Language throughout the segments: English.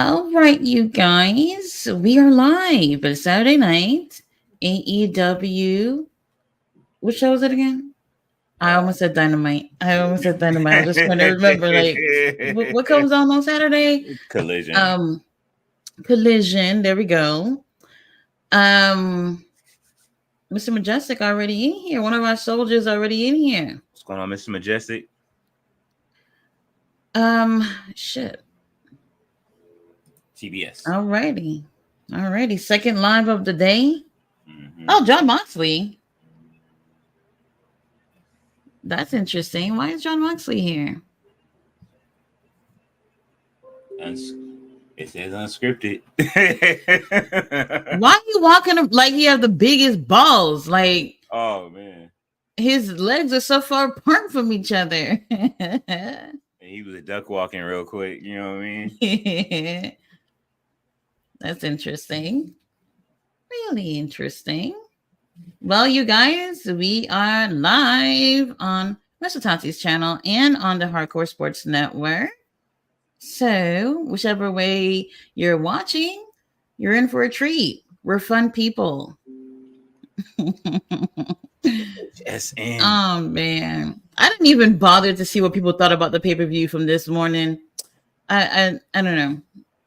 All right, you guys, we are live. It's Saturday night. AEW. What show is it again? I Uh, almost said Dynamite. I was just trying to remember, like, what comes on Saturday? Collision. Um, Collision. There we go. Um, Mr. Majestic already in here. One of our soldiers already in here. What's going on, Mr. Majestic? Um, Shit. TBS. Alrighty. Second live of the day. Mm-hmm. Oh, John Moxley. That's interesting. Why is John Moxley here? It says unscripted. Why are you walking like he have the biggest balls? Like Oh man, his legs are so far apart from each other. he was duck walking real quick. You know what I mean? That's interesting. Really interesting. Well, you guys, we are live on Mr. Tati's channel and on the Hardcore Sports Network. So, whichever way you're watching, you're in for a treat. We're fun people. SN. Oh man, I didn't even bother to see what people thought about the pay per view from this morning. I don't know.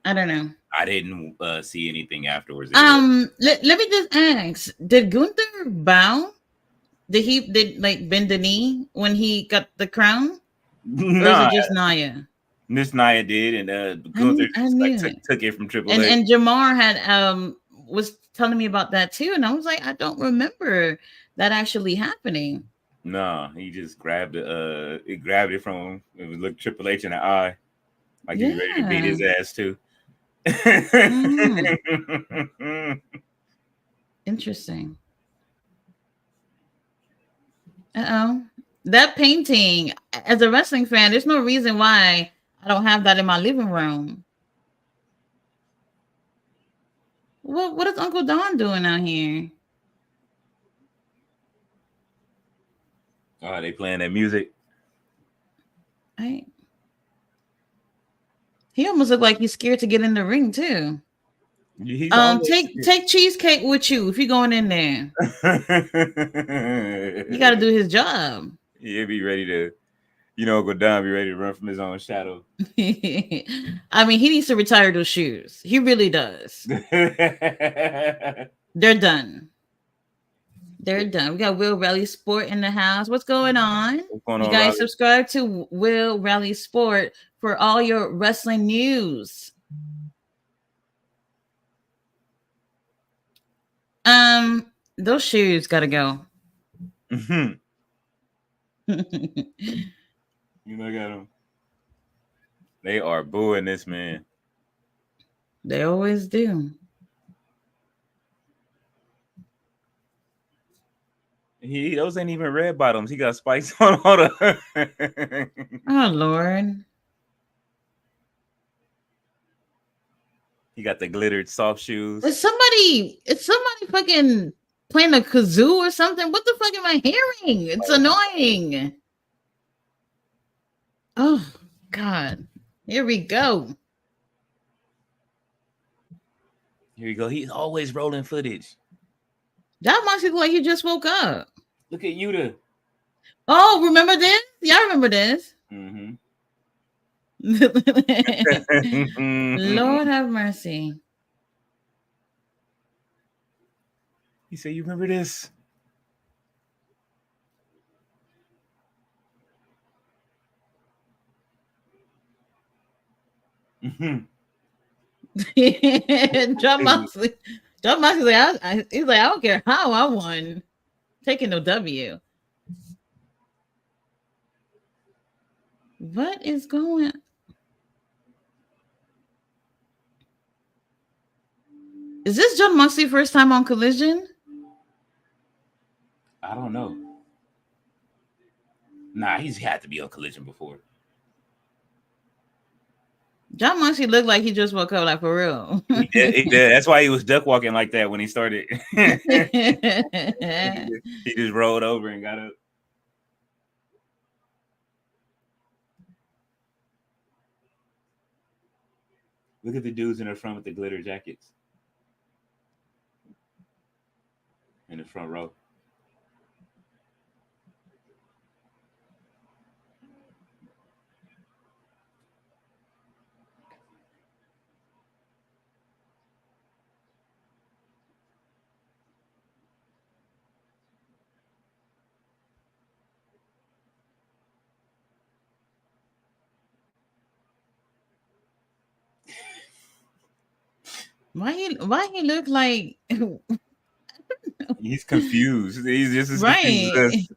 I don't know. I didn't see anything afterwards either. Let me just ask: did Gunther bow? Did like bend the knee when he got the crown, or is it Nah, just Naya? Miss Nia did, and Gunther I just like knew it. took it from Triple And H. Jamar had was telling me about that too, and I was like, I don't remember that actually happening. No, he just grabbed it grabbed it from him. It was look Triple H in the eye, like he was ready to beat Yeah. his ass too. Mm, interesting. Oh, that painting. As a wrestling fan, there's no reason why I don't have that in my living room. What is Uncle Don doing out here? Oh, they playing that music. I, he almost looked like he's scared to get in the ring too. He's always Take cheesecake with you if you're going in there. You got to do his job. He'll be ready to, go down, be ready to run from his own shadow. I mean, he needs to retire those shoes. He really does. They're done. They're done. We got Will Rally Sport in the house. What's going on? What's going You on, guys Riley? subscribe to Will Rally Sport for all your wrestling news. Those shoes gotta go. Mm-hmm. You look at them. They are booing this man. They always do. Those ain't even red bottoms. He got spikes on all the. Oh Lord. He got the glittered soft shoes. It's somebody fucking playing a kazoo or something. What the fuck am I hearing? It's annoying. Oh God. Here we go. Here we go. He's always rolling footage. That must look like you just woke up. Look at Yuta. Oh, remember this? Yeah, I remember this. Mm-hmm. Lord have mercy. He said, "You remember this?" Mm-hmm. John Moxley. John Moxley. He's like, I don't care how I won. Taking no W. What is going? Is this John Moxley first time on Collision? I don't know. Nah, he's had to be on Collision before. John Moxley looked like he just woke up, like for real. He did. That's why he was duck walking like that when he started. He just rolled over and got up. Look at the dudes in the front with the glitter jackets in the front row. Why he look like He's confused. He's just as confused as right? us.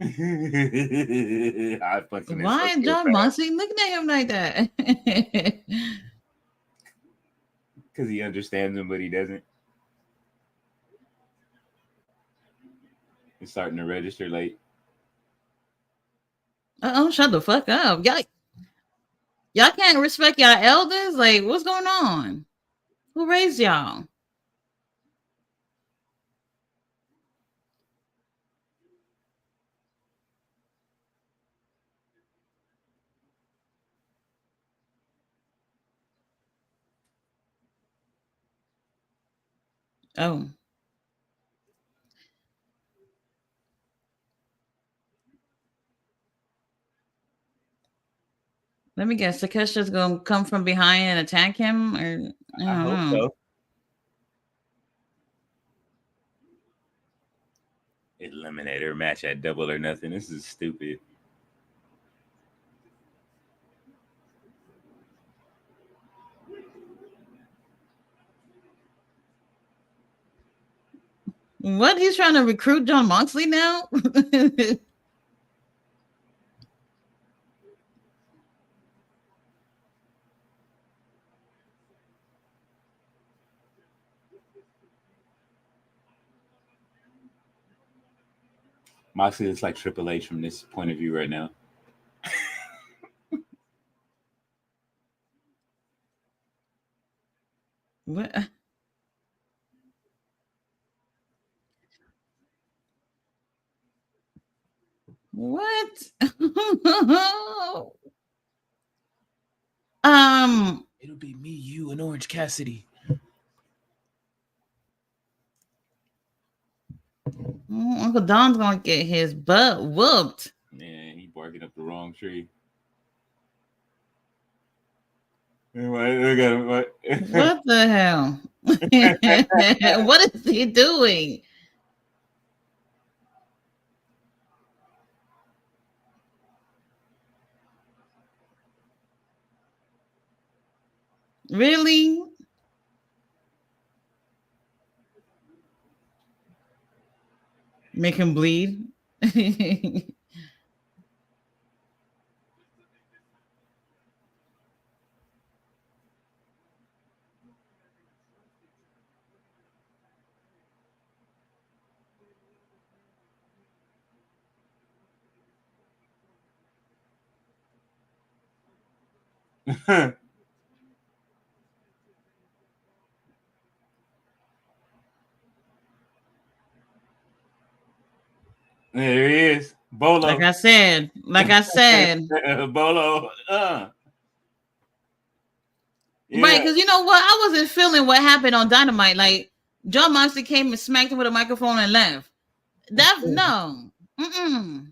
I punching in Why so is John fast Moxley looking at him like that? because he understands him, but he doesn't. He's starting to register late. Shut the fuck up, y'all can't respect y'all elders. Like, what's going on? Who raised y'all? Oh, let me guess. Takesha's gonna come from behind and attack him, or I I don't hope know. so. Eliminator match at Double or Nothing. This is stupid. What, he's trying to recruit John Moxley now? Moxley looks like Triple H from this point of view right now. What? What? um, It'll be me, you, and Orange Cassidy. Uncle Don's gonna get his butt whooped. Man, he barking up the wrong tree. Look at him. What the hell? What is he doing? Really? Make him bleed? There he is. Bolo. Like I said, Bolo. right? Yeah. Because you know what? I wasn't feeling what happened on Dynamite. Like, John Moxley came and smacked him with a microphone and left. That no. Mm-mm.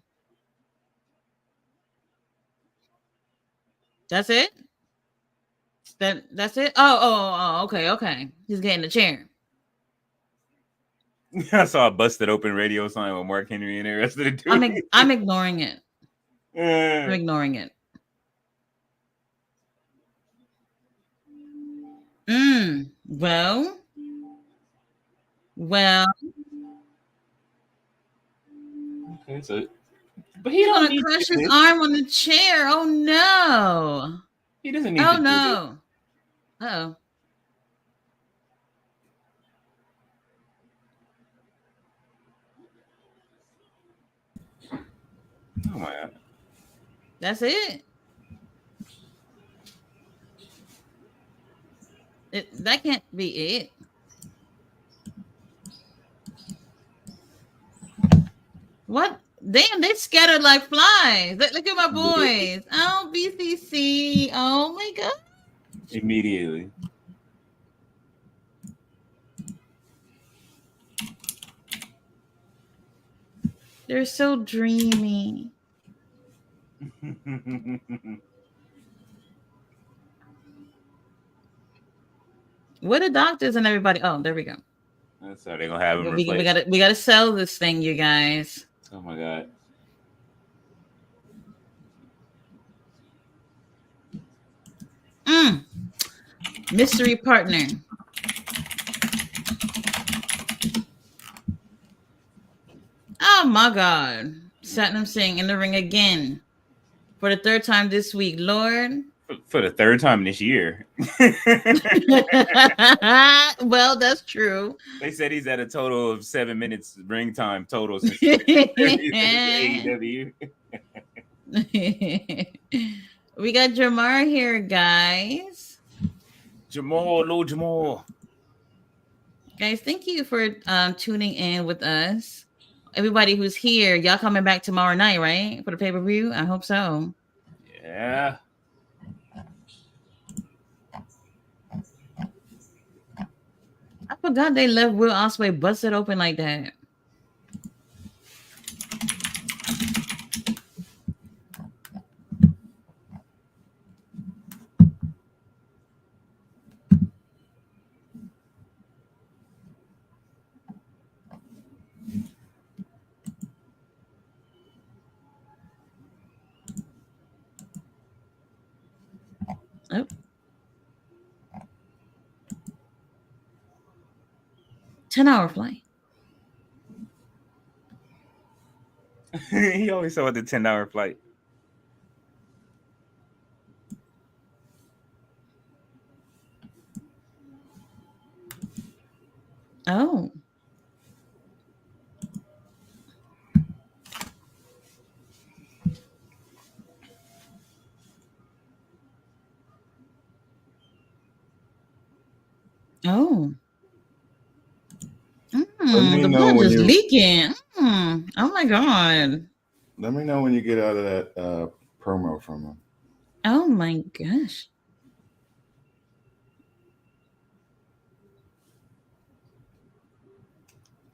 That's it. That's it. Oh. Okay, okay. He's getting the chair. I saw a busted open radio sign with Mark Henry and the rest of the dude. I'm ignoring it. I'm ignoring it. Well, well, Okay, so but he he's don't gonna need to crush do his this. arm on the chair. Oh no. He doesn't need Oh to do this. no. Oh. Oh my god. That's it. That can't be it. What? Damn, they scattered like flies. Look at my boys. Oh, BCC. Oh my god. Immediately. They're so dreamy. What are doctors and everybody? Oh, there we go. That's how they're gonna have him We replaced. gotta sell this thing, you guys. Oh my god. Mystery partner. Oh my god. Satnam Singh in the ring again for the third time this week. Lord. For the third time this year. Well, that's true. They said he's at a total of 7 minutes ring time total since AEW. We got Jamar here, guys. Jamal. Guys, thank you for tuning in with us. Everybody who's here, y'all coming back tomorrow night, right? For the pay-per-view? I hope so. Yeah. I forgot they left Will Ospreay busted open like that. Oh. $10-hour flight. He always saw the 10-hour flight. Oh. Oh. The blood is leaking. Oh my god. Let me know when you get out of that promo from him. Oh my gosh.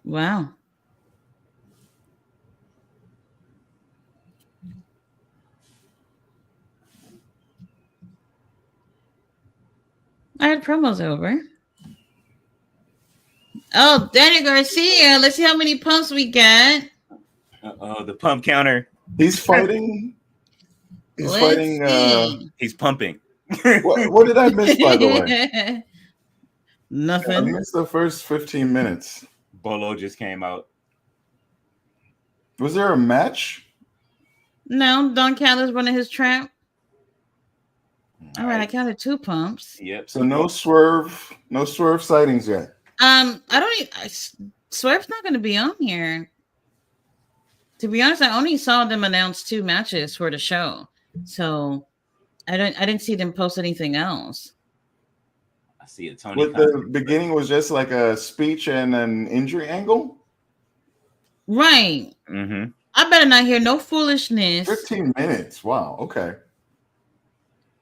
Wow. All right, promo's over. Oh, Danny Garcia. Let's see how many pumps we get. The pump counter. He's fighting. He's fighting. He's pumping. What did I miss, by the way? Nothing. I missed the first 15 minutes. Bolo just came out. Was there a match? No, Don Callis running his trap. All right, I counted 2 pumps. Yep. So no swerve sightings yet. I don't. Swerve's not going to be on here. To be honest, I only saw them announce 2 matches for the show, so I didn't see them post anything else. I see it. Tony. With the beginning was just like a speech and an injury angle. Right. Mm-hmm. I better not hear no foolishness. 15 minutes. Wow. Okay.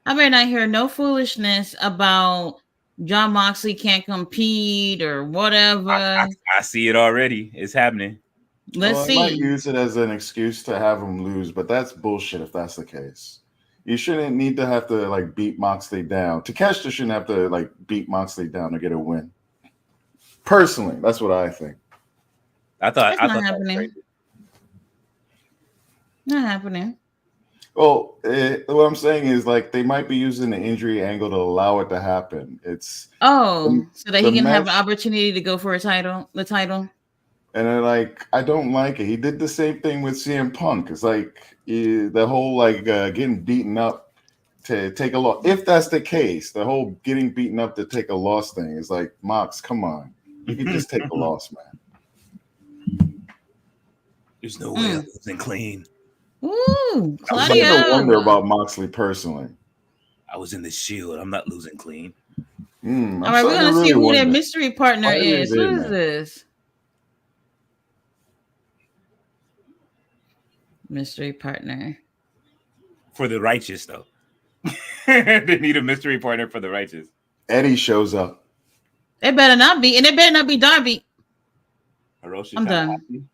I better not hear no foolishness about John Moxley can't compete or whatever. I see it already. It's happening. Let's see. I might use it as an excuse to have him lose, but that's bullshit if that's the case. You shouldn't need to have to like beat Moxley down. Takeshita shouldn't have to like beat Moxley down to get a win. Personally, that's what I think. I thought not happening. Not happening. Well, what I'm saying is like they might be using the injury angle to allow it to happen. It's so that he can have an opportunity to go for the title. And I don't like it. He did the same thing with CM Punk. It's like the whole getting beaten up to take a loss. If that's the case, the whole getting beaten up to take a loss thing is like, Mox, come on. You can just take a loss, man. There's no way I'm losing clean. Ooh, Claudio. I wonder about Moxley personally. I was in the Shield. I'm not losing clean. I'm All right, we're starting gonna to see really who their wonder. mystery partner Why are is. they Who in is there? this? Mystery partner. For the righteous, though. They need a mystery partner for the righteous. Eddie shows up. It better not be, and it better not be Darby. Hiroshi I'm done.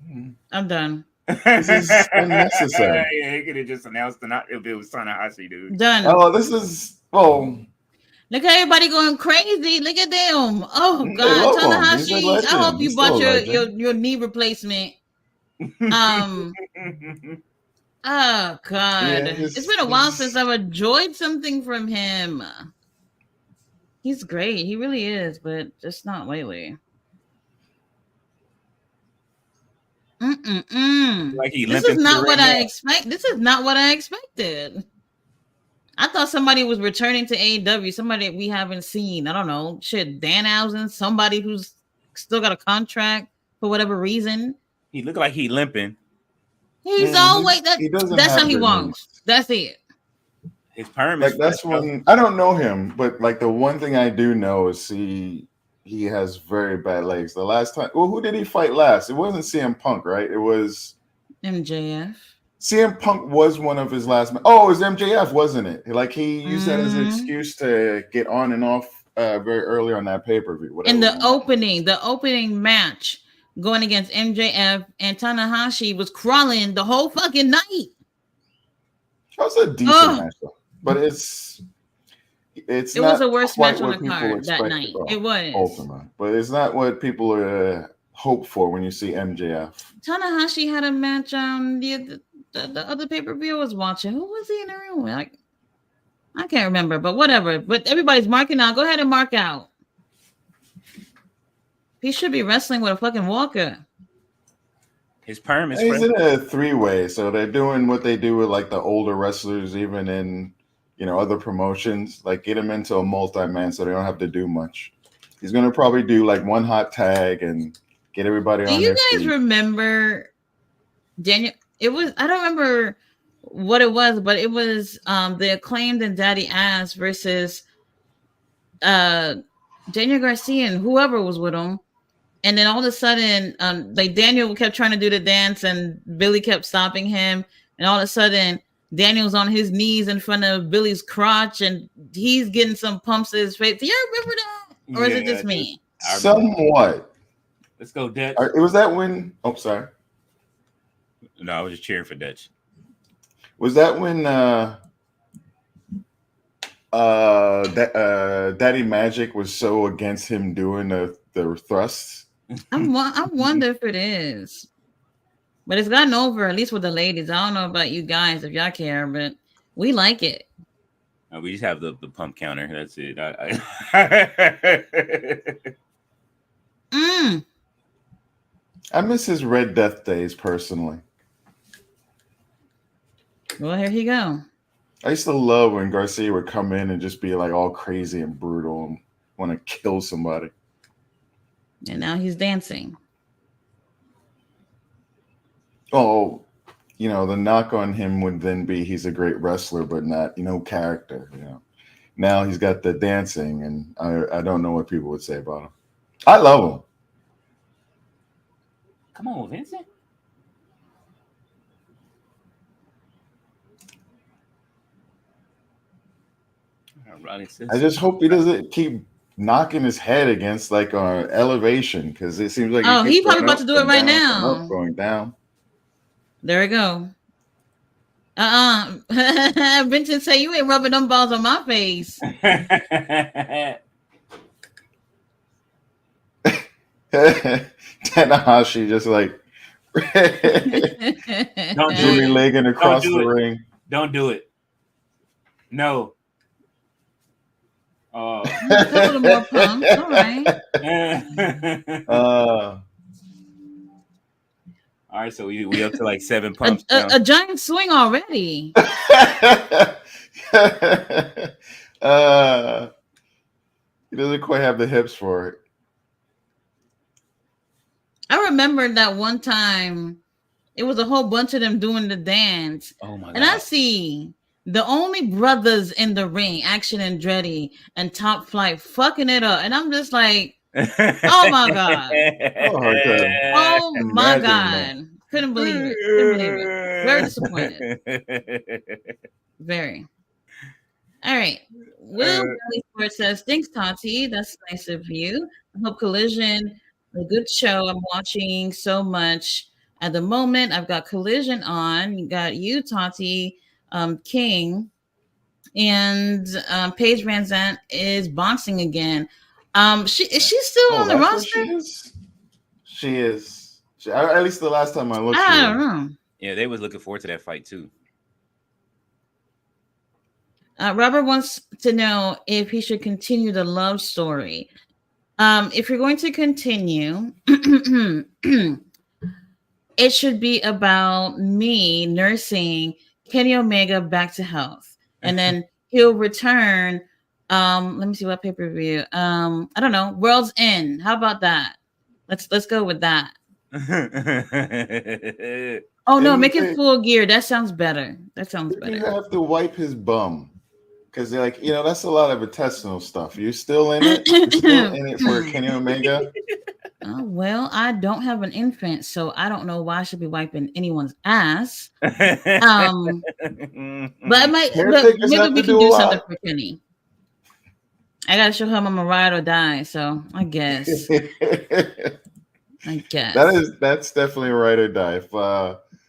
Tanahashi. I'm done. This is unnecessary. Yeah, he could have just announced not if it was Tanahashi, dude. Done. Oh, this is Look at everybody going crazy. Look at them. Oh they God, love him. He's a Tanahashi. I hope legend. you He's still bought a legend. your knee replacement. Oh God, Yeah, it's been a while since I've enjoyed something from him. He's great. He really is, but just not lately. Like he This limping is to the not what ring I now. expect. This is not what I expected. I thought somebody was returning to AEW, somebody we haven't seen. I don't know. Shit, Danhausen, somebody who's still got a contract for whatever reason. He looked like he limping. He's always He doesn't that's how have he good walks. knees. That's it. His perm is Like fresh, that's though. when I don't know him, but like the one thing I do know is he has very bad legs. The last time, well, who did he fight last? It wasn't CM Punk, right? It was MJF. CM Punk was one of his last. Oh, it was MJF, wasn't it? Like he used that as an excuse to get on and off very early on that pay-per-view. In the opening match going against MJF and Tanahashi was crawling the whole fucking night. That was a decent match, though. But it was not the worst quite match on what the people card that expected. night. Oh, It was. Ultimate, but it's not what people hope for when you see MJF. Tanahashi had a match on the other pay-per-view I was watching. Who was he in the room with? I can't remember, but whatever. But everybody's marking out. Go ahead and mark out. He should be wrestling with a fucking walker. His perm is He's fresh. in a three-way, so they're doing what they do with like the older wrestlers, even in other promotions. Like get him into a multi-man, so they don't have to do much. He's gonna probably do like one hot tag and get everybody on their feet. Do you guys remember Daniel? It was I don't remember what it was, but it was the Acclaimed and Daddy Ass versus Daniel Garcia and whoever was with him. And then all of a sudden, like Daniel kept trying to do the dance and Billy kept stopping him. And all of a sudden, Daniel's on his knees in front of Billy's crotch and he's getting some pumps to his face. Do you remember that? Or is it just me? Somewhat. Let's go, Dutch. It was that when sorry. No, I was just cheering for Dutch. Was that when Daddy Magic was so against him doing the thrusts? I wonder if it is. But it's gotten over, at least with the ladies. I don't know about you guys if y'all care, but we like it. We just have the pump counter. That's it. I miss his Red Death days personally. Well, here you go. I used to love when Garcia would come in and just be like all crazy and brutal and want to kill somebody. And now he's dancing. Oh, the knock on him would then be he's a great wrestler, but not, character. Now he's got the dancing, and I don't know what people would say about him. I love him. Come on, Vincent. I just hope he doesn't keep knocking his head against like elevation, because it seems like he's probably about to do it right now. Going down. There we go. Vincent say you ain't rubbing them balls on my face. Tanahashi just like don't do it. Legging across the ring. Don't do it. No. A little more pumps. All right. All right, so we up to like 7 pumps. A giant swing already. He doesn't quite have the hips for it. I remember that one time it was a whole bunch of them doing the dance. Oh my god. And I see The only brothers in the ring, Action and Andretti and Top Flight, fucking it up, and I'm just like, oh my god, Oh, hard to oh my imagine that. god, couldn't believe it, couldn't believe it. Very disappointed, very. All right. Will Belly Sport says, thanks, Tati. That's nice of you. I hope Collision, a good show. I'm watching so much at the moment. I've got Collision on. You got you, Tati, King, and Paige Van Zant is boxing again. Is she still on the that's what roster? she is. She is. At least the last time I looked. I don't know. Yeah, they was looking forward to that fight too. Robert wants to know if he should continue the love story. If you're going to continue, it should be about me nursing Kenny Omega back to health, and then he'll return. Let me see what pay-per-view. I don't know. World's End. How about that? Let's go with that. Oh no, make it Full Gear. That sounds better. That sounds better. You have to wipe his bum. Because they're like, that's a lot of intestinal stuff. You're still in it? You're still in it for Kenny Omega? Oh, well, I don't have an infant, so I don't know why I should be wiping anyone's ass. But maybe we can do something for Kenny. I gotta show him I'm a ride or die, so I guess. That's definitely a ride or die.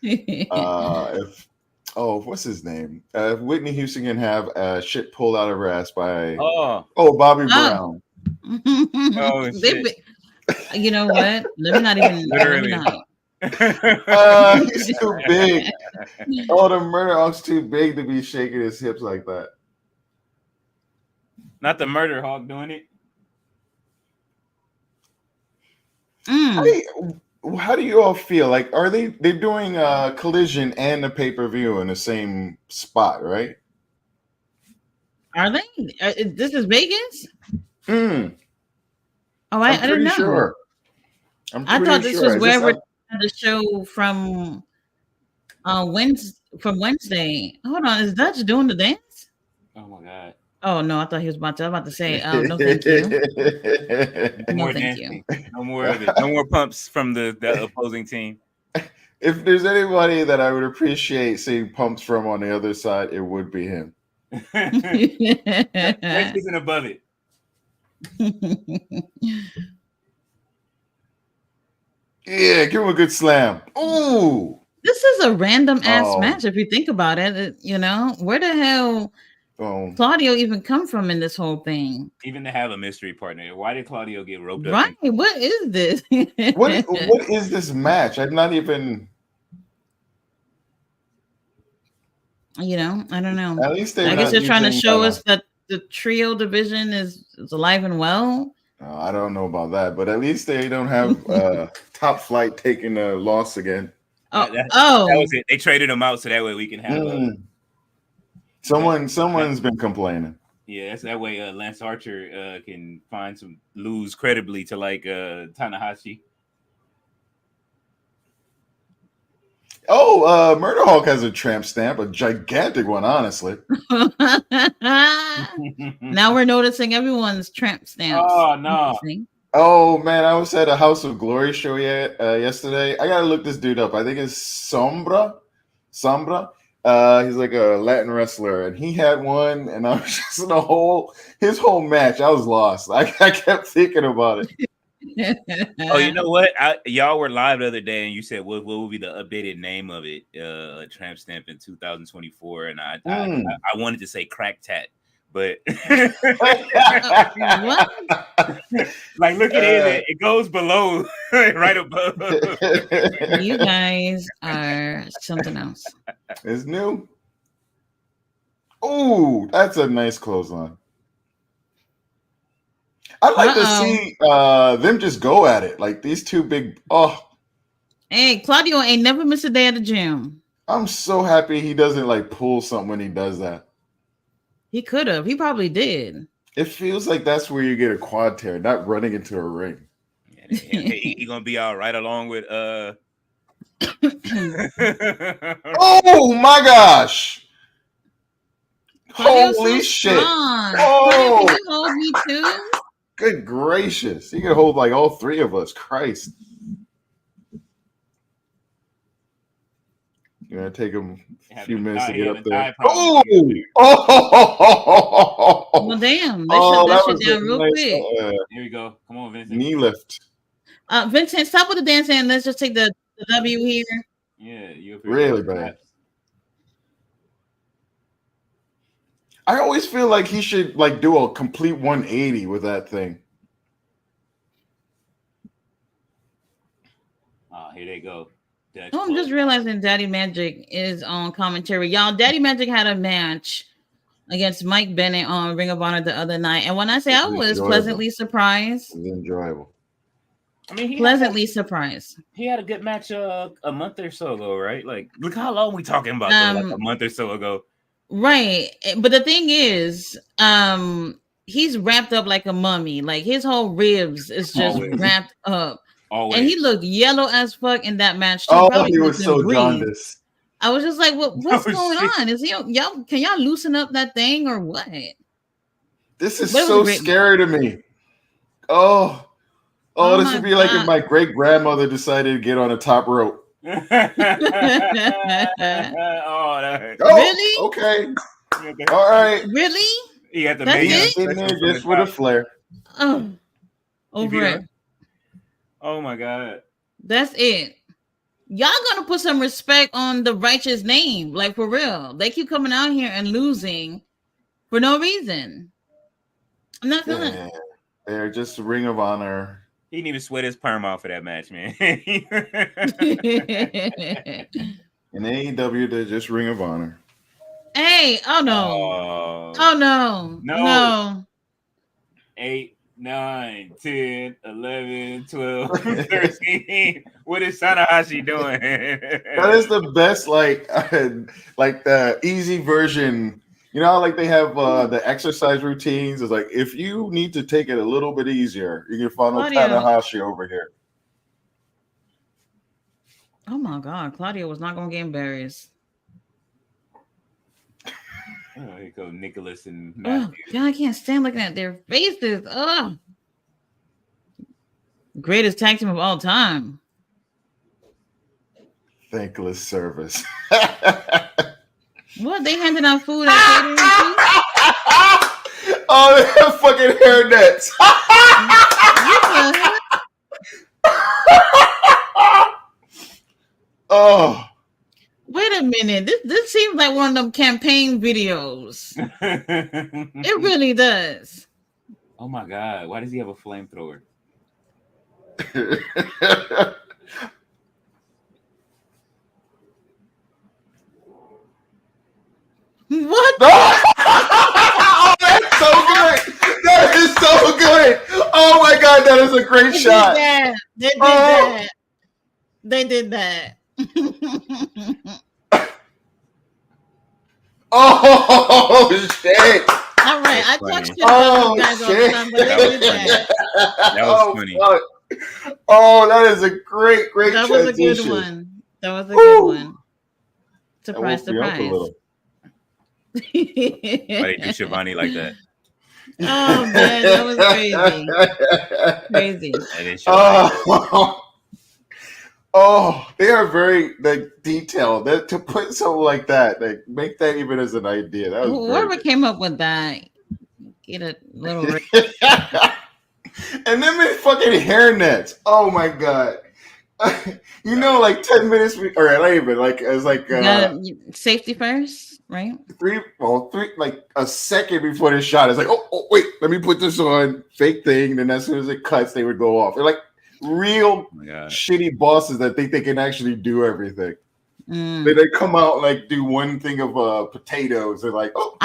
If what's his name? Whitney Houston can have shit pulled out of her ass by Bobby Brown. Oh shit! You know what? Let me not even. Literally. He's too big. The Murder Hawk's too big to be shaking his hips like that. Not the Murder Hawk doing it. How do you all feel? Like, are they're doing Collision and the pay-per-view in the same spot, right? Are they? This is Vegas? Oh, I didn't know. Sure. I thought this was where we're the show from Wednesday. Hold on, is Dutch doing the dance? Oh my god. Oh no, I thought he was about to say, no, thank you. No, thank you. No more of it. No more pumps from the opposing team. If there's anybody that I would appreciate seeing pumps from on the other side, it would be him. That isn't above it. Yeah, give him a good slam. Ooh. This is a random ass match if you think about it. Where the hell Claudio even come from in this whole thing? Even to have a mystery partner. Why did Claudio get roped up? Right. What is this? What is this match? I'm not even. I don't know. At least I guess they're trying to show us that the trio division is alive and well. I don't know about that, but at least they don't have Top Flight taking a loss again. That was it. They traded him out so that way we can have someone's been complaining. Yeah, that's that way Lance Archer can find some lose credibly to like Tanahashi. Murder Hawk has a tramp stamp, a gigantic one, honestly. Now we're noticing everyone's tramp stamps. Oh no. Oh man, I was at a House of Glory show yesterday. I gotta look this dude up. I think it's Sombra. He's like a Latin wrestler, and he had one, and I was just his whole match. I was lost. I kept thinking about it. Oh, you know what? Y'all were live the other day, and you said what would be the updated name of it? Tramp stamp in 2024, and I wanted to say Crack Tat. But what? Like, look at it. It goes below, right above. You guys are something else. It's new. Ooh, that's a nice clothesline. I'd like to see them just go at it. Like these two big. Hey, Claudio ain't never missed a day at the gym. I'm so happy he doesn't like pull something when he does that. He could have. He probably did. It feels like that's where you get a quad tear, not running into a ring. He gonna be all right along with Oh my gosh! Claudio's Holy so shit! strong. Oh, Claudio, can you hold me too? good gracious! You can hold like all three of us. Christ. You're gonna take him a few minutes to get up there. Oh! Well, damn, they Oh, shut that that shit was down a real nice quick. Here we go. Come on, Vincent. knee lift. Vincent, stop with the dancing and let's just take the W here. Yeah, you up Really, buddy? I always feel like he should like do a complete 180 with that thing. Oh, here they go. Oh, I'm just realizing Daddy Magic is on commentary. Y'all, Daddy Magic had a match against Mike Bennett on Ring of Honor the other night. And when I say I was pleasantly surprised. It was enjoyable. I mean, pleasantly surprised. He had a good match a month or so ago, right? Like, look how long we talking about though, like a month or so ago. Right. But the thing is, he's wrapped up like a mummy. Like his whole ribs is just wrapped up. Always. And he looked yellow as fuck in that match too. Oh, Probably he was so jaundiced. I was just like, what's going on? Is y'all can y'all loosen up that thing or what? This is so scary to me. Oh, this would be like if my great grandmother decided to get on a top rope. Really? Okay. All right. Really? He had the in there just with a flare. Oh, over it. Oh my god. That's it. Y'all gonna put some respect on the righteous name, like for real. They keep coming out here and losing for no reason. I'm not feeling it. They're just Ring of Honor. He didn't even sweat his perm off for that match, man. In AEW, they're just Ring of Honor. Hey, oh no. Oh no. No. 8, 9, 10, 11, 12, 13. What is Tanahashi doing? That is the best, like the easy version. You know, like they have the exercise routines. It's like if you need to take it a little bit easier, you can follow Tanahashi over here. Oh my god, Claudio was not gonna get embarrassed. Oh, here go Nicholas and Matthew. Oh, God, I can't stand looking at their faces. Oh, greatest tag team of all time. Thankless service. What? They handing out food at catering too? Oh, they have fucking hairnets. Oh. Wait a minute. This seems like one of them campaign videos. It really does. Oh my god. Why does he have a flamethrower? What? Oh, that's so good. That is so good. Oh my god, that is a great shot. They did that. They did that. Oh shit! All right, I talk shit about you guys all the time, but they did that. That was funny. Oh, that is a great that transition. was a good one. That was a good one. Surprise, surprise. Why they do Shivani like that? Oh man, that was crazy. Oh, they are very detailed. That to put something like that, make that even as an idea. That was whoever came up with that. Get a little. And then with fucking hairnets. Oh my god. You know, like 10 minutes, or not even like it's like safety first, right? Three, like a second before the shot. It's like, oh, wait, let me put this on, fake thing. Then as soon as it cuts, they would go off. They're like real shitty bosses that think they can actually do everything. They come out and like do one thing of potatoes. They're like, oh,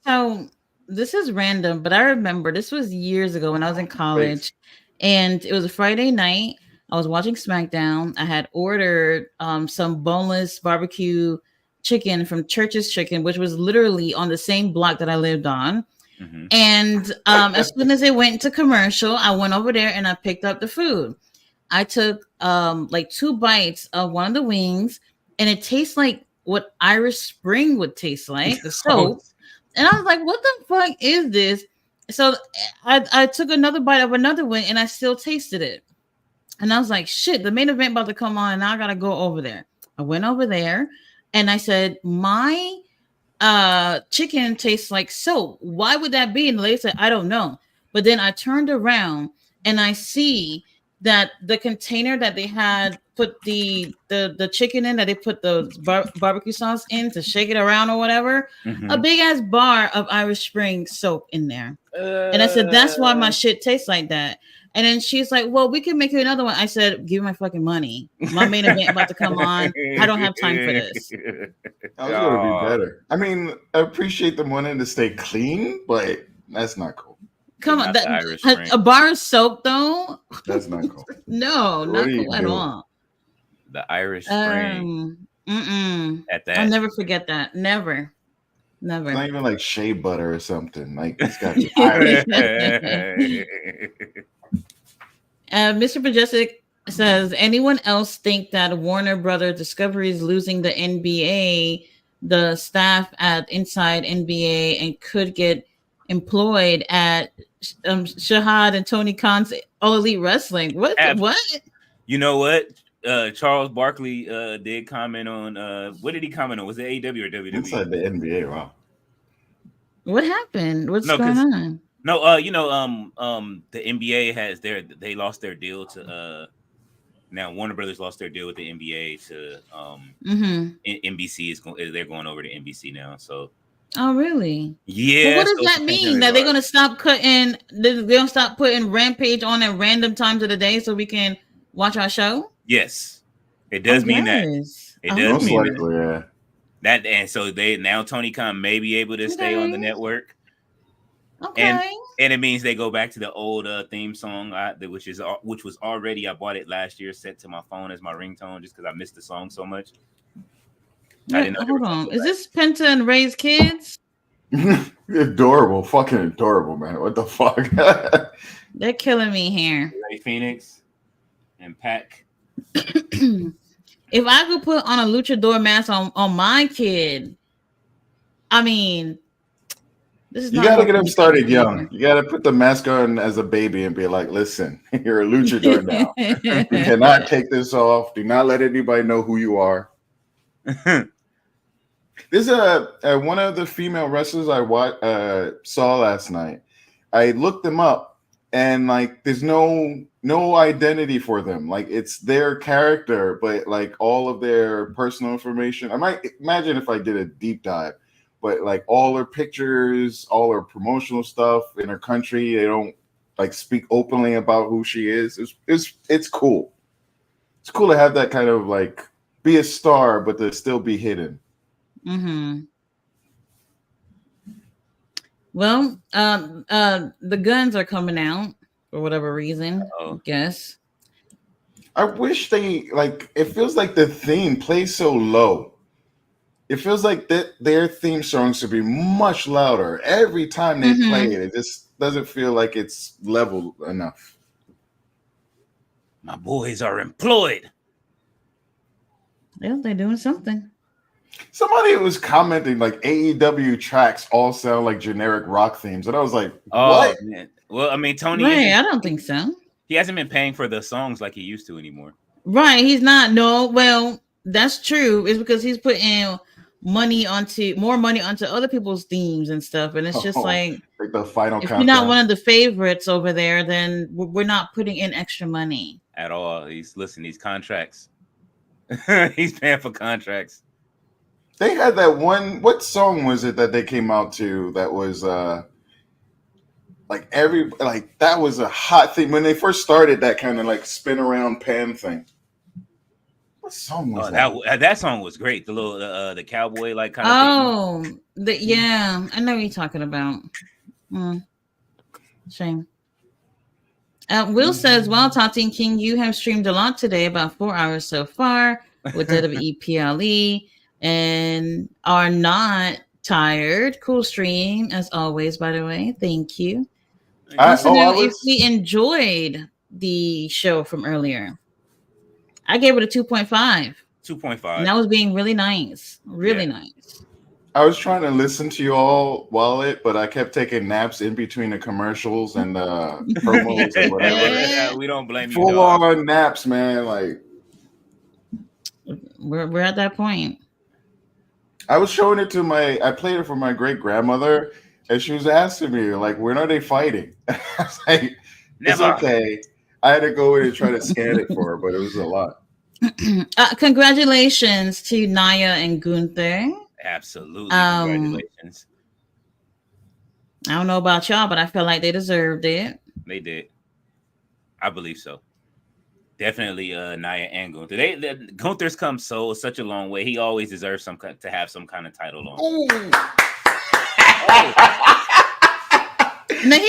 so this is random, but I remember this was years ago when I was in college, and it was a Friday night. I was watching SmackDown. I had ordered some boneless barbecue chicken from Church's Chicken, which was literally on the same block that I lived on. Mm-hmm. And as soon as it went to commercial, I went over there and I picked up the food. I took like 2 bites of one of the wings, and it tastes like what Irish Spring would taste like, the Oh, soap. And I was like, what the fuck is this? So I took another bite of another one and I still tasted it. And I was like, shit, the main event about to come on and now I gotta go over there. I went over there and I said, my chicken tastes like soap. Why would that be? And the lady said, I don't know. But then I turned around and I see that the container that they had put the chicken in, that they put the barbecue sauce in to shake it around or whatever, a big ass bar of Irish Spring soap in there. And I said, that's why my shit tastes like that. And then she's like, well, we can make you another one. I said, give me my fucking money. My main event about to come on. I don't have time for this. I was going to be better. I mean, I appreciate them wanting to stay clean, but that's not cool. Come on, a bar of soap though. That's not cool. No, not cool at all. The Irish Spring. At that, I'll never forget that. Never. It's not even like shea butter or something. Like it's got to be Irish. Mr. Majestic says, anyone else think that Warner Brothers Discovery is losing the NBA, the staff at Inside NBA, and could get employed at Shahad and Tony Khan's All Elite Wrestling? What? You know what? Charles Barkley did comment on what did he comment on? Was it AEW or WWE? Inside the NBA. Wow. What happened? What's going on? No, the NBA they lost their deal to now Warner Brothers lost their deal with the NBA to NBC they're going over to NBC now. So oh really? Yeah. But what does that mean? That they're gonna stop cutting? They're gonna stop putting Rampage on at random times of the day so we can watch our show? Yes, it does mean that. It does mean that. That and so now Tony Khan may be able to stay on the network. Okay. And it means they go back to the old theme song, which was already, I bought it last year, set to my phone as my ringtone just because I missed the song so much. Yeah, hold on. Is this Penta and Ray's kids? Adorable. Fucking adorable, man. What the fuck? They're killing me here. Ray Phoenix and Pac. If I could put on a luchador mask on my kid, I mean, this is you got to get him started young. You got to put the mask on as a baby and be like, listen, you're a luchador now. You cannot take this off. Do not let anybody know who you are. There's one of the female wrestlers I saw last night. I looked them up, and like, there's no identity for them. Like, it's their character, but like all of their personal information. I might imagine if I did a deep dive, but like all her pictures, all her promotional stuff in her country, they don't like speak openly about who she is. It's cool. It's cool to have that kind of like be a star, but to still be hidden. Mm-hmm. Well, the guns are coming out for whatever reason. I guess. I wish they like. It feels like the theme plays so low. It feels like their theme song should be much louder every time they play it. It just doesn't feel like it's level enough. My boys are employed. Yeah, they're doing something. Somebody was commenting like AEW tracks all sound like generic rock themes, and I was like, "What?" Oh, man. Well, I mean, Tony. Right, I don't think so. He hasn't been paying for the songs like he used to anymore. Right, he's not. No, well, that's true. It's because he's putting more money onto other people's themes and stuff, and it's just like the final. If you're not one of the favorites over there, then we're not putting in extra money at all. These contracts. He's paying for contracts. They had that one. What song was it that they came out to? That was that was a hot thing when they first started. That kind of like spin around pan thing. What song was that? That song was great. The little the cowboy like kind of thing. Yeah, I know what you're talking about. Shame. Will says, "Well, Tati and King, you have streamed a lot today, about 4 hours so far with WWE PLE, and are not tired. Cool stream as always. By the way, thank you. If we enjoyed the show from earlier, I gave it a 2.5. 2.5. And that was being really nice. Really nice. I was trying to listen to you all while but I kept taking naps in between the commercials and promos and whatever. We don't blame you. Full on naps, man. Like we're at that point. I was showing it to I played it for my great grandmother, and she was asking me, like, when are they fighting? I was like, it's okay. I had to go in and try to scan it for her, but it was a lot. Congratulations to Naya and Gunther. Absolutely. Congratulations. I don't know about y'all, but I feel like they deserved it. They did. I believe so. Definitely Naya and Gunther. Gunther's come such a long way. He always deserves to have some kind of title on. Now he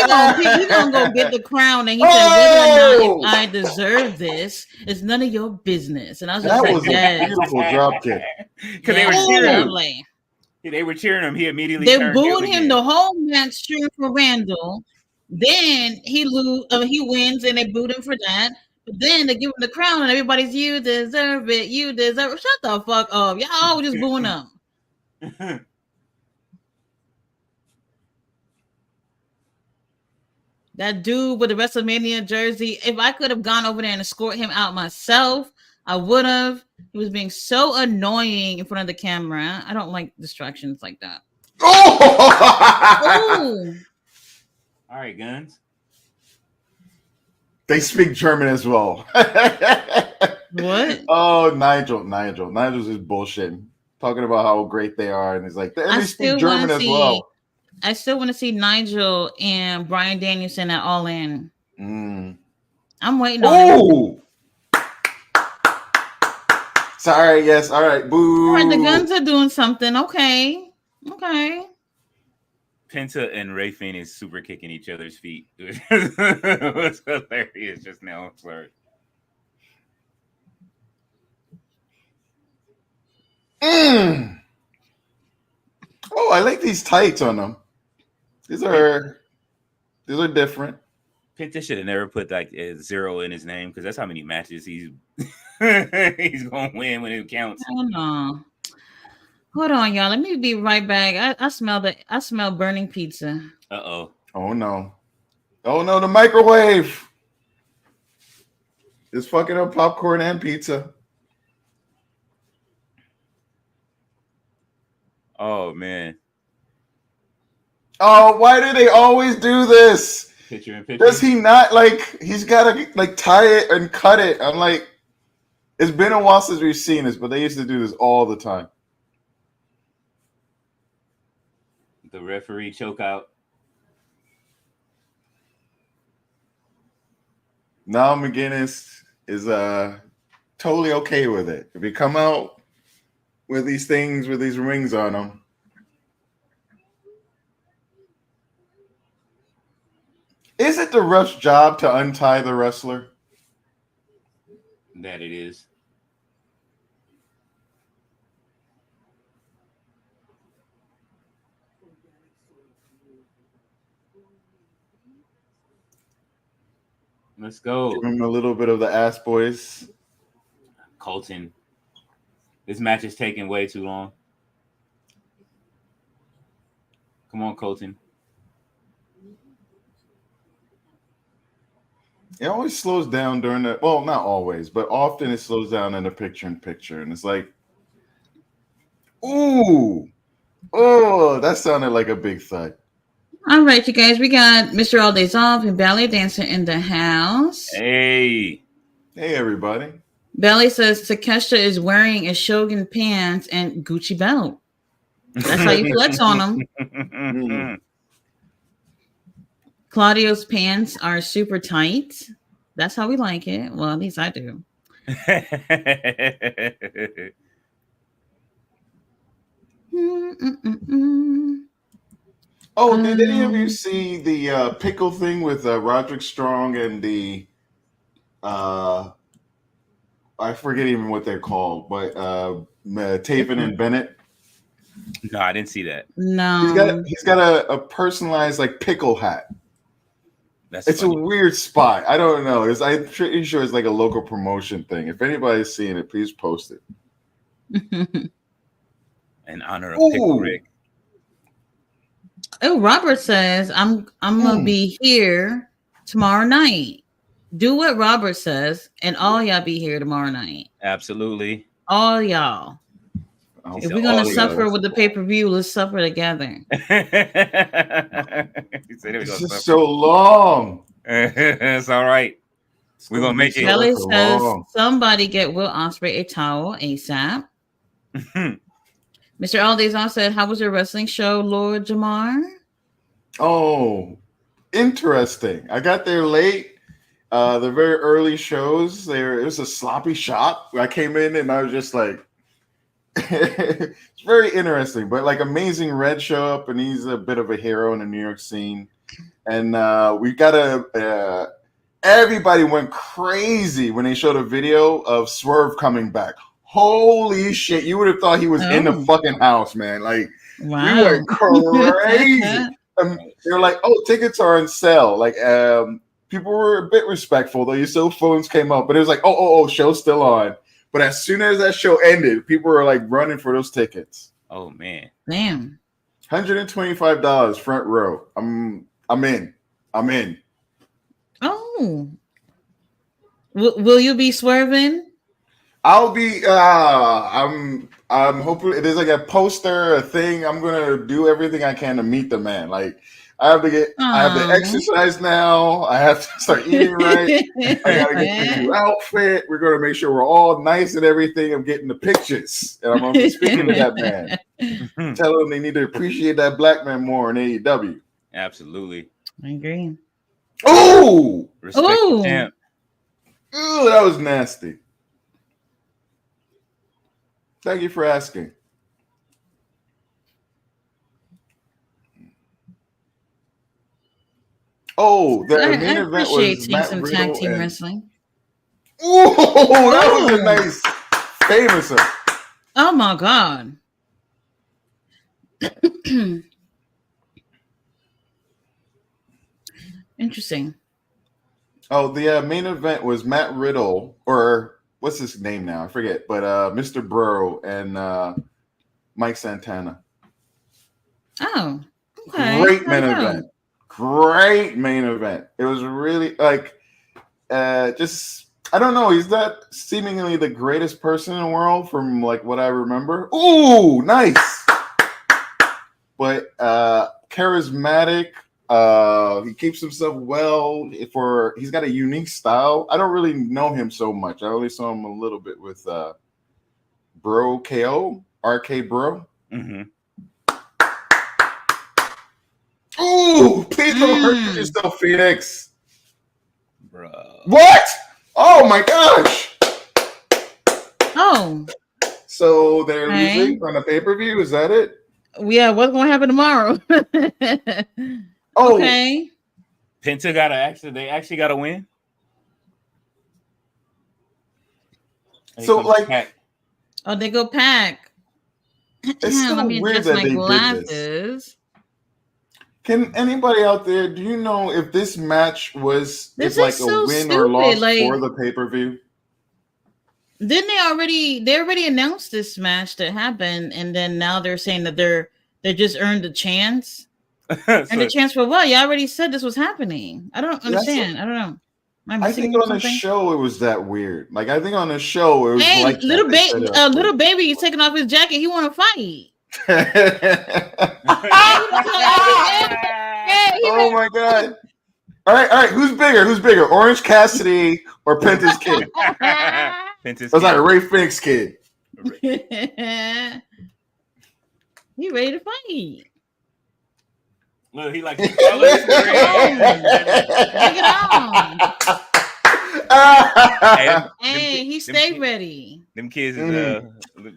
gonna go get the crown, and he said whether or not I deserve this is none of your business. And I was just like, a beautiful drop kick. Because they were cheering him. They were cheering him. He immediately booed him the whole match, cheering for Randall. Then he wins, and they booed him for that. But then they give him the crown, and everybody's you deserve it. You deserve it. Shut the fuck up. Y'all were just booing him. That dude with the WrestleMania jersey, if I could have gone over there and escorted him out myself, I would have. He was being so annoying in front of the camera. I don't like distractions like that. Oh! All right, Guns. They speak German as well. What? Oh, Nigel's just bullshitting. Talking about how great they are. And he's like, they speak German as well. I still want to see Nigel and Bryan Danielson at All In. I'm waiting on it. Sorry, yes. All right, boo. All right, the Guns are doing something. Okay. Penta and Rey Fenix super kicking each other's feet. It was hilarious just now. I'm sorry. Oh, I like these tights on them. These are different. Penta should have never put like a 0 in his name because that's how many matches he's gonna win when it counts. I don't know. Hold on, y'all. Let me be right back. I smell burning pizza. Uh-oh. Oh no, the microwave. It's fucking up popcorn and pizza. Oh man. Oh, why do they always do this? Picture in picture. Does he not he's gotta tie it and cut it? I'm like, it's been a while since we've seen this, but they used to do this all the time. The referee choke out. Now McGuinness is totally okay with it. If you come out with these things with these rings on them. Is it the ref's job to untie the wrestler? That it is. Let's go. Give him a little bit of the ass boys. Colton. This match is taking way too long. Come on, Colton. It always slows down during the, well, not always, but often it slows down in the picture-in-picture. And it's like, ooh, oh, that sounded like a big thud. All right, you guys, we got Mr. All Days Off and Ballet Dancer in the house. Hey, everybody. Ballet says Takeshita is wearing a Shogun pants and Gucci belt. That's how you flex on them. Claudio's pants are super tight. That's how we like it. Well, at least I do. Oh, did any of you see the pickle thing with Roderick Strong and the I forget even what they're called, but Taven and Bennett? No, I didn't see that. No, he's got a personalized pickle hat. It's funny. A weird spot. I don't know. I'm pretty sure it's like a local promotion thing. If anybody's seeing it, please post it. In honor of Pickle Rick. Oh, Robert says I'm gonna be here tomorrow night. Do what Robert says, and all y'all be here tomorrow night. Absolutely. All y'all. If we're gonna suffer with the cool. pay-per-view, let's suffer together. He said It's just so long. It's all right. We're gonna make it. Kelly says somebody get Will Ospreay a towel ASAP. Mr. Aldazon said, "How was your wrestling show, Lord Jamar?" Oh, interesting. I got there late. The very early shows, it was a sloppy shop. I came in and I was just like, it's very interesting. But like Amazing Red show up, and he's a bit of a hero in the New York scene. And we got everybody went crazy when they showed a video of Swerve coming back. Holy shit! You would have thought he was in the fucking house, man. Like we went crazy. They're like, "Oh, tickets are on sale." Like, people were a bit respectful, though. You still phones came up, but it was like, "Oh, show's still on." But as soon as that show ended, people were like running for those tickets. Oh man, damn! $125 front row. I'm in. Oh, will you be swerving? I'll be. I'm hopefully there's like a poster, a thing. I'm gonna do everything I can to meet the man. Like I have to exercise now. I have to start eating right. I gotta get the new outfit. We're gonna make sure we're all nice and everything. I'm getting the pictures, and I'm gonna be speaking to that man. Tell them they need to appreciate that black man more in AEW. Absolutely, I agree. Oh, respect the champ. Ooh, that was nasty. Thank you for asking. Oh, the main event was Matt some Riddle tag team and wrestling. Oh, that was a nice famous. Oh my god. Interesting. Oh, the main event was Matt Riddle, or what's his name now? I forget, but Mr. Burrow and Mike Santana. Oh, okay. Great main event. Great main event. It was really like just I don't know. He's not seemingly the greatest person in the world from like what I remember. Ooh, nice. But charismatic. He keeps himself well. He's got a unique style. I don't really know him so much. I only saw him a little bit with Bro KO, RK Bro. Mm-hmm. Ooh, please don't hurt yourself, Phoenix. Bro. What? Oh my gosh. Oh. So they're losing on a pay-per-view? Is that it? Yeah, what's gonna happen tomorrow? Okay. Penta they actually got to win. So like Pac. Oh, they go Pac. It's so Let me weird adjust that my they glasses. did this. Can anybody out there, do you know if this match was like a win or loss for the pay-per-view? Didn't they already announced this match that happened, and then now they're saying that they just earned a chance. And a chance for what? You already said this was happening. I don't understand. I don't know. I think on the show it was that weird. Like I think on the show it was like little baby, he's taking off his jacket. He want to fight. Oh my god! All right. Who's bigger? Orange Cassidy or Penta's kid? Penta's was like a Ray Phoenix kid. He ready to fight. Look, he like the colors. Bring it on. Hey, he stayed ready. Them kids is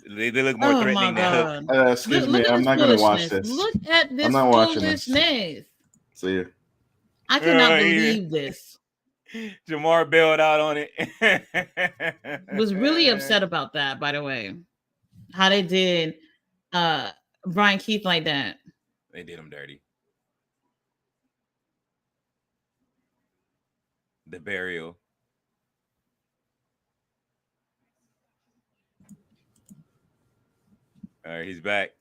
they look more threatening than Hook. Excuse me, I'm not gonna watch this. Look at this I'm not watching foolishness. See ya. I cannot believe this. Jamar bailed out on it. Was really upset about that, by the way. How they did Brian Keith like that. They did him dirty. The burial. All right, he's back.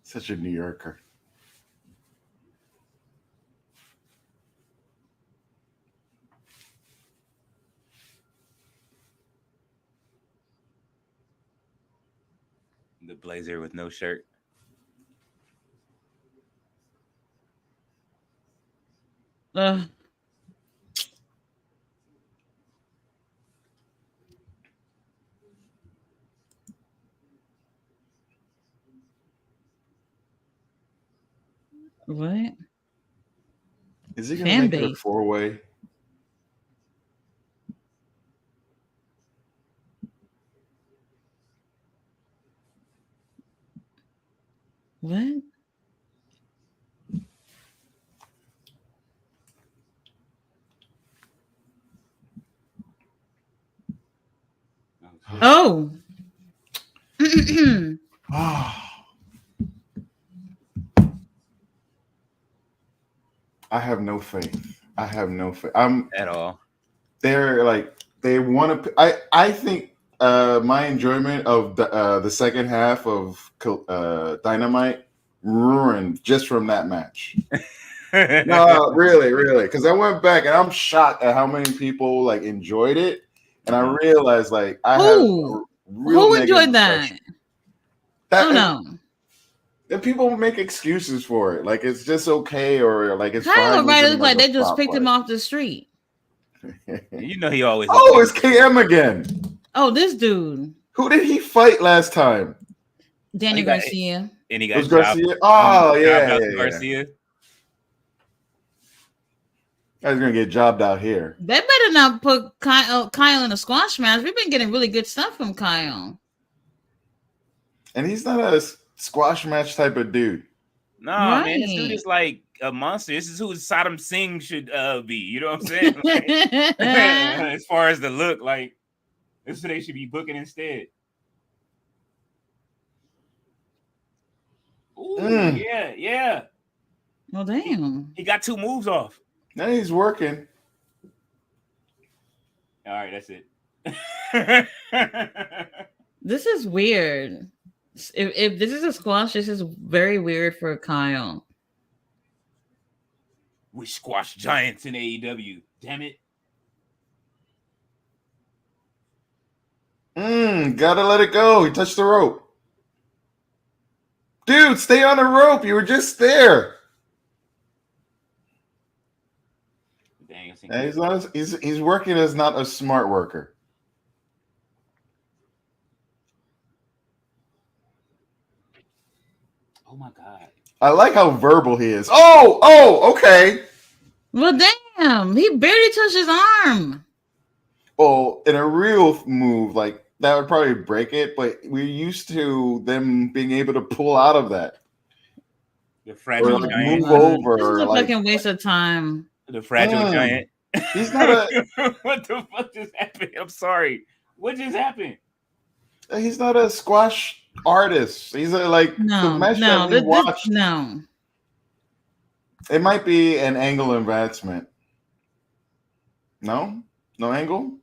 Such a New Yorker. The blazer with no shirt. Ugh. What? Is he gonna Fan make it a base. 4-way? What? Oh. I have no faith. I have no faith. At all. They're like they want to. I think my enjoyment of the second half of Dynamite ruined just from that match. No, really, because I went back and I'm shocked at how many people like enjoyed it, and I realized like I have a real Who negative enjoyed that? impression. Oh no. And people make excuses for it, like it's just okay or like it's Kyle fine. O'Reilly looked like they just picked him off the street. You know he always. Oh, it's KM again. Oh, this dude. Who did he fight last time? Daniel Garcia. And he It got was Garcia. Oh yeah. Garcia. I was gonna get jobbed out here. They better not put Kyle in a squash match. We've been getting really good stuff from Kyle. And he's not a squash match type of dude. No, man, this dude is like a monster. This is who Saddam Singh should be. You know what I'm saying? Like, as far as the look, like this is who they should be booking instead. Ooh, yeah. Well, damn. He got 2 moves off. Now he's working. All right, that's it. This is weird. If this is a squash, this is very weird for Kyle. We squash giants in AEW. Damn it. Gotta let it go. He touched the rope. Dude, stay on the rope. You were just there. Dang, he's working as not a smart worker. Oh my god. I like how verbal he is. Oh, okay. Well, damn, he barely touched his arm. Well, in a real move, like that would probably break it, but we're used to them being able to pull out of that. The fragile giant. Move over. This is a like, fucking waste of time. The fragile giant. He's not a. What the fuck just happened? I'm sorry. What just happened? He's not a squash artist. He's a, like the match that we watched. No. It might be an angle advancement. No angle.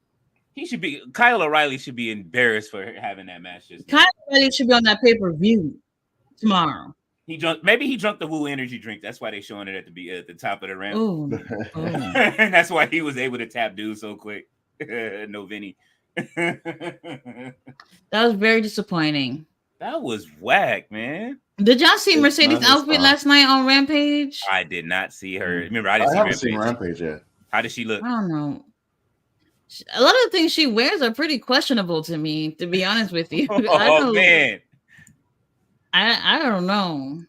He should be. Kyle O'Reilly should be embarrassed for having that match. Kyle O'Reilly should be on that pay-per-view tomorrow. Maybe he drunk the Woo energy drink. That's why they showing it at the top of the ramp. Oh. And that's why he was able to tap dude so quick. No Vinny. That was very disappointing. That was whack, man. Did y'all see Mercedes' outfit last night on Rampage? I did not see her. Remember, I haven't seen Rampage yet. How does she look? I don't know. A lot of the things she wears are pretty questionable to me, to be honest with you. Man. I don't know.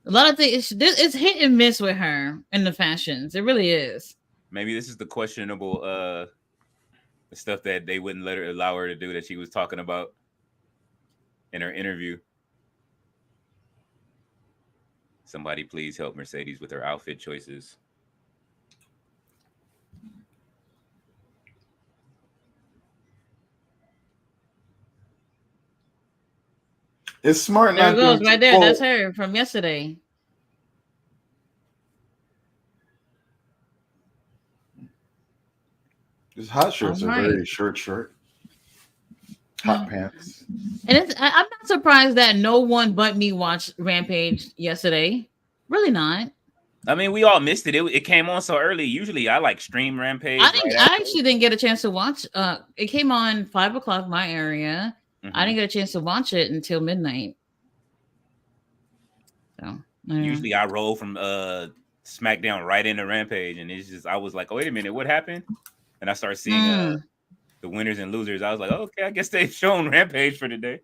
A lot of things, it's hit and miss with her in the fashions. It really is. Maybe this is the questionable stuff that they wouldn't allow her to do that she was talking about in her interview. Somebody please help Mercedes with her outfit choices. It's smart. There it goes, right there. That's her from yesterday. His hot shirts All are right. very short. Hot pants. And I'm not surprised that no one but me watched Rampage yesterday. Really not. I mean, we all missed it. It came on so early. Usually, I like stream Rampage. I actually didn't get a chance to watch. It came on 5 o'clock my area. Mm-hmm. I didn't get a chance to watch it until midnight. So usually, I roll from SmackDown right into Rampage, and it's just I was like, oh, wait a minute, what happened? And I started seeing the winners and losers. I was like, oh, okay, I guess they've shown Rampage for today.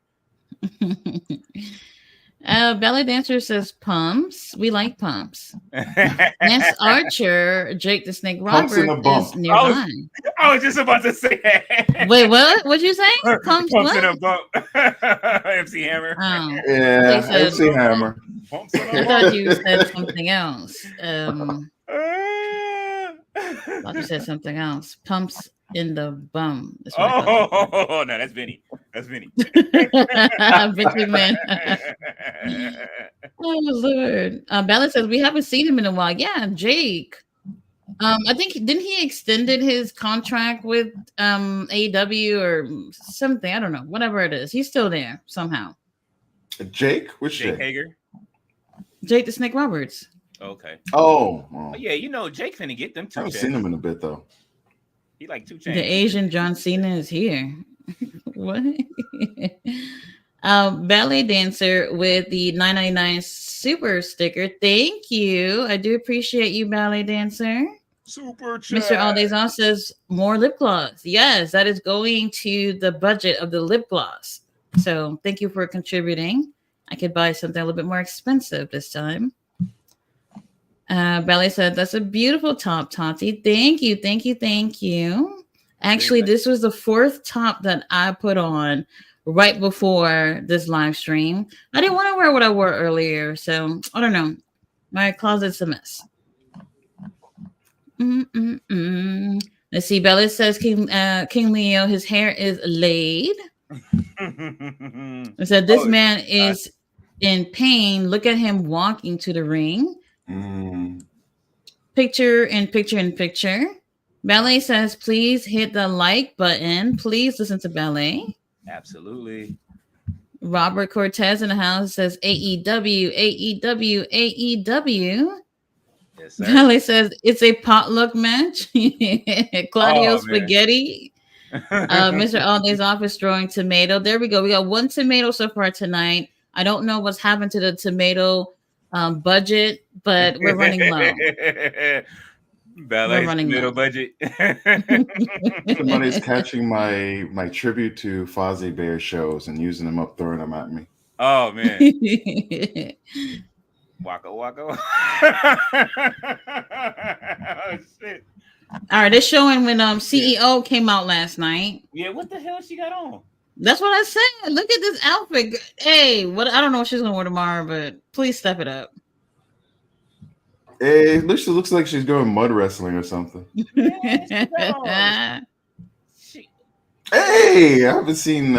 Ballet Dancer says pumps. We like pumps. Lance Archer, Jake the Snake Roberts is nearby. I was just about to say that. Wait, what? What'd you say? Pumps what? In a bump. MC Hammer. Oh, yeah, MC Hammer. I thought you said something else. I thought you said something else. Pumps in the bum. No, that's Vinny. That's Vinny. Vinny man. Oh Lord. Ballard says we haven't seen him in a while. Yeah, Jake. I think didn't he extended his contract with AEW or something? I don't know. Whatever it is, he's still there somehow. Jake? Which Jake Hager? Jake the Snake Roberts. Okay. Oh, yeah. You know, Jake finna get them 2 I haven't seen him in a bit though. He like 2 chains. The Asian John Cena is here. What? Ballet Dancer with the $9.99 super sticker. Thank you. I do appreciate you, Ballet Dancer. Super chat. Mr. All Days Off says more lip gloss. Yes, that is going to the budget of the lip gloss. So thank you for contributing. I could buy something a little bit more expensive this time. Ballet said, that's a beautiful top, Tati. Thank you. Actually, this was the 4th top that I put on right before this live stream. I didn't want to wear what I wore earlier, so I don't know. My closet's a mess. Let's see. Bella says King Leo, his hair is laid. It said this man is in pain. Look at him walking to the ring. Picture in picture. Ballet says, please hit the like button. Please listen to Ballet. Absolutely. Robert Cortez in the house says AEW. Yes, sir. Ballet says it's a potluck match. Claudio Spaghetti. Mr. All Days Off is throwing tomato. There we go. We got 1 tomato so far tonight. I don't know what's happened to the tomato budget, but we're running low. Ballet's tomato budget. Somebody's catching my tribute to Fozzie Bear shows and using them up, throwing them at me. Oh man. Waka. Oh shit. All right, they're showing when CEO came out last night. Yeah, what the hell she got on? That's what I said. Look at this outfit. Hey, what? I don't know what she's gonna wear tomorrow, but please step it up. It looks like she's going mud wrestling or something. Hey, I haven't seen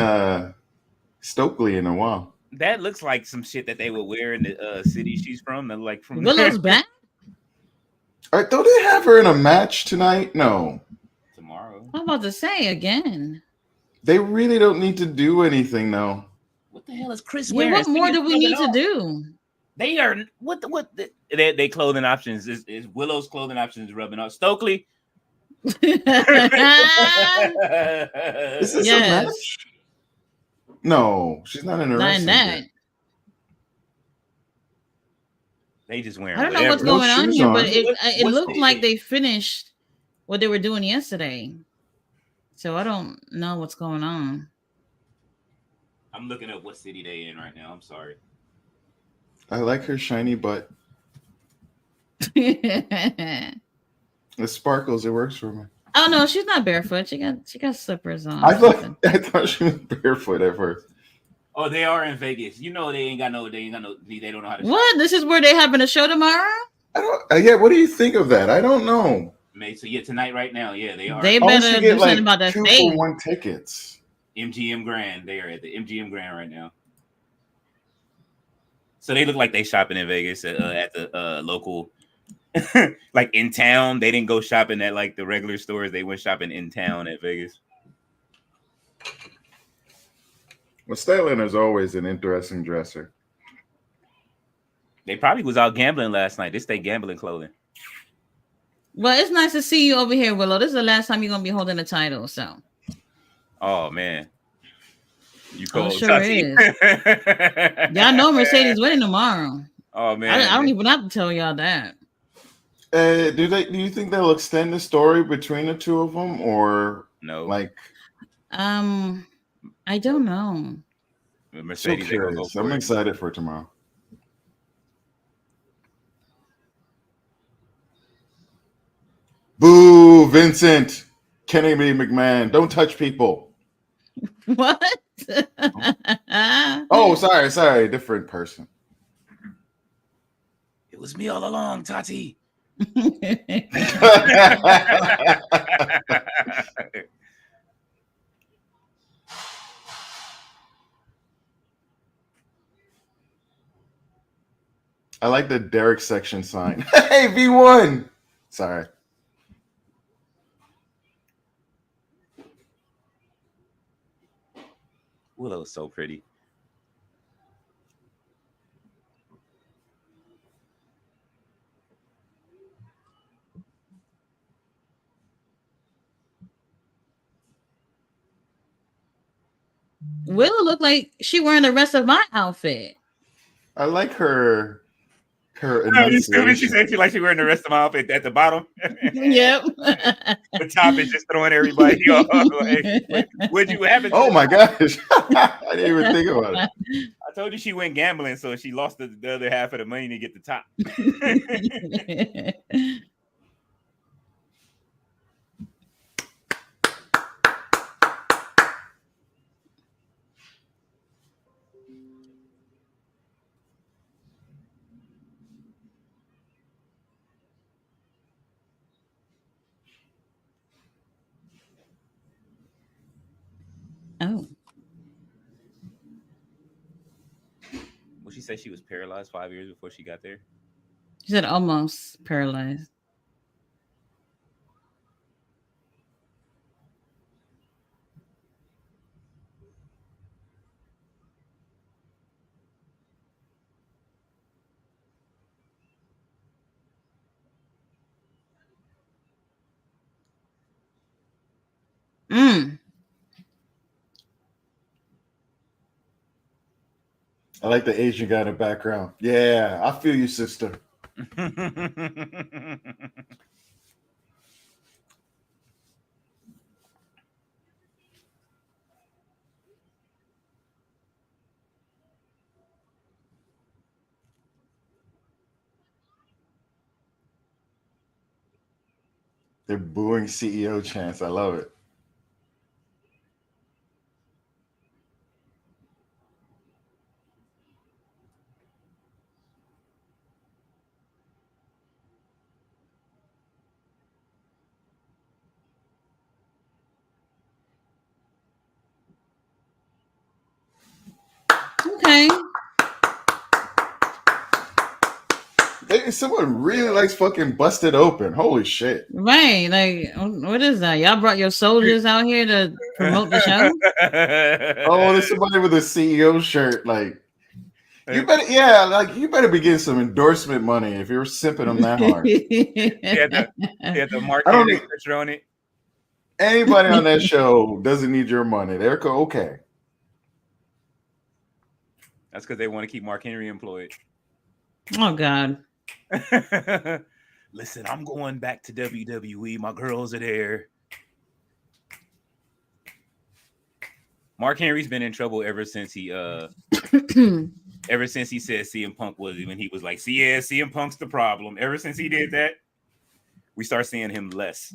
Stokely in a while. That looks like some shit that they would wear in the city she's from. Like from Willow's back. All right, don't they have her in a match tonight? No. Tomorrow. I'm about to say again. They really don't need to do anything though. What the hell is Chris wearing? What more do we need to do? They are they clothing options is Willow's clothing options rubbing off. Stokely. Is this a match? No, she's not in a wrestling match. They just wearing. I don't know what's going on here, but it looked like they finished what they were doing yesterday. So I don't know what's going on. I'm looking up what city they in right now. I'm sorry. I like her shiny butt. It sparkles. It works for me. Oh no, she's not barefoot. She got slippers on. I thought she was barefoot at first. Oh, they are in Vegas. You know they don't know how to. What? Shop. This is where they having a show tomorrow? Yeah. What do you think of that? I don't know. So yeah, tonight right now, yeah, they are. They better do something about that 2-for-1 tickets. MGM Grand. They are at the MGM Grand right now. So they look like they shopping in Vegas at the local Like in town, they didn't go shopping at like the regular stores. They went shopping in town at Vegas. Well, Stellan is always an interesting dresser. They probably was out gambling last night. They stay gambling clothing. Well, it's nice to see you over here, Willow. This is the last time you're gonna be holding the title, so. Oh man, you Oh, cold? sure is. Y'all know Mercedes winning tomorrow. Oh man, I don't even have to tell y'all that. Do you think they'll extend the story between the two of them, or no? Like, I don't know. Mercedes, so curious. I'm excited for tomorrow. Boo, Vincent, Kennedy McMahon, don't touch people. What? Oh, sorry, different person. It was me all along, Tati. I like the Derek section sign. Hey, V1. Sorry. Willow's so pretty. Willow looked like she wearing the rest of my outfit. I like her. You stupid. She said she like she wearing the rest of my outfit at the bottom. Yep. The top is just throwing everybody off. Like, what happened? Oh my gosh. I didn't even think about it. I told you she went gambling, so she lost the other half of the money to get the top. Oh. Well, she said she was paralyzed 5 years before she got there. She said almost paralyzed. I like the Asian guy in the background. Yeah, I feel you, sister. They're booing CEO chants. I love it. Okay. Someone really likes fucking Busted Open. Holy shit. Right. Like, what is that? Y'all brought your soldiers out here to promote the show? Oh, there's somebody with a CEO shirt. Like, you better be getting some endorsement money if you're simping them that hard. Yeah, the marketing picture on it. Anybody on that show doesn't need your money. They're okay. That's because they want to keep Mark Henry employed. Oh God. Listen, I'm going back to WWE. My girls are there. Mark Henry's been in trouble ever since he said CM Punk was, when he was like, CM Punk's the problem. Ever since he did that, we start seeing him less.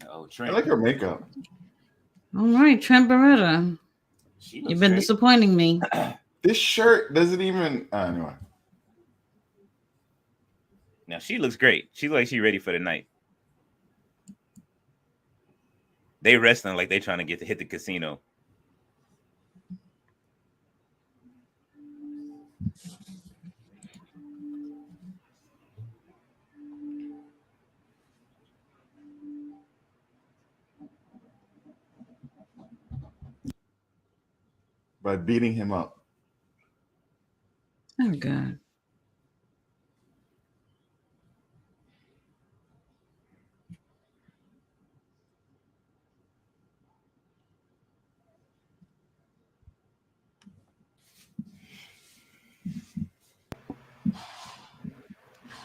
Oh, Trent. I like her makeup. All right, Trent Beretta. You've been disappointing me. This shirt doesn't even anyway. Now she looks great. She looks like she's ready for the night. They wrestling like they trying to hit the casino. by beating him up. Oh God.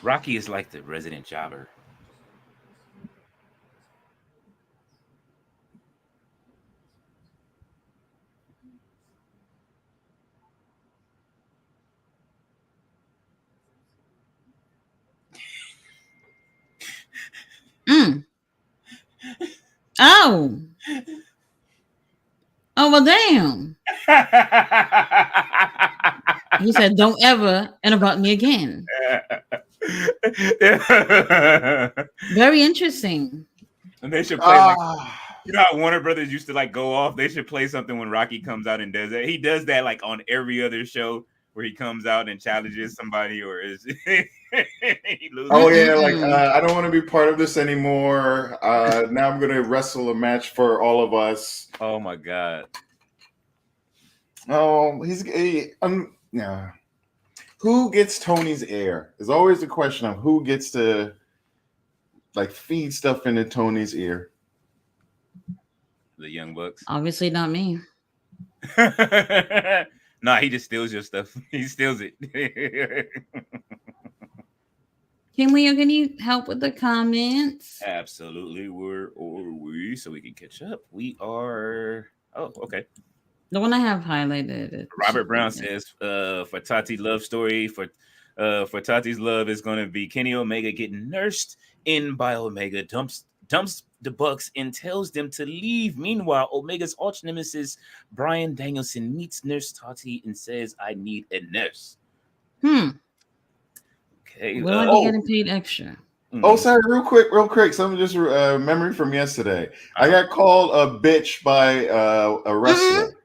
Rocky is like the resident jobber. Mm. Oh. Oh well, damn. He said, "Don't ever interrupt me again." Very interesting. And they should play like, you know how Warner Brothers used to like go off. They should play something when Rocky comes out and does that. He does that like on every other show where he comes out and challenges somebody or is he loses. Oh yeah, like I don't want to be part of this anymore. Now I'm gonna wrestle a match for all of us. Oh my God. Oh, yeah. Who gets Tony's ear? There's always the question of who gets to like feed stuff into Tony's ear. The Young Bucks. Obviously not me. Nah, he just steals your stuff. He steals it. King Leo, can you help with the comments? Absolutely. Where are we? So we can catch up. We are. Oh, okay. The one I have highlighted. Robert Brown says, for Tati love story, for Tati's love is going to be Kenny Omega getting nursed in by Omega, dumps the Bucks and tells them to leave. Meanwhile, Omega's arch nemesis Bryan Danielson meets Nurse Tati and says, "I need a nurse." Okay. Will I be getting paid extra? Oh, sorry, real quick. Something just memory from yesterday. I got called a bitch by a wrestler.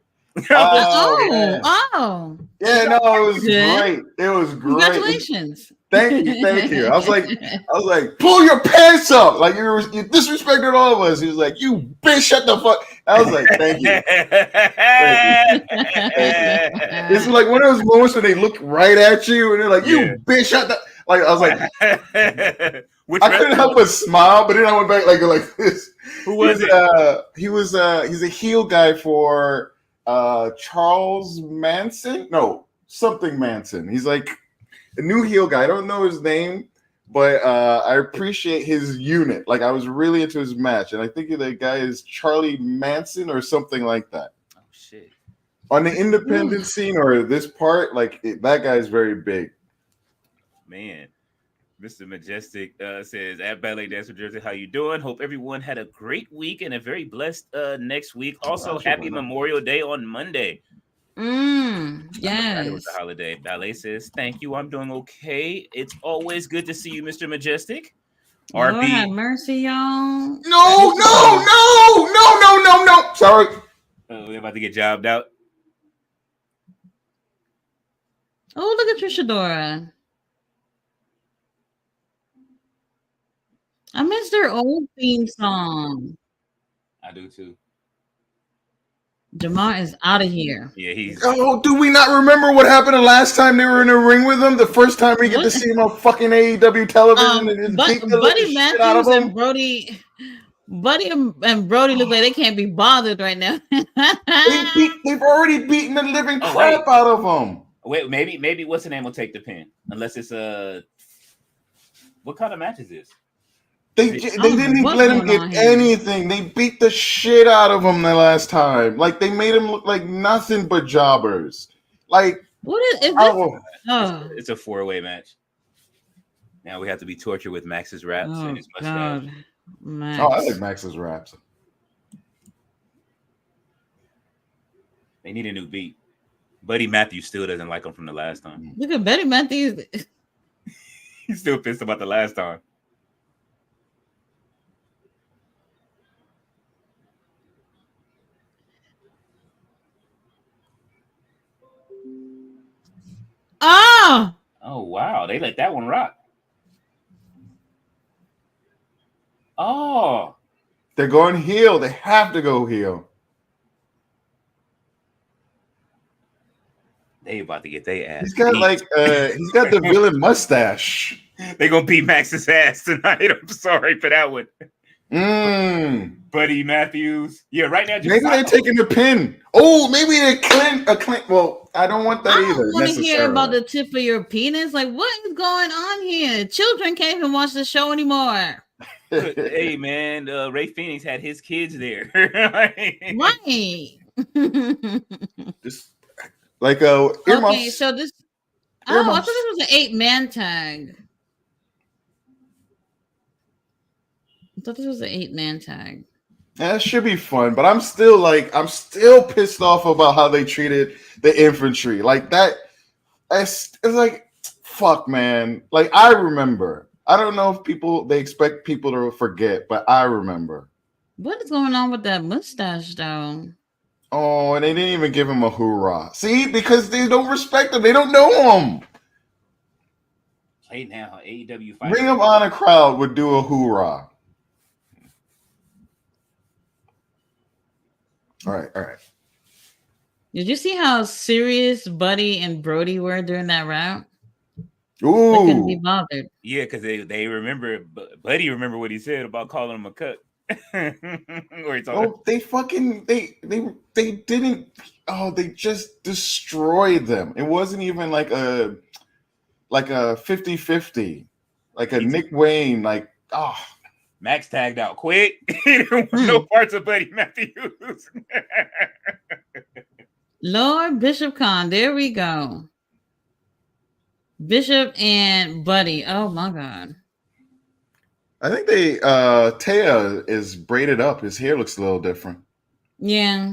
Oh. Yeah, no, it was great. It was great. Congratulations. Thank you. I was like, pull your pants up. Like you disrespected all of us. He was like, you bitch, shut the fuck. I was like, thank you. This is like one of those moments when they look right at you and they're like, you bitch, shut the. Like I was like, I couldn't help but smile, but then I went back like this. Who was it? He's a heel guy for Charles Manson. No, something Manson. He's like a new heel guy. I don't know his name, but I appreciate his unit. Like I was really into his match, and I think the guy is Charlie Manson or something like that. Oh shit! On the independent scene or this part, like that guy is very big. Man, Mr. Majestic says at Ballet Dancer Jersey, how you doing? Hope everyone had a great week and a very blessed next week. Also, happy Memorial Day on Monday. Yes. It was a holiday. Ballet says, thank you. I'm doing okay. It's always good to see you, Mr. Majestic. Lord have mercy, y'all. No. Sorry. We're about to get jobbed out. Oh, look at Trishadora. I missed their old theme song. I do too. Jamar is out of here. Yeah, he's. Oh, do we not remember what happened the last time they were in a ring with him? The first time we get to see him on fucking AEW television and Buddy Matthews and Brody. Buddy and Brody look like they can't be bothered right now. They've already beaten the living crap out of them. Wait, maybe what's the name will take the pin? Unless it's what kind of match is this? They didn't even let him get anything. They beat the shit out of him the last time. Like they made him look like nothing but jobbers. Like what is this? It's a 4-way match. Now we have to be tortured with Max's raps and his mustache. Max. Oh, I like Max's raps. They need a new beat. Buddy Matthews still doesn't like him from the last time. Look at Buddy Matthews. He's still pissed about the last time. Oh wow, they let that one rock. Oh, they're going heel. They have to go heel. They about to get their ass. He's got he's got the villain mustache. They gonna beat Max's ass tonight. I'm sorry for that one. Buddy Matthews. Yeah, right now. Maybe they're taking the pin. Oh, maybe they're Clint. Well, I don't want that I either. don't want to hear about the tip of your penis. Like, what is going on here? Children can't even watch the show anymore. Hey, man, Ray Phoenix had his kids there. Right. Just like earmuffs. Okay, so this. Oh, I thought this was an 8-man tag. I thought this was an 8-man tag. That should be fun, but I'm still pissed off about how they treated the infantry. Like that, it's like, fuck, man. Like I remember. I don't know if they expect people to forget, but I remember. What is going on with that mustache, though? Oh, and they didn't even give him a hoorah. See, because they don't respect him. They don't know him. Play now, AEW fight. Ring of Honor crowd would do a hoorah. All right. Did you see how serious Buddy and Brody were during that round? Ooh, they couldn't be bothered. Yeah, because they remember. Buddy remember what he said about calling him a cuck. They didn't. Oh, they just destroyed them. It wasn't even like a 50-50, like a Nick Wayne. Like Max tagged out quick. He didn't want no parts of Buddy Matthews. Lord Bishop Khan, there we go. Bishop and Buddy. Oh my God. I think Taya is braided up. His hair looks a little different. Yeah.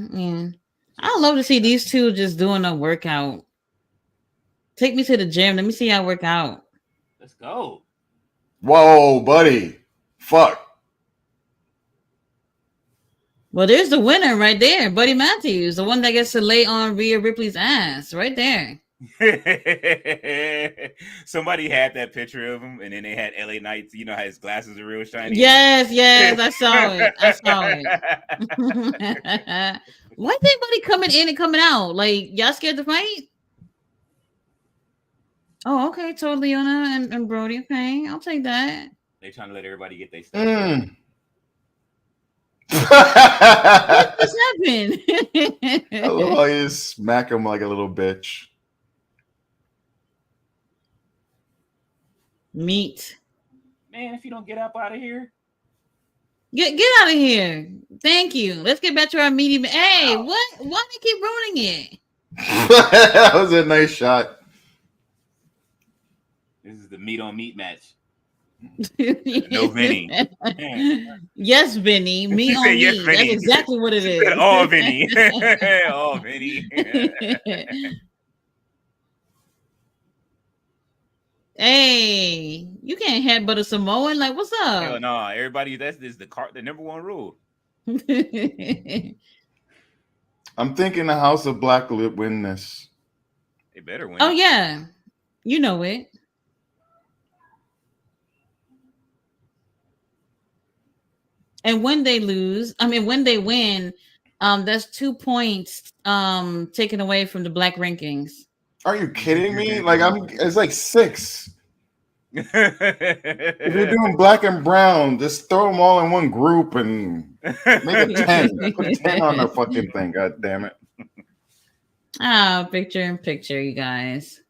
I love to see these two just doing a workout. Take me to the gym. Let me see y'all work out. Let's go. Whoa, Buddy. Fuck. Well, there's the winner right there, Buddy Matthews, the one that gets to lay on Rhea Ripley's ass right there. Somebody had that picture of him, and then they had LA Knights. You know how his glasses are real shiny. Yes, I saw it. Why is everybody coming in and coming out? Like, y'all scared to fight? Oh, okay. Totally, Leona and Brody. Okay, I'll take that. They trying to let everybody get their stuff. What just happened? I love how you smack him like a little bitch. Meat. Man, if you don't get up out of here. Get out of here. Thank you. Let's get back to our meeting. Hey, what? Why do you keep ruining it? That was a nice shot. This is the meat on meat match. No Vinny. Yes, Vinny. Me on yes, me. Vinny. That's exactly what it is. All Vinny. All Vinny. Hey, you can't headbutt a Samoan. Like, what's up? Hell no, everybody. That's the number one rule. I'm thinking the House of Black will win this. They better win. Oh yeah, you know it. And when they win, that's 2 points taken away from the black rankings. Are you kidding me? Like it's like 6. If you're doing black and brown, just throw them all in one group and make a 10. Put 10 on the fucking thing. God damn it. Picture in picture, you guys.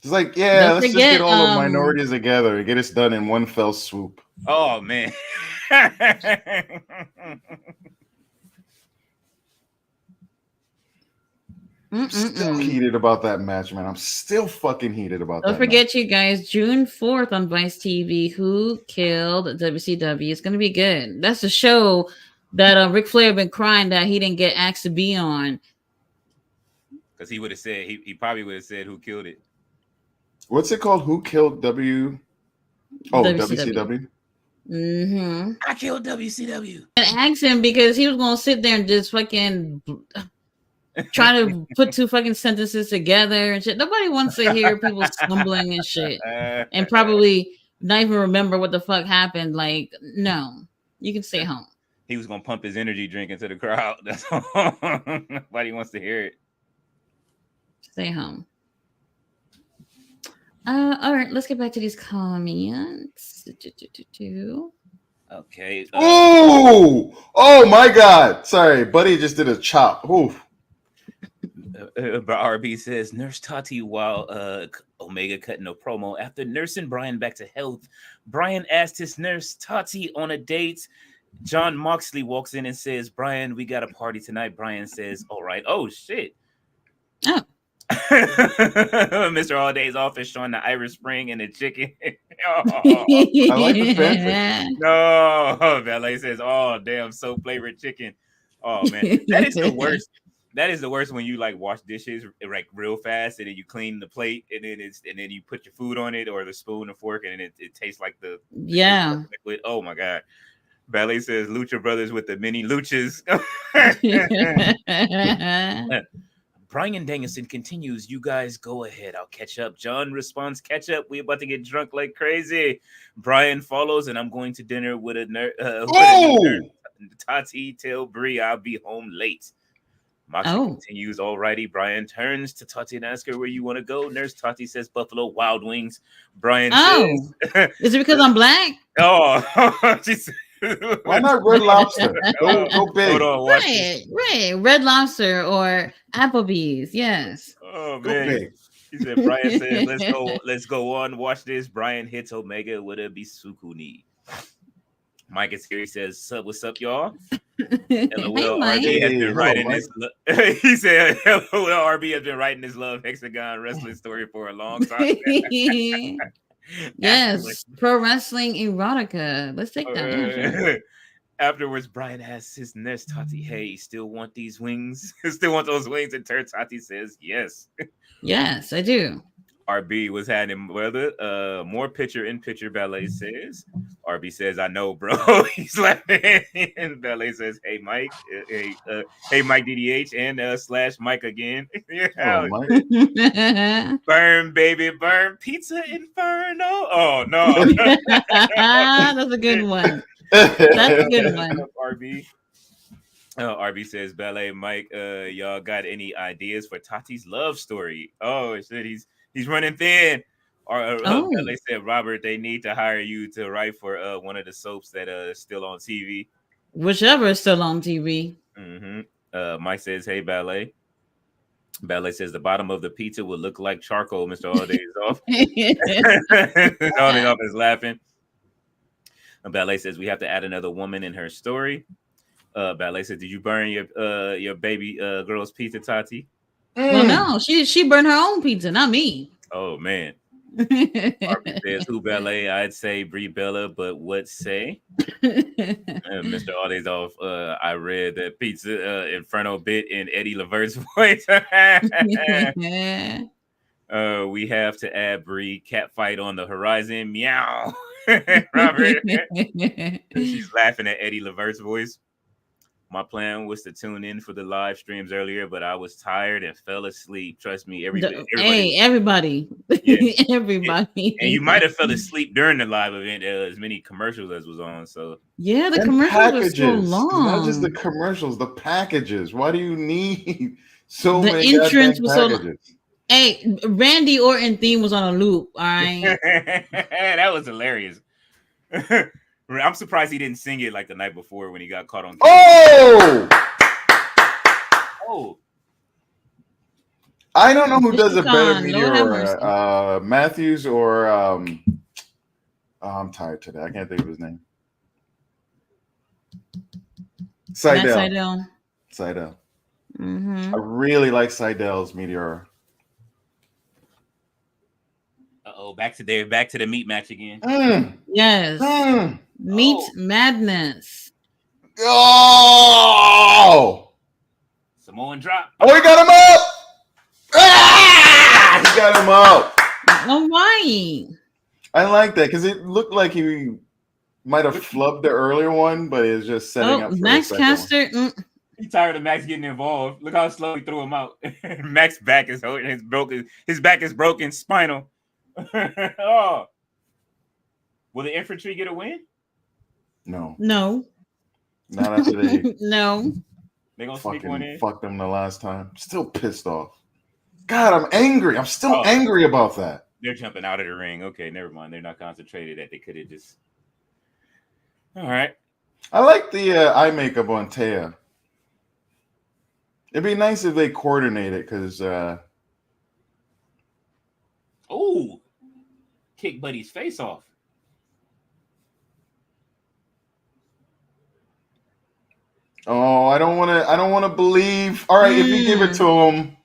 It's like, yeah, let's just get all the minorities together and get this done in one fell swoop. Oh man. Still heated about that match, man. I'm still fucking heated about that. Don't forget, you guys, June 4th on Vice TV, Who Killed WCW? It's going to be good. That's the show that Ric Flair been crying that he didn't get asked to be on. Because he would have said, he probably would have said who killed it. What's it called? Who killed WCW? Mm-hmm. I killed WCW. And asked him because he was going to sit there and just fucking try to put 2 fucking sentences together and shit. Nobody wants to hear people stumbling and shit and probably not even remember what the fuck happened. Like, no, you can stay home. He was going to pump his energy drink into the crowd. That's all. Nobody wants to hear it. Stay home. All right, let's get back to these comments. Okay. Ooh! Oh my God! Sorry, buddy just did a chop. Ooh. But RB says Nurse Tati while Omega cutting a promo after nursing Brian back to health. Brian asked his nurse Tati on a date. John Moxley walks in and says, "Brian, we got a party tonight." Brian says, "All right." Oh shit. Oh. Mr. Allday's office showing the Irish Spring and the chicken. I like the fancy. No, Valet says, "Oh damn, so flavored chicken." Oh man, that is the worst. That is the worst when you like wash dishes like real fast and then you clean the plate and then you put your food on it or the spoon and fork and it tastes like the yeah. liquid. Oh my god. Ballet says Lucha Brothers with the mini luchas. Brian Danielson continues. You guys go ahead. I'll catch up. John responds, catch up. We about to get drunk like crazy. Brian follows, and I'm going to dinner with a nerd. Tati, tell Brie I'll be home late. Moxley continues. Alrighty. Brian turns to Tati and asks her where you want to go. Nurse Tati says Buffalo Wild Wings. Brian says, is it because I'm black? Oh, she said, why not Red Lobster? Go big. Right. Red Lobster or Applebee's. Yes. Oh Go man. big. He said, Brian says, let's go on. Watch this. Brian hits Omega with a Bisukuni. Mike is here. He says, what's up, y'all? LOL, RB has been writing this. He said, LOL, RB has been writing this Love Hexagon wrestling story for a long time. Yes, pro wrestling erotica. Let's take that. Afterwards, Brian asks his nurse Tati, "Hey, still want these wings? Still want those wings?" And Tati says, "Yes, yes, I do." RB was having more picture-in-picture. Ballet says, RB says, "I know, bro." He's laughing. And Ballet says, "Hey, Mike, hey, Mike DDH and / Mike again." Oh, Mike. Burn, baby, burn, pizza inferno. Oh no, that's a good one. That's a good one. RB. RB says, Ballet, Mike, y'all got any ideas for Tati's love story? Oh, shit, he's running thin. Ballet said, Robert, they need to hire you to write for one of the soaps that is still on TV. Whichever is still on TV. Mm-hmm. Mike says, hey, Ballet. Ballet says the bottom of the pizza would look like charcoal. Mr. Allday is off. Allday off is laughing. Ballet says we have to add another woman in her story. Ballet says, did you burn your baby girl's pizza, Tati? Well, no, she burned her own pizza, not me. Oh man. RB says, who Ballet? I'd say Brie Bella, but what say? Mr. Alldays off. I read that pizza Inferno bit in Eddie Levert's voice. We have to add Brie cat fight on the horizon. Meow. Robert. She's laughing at Eddie Levert's voice. My plan was to tune in for the live streams earlier, but I was tired and fell asleep. Trust me, everybody. Yeah. Everybody. And you might have fell asleep during the live event. As many commercials as was on. So yeah, the commercials are so long. Not just the commercials, the packages. Why do you need so the many entrance was packages? so long. Hey, Randy Orton theme was on a loop. All right, that was hilarious. I'm surprised he didn't sing it like the night before when he got caught on camera. Oh! I don't know who does it better, Meteor, Matthews or I'm tired today. I can't think of his name. Seidel. Mm-hmm. I really like Seidel's Meteor. Back to the meat match again. Yes. Meat madness. Oh! Samoan drop. Oh, he got him up! Ah! He got him up. Oh, why? I like that because it looked like he might have flubbed the earlier one, but it's just setting up for Max Caster. He's tired of Max getting involved. Look how slow he threw him out. Max's back is broken. His back is broken. Spinal. Oh. Will the infantry get a win? No. Not after they no. They gonna sneak one in. Fuck them the last time. Still pissed off. God, I'm angry. I'm still angry about that. They're jumping out of the ring. Okay, never mind. They're not concentrated. That they could have just. All right. I like the eye makeup on Taya. It'd be nice if they coordinated because. Oh, kick Buddy's face off. Oh, I don't want to. I don't want to believe. All right, if you give it to him.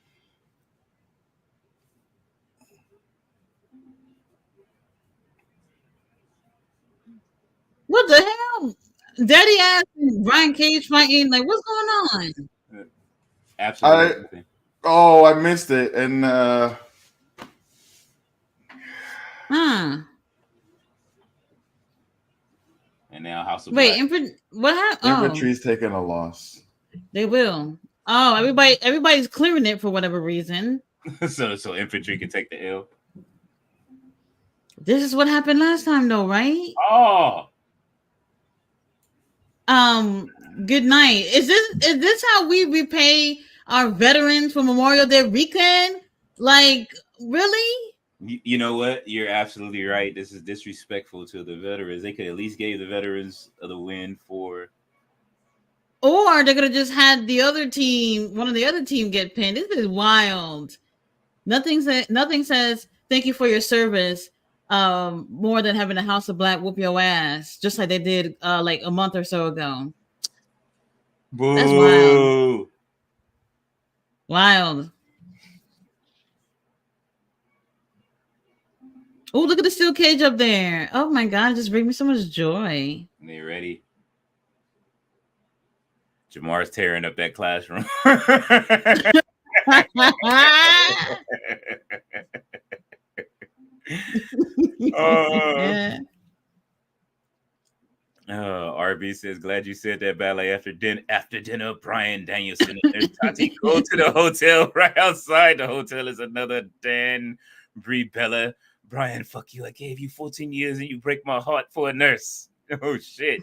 What the hell? Daddy ass and Brian Cage fighting. Like, what's going on? Absolutely. I missed it. And and now House of Black. What happened? Infantry's taking a loss. They will. Oh, everybody's clearing it for whatever reason. so Infantry can take the L. This is what happened last time, though, right? Oh. Good night. Is this how we repay our veterans for Memorial Day weekend? Like, really? You know what? You're absolutely right. This is disrespectful to the veterans. They could at least give the veterans the win for. Or they're gonna just had one of the other team get pinned. This is wild. Nothing says thank you for your service more than having a House of Black whoop your ass, just like they did like a month or so ago. Boo. That's wild. Wild. Oh, look at the steel cage up there. Oh my god, it just brings me so much joy. They ready? Jamar's tearing up that classroom. RB says, glad you said that, Ballet. After dinner, Brian Danielson and there's Tati go to the hotel. Right outside the hotel is another Dan Brie Bella. Brian, fuck you. I gave you 14 years and you break my heart for a nurse. Oh, shit.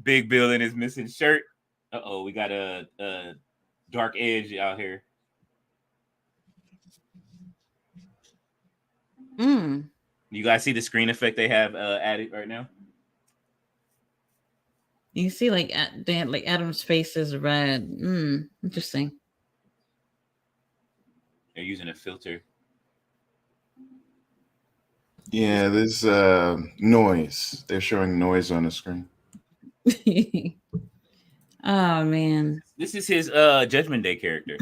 Big Bill in his missing shirt. Uh-oh, we got a dark edge out here. You guys see the screen effect they have added right now? You see, like Adam's face is red. Interesting. They're using a filter. Yeah, there's noise. They're showing noise on the screen. Oh man, this is his Judgment Day character.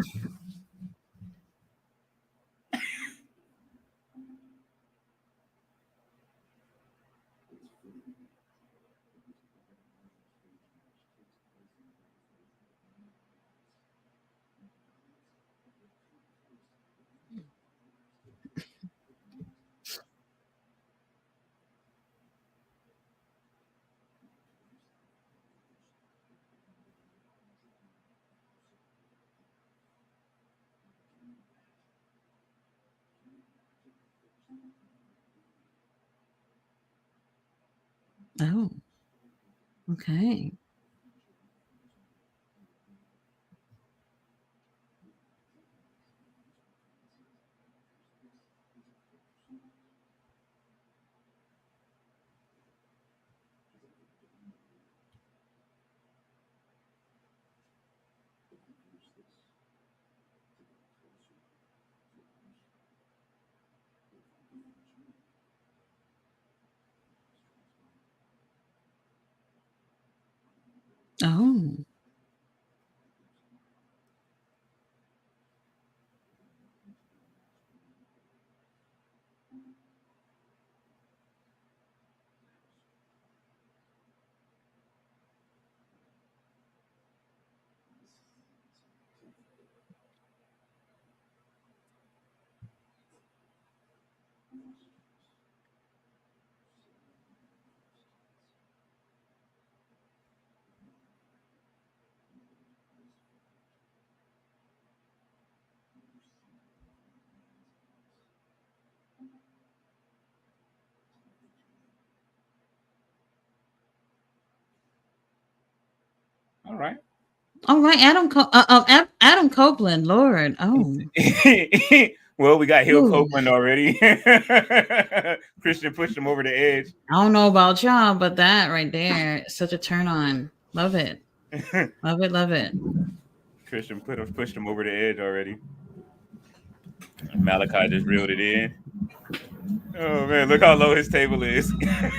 Oh, okay. Oh. All right. All right, Adam Copeland, Lord. Oh, Well, we got Hill ooh. Copeland already. Christian pushed him over the edge. I don't know about y'all, but that right there, such a turn on. Love it. Love it. Love it. Christian pushed him over the edge already. Malachi just reeled it in. Oh man, look how low his table is. He has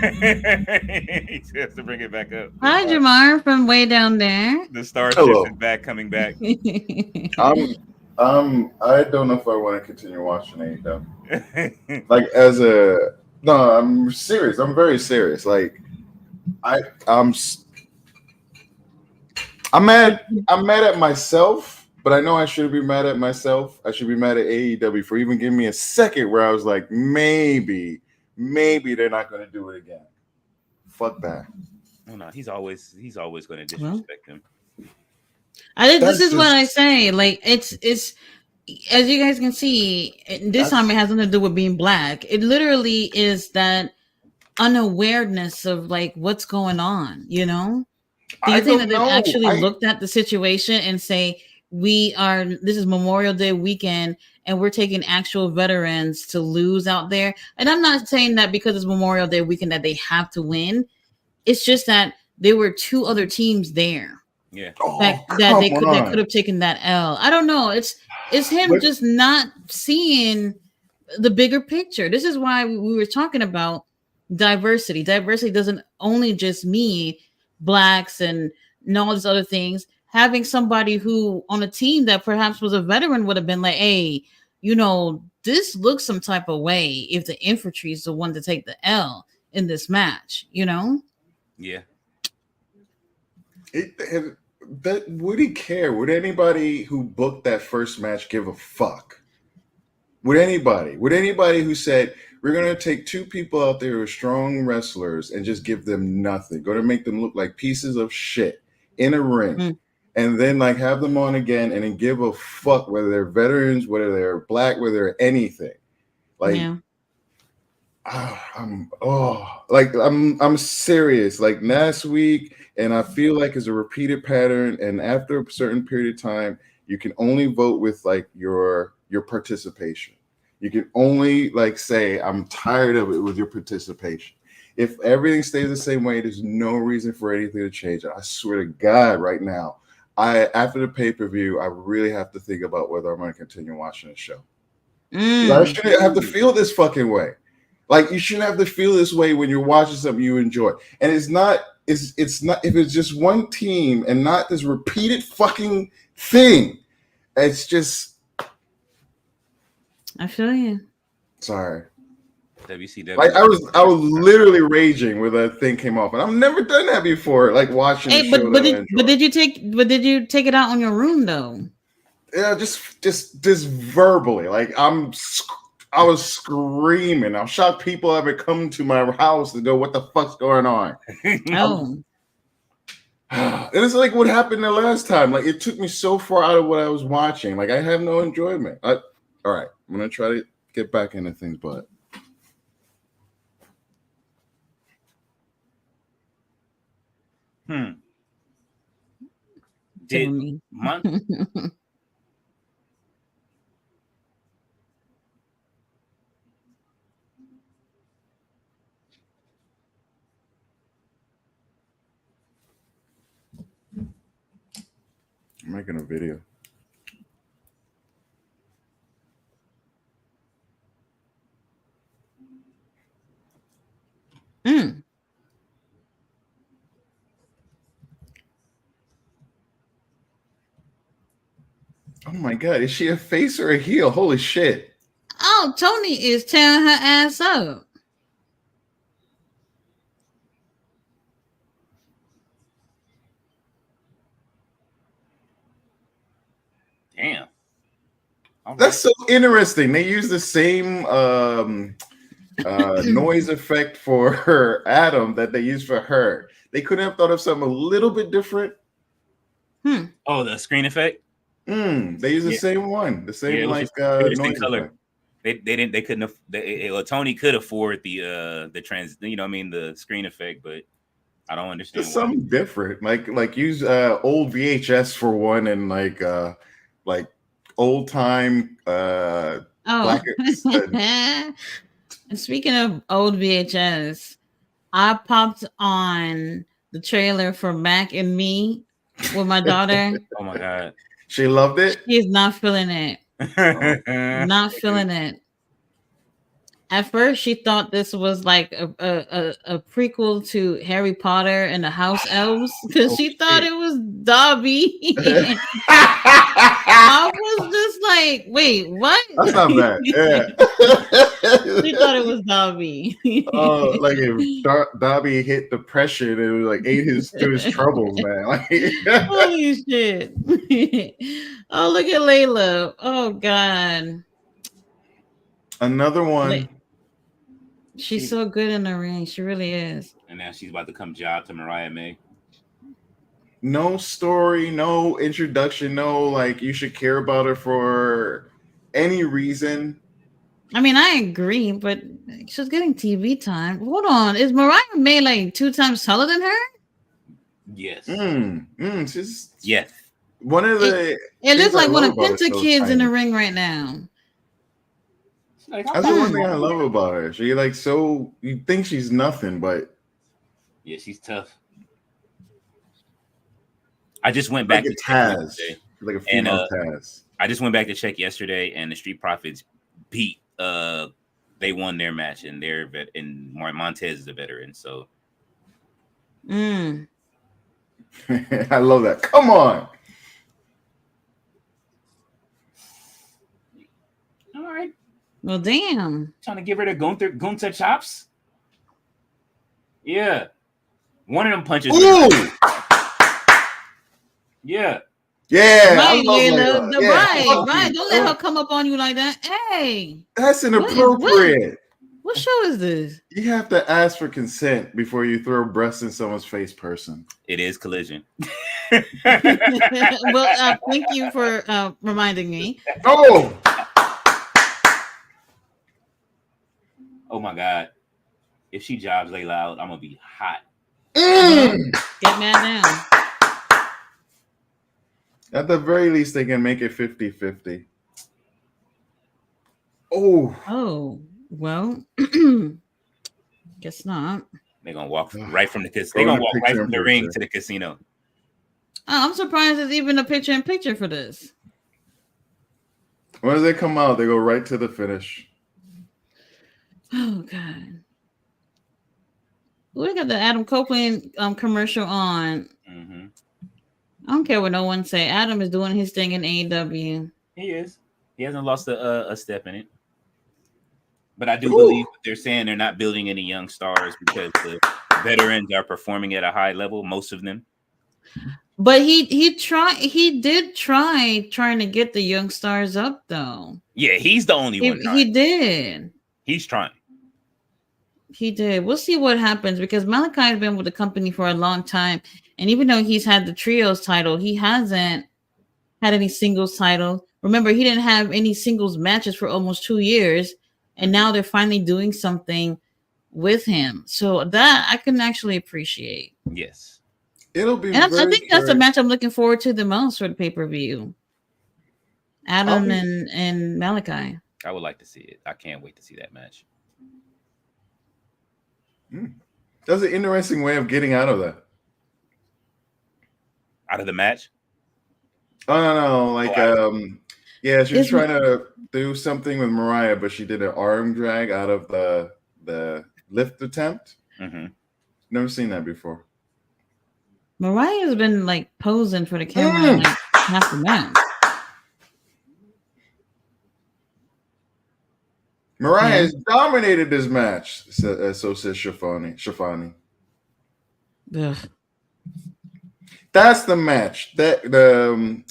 to bring it back up. Hi, Jamar from way down there. The starship Hello. is back, coming back. I don't know if I want to continue watching AEW. Like as a no, I'm serious. I'm very serious. Like I'm mad. I'm mad at myself, but I know I shouldn't be mad at myself. I should be mad at AEW for even giving me a second where I was like, maybe they're not going to do it again. Fuck that. No, he's always going to disrespect him. This is what I say. Like it's as you guys can see, this time it has nothing to do with being black. It literally is that unawareness of like what's going on. You know, do you think that they actually looked at the situation and say this is Memorial Day weekend and we're taking actual veterans to lose out there? And I'm not saying that because it's Memorial Day weekend that they have to win. It's just that there were two other teams there. Yeah. That they could have taken that L. I don't know. It's him just not seeing the bigger picture. This is why we were talking about diversity. Diversity doesn't only just mean blacks and all these other things. Having somebody who on a team that perhaps was a veteran would have been like, hey, you know, this looks some type of way if the infantry is the one to take the L in this match, you know? Yeah. Would he care? Would anybody who booked that first match give a fuck? Would anybody who said we're going to take two people out there who are strong wrestlers and just give them nothing, going to make them look like pieces of shit in a ring, and then like have them on again and then give a fuck whether they're veterans, whether they're black, whether they're anything? Like, yeah. I'm serious. Like last week, and I feel like it's a repeated pattern. And after a certain period of time, you can only vote with like your participation. You can only like say, I'm tired of it with your participation. If everything stays the same way, there's no reason for anything to change. I swear to God, right now, after the pay-per-view, I really have to think about whether I'm going to continue watching the show. I shouldn't have to feel this fucking way. Like you shouldn't have to feel this way when you're watching something you enjoy. And it's not if it's just one team and not this repeated fucking thing. It's just I feel you. Sorry. WCW. Like I was literally raging when that thing came off. And I've never done that before. Like watching the show. But did you take it out on your room though? Yeah, just verbally. Like I was screaming. I'm shocked people haven't come to my house to know what the fuck's going on. Oh. And it's like what happened the last time. Like it took me so far out of what I was watching. Like I have no enjoyment. All right, I'm gonna try to get back into things, but Did I'm making a video. Oh my God, is she a face or a heel? Holy shit. Oh, Tony is tearing her ass up. Damn. That's so interesting. They use the same noise effect for her Adam that they use for her. They couldn't have thought of something a little bit different. Oh, the screen effect. They use the same one. The same noise color. Effect. They couldn't. Tony could afford the the screen effect, but I don't understand Just why. something different. Like use old VHS for one, and like old time Oh, black. and speaking of old VHS, I popped on the trailer for Mac and Me with my daughter. Oh my god. She loved it. She's not feeling it. Oh. Not feeling it. At first, she thought this was like a prequel to Harry Potter and the House Elves because Oh, she thought shit. it was Dobby. I was just like, wait, what? That's not bad. Yeah. She thought it was Dobby. Oh, like if Dobby hit depression, it was like ate his to his troubles, man. Like, Holy shit. Oh, look at Layla. Oh, God. another one. She's so good in the ring. She really is. And now she's about to come job to Mariah May. No story, no introduction, no like you should care about her for any reason. I mean, I agree, but she's getting TV time. Hold on. Is Mariah May like 2 times taller than her? Yes. She's Yes. one of the. It things looks I like one love of about her Penta so kids in the tiny. ring right now. Like, That's the one thing I love about her. She like so you think she's nothing, but yeah, she's tough. I just went back like a to check Taz, yesterday. like a female Taz. I just went back to check yesterday, and the Street Profits beat. They won their match, and and Montez is a veteran. So Mm. I love that. Come on. all right, Well, damn. trying to give her the Gunther chops. Yeah, one of them punches. Ooh. Yeah. Yeah, Right, I love Layla. Layla. Yeah, Right. Don't let her come up on you like that. Hey. That's inappropriate. What show is this? You have to ask for consent before you throw breasts in someone's face, person. It is Collision. Well, thank you for reminding me. Oh, Oh my god! If she jobs Layla out, I'm gonna be hot. Get mad now. At the very least, they can make it 50-50. Oh, Well, guess not. They're gonna walk right from the casino. Go They're gonna to walk right picture from the in ring picture. to the casino. Oh, I'm surprised there's even a picture-in-picture for this. when they come out, they go right to the finish. Oh God. We got the Adam Copeland commercial on. Mm-hmm. I don't care what no one say. Adam is doing his thing in AEW. He is. He hasn't lost a step in it. But I do believe that they're saying they're not building any young stars because the veterans are performing at a high level, most of them. But he did trying to get the young stars up though. Yeah, he's the only one trying. He did. He's trying. He did. We'll see what happens because Malachi has been with the company for a long time. And even though he's had the trios title, he hasn't had any singles title. Remember, he didn't have any singles matches for almost 2 years. And now they're finally doing something with him. So that I can actually appreciate. Yes. It'll be. And I think that's the match I'm looking forward to the most for the pay-per-view. Adam and Malachi. I would like to see it. I can't wait to see that match. That's an interesting way of getting out of that. Out of the match? Oh no, like yeah, she was trying to do something with Mariah, but she did an arm drag out of the lift attempt. Mm-hmm. Never seen that before. Mariah's been like posing for the camera like half the match. Mariah has dominated this match, so says Shafani. Ugh. That's the match. That the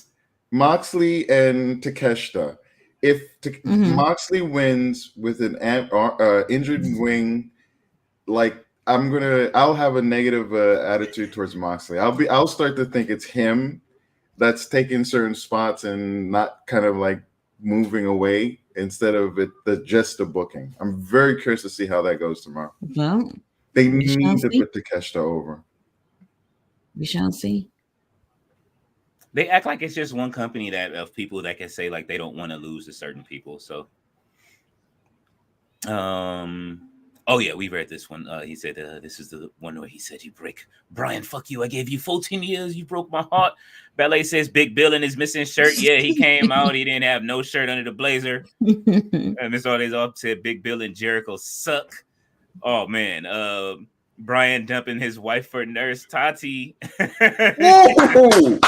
Moxley and Takeshita. If Moxley wins with an injured wing, like I'll have a negative attitude towards Moxley. I'll start to think it's him that's taking certain spots and not kind of like moving away instead of just the booking. I'm very curious to see how that goes tomorrow. Well, they need to put Takeshita over. We shall see. They act like it's just one company that of people that can say like they don't want to lose to certain people. So, oh yeah, we read this one. He said this is the one where he said, "You break, Brian. Fuck you. I gave you 14 years. You broke my heart." Ballet says Big Bill in his missing shirt. Yeah, he came out. He didn't have no shirt under the blazer. And Miss All all said Big Bill and Jericho suck. Oh man, Brian dumping his wife for Nurse Tati. Whoa!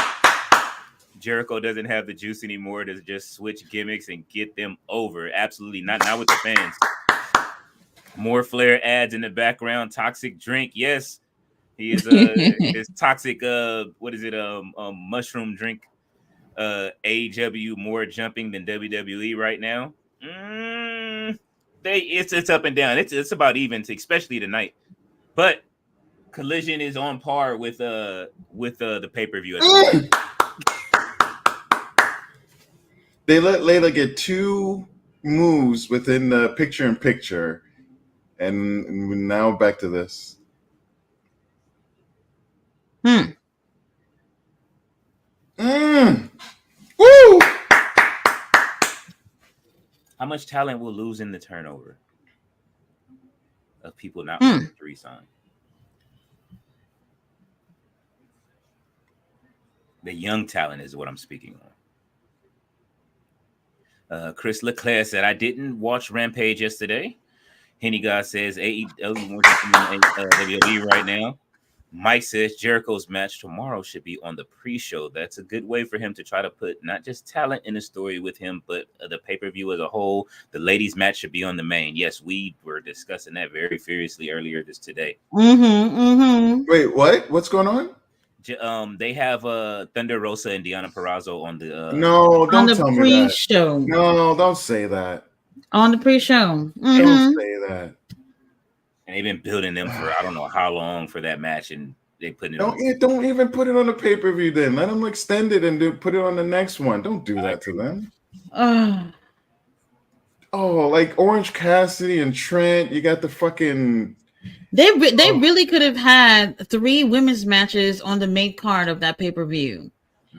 Jericho doesn't have the juice anymore to just switch gimmicks and get them over. Absolutely not with the fans. More Flair ads in the background. Toxic drink. Yes, he is his toxic what is it? Mushroom drink. AEW more jumping than WWE right now. It's up and down. It's about even, especially tonight. But Collision is on par with the pay-per-view. They let Layla get 2 moves within the picture-in-picture, and now back to this. Hmm. Woo! How much talent will lose in the turnover of people not wanting to resign? The young talent is what I'm speaking on. Chris Leclerc said, "I didn't watch Rampage yesterday." Henny God says, "AEW more than WWE right now." Mike says Jericho's match tomorrow should be on the pre-show. That's a good way for him to try to put not just talent in the story with him, but the pay-per-view as a whole. The ladies' match should be on the main. Yes, we were discussing that very furiously earlier today. Wait, what? What's going on? They have Thunder Rosa and Deonna Purrazzo on the no, don't tell me that. Pre-show. No, don't say that. On the pre-show. Don't say that. And they've been building them for I don't know how long for that match, and they put it on. Don't even put it on the pay-per-view then. Let them extend it and put it on the next one. Don't do that to them. Oh, like Orange Cassidy and Trent. You got the fucking... They really could have had 3 women's matches on the main card of that pay-per-view.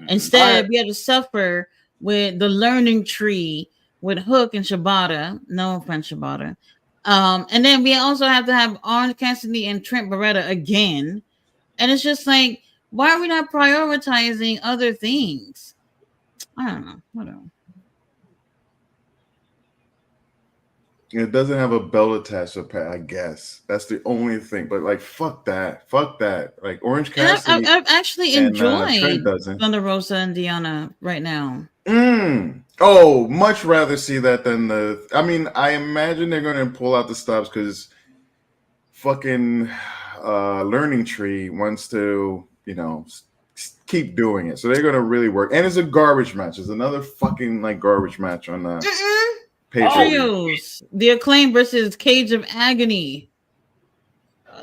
Instead, we had to suffer with the learning tree with Hook and Shibata. No offense, Shibata. And then we also have to have Orange Cassidy and Trent Beretta again. And it's just like, why are we not prioritizing other things? I don't know. Whatever. It doesn't have a belt attached to it, I guess. That's the only thing. But like, fuck that. Fuck that. Like Orange Cassidy. I've actually enjoyed doesn't. Thunder Rosa and Deonna right now. Oh, much rather see that than the... I mean, I imagine they're going to pull out the stops because fucking Learning Tree wants to, keep doing it. So they're going to really work. And it's a garbage match. It's another fucking like garbage match on Trios. The Acclaim versus Cage of Agony.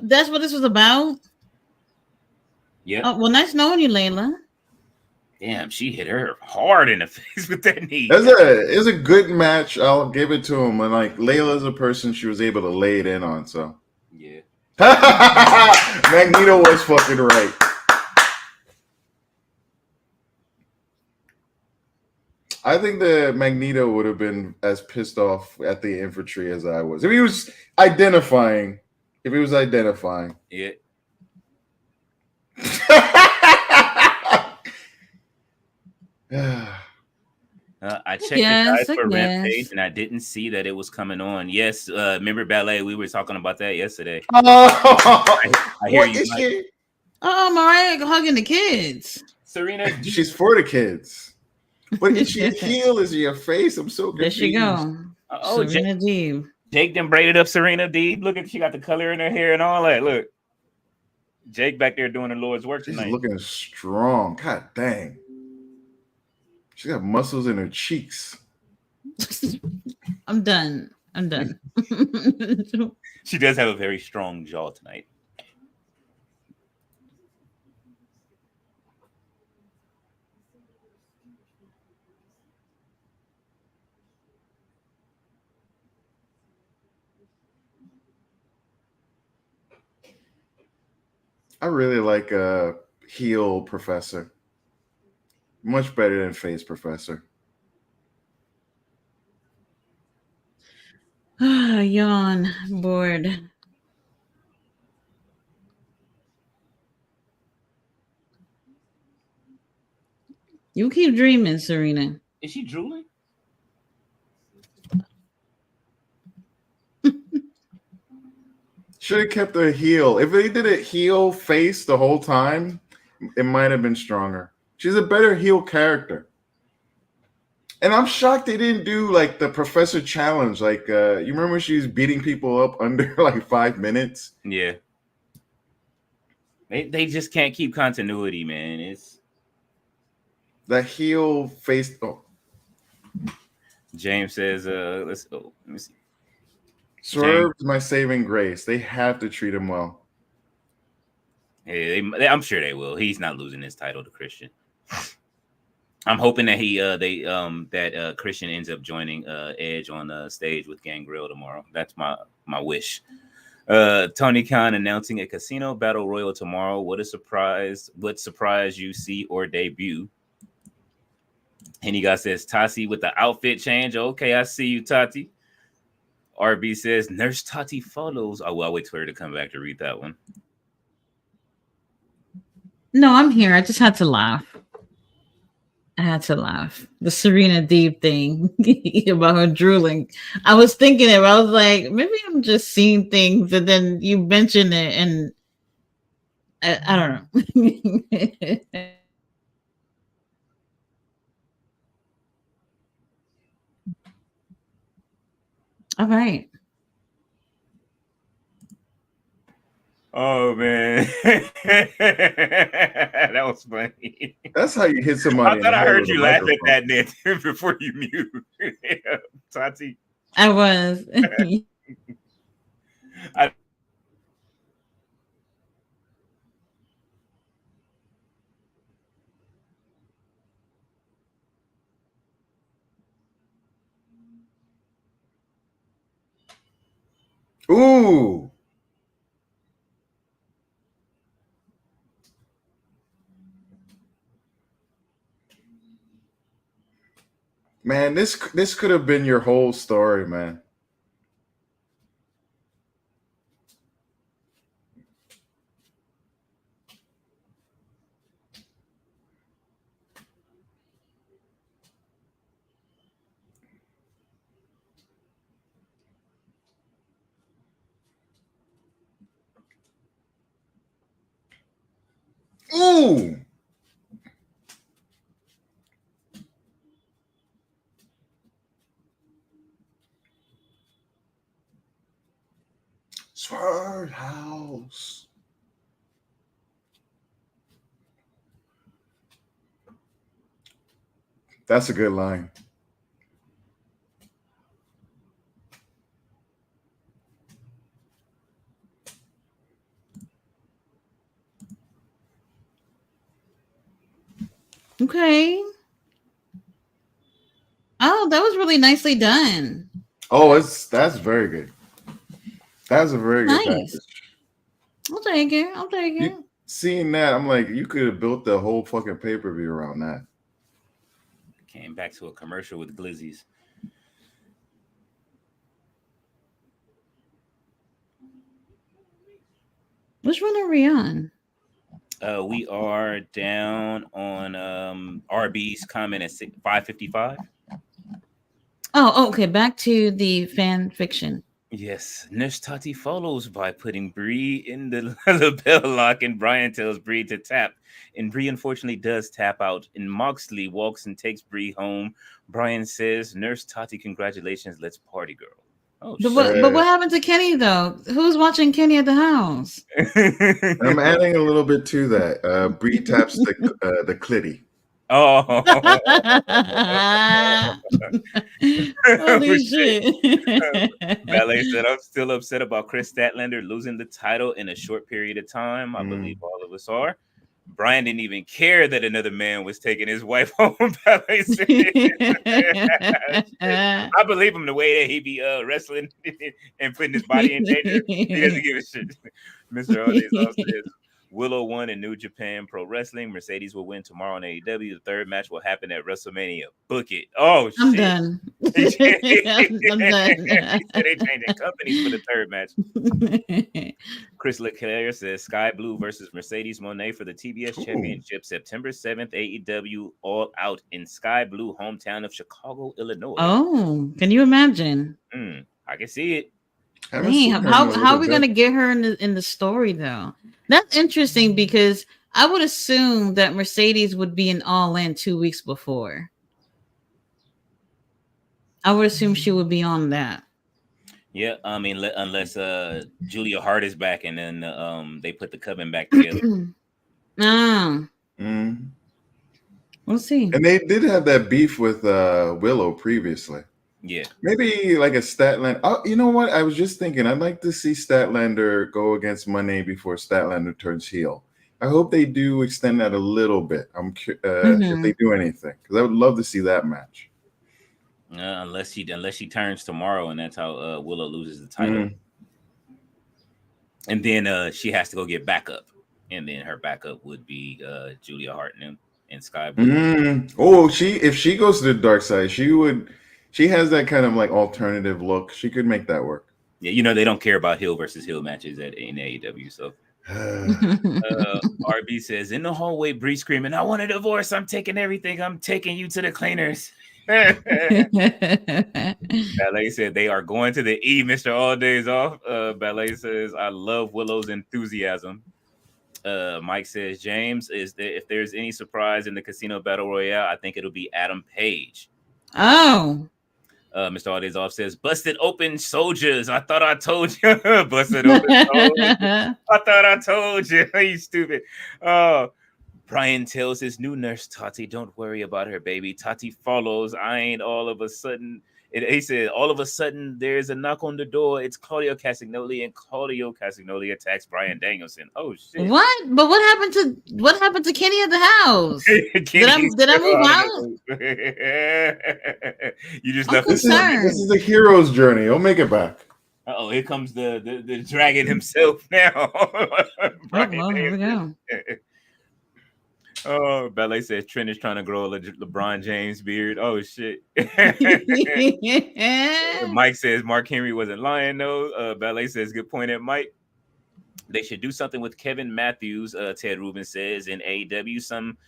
That's what this was about? Yeah. Well, nice knowing you, Layla. Damn, she hit her hard in the face with that knee. It's a good match. I'll give it to him. And like Layla's a person she was able to lay it in on. So yeah. Magneto was fucking right. I think the Magneto would have been as pissed off at the infantry as I was. If he was identifying. Yeah. I checked the guide for Rampage and I didn't see that it was coming on. Yes, remember Ballet? We were talking about that yesterday. I hear what you. Is she? Oh, Mariah hugging the kids. Serena, she's for the kids. But is she a heel? Is she a face? I'm so confused. There she go. Serena Deeb. Jake then braided up Serena Deeb. Look at she got the color in her hair and all that. Look, Jake back there doing the Lord's work tonight. She's looking strong. God dang. She got muscles in her cheeks. I'm done. She does have a very strong jaw tonight. I really like heel professor. Much better than face professor. Yawn, bored. You keep dreaming, Serena. Is she drooling? Should have kept her heel. If they did it heel face the whole time, it might have been stronger. She's a better heel character. And I'm shocked they didn't do like the Professor Challenge. Like, you remember when she was beating people up under like 5 minutes? Yeah. They just can't keep continuity, man. It's The heel face. Oh, James says, let me see. Swerve's my saving grace. They have to treat him well. Hey, I'm sure they will. He's not losing his title to Christian. I'm hoping that Christian ends up joining Edge on stage with Gangrel tomorrow. That's my wish. Tony Khan announcing a casino battle royal tomorrow. What a surprise! What surprise you see or debut? Henny guy says Tati with the outfit change. Okay, I see you, Tati. RB says Nurse Tati follows. Oh, well, I'll wait for her to come back to read that one. No, I'm here. I just had to laugh. The Serena Deeb thing about her drooling. I was thinking it. I was like, maybe I'm just seeing things, and then you mentioned it, and I don't know. All right. Oh man, that was funny. That's how you hit somebody. I thought I heard you laugh at that, Ned, before you mute. Tati. I was. Ooh. Man, this could have been your whole story, man. Ooh. Swerve House. That's a good line. Okay. Oh, that was really nicely done. Oh, that's very good. That's a very good package. I'll take it. Seeing that, I'm like, you could have built the whole fucking pay-per-view around that. Came back to a commercial with Glizzies. Which one are we on? We are down on RB's comment at 5:55. Oh, okay. Back to the fan fiction. Yes, Nurse Tati follows by putting Bree in the lapel lock, and Brian tells Bree to tap. And Bree unfortunately does tap out, and Moxley walks and takes Bree home. Brian says, Nurse Tati, congratulations, let's party, girl. Oh, but what happened to Kenny, though? Who's watching Kenny at the house? I'm adding a little bit to that. Bree taps the clitty. Oh. Holy shit. Ballet said, I'm still upset about Chris Statlander losing the title in a short period of time. I believe all of us are. Brian didn't even care that another man was taking his wife home. Ballet said, I believe him the way that he be wrestling and putting his body in danger. He doesn't give a shit. Mr. Otis also says, Willow won in New Japan Pro Wrestling. Mercedes will win tomorrow on AEW. The third match will happen at WrestleMania. Book it. Oh, I'm shit. done. He said I'm done. they changing companies for the third match. Chris Leclerc says Sky Blue versus Mercedes Moné for the TBS Championship, September 7th, AEW All Out in Sky Blue, hometown of Chicago, Illinois. Oh, can you imagine? I can see it. Dang, how are we gonna get her in the story though? That's interesting because I would assume that Mercedes would be in All In 2 weeks before. I would assume she would be on that. Yeah, I mean, unless Julia Hart is back and then they put the coven back together. We'll see. And they did have that beef with Willow previously. Yeah. Maybe like a Statlander. Oh, you know what? I was just thinking I'd like to see Statlander go against Moné before Statlander turns heel. I hope they do extend that a little bit. If they do anything, because I would love to see that match. Unless she turns tomorrow, and that's how Willow loses the title, and then she has to go get backup, and then her backup would be Julia Hart and Sky Blue. Oh, if she goes to the dark side, she has that kind of like alternative look. She could make that work. Yeah, you know they don't care about heel versus heel matches in AEW. So RB says in the hallway, Bree screaming, "I want a divorce! I'm taking everything! I'm taking you to the cleaners!" Ballet said they are going to the E. Mr. All Days Off. Ballet says I love Willow's enthusiasm. Mike says James if there's any surprise in the Casino Battle Royale, I think it'll be Adam Page. Oh. Mr. All Days Off says busted open soldiers. I thought I told you. Busted open soldiers. I thought I told you. You stupid. Brian tells his new nurse, Tati, don't worry about her, baby. Tati follows. I ain't all of a sudden. He said, all of a sudden, there's a knock on the door. It's Claudio Castagnoli, and Claudio Castagnoli attacks Bryan Danielson. Oh, shit. What? But what happened to Kenny at the house? Did I move out? You just left. This is the hero's journey. He'll make it back. Oh, here comes the dragon himself now. Well, here we go. Oh, Ballet says Trent is trying to grow a LeBron James beard. Oh, shit. Mike says Mark Henry wasn't lying, though. Ballet says, good point at Mike. They should do something with Kevin Matthews, Ted Rubin says, in AEW. Some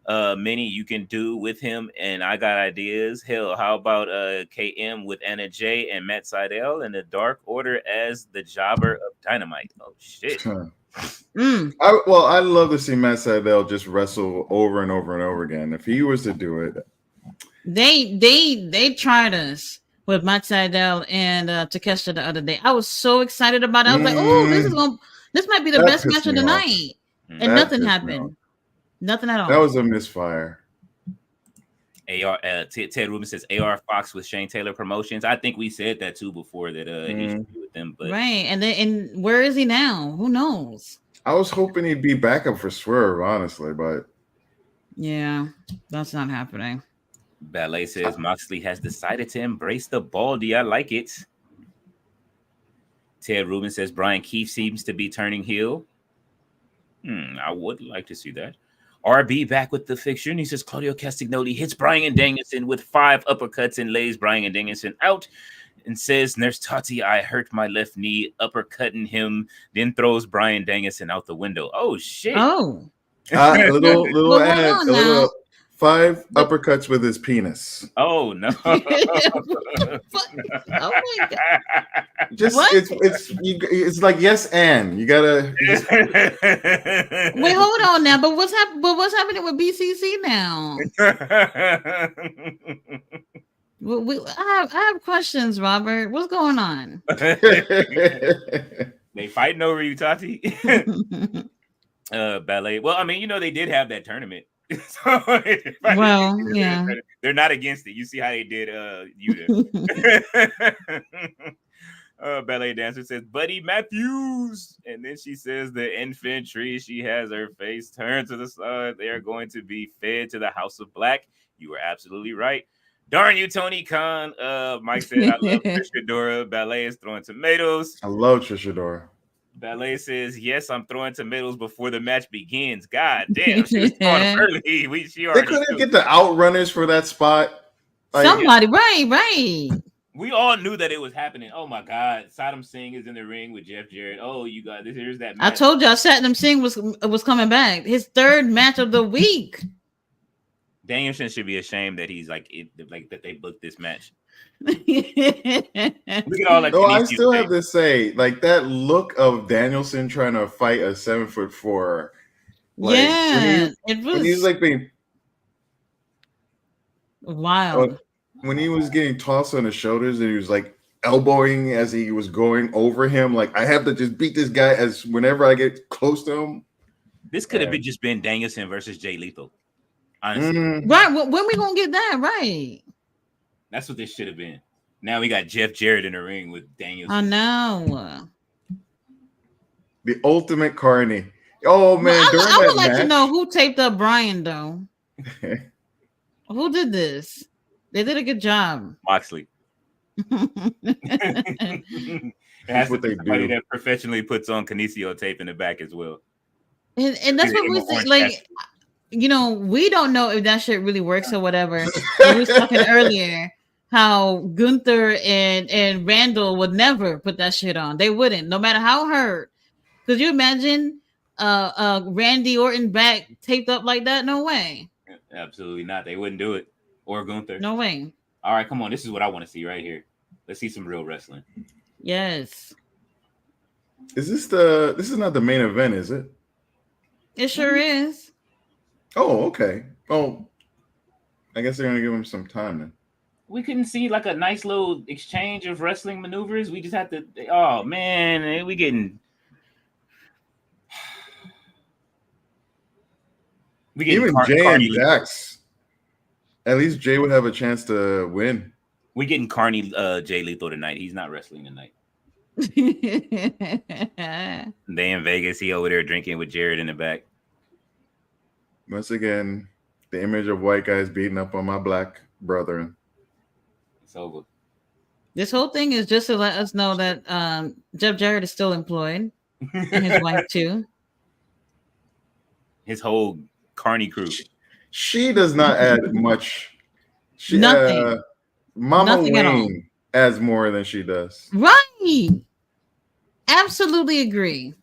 many you can do with him, and I got ideas. Hell, how about KM with Anna Jay and Matt Sydal and the Dark Order as the jobber of Dynamite? Oh, shit. I'd love to see Matt Sydal just wrestle over and over and over again. If he was to do it, they tried us with Matt Sydal and Takeshita the other day. I was so excited about it. I was like, "Oh, this might be the best match of the night," and nothing happened. Nothing at all. That was a misfire. Ted Rubin says AR Fox with Shane Taylor Promotions. I think we said that too before that he should be with them, but right. And where is he now? Who knows? I was hoping he'd be backup for Swerve, honestly, but yeah, that's not happening. Ballet says Moxley has decided to embrace the baldy. I like it. Ted Rubin says Brian Keefe seems to be turning heel. I would like to see that. RB back with the fixture, and he says Claudio Castagnoli hits Bryan Danielson with 5 uppercuts and lays Bryan Danielson out and says, Nurse Tati, I hurt my left knee, uppercutting him, then throws Bryan Danielson out the window. Oh, shit. Oh. A little ad, 5 uppercuts with his penis. Oh, no. Oh, my God. Just it's like yes, and you gotta wait. Hold on now, but what's happening with BCC now? I have questions, Robert. What's going on? They fighting over you, Tati. Ballet. Well, I mean, they did have that tournament. Well, yeah, they're not against it. You see how they did Yuta. Ballet dancer says Buddy Matthews, and then she says the infantry. She has her face turned to the side. They are going to be fed to the House of Black. You were absolutely right. Darn you, Tony Khan. Mike said I love Trish Adora. Ballet is throwing tomatoes. I love Trish Adora. Ballet says, "Yes, I'm throwing tomatoes before the match begins." God damn, she was throwing them early. She They already couldn't knew. get the outrunners for that spot. Like, Somebody, right. We all knew that it was happening. Oh my God, Saddam Singh is in the ring with Jeff Jarrett. Oh, you got this. Here's that I match. told y'all Satnam Singh was coming back. His third match of the week. Danielson should be ashamed that he's like that they booked this match. Look Look at all that. no, I still have to say, like that look of Danielson trying to fight a 7'4". Like, yeah, when he was like being wild. When he was getting tossed on his shoulders and he was like elbowing as he was going over him, like I have to just beat this guy as whenever I get close to him. This could have just been Danielson versus Jay Lethal. Honestly, right? When we gonna get that right? That's what this should have been. Now we got Jeff Jarrett in the ring with Danielson. I know. The ultimate carny. Oh man, I would like to know who taped up Brian though. Who did this? They did a good job. Moxley. That's what they do. That professionally puts on Kinesio tape in the back as well. And that's what we say. Like, you know, we don't know if that shit really works or whatever. We were talking earlier how Gunther and Randall would never put that shit on. They wouldn't, no matter how hurt. Could you imagine Randy Orton back taped up like that? No way. Absolutely not. They wouldn't do it. Or Gunther. No way. All right, come on. This is what I want to see right here. Let's see some real wrestling. Yes. This is not the main event, is it? It sure is. Oh, okay. Oh, I guess they're gonna give him some time then. We couldn't see like a nice little exchange of wrestling maneuvers. We just had to. Oh man, we getting. Even Jay and Jax. At least Jay would have a chance to win. We getting Carney Jay Lethal tonight. He's not wrestling tonight. They in Vegas. He over there drinking with Jared in the back. Once again, the image of white guys beating up on my black brethren. It's over. This whole thing is just to let us know that Jeff Jarrett is still employed, and his wife too. His whole crew. She does not add much. Nothing. Mama Nothing Wayne adds more than she does. Right. Absolutely agree.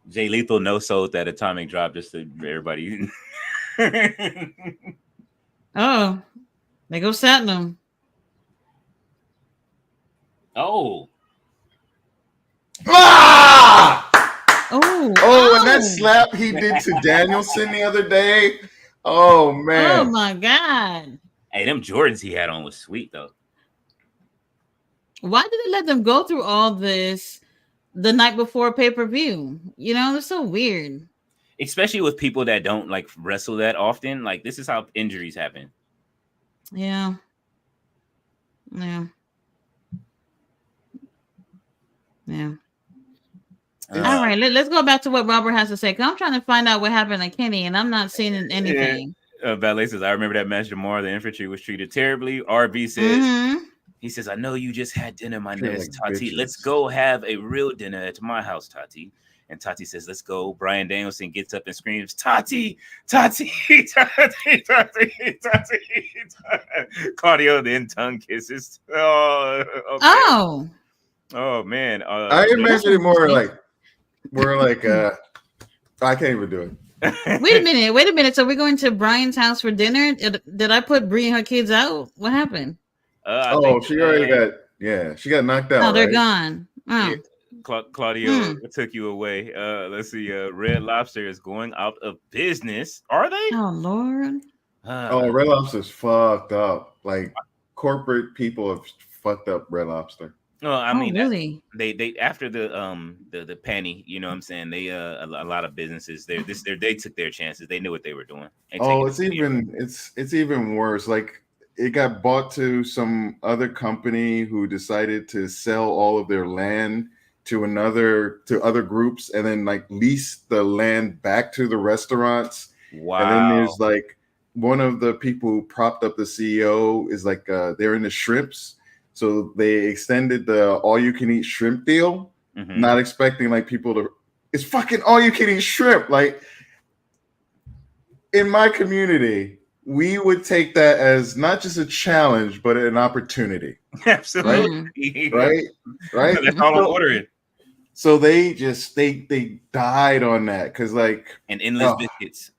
Jay Lethal no sold that atomic drop just to everybody. Oh, they go Satnam. Oh. Ah! Oh, and that slap he did to Danielson the other day. Oh man. Oh my God. Hey, them Jordans he had on was sweet though. Why did they let them go through all this the night before pay-per-view? You know, it's so weird. Especially with people that don't like wrestle that often. Like this is how injuries happen. Yeah. All right, let's go back to what Robert has to say. Cause I'm trying to find out what happened to Kenny, and I'm not seeing anything. Ballet says, I remember that match tomorrow. The infantry was treated terribly. RB says, he says, I know you just had dinner, my nest, Tati. Let's go have a real dinner at my house, Tati. And Tati says, let's go. Brian Danielson gets up and screams, Tati, Tati, Tati, Tati, Tati. Claudio then tongue kisses. Oh, okay. Oh man. I imagine it more like I can't even do it. Wait a minute. So we're going to Brian's house for dinner? Did I put Bree and her kids out? What happened? She already she got knocked out. Oh, they're gone. Oh. Yeah. Claudio took you away. Let's see. Red Lobster is going out of business. Are they? Oh Lord. Red Lobster's fucked up. Like corporate people have fucked up Red Lobster. No, I mean, really? They after the penny, you know what I'm saying? They a lot of businesses they took their chances. They knew what they were doing. It's even worse. Like it got bought to some other company who decided to sell all of their land to other groups and then like lease the land back to the restaurants. Wow. And then there's like one of the people who propped up the CEO is like they're in the shrimps. So they extended the all-you-can-eat shrimp deal. not expecting like people to. It's fucking all you can eat shrimp. Like in my community, we would take that as not just a challenge, but an opportunity. Absolutely. Right? That's all I'm ordering. So they died on that because like and endless biscuits.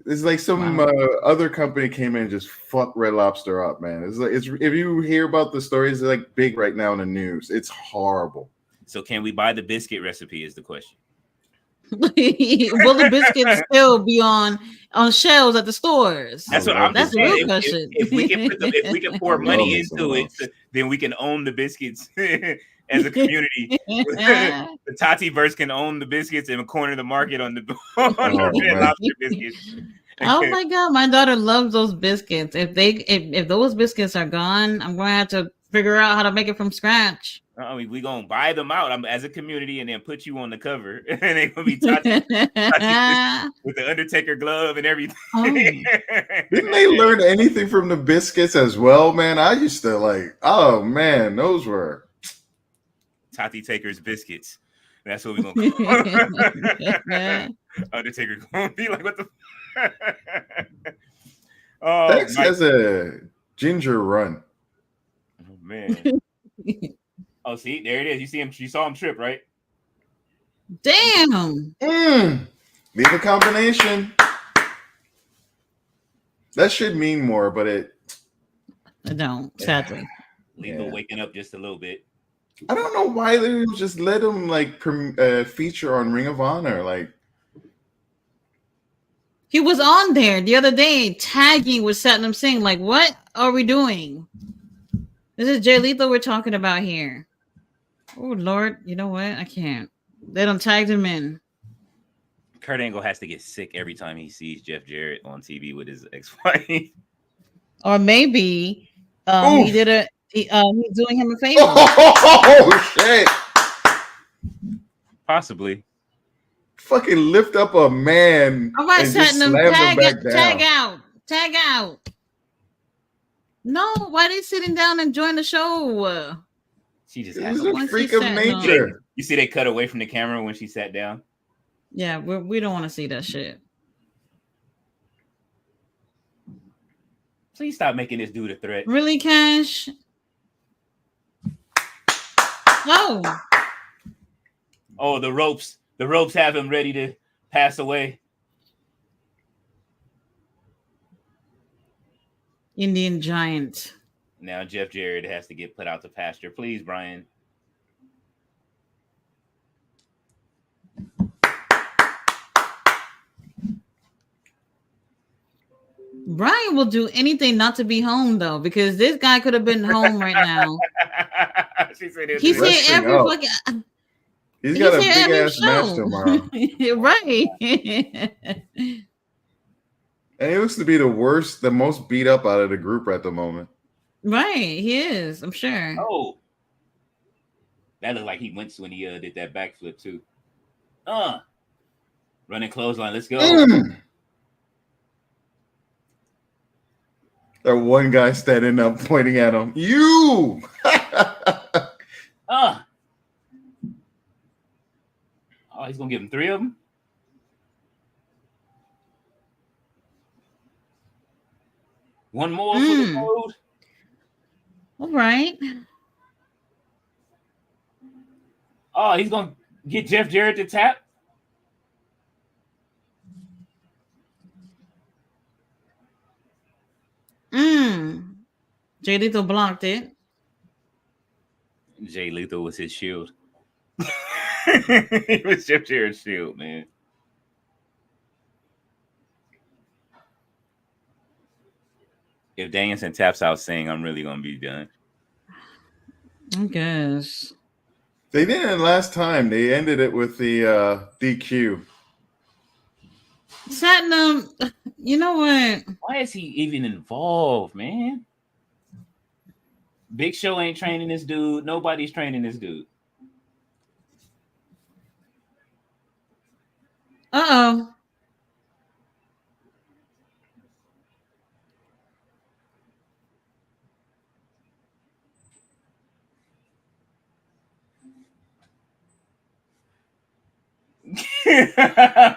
It's like some other company came in and just fucked Red Lobster up, man. It's like if you hear about the stories, it's like big right now in the news. It's horrible. So can we buy the biscuit recipe? Is the question. Will the biscuits still be on shelves at the stores? That's what I'm That's saying. the real question. If we can pour money into it, then we can own the biscuits as a community. The Tati verse can own the biscuits and corner the market on the Red Lobster biscuits. Oh my god, my daughter loves those biscuits. If those biscuits are gone, I'm going to have to figure out how to make it from scratch. We gonna buy them out as a community and then put you on the cover, and they're gonna be Tati with the Undertaker glove and everything. Didn't they learn anything from the biscuits as well, man? I used to like, oh man, those were Tati Taker's biscuits. That's what we're gonna call. Undertaker gonna be like, what the? Dex has a ginger run. Oh man. Oh, see, there it is. You see him. You saw him trip, right? Damn. Leave a combination. That should mean more, but it. I don't. Sadly. Lethal waking up just a little bit. I don't know why they didn't just let him like feature on Ring of Honor. Like he was on there the other day tagging with Satnam Singh. Like, what are we doing? This is Jay Lethal we're talking about here. Oh Lord, you know what? I can't. They don't tag him in. Kurt Angle has to get sick every time he sees Jeff Jarrett on TV with his ex-wife. Or maybe he did he's doing him a favor. Oh shit! Possibly. Fucking lift up a man. All right, Satnam, tag out. No, why are they sitting down and join the show? She just has a freak of nature. You see, they cut away from the camera when she sat down. Yeah, we don't want to see that shit. Please stop making this dude a threat. Really, Cash? Oh, the ropes have him ready to pass away. Indian Giant. Now Jeff Jarrett has to get put out to pasture. Please, Brian. Brian will do anything not to be home though, because this guy could have been home right now. He's here every fucking. He's got a big ass match tomorrow. Right. And he looks to be the most beat up out of the group at the moment. Right, he is. I'm sure. Oh, that looked like he went when he did that backflip too. Running clothesline. Let's go. That one guy standing up, pointing at him. You. Oh, he's gonna give him 3 of them. One more for the road. All right. Oh, he's gonna get Jeff Jarrett to tap. Jay Lethal blocked it. Jay Lethal was his shield. He was Jeff Jarrett's shield, man. If Danielson taps out saying I'm really gonna be done. I guess. They didn't last time. They ended it with the DQ. Satnam, you know what? Why is he even involved, man? Big Show ain't training this dude. Nobody's training this dude. Uh-oh.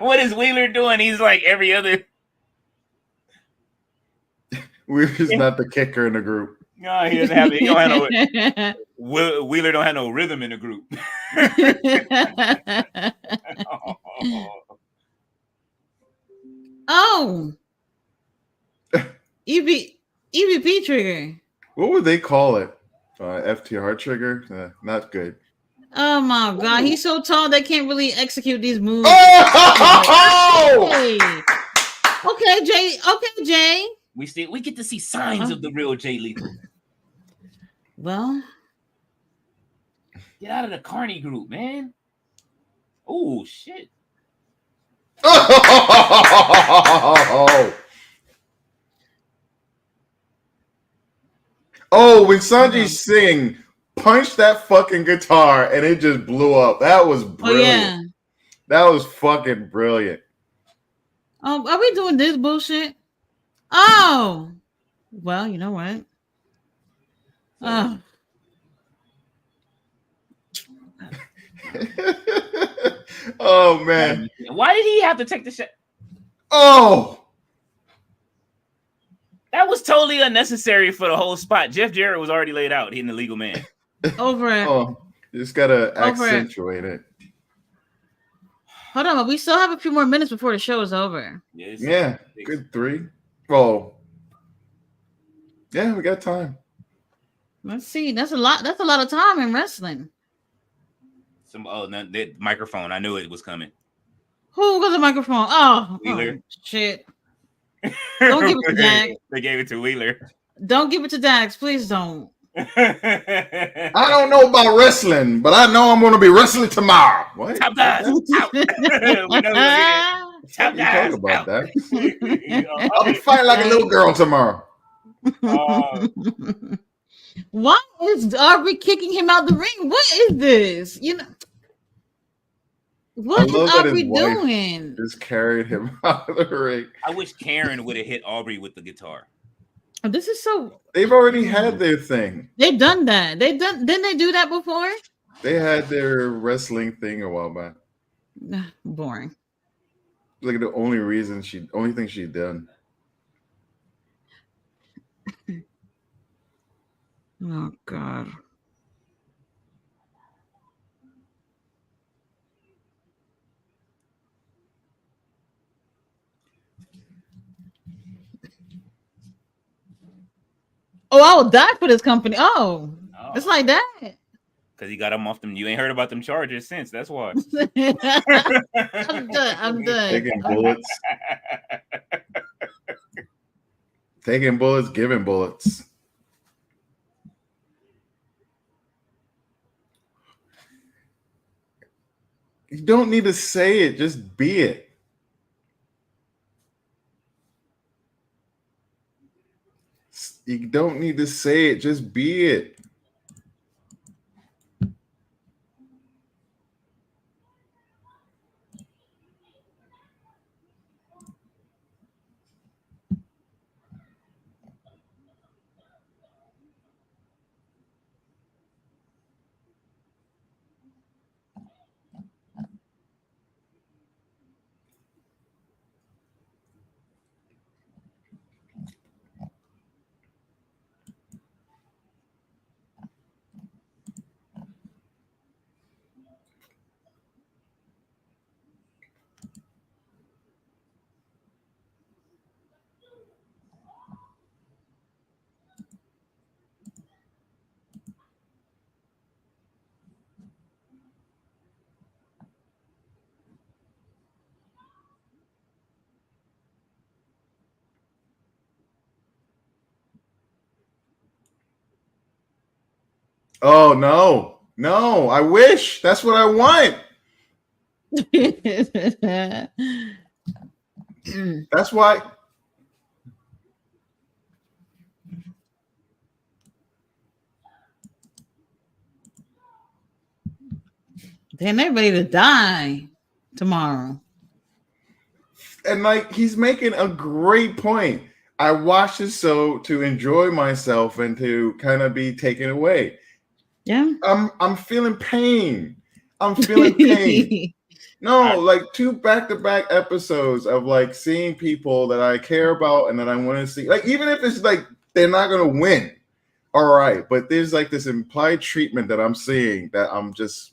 What is Wheeler doing? He's like every other. Wheeler's not the kicker in the group. No, he doesn't have. He don't have no. Wheeler don't have no rhythm in the group. Oh, EVP trigger. What would they call it? FTR trigger? Not good. Oh my God, he's so tall they can't really execute these moves. Oh! Hey. Okay, Jay. Okay, Jay. We get to see signs of the real Jay Lethal. Well, get out of the Carney group, man. Oh shit. Oh, when Sanjay Singh punched that fucking guitar and it just blew up. That was brilliant. Oh, yeah. That was fucking brilliant. Oh, are we doing this bullshit? Oh, well, you know what? Oh. Oh man. Why did he have to take the shot? Oh. That was totally unnecessary for the whole spot. Jeff Jarrett was already laid out hitting the legal man. Over it. Oh, you just gotta accentuate it. Hold on, but we still have a few more minutes before the show is over. Yeah, good 3. Well, yeah, we got time. Let's see. That's a lot of time in wrestling. The microphone. I knew it was coming. Who got the microphone? Oh, Wheeler. Shit. Don't give it to Dax. They gave it to Wheeler. Don't give it to Dax. Please don't. I don't know about wrestling, but I know I'm going to be wrestling tomorrow. What? Top guys. Out. We know Top guys. Talk about that. I'll be fighting like a little girl tomorrow. Why is Aubrey kicking him out the ring? What is this? What is Aubrey doing? Just carried him out of the ring. I wish Karen would have hit Aubrey with the guitar. This is so. They've already had their thing. They've done that. Didn't they do that before? They had their wrestling thing a while back. Boring. Like the only thing she'd done. Oh God. Oh, I will die for this company. Oh. It's like that. Because he got them off them. You ain't heard about them charges since. That's why. I'm done. Taking bullets. Taking bullets, giving bullets. You don't need to say it, just be it. You don't need to say it, just be it. Oh no, I wish. That's what I want. That's why. Damn, they're ready to die tomorrow. And like he's making a great point. I watched it so to enjoy myself and to kind of be taken away. Yeah. I'm feeling pain. I'm feeling pain. No, like 2 back-to-back episodes of like seeing people that I care about and that I want to see. Like, even if it's like they're not gonna win, all right. But there's like this implied treatment that I'm seeing that I'm just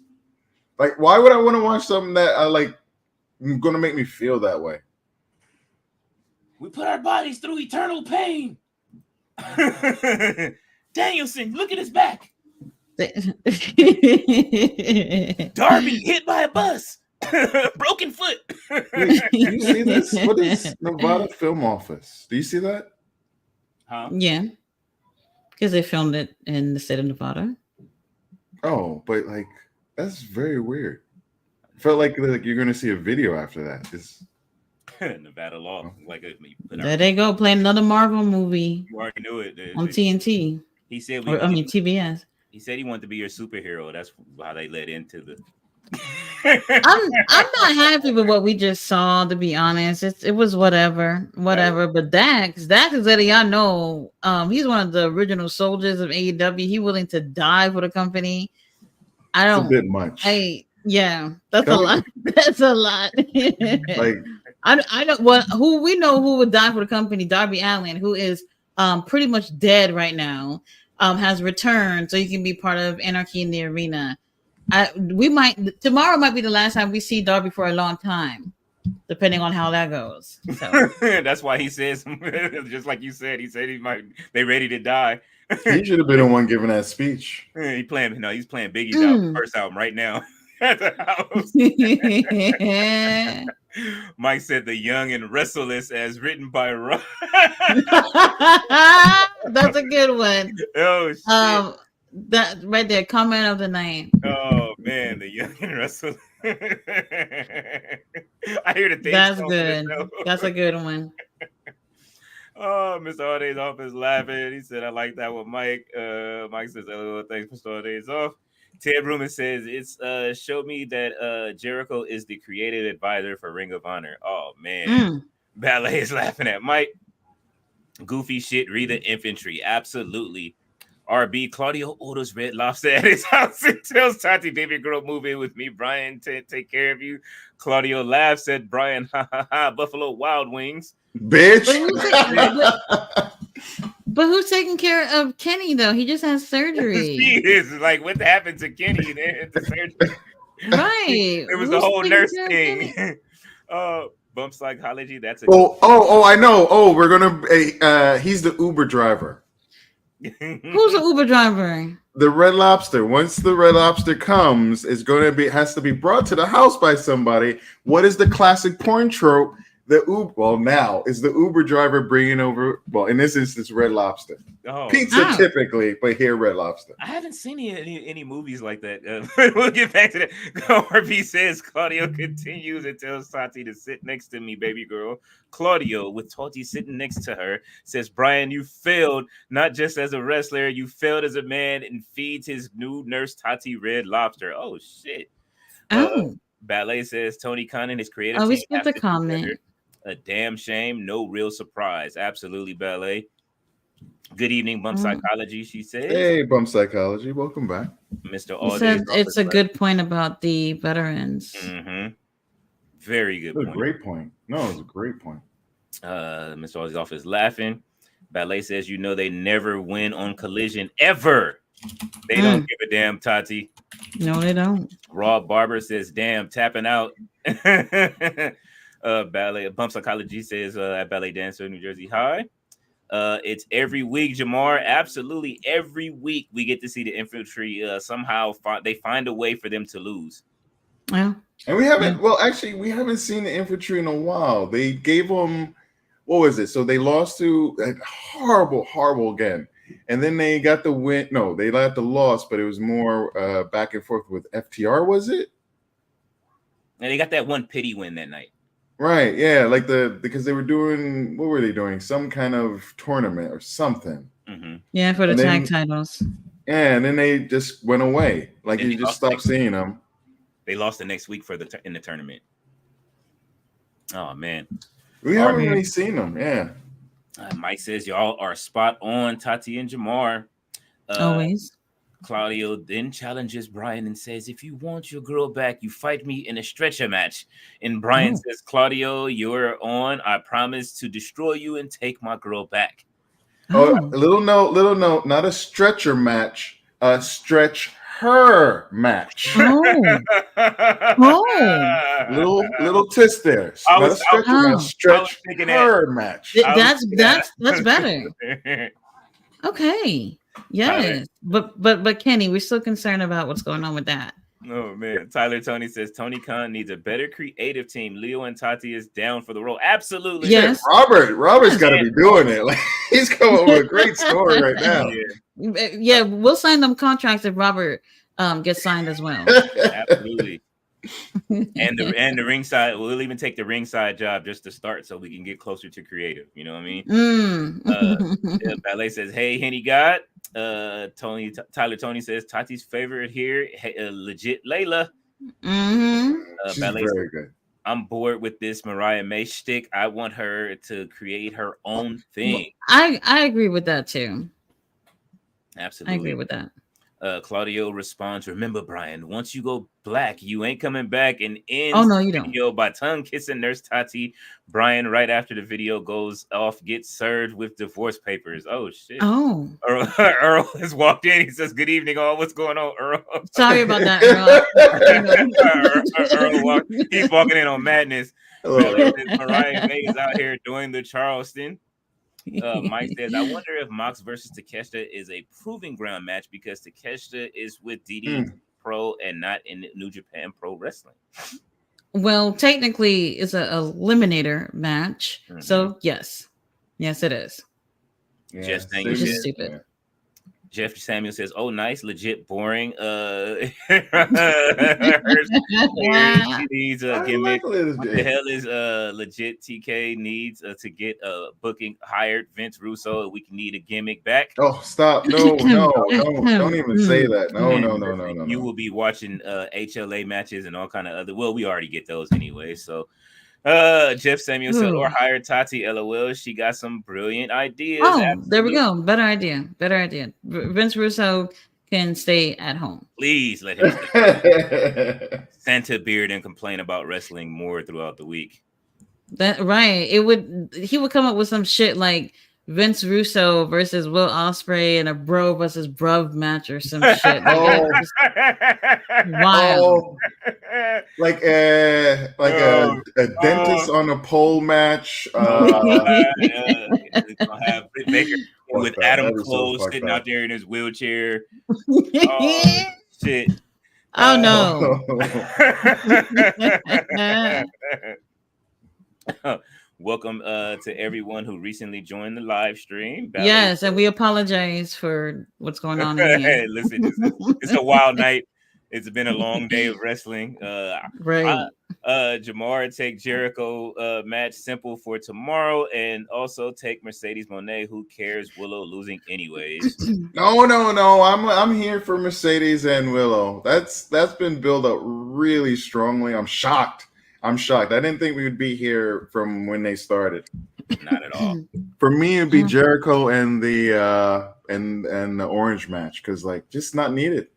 like, why would I want to watch something that I like gonna make me feel that way? We put our bodies through eternal pain. Danielson, look at his back. Darby hit by a bus. Broken foot. Wait, do you see this? What is Nevada Film Office? Do you see that? Huh? Yeah, because they filmed it in the state of Nevada. Oh, but like that's very weird. Felt like you're gonna see a video after that. It's Nevada law. Like there they go, playing another Marvel movie. You already knew it. On TNT. He said TBS. He said he wanted to be your superhero. That's how they led into the. I'm not happy with what we just saw, to be honest. It was whatever. But Dax is letting y'all know he's one of the original soldiers of AEW. He willing to die for the company. It's a bit much. That's a lot. That's a lot. Like I don't who we know who would die for the company. Darby Allin, who is pretty much dead right now, has returned so he can be part of Anarchy in the Arena. Tomorrow might be the last time we see Darby for a long time, depending on how that goes. So. That's why he says, just like you said, he said they ready to die. He should have been the one giving that speech. He's playing Biggie's album, first album right now at the house. Mike said the young and restless as written by Rob. That's a good one. Oh shit. That right there, comment of the night. Oh man, the young and restless. I hear the thing. That's good. That's a good one. Oh, Mr. Harday's off is laughing. He said, I like that with Mike. Mike says, oh, thanks for starting days off. Ted Ruman says, it's showed me that Jericho is the creative advisor for Ring of Honor. Oh, man. Ballet is laughing at Mike. Goofy shit, read the infantry. Absolutely. RB, Claudio orders Red Lobster at his house and tells Tati, baby girl, move in with me. Brian, take care of you. Claudio laughs at Brian, ha ha ha, Buffalo Wild Wings. Bitch. But who's taking care of Kenny, though? He just has surgery. He is like, what happened to Kenny? The surgery. Right. It was the whole nurse thing. Bump psychology. That's a I know. Oh, we're gonna he's the Uber driver. Who's the Uber driver? The Red Lobster. Once the Red Lobster comes, has to be brought to the house by somebody. What is the classic porn trope? Now is the Uber driver bringing over? Well, in this instance, Red Lobster. Pizza typically, but here Red Lobster. I haven't seen any movies like that. We'll get back to that. RP says Claudio continues and tells Tati to sit next to me, baby girl. Claudio, with Tati sitting next to her, says, Brian, you failed not just as a wrestler, you failed as a man, and feeds his new nurse Tati Red Lobster. Oh shit. Ballet says Tony Khan and his creative. We skipped the comment. A damn shame. No real surprise. Absolutely, Ballet. Good evening, Bump Psychology, she says. Hey, Bump Psychology. Welcome back. Mr. He said it's a good point about the veterans. Mm-hmm. Very good point. Great point. No, it's a great point. Mr. Ozzy's office laughing. Ballet says, they never win on Collision ever. They don't give a damn, Tati. No, they don't. Rob Barber says, damn, tapping out. Ballet Bump Psychology says at Ballet Dancer, New Jersey High. It's every week, Jamar. Absolutely every week we get to see the infantry somehow they find a way for them to lose. Yeah. And we haven't we haven't seen the infantry in a while. They gave them what was it? So they lost to horrible again. And then they got the win. No, they got the loss, but it was more back and forth with FTR, was it? And they got that one pity win that night. Right, yeah, because they were doing, what were they doing? Some kind of tournament or something. Mm-hmm. Yeah, for the tag titles. Yeah, and then they just went away. Like you just stopped seeing them. They lost the next week in the tournament. Oh man, we haven't really seen them. Yeah. Mike says y'all are spot on, Tati and Jamar. Always. Claudio then challenges Brian and says, if you want your girl back, you fight me in a stretcher match. And Brian says, Claudio, you're on. I promise to destroy you and take my girl back. Little note, not a stretcher match, a stretch her match. Little twist there. Not a stretcher match, stretch her match. That's better. Okay. Yes. But Kenny, we're still concerned about what's going on with that. Oh man, Tyler Tony says Tony Khan needs a better creative team. Leo and Tati is down for the role. Absolutely. Yes. Robert's got to be doing it. Like, he's coming up with a great story right now. Yeah, we'll sign them contracts if Robert gets signed as well. Absolutely. And the ringside, we'll even take the ringside job just to start so we can get closer to creative. You know what I mean? Ballet says, hey, Henny God. Tyler Tony says Tati's favorite here, legit Layla. She's Ballet very good. I'm bored with this Mariah May shtick. I want her to create her own thing. I agree with that too. Absolutely, I agree with that. Claudio responds, remember, Brian, once you go black, you ain't coming back, and ends the video by tongue kissing Nurse Tati. Brian, right after the video goes off, gets served with divorce papers. Oh, shit. Oh. Earl has walked in. He says, good evening, all. What's going on, Earl? Sorry about that, Earl. He's walking in on madness. Mariah May is out here doing the Charleston. Mike says, I wonder if Mox versus Takeshita is a proving ground match because Takeshita is with DD Pro and not in New Japan Pro Wrestling. Well, technically, it's an eliminator match. So, yes, it is. Yeah, Which is stupid. Yeah. Jeff Samuel says, oh, nice, legit boring. She needs a gimmick. What the hell is legit TK needs to get booking hired Vince Russo? We can need a gimmick back. Oh, stop. No, don't even say that. No. You will be watching HLA matches and all kind of other. Well, we already get those anyway. So Jeff Samuel said, or hire Tati, LOL. She got some brilliant ideas. Oh, absolutely. There we go. Better idea. Vince Russo can stay at home. Please let him Santa beard and complain about wrestling more throughout the week. That right. He would come up with some shit like Vince Russo versus Will Ospreay in a bro versus bruv match or some shit. Wild. Like a dentist on a pole match. Gonna have Britt Baker with Adam Cole sitting out there in his wheelchair. Oh, shit. Oh no. Welcome to everyone who recently joined the live stream. Yes, and we apologize for what's going on in here. Hey, listen, it's a wild night. It's been a long day of wrestling. Right. Jamar, take Jericho match simple for tomorrow, and also take Mercedes Moné. Who cares? Willow losing anyways. No. I'm here for Mercedes and Willow. That's been built up really strongly. I'm shocked. I didn't think we would be here from when they started. Not at all. For me, it'd be Jericho and the and the orange match because just not needed.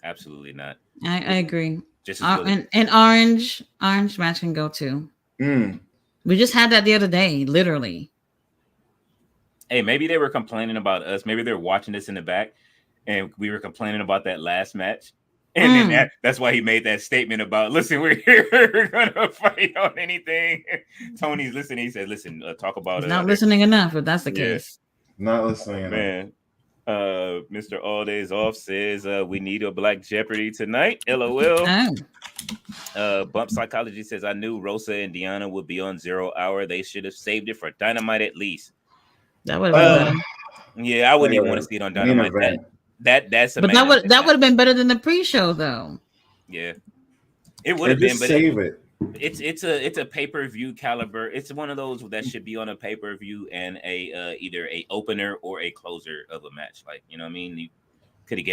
Absolutely not. I agree. Just and orange match can go too. We just had that the other day, literally. Hey, maybe they were complaining about us. Maybe they're watching this in the back, and we were complaining about that last match. And then that's why he made that statement about, listen, we're here. We're going to fight on anything. Tony's listening. He said, listen, talk about it. Not listening enough, if that's the case. Not listening enough. Man. Mr. All Days Off says, we need a Black Jeopardy tonight. LOL. Bump Psychology says, I knew Rosa and Deanna would be on 0 Hour. They should have saved it for Dynamite at least. That would have been better. Yeah, I wouldn't even want to see it on Dynamite. That's but that would have been better than the pre-show though. Yeah, it would have been. But save it. It's a pay-per-view caliber. It's one of those that should be on a pay-per-view and a either a opener or a closer of a match. Like, you know what I mean? You could have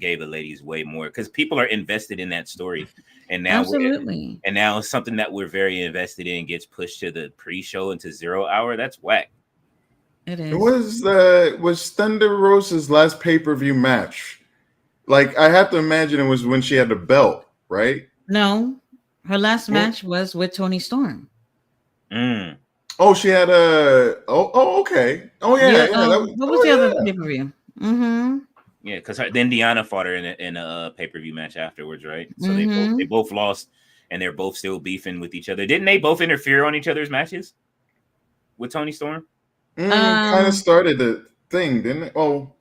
gave the ladies way more because people are invested in that story. And now absolutely. And now something that we're very invested in gets pushed to the pre-show into 0 Hour. That's whack. It is. It was Thunder Rosa's last pay-per-view match. Like I have to imagine it was when she had the belt, right? No, her last match was with Tony Storm. Mm. Oh, she had a. Oh, okay. Oh, yeah, Yeah. yeah. That was, What was the oh, other yeah. pay per view? Mm-hmm. Yeah, because then Deanna fought her in a pay-per-view match afterwards, right? So they Mm-hmm. both lost, and they're both still beefing with each other. Didn't they both interfere on each other's matches with Tony Storm? Kind of started the thing, didn't it? Oh,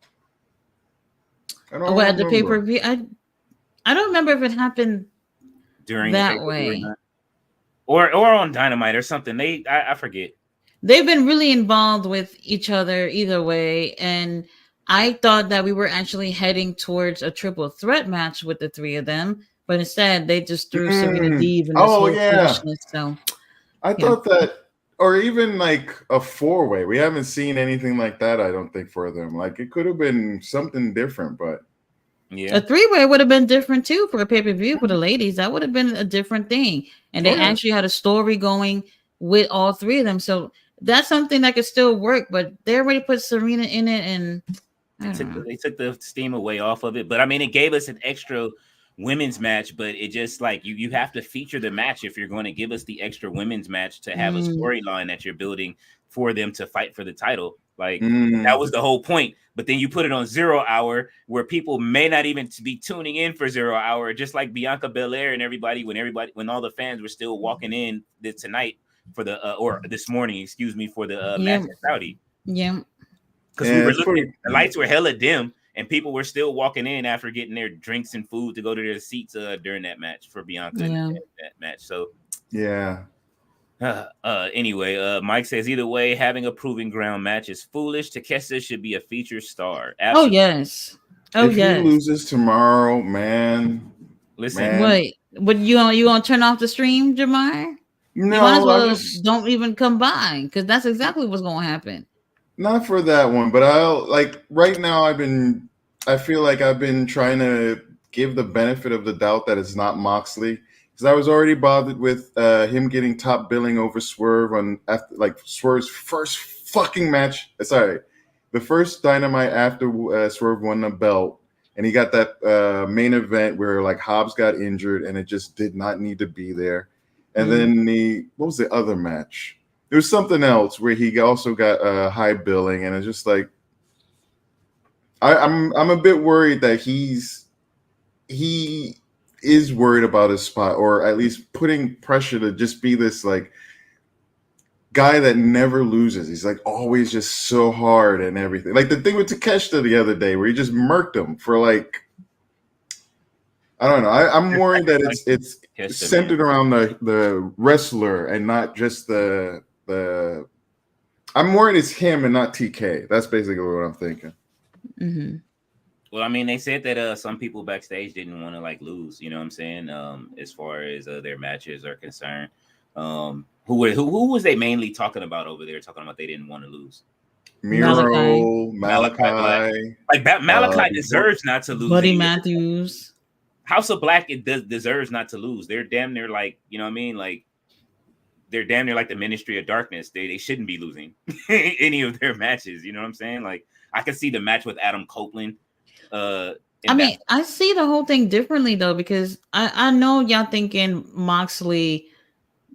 I don't What, at the pay per remember. view? I don't remember if it happened During the that pay-per-view or way. not? Or on Dynamite or something. I forget. They've been really involved with each other either way, and I thought that we were actually heading towards a triple threat match with the three of them, but instead they just threw Serena Deeb in this Oh, whole yeah. foolishness. So I yeah. thought that, or even like a 4-way. We haven't seen anything like that, I don't think, for them. Like it could have been something different, but Yeah. A three-way would have been different too for a pay-per-view for the ladies. That would have been a different thing. And they actually had a story going with all three of them. So that's something that could still work, but they already put Serena in it, and They took the steam away off of it. But I mean, it gave us an extra women's match, but it just like you have to feature the match if you're going to give us the extra women's match to have a storyline that you're building for them to fight for the title. Like that was the whole point. But then you put it on 0 Hour where people may not even be tuning in for 0 Hour, just like Bianca Belair and everybody when all the fans were still walking in tonight for the or this morning, excuse me, for the match at Saudi. Yeah. Because we were looking, the lights were hella dim, and people were still walking in after getting their drinks and food to go to their seats during that match for Bianca and that match. So yeah. Anyway, Mike says either way, having a proving ground match is foolish. Takeshita should be a featured star. Absolutely. Oh yes. If he loses tomorrow, man. Listen. Wait, what you gonna turn off the stream, Jamar? No, you might as well don't even come by, because that's exactly what's gonna happen. Not for that one, but I'll like right now I feel like I've been trying to give the benefit of the doubt that it's not Moxley, because I was already bothered with him getting top billing over Swerve after like Swerve's first fucking match. Sorry, the first Dynamite after Swerve won the belt, and he got that main event where like Hobbs got injured and it just did not need to be there. And then what was the other match? There was something else where he also got high billing, and it's just like I'm a bit worried that he is worried about his spot, or at least putting pressure to just be this like guy that never loses. He's like always just so hard and everything. Like the thing with Takeshita the other day where he just murked him for like, I don't know. I'm worried that it's centered around the wrestler and not just the. I'm worried it's him and not TK. That's basically what I'm thinking. Mm-hmm. Well, I mean, they said that some people backstage didn't want to like lose. You know what I'm saying? As far as their matches are concerned, who was they mainly talking about over there? Talking about they didn't want to lose. Malachi Black. Malachi deserves not to lose. Buddy Matthews. House of Black deserves not to lose. They're damn near like, you know what I mean? Like they're damn near like the Ministry of Darkness. They shouldn't be losing any of their matches. You know what I'm saying? Like I can see the match with Adam Copeland. I mean, I see the whole thing differently though, because I know y'all thinking Moxley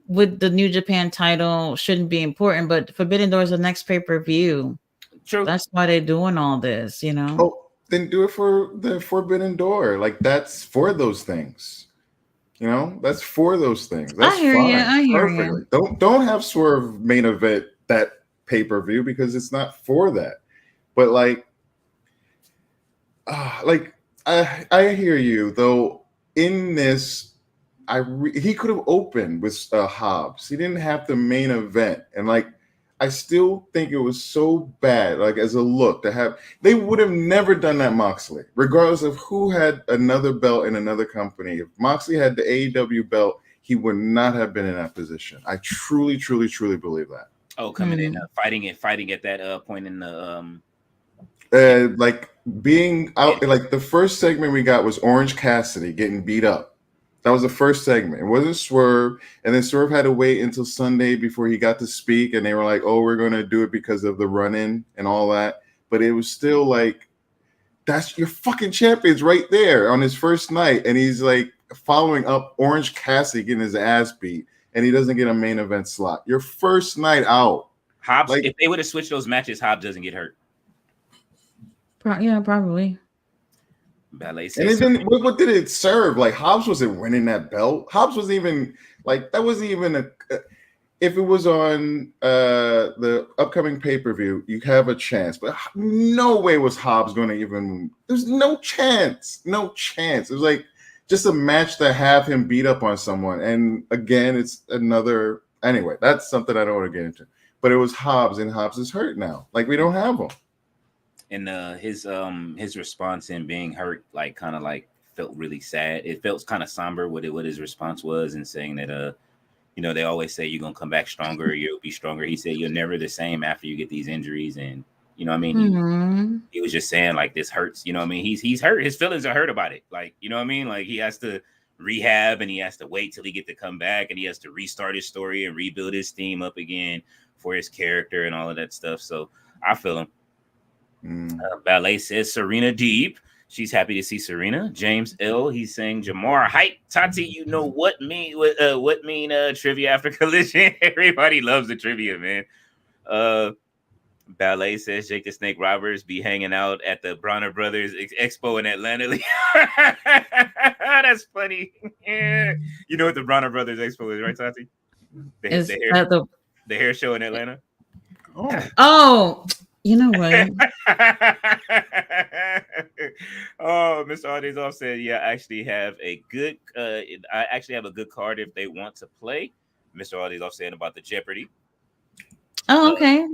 with the New Japan title shouldn't be important, but Forbidden Door is the next pay-per-view. True. That's why they're doing all this, you know. Oh, then do it for the Forbidden Door. Like that's for those things. You know, that's for those things. That's fine. I hear you. Don't have Swerve main event that pay-per-view because it's not for that. But like I hear you though. In this, he could have opened with Hobbs. He didn't have the main event, and like I still think it was so bad. Like as a look to have, they would have never done that Moxley, regardless of who had another belt in another company. If Moxley had the AEW belt, he would not have been in that position. I truly, truly, truly believe that. Oh, coming in, fighting at that point in the like being out, like the first segment we got was Orange Cassidy getting beat up. That was the first segment. It wasn't Swerve, and then Swerve had to wait until Sunday before he got to speak, and they were like, "Oh, we're going to do it because of the run-in and all that." But it was still like that's your fucking champion's right there on his first night, and he's like following up Orange Cassidy getting his ass beat, and he doesn't get a main event slot. Your first night out. Hobbs, Like- if they would have switched those matches, Hobbs doesn't get hurt. Yeah, probably. Ballet And says, then what did it serve? Like Hobbs wasn't winning that belt. Hobbs wasn't even like that. Wasn't even a. If it was on the upcoming pay-per-view, you have a chance. But no way was Hobbs going to even. There's no chance. No chance. It was like just a match to have him beat up on someone. And again, it's another. Anyway, that's something I don't want to get into. But it was Hobbs, and Hobbs is hurt now. Like we don't have him. and his response in being hurt, like kind of like felt really sad. It felt kind of somber what his response was, and saying that you know, they always say you're gonna come back stronger, you'll be stronger. He said you're never the same after you get these injuries, and you know what I mean. He was just saying like this hurts. You know what I mean. He's hurt. His feelings are hurt about it. Like you know what I mean. Like he has to rehab, and he has to wait till he get to come back, and he has to restart his story and rebuild his team up again for his character and all of that stuff. So I feel him. Ballet says Serena Deep. She's happy to see Serena. James L. He's saying Jamar hype. Tati, you know what mean trivia after collision. Everybody loves the trivia, man. Ballet says Jake the Snake Roberts be hanging out at the Bronner Brothers Expo in Atlanta. That's funny. Yeah. You know what the Bronner Brothers Expo is, right, Tati? The hair show in Atlanta. Oh, you know what? Oh, Mr. Adizov said, yeah, I actually have a good card if they want to play. Mr. Adizov saying about the Jeopardy. Oh, okay.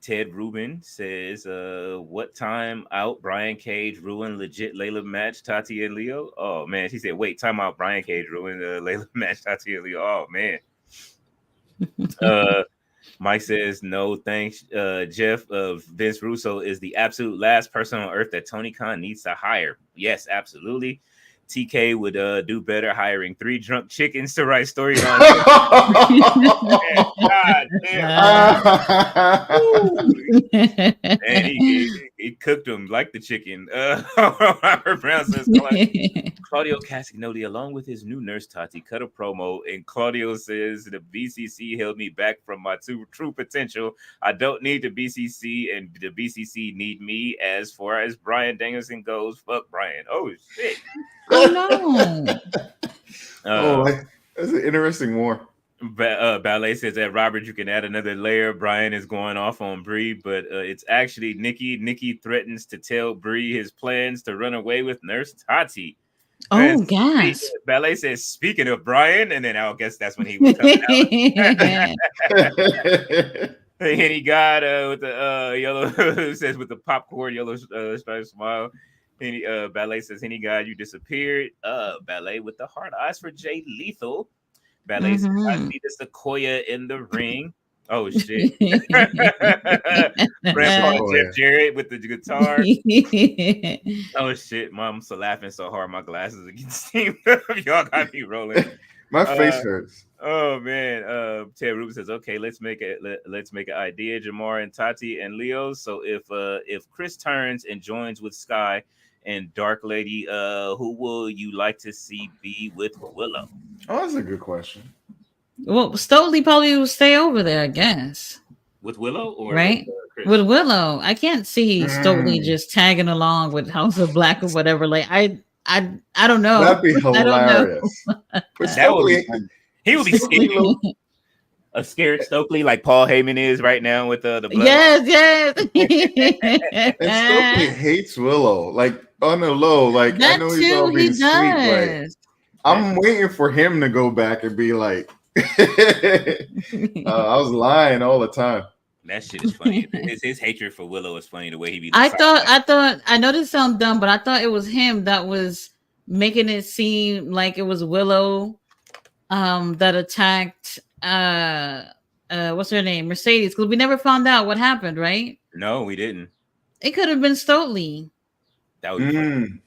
Ted Rubin says, what time out Brian Cage ruined legit Layla match, Tati and Leo? Oh, man. She said, wait, time out Brian Cage ruined Layla match, Tati and Leo. Oh, man. Mike says, no, thanks. Jeff of Vince Russo is the absolute last person on earth that Tony Khan needs to hire. Yes, absolutely. TK would do better hiring 3 drunk chickens to write storylines. God damn. And he cooked them like the chicken. Robert Brown says, Claudio Castagnoli, along with his new nurse Tati, cut a promo, and Claudio says the BCC held me back from my true potential. I don't need the BCC, and the BCC need me. As far as Bryan Danielson goes, fuck Bryan. Oh shit. Oh no. That's an interesting war. Ballet says that Robert, you can add another layer. Bryan is going off on Bree, but it's actually Nikki. Nikki threatens to tell Bree his plans to run away with Nurse Tati. Oh, gosh. Ballet says, speaking of Bryan, and then I guess that's when he was coming out. And he got with the yellow says with the popcorn yellow striped smile. Ballet says, Henny God, you disappeared. Ballet with the hard eyes for Jay Lethal. Ballet says, I see the Sequoia in the ring. Oh shit. Grandpa Jeff Jarrett with the guitar. Oh shit, Mom, I'm so laughing so hard my glasses are getting steamed up. Y'all got me rolling. My face hurts. Oh man. Ted Rubin says, okay, let's make an idea, Jamar and Tati and Leo. So if Chris turns and joins with Sky and Dark Lady, who will you like to see be with Willow? Oh, that's a good question. Well, Stoley probably will stay over there, I guess. With Willow, or right? With Willow, I can't see Stoley just tagging along with House of Black or whatever. Like I don't know. That'd be hilarious. That would be fun. He would be scared. A scared Stokely like Paul Heyman is right now with the blood. Yes. And Stokely hates Willow, like on the low. Like that I know he's all being sweet, but I'm waiting for him to go back and be like, I was lying all the time. That shit is funny. His hatred for Willow is funny. The way he be. I know this sounds dumb, but I thought it was him that was making it seem like it was Willow that attacked what's her name, Mercedes, because we never found out what happened, right? No, we didn't. It could have been Stoley. That would be funny.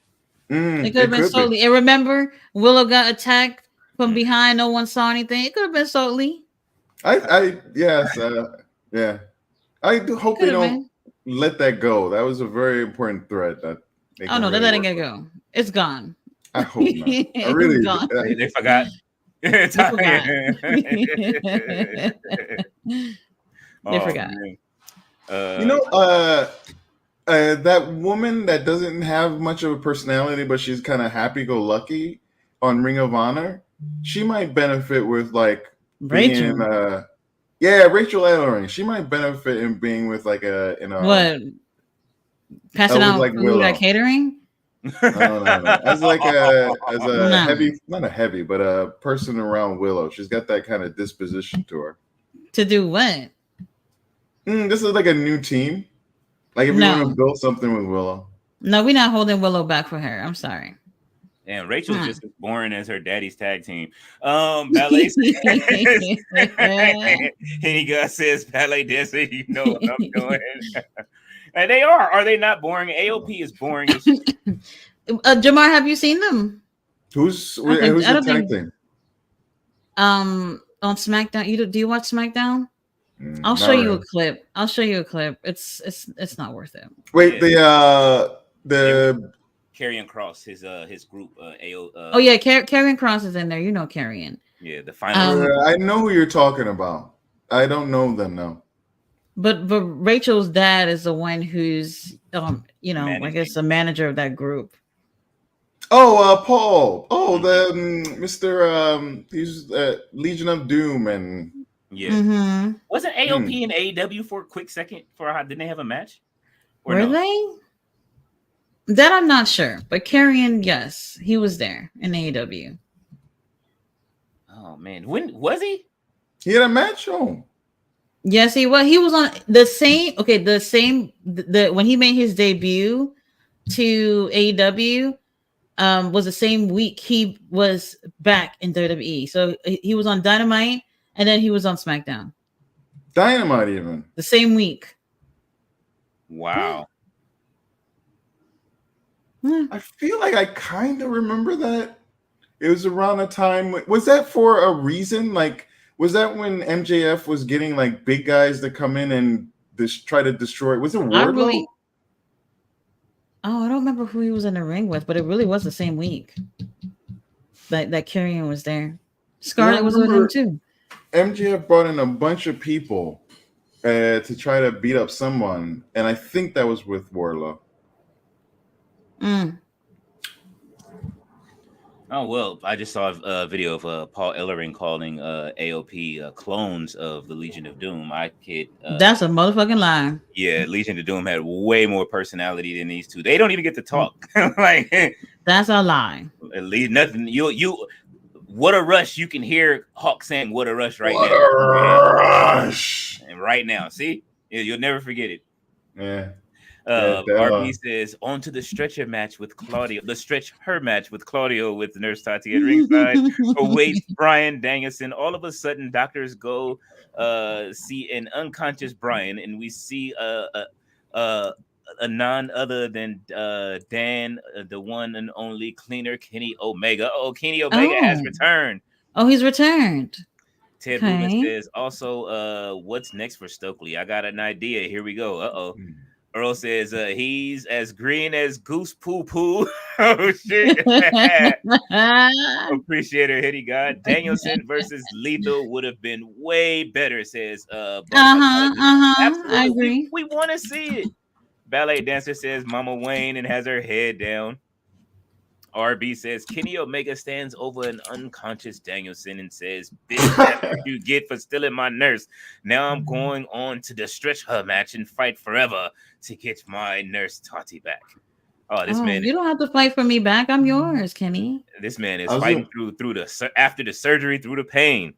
It could have been Stoley. And remember, Willow got attacked from behind. No one saw anything. It could have been Stoley. Yeah. I do hope they don't let that go. That was a very important thread. That Oh no, they're letting it go. It's gone. I hope not. I really. They forgot. They forgot. They forgot. That woman that doesn't have much of a personality, but she's kind of happy-go-lucky on Ring of Honor. She might benefit with like Rachel. Rachel Ellering. She might benefit in being with like what? Passing out like food at catering? No. As a heavy, not a heavy, but a person around Willow. She's got that kind of disposition to her. To do what? This is like a new team. Like if you want to build something with Willow. No, we're not holding Willow back for her. I'm sorry. And Rachel's just as boring as her daddy's tag team. Ballet says, Henny Gus says ballet dancer, you know what I'm doing. And they are. Are they not boring? AOP is boring. Jamar, have you seen them? Who's the tag team? On SmackDown. Do you watch SmackDown? I'll show you a clip. It's not worth it. Wait, the Karrion Kross, his group, oh yeah, Karrion Kross is in there. You know Karrion. Yeah, the final. I know who you're talking about. I don't know them now. But Rachel's dad is the one who's managing. I guess the manager of that group. Oh, Paul. Oh, the Mr. He's Legion of Doom and. Yeah. Mm-hmm. Wasn't AOP in AEW for a quick second? Didn't they have a match? Were they? That I'm not sure. But Karrion, yes, he was there in AEW. Oh man, when was he? He had a match on. Yes, he was. He was on the same. Okay, when he made his debut to AEW, was the same week he was back in WWE. So he was on Dynamite. And then he was on SmackDown. Dynamite, even the same week. Wow. I feel like I kind of remember that. It was around a time. Was that for a reason? Like, was that when MJF was getting like big guys to come in and try to destroy? Was it Wardlow? I don't remember who he was in the ring with, but it really was the same week that Karrion was there. Scarlett was with him too. MJF brought in a bunch of people to try to beat up someone, and I think that was with Wardlow. Oh well, I just saw a video of Paul Ellering calling AOP clones of the Legion of Doom. That's a motherfucking lie. Yeah, Legion of Doom had way more personality than these two. They don't even get to talk. That's a lie. At least nothing. You. What a rush! You can hear Hawk saying "What a rush" right now. What a rush! And right now, see, you'll never forget it. Yeah. RB says on to the stretcher match with Claudio. The stretch her match with Claudio with Nurse Tati at ringside. Awaits Bryan Danielson. All of a sudden, doctors go see an unconscious Bryan, and we see a none other than Dan, the one and only cleaner Kenny Omega. Oh, Kenny Omega has returned. Oh, he's returned. Ted Loomis says also, what's next for Stokely? I got an idea. Here we go. Earl says he's as green as goose poo poo. Oh shit. Appreciate Hitty God. Danielson versus Lethal would have been way better, says Absolutely. I agree. We want to see it. Ballet dancer says Mama Wayne and has her head down. RB says Kenny Omega stands over an unconscious Danielson and says, "Bitch, that's what you get for stealing my nurse. Now I'm going on to the stretch her match and fight forever to get my nurse Tati back." Oh, this man! You don't have to fight for me back. I'm yours, Kenny. This man is fighting through the after the surgery, through the pain.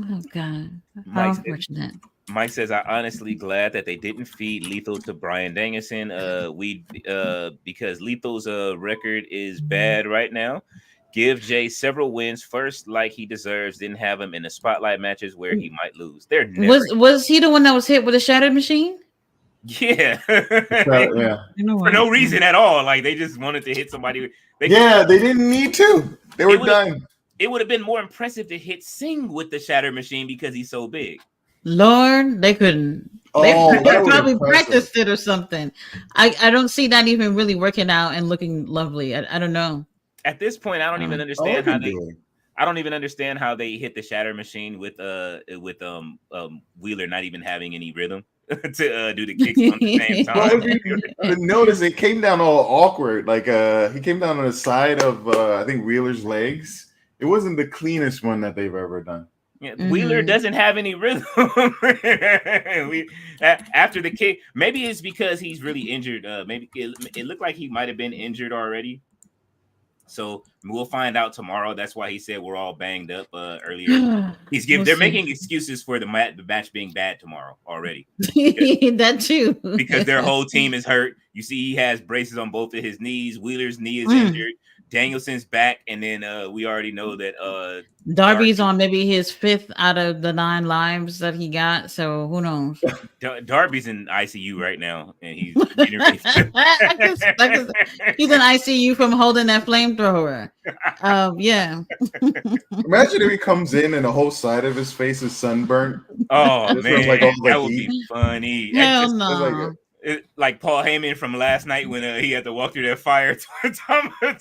Oh God, how unfortunate. Mike says, "I honestly glad that they didn't feed Lethal to Bryan Danielson. Because Lethal's record is bad right now. Give Jay several wins first, like he deserves. Then have him in the spotlight matches where he might lose. Was he the one that was hit with a shattered machine? Yeah, yeah. For no reason at all. Like they just wanted to hit somebody. They didn't need to. They were done. It would have been more impressive to hit Singh with the shattered machine because he's so big. Lord, they couldn't. Oh, They that was probably impressive. practiced it or something. I don't see that even really working out and looking lovely. I don't know. At this point, I don't even Oh, I understand how can they. do it. I don't even understand how they hit the shatter machine with Wheeler not even having any rhythm to do the kicks on the same Well, time. if you notice, it came down all awkward. Like he came down on the side of I think Wheeler's legs. It wasn't the cleanest one that they've ever done. Yeah, Wheeler doesn't have any rhythm. After the kick, maybe it's because he's really injured. Maybe it looked like he might have been injured already. So we'll find out tomorrow. That's why he said we're all banged up earlier. We'll They're see. making excuses for the match being bad tomorrow already. That too. Because their whole team is hurt. You see, he has braces on both of his knees. Wheeler's knee is injured. Danielson's back, and then we already know that Darby's on maybe his 5th out of the 9 lives that he got. So who knows? Darby's in ICU right now, and he's he's in ICU from holding that flamethrower. Yeah. Imagine if he comes in and the whole side of his face is sunburnt. Oh This man, was like all the that would heat. be funny. Hell Just, no. like Paul Heyman from last night when he had to walk through that fire. Tonga. I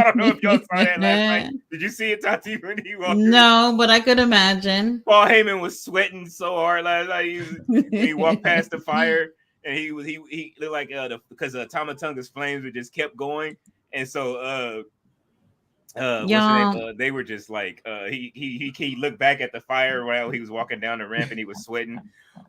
don't know if y'all saw that last night. Did you see it, Tati, when he walked through? No, but I could imagine. Paul Heyman was sweating so hard last night. He walked past the fire, and he looked like because Tama Tonga's flames were just kept going, and so what's the name? They were just like he looked back at the fire while he was walking down the ramp, and he was sweating.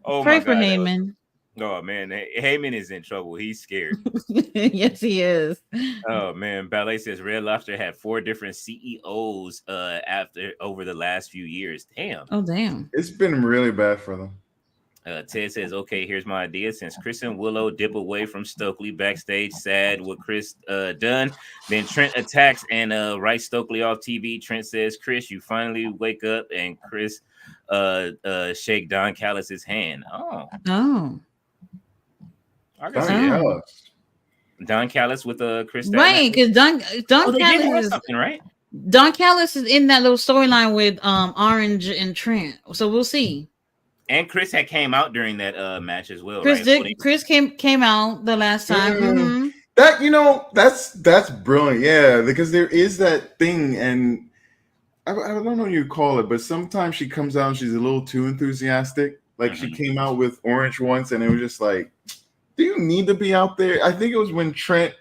Oh Pray my for God! Heyman. Oh man, Heyman is in trouble. He's scared. Yes, he is. Oh man, Ballet says Red Lobster had 4 different CEOs over the last few years. Damn. Oh damn. It's been really bad for them. Ted says, okay, here's my idea. Since Chris and Willow dip away from Stokely backstage, sad what Chris done. Then Trent attacks and writes Stokely off TV. Trent says, Chris, you finally wake up, and Chris shake Don Callis's hand. Oh. I can see that. Don Callis with Chris. Right, because Don Callis is something, right? Don Callis is in that little storyline with Orange and Trent. So we'll see. And Chris had came out during that match as well. Chris right? Chris came out the last time. Mm-hmm. That that's brilliant. Yeah, because there is that thing, and I don't know what you call it, but sometimes she comes out and she's a little too enthusiastic. Like she came out with Orange once, and it was just like, do you need to be out there? I think it was when Trent.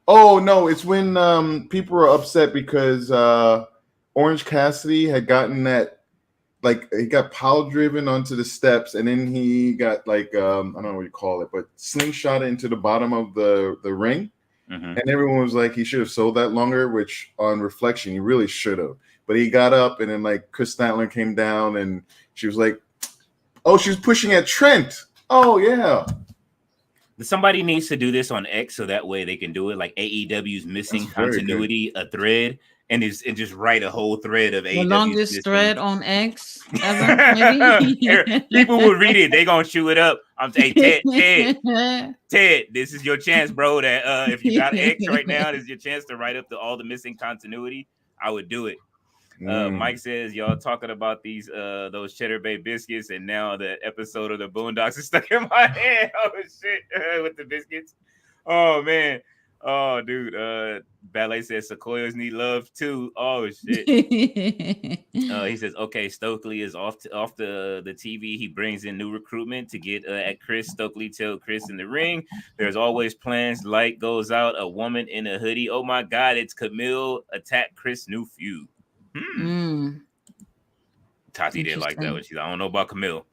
Oh no, it's when people were upset because Orange Cassidy had gotten that. Like he got pile driven onto the steps, and then he got like I don't know what you call it, but slingshot into the bottom of the ring, and everyone was like he should have sold that longer. Which on reflection, he really should have. But he got up, and then like Chris Statler came down, and she was like, "Oh, she was pushing at Trent." Oh yeah. Somebody needs to do this on X so that way they can do it like AEW's missing continuity, a thread. And just write a whole thread of the longest thread on X ever. Maybe people will read it. They gonna chew it up. I'm saying, Ted, this is your chance, bro. That if you got X right now, this is your chance to write up all the missing continuity. I would do it. Mike says y'all talking about those Cheddar Bay biscuits, and now the episode of the Boondocks is stuck in my head. Oh shit, with the biscuits. Oh man. Oh, dude. Ballet says Sequoias need love too. Oh shit. He says, okay, Stokely is off the TV. He brings in new recruitment to get at Chris. Stokely tell Chris in the ring. There's always plans. Light goes out. A woman in a hoodie. Oh my God, it's Camille. Attack Chris. New feud. Tati didn't like that one. She's like, I don't know about Camille.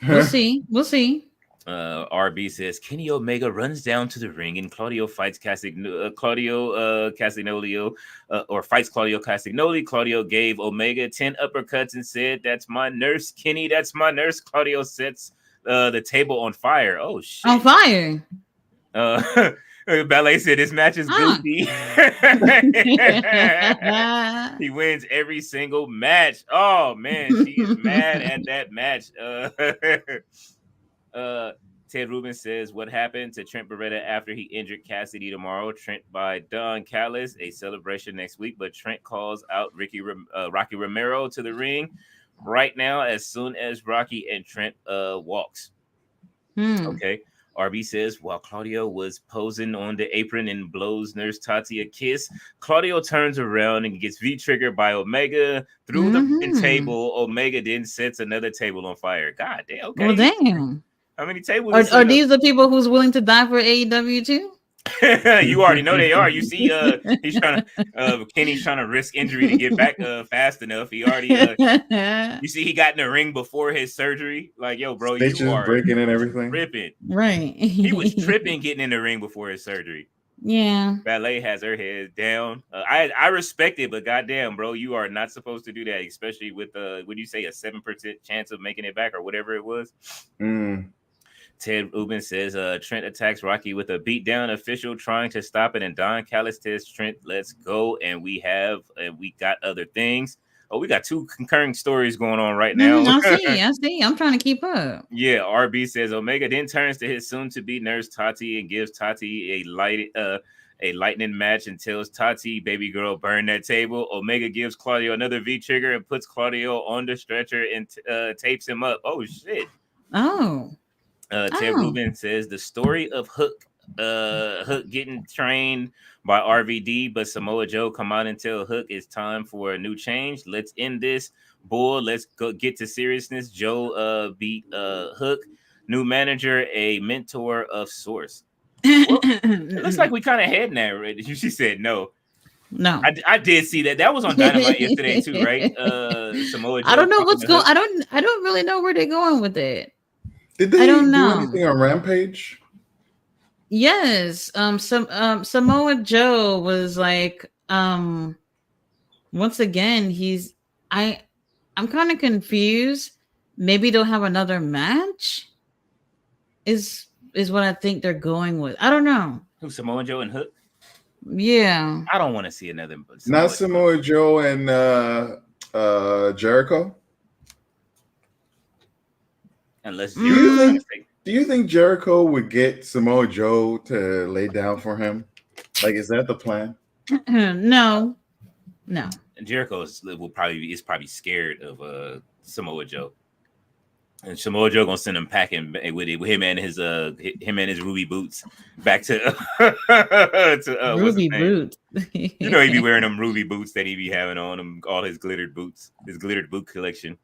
We'll see. We'll see. RB says Kenny Omega runs down to the ring and Claudio fights Castagnoli, or fights Claudio Castagnoli. Claudio gave Omega 10 uppercuts and said, "That's my nurse, Kenny. That's my nurse." Claudio sets the table on fire. Oh shit! On fire. Ballet said this match is goofy. He wins every single match. Oh man, she is mad at that match. Ted Rubin says, what happened to Trent Beretta after he injured Cassidy tomorrow? Trent by Don Callis, a celebration next week, but Trent calls out Rocky Romero to the ring. right now as soon as Rocky and Trent walks. Okay. RB says while Claudio was posing on the apron and blows Nurse Tati a kiss, Claudio turns around and gets V-triggered by Omega through the table. Omega then sets another table on fire. God damn. Okay. Well, damn. How many tables? Are these the people who's willing to die for AEW too? You already know they are. You see, he's trying to Kenny's trying to risk injury to get back fast enough. He already you see he got in the ring before his surgery. Like, yo, bro, Stitches you are breaking and everything. tripping. Right. He was tripping getting in the ring before his surgery. Yeah. Ballet has her head down. I respect it, but goddamn, bro, you are not supposed to do that, especially with would you say a 7% chance of making it back or whatever it was. Ted Rubin says Trent attacks Rocky with a beatdown. Official trying to stop it, and Don Callis says Trent, let's go. And we got other things. Oh, we got two concurring stories going on right now. I see. I'm trying to keep up. Yeah, RB says Omega then turns to his soon-to-be nurse Tati and gives Tati a lightning match and tells Tati, baby girl, burn that table. Omega gives Claudio another V-trigger and puts Claudio on the stretcher and tapes him up. Oh, shit. Oh. Ted Rubin says the story of Hook getting trained by RVD, but Samoa Joe come out and tell Hook it's time for a new change. Let's end this. Bull, let's go get to seriousness. Joe beat Hook. New manager, a mentor of sorts. Well, it looks like we kind of heading that already. She said no. No, I did see that. That was on Dynamite yesterday too, right? Samoa Joe. I don't know what's going. I don't really know where they're going with it. Did they I don't know. do anything on Rampage? Yes. Samoa Joe was like, once again, I'm kind of confused. Maybe they'll have another match. Is what I think they're going with. I don't know. Who, Samoa Joe and Hook? Yeah. I don't want to see another. Not Samoa Joe and Jericho. Unless do you think Jericho would get Samoa Joe to lay down for him? Like, is that the plan? No. Jericho is probably scared of Samoa Joe, and Samoa Joe gonna send him packing with him and his ruby boots back to ruby boots. You know, he be wearing them ruby boots that he be having on him, all his glittered boots, his glittered boot collection.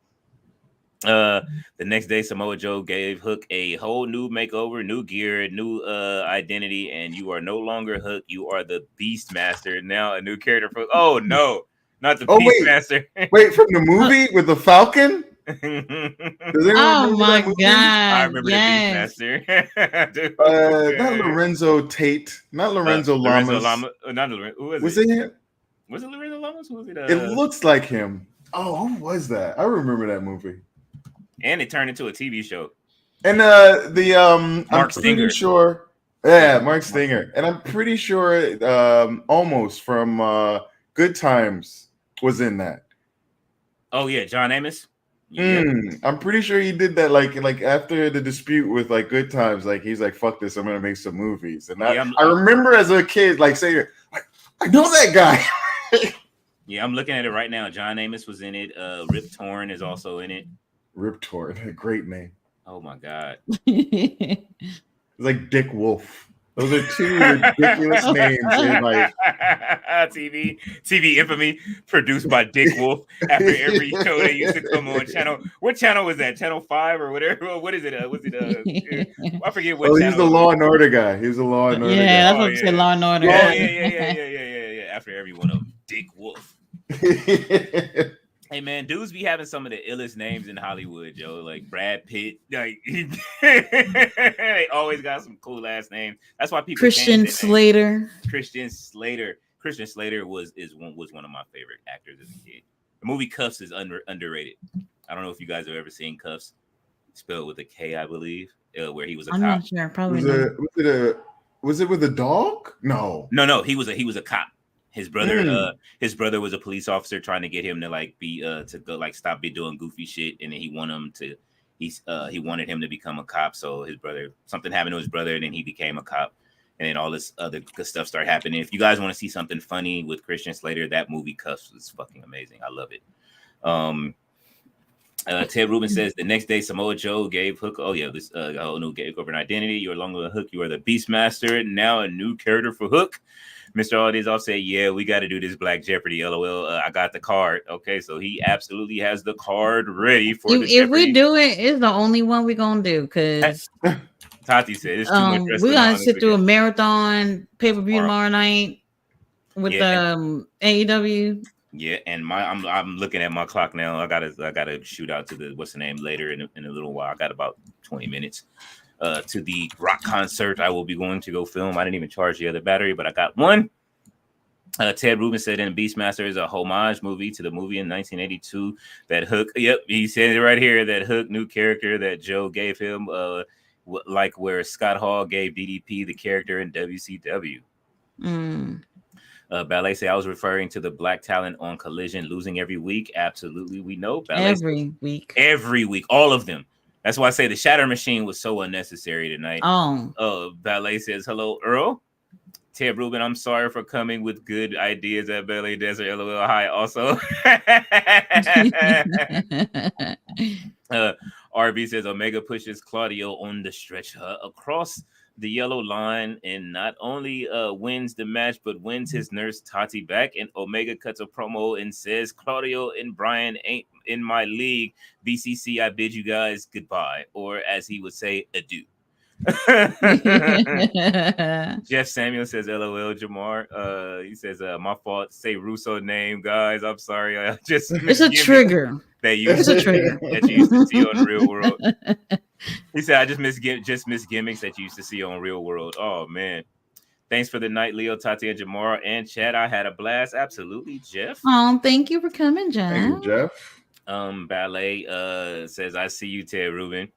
The next day, Samoa Joe gave Hook a whole new makeover, new gear, new identity, and you are no longer Hook. You are the Beastmaster. Now a new character for. Oh no, not the Beastmaster. Wait, from the movie with the Falcon? Oh my god! I remember the Beastmaster. Not Lorenzo Tate, not Lorenzo Lamas. Who was it? Him? Was it Lorenzo Lamas? Who was it? It looks like him. Oh, who was that? I remember that movie. And it turned into a TV show. And Mark Stinger. Sure. Yeah, Mark Stinger. And I'm pretty sure Almost from Good Times was in that. Oh yeah, John Amos. I'm pretty sure he did that like after the dispute with like Good Times. Like he's like, fuck this, I'm gonna make some movies. And I remember as a kid like saying, I know that guy. Yeah, I'm looking at it right now. John Amos was in it. Rip Torn is also in it. Rip Torn, a great name. Oh my god. It's like Dick Wolf. Those are two ridiculous names in like TV infamy, produced by Dick Wolf. After every show that used to come on channel. What channel was that? Channel 5 or whatever? What is it? I forget what. Oh, he's the Law and Order guy. He was the Law and Order guy. Yeah, that's what you said, Law and Order. Yeah. After every one of them, Dick Wolf. Hey man, dudes be having some of the illest names in Hollywood, Joe. Like Brad Pitt, like they always got some cool ass names. That's why people. Christian Slater. Christian Slater was one of my favorite actors as a kid. The movie Cuffs is underrated. I don't know if you guys have ever seen Cuffs, spelled with a K, I believe, where he was a cop. I'm not sure. Probably not. Was it with a dog? No. He was a cop. His brother was a police officer trying to get him to like be to go like stop doing goofy shit, and then he wanted him to become a cop. So something happened to his brother, and then he became a cop, and then all this other good stuff started happening. If you guys want to see something funny with Christian Slater, that movie Cuffs was fucking amazing. I love it. Ted Rubin says the next day Samoa Joe gave Hook, this a whole new corporate identity. You're longer than Hook. You are the Beastmaster. Now a new character for Hook. Mr. Aldis said, yeah, we got to do this Black Jeopardy. LOL. I got the card. Okay, so he absolutely has the card ready for the if we Jeopardy. do it, it's the only one we're gonna do because Tati said it's too much we're wrestling. gonna sit through a marathon pay-per-view tomorrow night with AEW. Yeah, and I'm looking at my clock now. I gotta shoot out to the what's the name later in a little while. I got about 20 minutes to the rock concert I will be going to go film. I didn't even charge the other battery, but I got one. Ted Rubin said in Beastmaster is a homage movie to the movie in 1982 that Hook. Yep, he said it right here that Hook new character that Joe gave him, like where Scott Hall gave DDP the character in WCW. Ballet say I was referring to the black talent on Collision losing every week. Absolutely, we know. Ballet every week, all of them. That's why I say the Shatter Machine was so unnecessary tonight. Ballet says hello, Earl. Ted Rubin, I'm sorry for coming with good ideas at Ballet Desert. LOL. Hi. Also, RB says Omega pushes Claudio on the stretch across the yellow line and not only wins the match but wins his nurse Tati back, and Omega cuts a promo and says Claudio and Brian ain't in my league. BCC, I bid you guys goodbye, or as he would say, adieu. Jeff Samuel says LOL Jamar. He says my fault, say Russo name, guys, I'm sorry. I just it's a trigger that you used to see on Real World. He said I just miss gimmicks that you used to see on Real World. Oh man, thanks for the night, Leo, Tati, and Jamar and Chad. I had a blast. Absolutely, Jeff. Thank you for coming, Jeff. Thank you, Jeff. Ballet says I see you, Ted Rubin.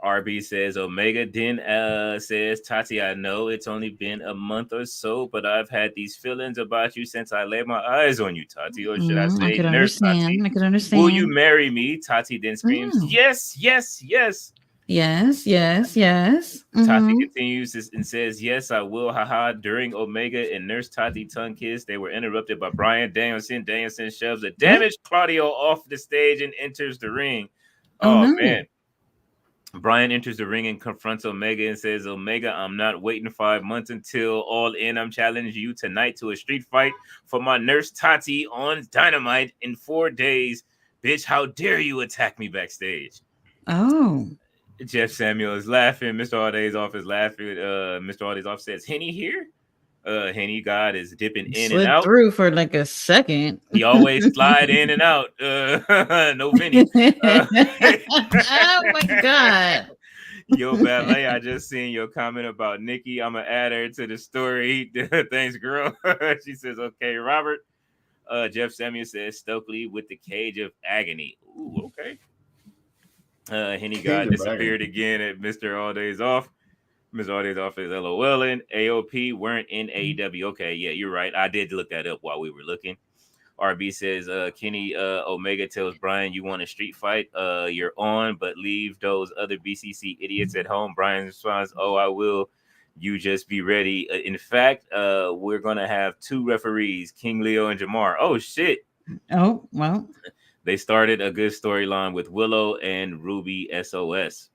RB says Omega then says Tati, I know it's only been a month or so, but I've had these feelings about you since I laid my eyes on you, Tati. Or should I say, Nurse Tati? I could understand. Will you marry me? Tati then screams, yes, yes, yes. Yes, yes, yes. Tati continues and says, yes, I will. Haha. During Omega and Nurse Tati tongue kiss, they were interrupted by Brian Danielson. Danielson shoves a damaged Claudio off the stage and enters the ring. Oh no. Man. Brian enters the ring and confronts Omega and says, Omega, I'm not waiting 5 months until All In. I'm challenging you tonight to a street fight for my nurse Tati on Dynamite in 4 days. Bitch, how dare you attack me backstage? Oh. Jeff Samuel is laughing. Mr. Alday's off is laughing. Mr. Alday's off says, Henny here? Henny God is dipping in and out. Through for like a second. He always slide in and out. No Vinny. Oh my God. Yo, Ballet, I just seen your comment about Nikki. I'm gonna add her to the story. Thanks, girl. She says, okay, Robert. Jeff Samuel says Stokely with the cage of agony. Ooh, okay. Henny God disappeared again at Mr. All Days Off. Mr. All Days Off is LOL and AOP weren't in AEW. Okay, yeah, you're right. I did look that up while we were looking. RB says Kenny Omega tells Brian, you want a street fight? You're on, but leave those other BCC idiots at home. Brian responds, oh, I will. You just be ready. In fact, we're gonna have 2 referees, King Leo and Jamar. Oh shit. Oh, well. They started a good storyline with Willow and Ruby SOS.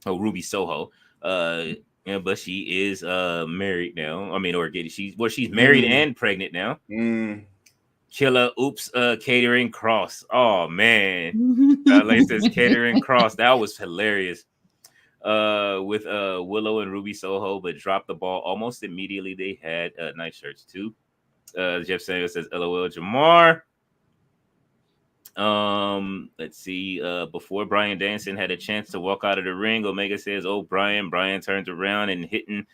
Oh, Ruby Soho. Yeah, but she is married now. I mean, she's married and pregnant now. Killer Oops Catering Cross. Oh man. Lane says Catering Cross. That was hilarious. With Willow and Ruby Soho, but dropped the ball almost immediately. They had nice shirts too. Jeff Samuel says LOL Jamar. Let's see. Before Brian Danielson had a chance to walk out of the ring, Omega says, oh, Brian. Brian turns around and hitting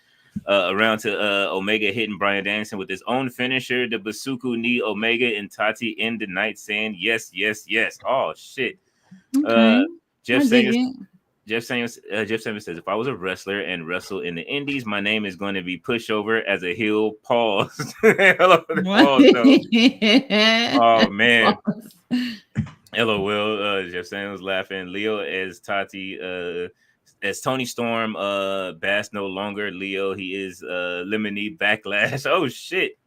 around to Omega, hitting Brian Danielson with his own finisher, the Basuku knee. Omega and Tati end the night saying yes, yes, yes. Oh shit. Okay. Jeff Samuels says, if I was a wrestler and wrestle in the Indies, my name is going to be pushover as a heel. Pause. Hello, pause, oh man. LOL. Jeff Samuels laughing. Leo as Tati, as Tony Storm, Bass no longer Leo. He is Lemony Backlash. Oh shit.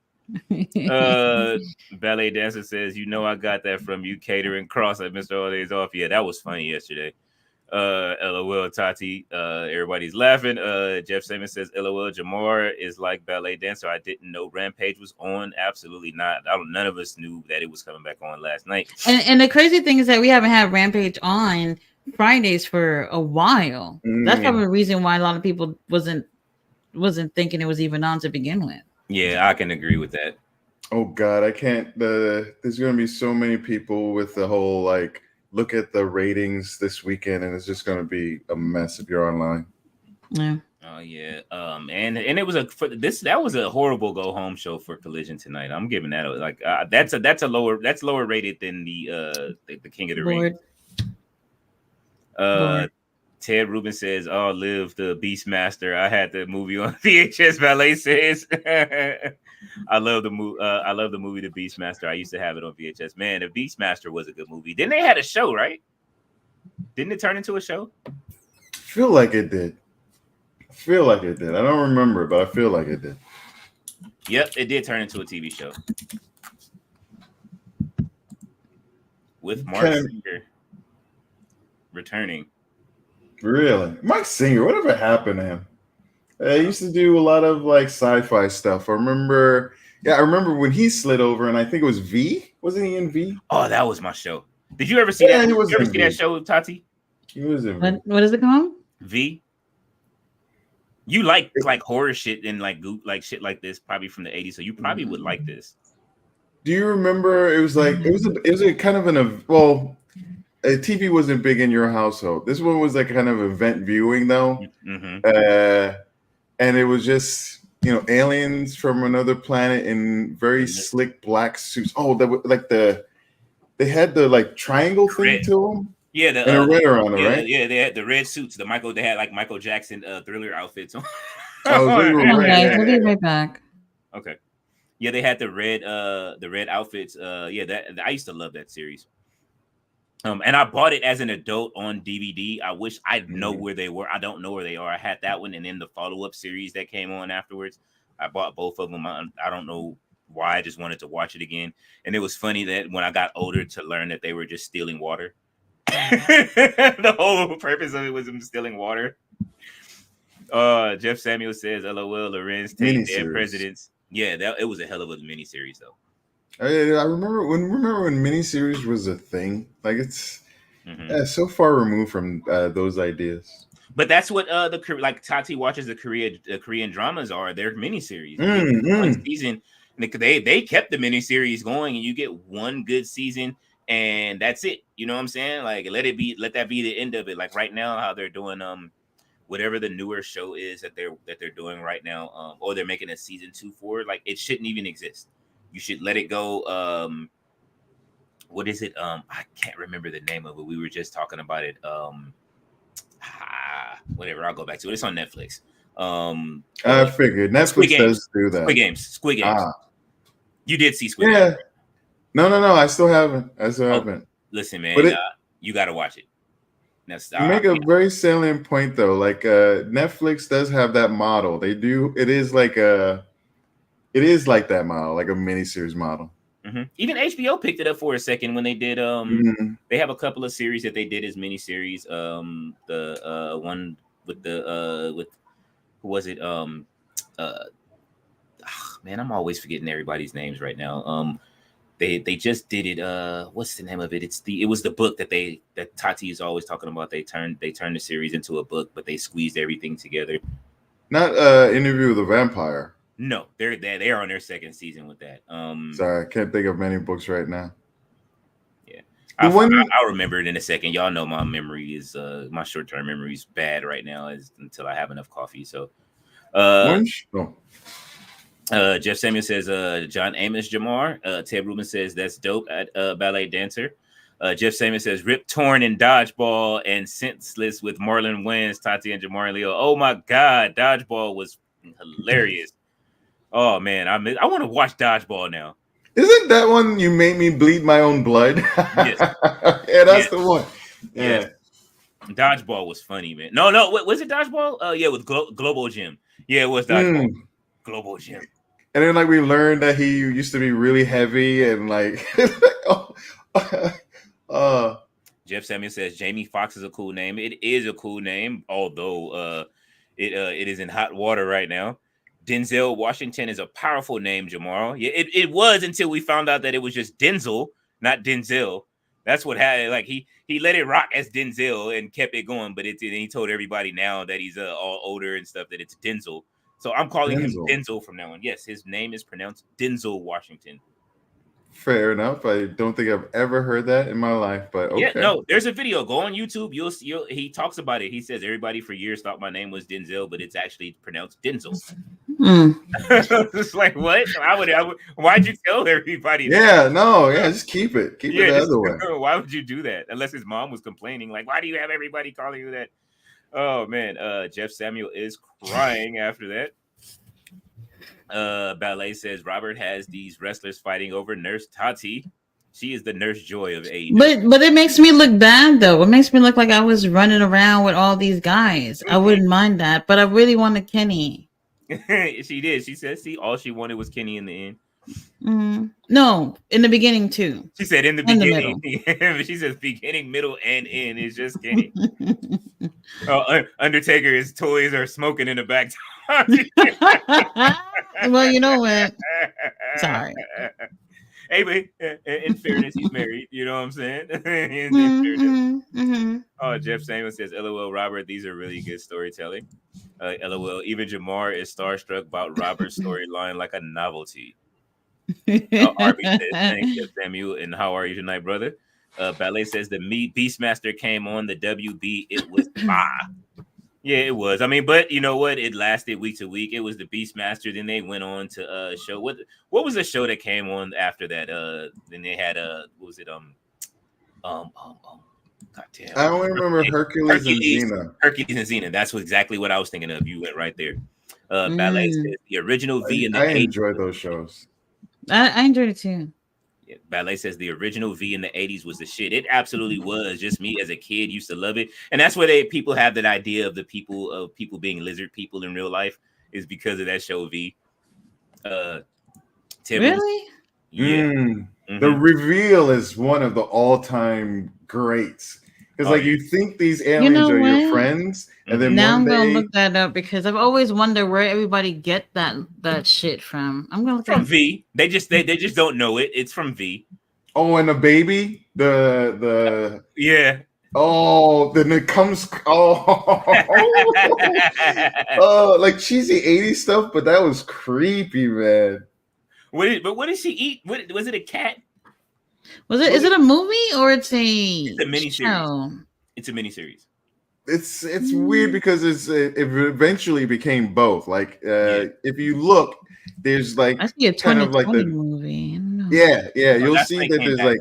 Ballet dancer says, "You know, I got that from you catering cross at Mr. Holidays off." Yeah, that was funny yesterday. LOL Tati. Everybody's laughing. Jeff Simmons says, "LOL Jamar is like ballet dancer. I didn't know Rampage was on. Absolutely not. None of us knew that it was coming back on last night." And the crazy thing is that we haven't had Rampage on Fridays for a while. That's probably the reason why a lot of people wasn't thinking it was even on to begin with. Yeah, I can agree with that. Oh God, I can't. There's going to be so many people with the whole like, look at the ratings this weekend, and it's just going to be a mess if you're online. Yeah. Oh yeah. And it was that was a horrible go home show for Collision tonight. I'm giving that like that's lower rated than the King of the Ring. Ted Rubin says, "Oh, live the Beastmaster. I had the movie on VHS." Valet says, "I love the movie. I love the movie The Beastmaster. I used to have it on VHS. Man, The Beastmaster was a good movie. Then they had a show, right? Didn't it turn into a show? I feel like it did. I don't remember, but I feel like it did. Yep, it did turn into a TV show with Mark Singer returning. Really? Mike Singer, whatever happened to him? He used to do a lot of like sci-fi stuff. I remember when he slid over, and I think it was V. Wasn't he in V? Oh, that was my show. Did you ever see that? Did you ever see that show, Tati? He was in V. What is it called? V. You like horror shit and like shit like this, probably from the 80s, so you probably would like this. Do you remember? It was like it was a kind of TV wasn't big in your household. This one was like kind of event viewing though. Mm-hmm. And it was just, aliens from another planet in very slick black suits. Oh, they had the like triangle thing to them. Yeah, and a red around it, right? Yeah, they had the red suits. They had like Michael Jackson Thriller outfits on. We'll be right back. Okay. Yeah, they had the red outfits. That I used to love that series. And I bought it as an adult on DVD. I wish I know where they were. I don't know where they are. I had that one, and then the follow-up series that came on afterwards. I bought both of them. I don't know why. I just wanted to watch it again. And it was funny that when I got older to learn that they were just stealing water. The whole purpose of it was them stealing water. Jeff Samuel says, "LOL, Lorenz, Tate, dead presidents." Yeah, it was a hell of a miniseries though. I remember when miniseries was a thing. Like it's so far removed from those ideas. But that's what like Tati watches the Korean dramas are. They're miniseries. One season, they kept the miniseries going, and you get one good season, and that's it. You know what I'm saying? Like let that be the end of it. Like right now, how they're doing whatever the newer show is that they're doing right now, or they're making a season 2 for. Like it shouldn't even exist. You should let it go. What is it? I can't remember the name of it. We were just talking about it. Whatever. I'll go back to it. It's on Netflix. I figured Netflix does do that. Squid Games. You did see Squid Games? Right? No. I still haven't. Listen, man. You got to watch it. You make a very salient point, though. Like Netflix does have that model. They do. It is like that model, like a miniseries model. Mm-hmm. Even HBO picked it up for a second when they did. They have a couple of series that they did as miniseries. The one with with who was it? Man, I'm always forgetting everybody's names right now. They just did it. What's the name of it? It was the book that Tati is always talking about. They turned the series into a book, but they squeezed everything together. Not Interview with a Vampire. No, they're on their second season with that. Sorry, I can't think of many books right now. Yeah, I'll remember it in a second. Y'all know my memory is my short-term memory is bad right now, until I have enough coffee. So, Jeff Samuel says, John Amos Jamar. Ted Rubin says that's dope at ballet dancer. Jeff Samuel says Rip Torn in Dodgeball and Senseless with Marlon Wayans, Tati, and Jamar and Leo. Oh my God, Dodgeball was hilarious. Oh man, I want to watch Dodgeball now. Isn't that one you made me bleed my own blood? Yes. Yeah, that's the one. Yeah. Dodgeball was funny, man. No, was it Dodgeball? Yeah, with Global Gym. Yeah, it was Dodgeball. Global Gym. And then like we learned that he used to be really heavy and like Jeff Samuel says Jamie Foxx is a cool name. It is a cool name, although it is in hot water right now. Denzel Washington is a powerful name, Jamar. Yeah, it was until we found out that it was just Denzel, not Denzel. That's what had like he let it rock as Denzel and kept it going, but he told everybody now that he's all older and stuff that it's Denzel. So I'm calling him Denzel from now on. Yes, his name is pronounced Denzel Washington. Fair enough. I don't think I've ever heard that in my life, but okay. Yeah, no, there's a video. Go on YouTube. He talks about it. He says everybody for years thought my name was Denzel, but it's actually pronounced Denzel. It's like what? Why'd you tell everybody that? Just keep it. Keep it the other way. Why would you do that? Unless his mom was complaining, like, why do you have everybody calling you that? Oh man, Jeff Samuel is crying after that. Ballet says Robert has these wrestlers fighting over Nurse Tati. She is the Nurse Joy of AEW. But it makes me look bad though. It makes me look like I was running around with all these guys. I wouldn't mind that, but I really wanted Kenny. She did. She said, "See, all she wanted was Kenny in the end." No, in the beginning too. She said in the beginning. She says beginning, middle, and end is just Kenny. Undertaker, his toys are smoking in the back. Well, you know what? Sorry. Hey, but in fairness, he's married. You know what I'm saying? in fairness. Oh, Jeff Samuel says, "LOL, Robert. These are really good storytelling." LOL. Even Jamar is starstruck about Robert's storyline like a novelty. Arby says, "Thanks, Jeff Samuel, and how are you tonight, brother?" Ballet says the Beastmaster came on the WB. It was Yeah, it was. I mean, but you know what? It lasted week to week. It was the Beastmaster. Then they went on to show what was the show that came on after that? Then they had what was it? God damn. I only remember Hercules and Xena. Hercules and Xena. That's exactly what I was thinking of. You went right there. Ballet says the original V in the 80s. I enjoyed those shows. I enjoyed it too. Yeah, Ballet says the original V in the 80s was the shit. It absolutely was. Just me as a kid used to love it. And that's where people have that idea of people being lizard people in real life is because of that show V. Really? Yeah. The reveal is one of the all-time greats. Because like you think these aliens are your friends, and then now I'm gonna look that up because I've always wondered where everybody get that shit from. I'm gonna look from V. They just don't know it. It's from V. Oh, and the baby, the yeah. Oh, then it comes. Like cheesy 80s stuff, but that was creepy, man. What did she eat? Was it a cat? Is it a movie or it's a miniseries? Show? It's a miniseries. It's weird because it eventually became both. Like if you look, there's like I see a 2020 movie. Yeah, you'll see that there's like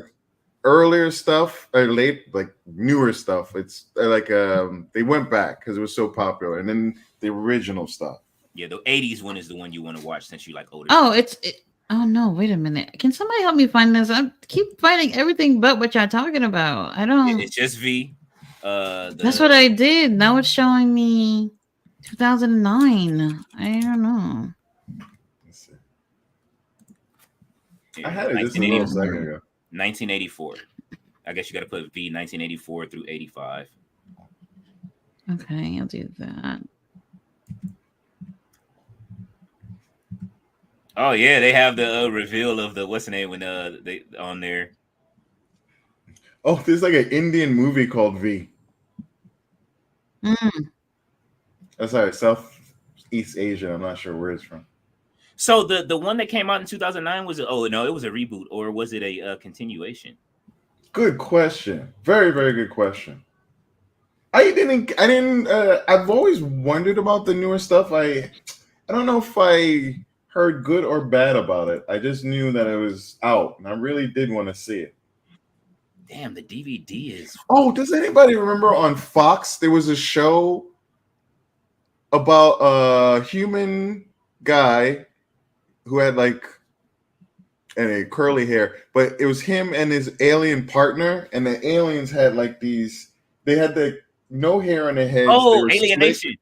earlier stuff or like newer stuff. It's like they went back because it was so popular, and then the original stuff. Yeah, the 80s one is the one you want to watch since you like older. Oh, oh no! Wait a minute. Can somebody help me find this? I keep finding everything but what y'all talking about. I don't. It's just V. That's what I did. Now it's showing me 2009. I don't know. Let's see. I had it just a little second ago. 1984. I guess you got to put V 1984 through 85. Okay, I'll do that. Oh yeah, they have the reveal of the what's the name when they on there. Oh, there's like an Indian movie called V. That's sorry, Southeast Asia. I'm not sure where it's from. So the one that came out in 2009 was it was a reboot or was it a continuation? Good question. Very, very good question. I've always wondered about the newer stuff. I don't know if I heard good or bad about it. I just knew that it was out, and I really did want to see it. Damn, the DVD is. Oh, does anybody remember on Fox there was a show about a human guy who had like a curly hair, but it was him and his alien partner, and the aliens had like these. They had the no hair on their heads. Oh, Alienation.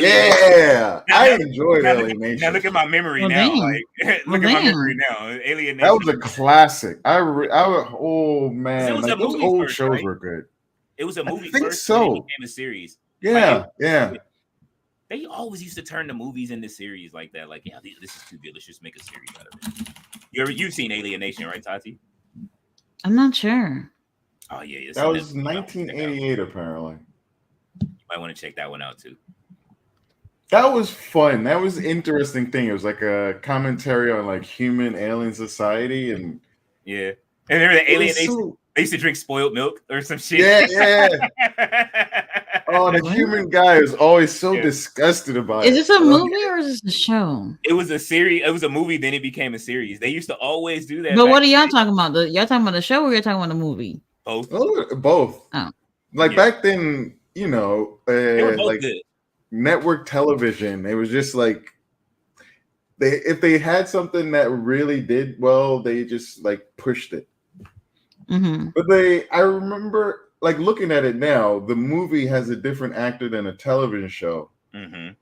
Yeah, Now, I now, enjoyed now Alienation. look at my memory Well, now. damn. Like, Well, look at my damn. memory now. Alienation. That was a classic. Oh man, was a like those movie old first, shows right? were good. It was a I movie think first, and then it so. became a series. Yeah, yeah. They always used to turn the movies into series like that. Like, yeah, this is too good. Let's just make a series out of it. You've seen Alienation, right, Tati? I'm not sure. Oh yeah, That was 1988, apparently. You might want to check that one out too. That was fun. That was an interesting thing. It was like a commentary on like human alien society, and yeah. And remember the Alienation? They used to drink spoiled milk or some shit. Yeah. Oh, the human guy is always so disgusted about it. Is this a movie or is this a show? It was a series. It was a movie. Then it became a series. They used to always do that. But what are y'all talking about? Y'all talking about the show or you're talking about the movie? Both. Both. Oh. Like back then, you know, they were both like good. Network television. It was just like if they had something that really did well, they just like pushed it. Mm-hmm. But I remember like looking at it now, the movie has a different actor than a television show. Mm-hmm.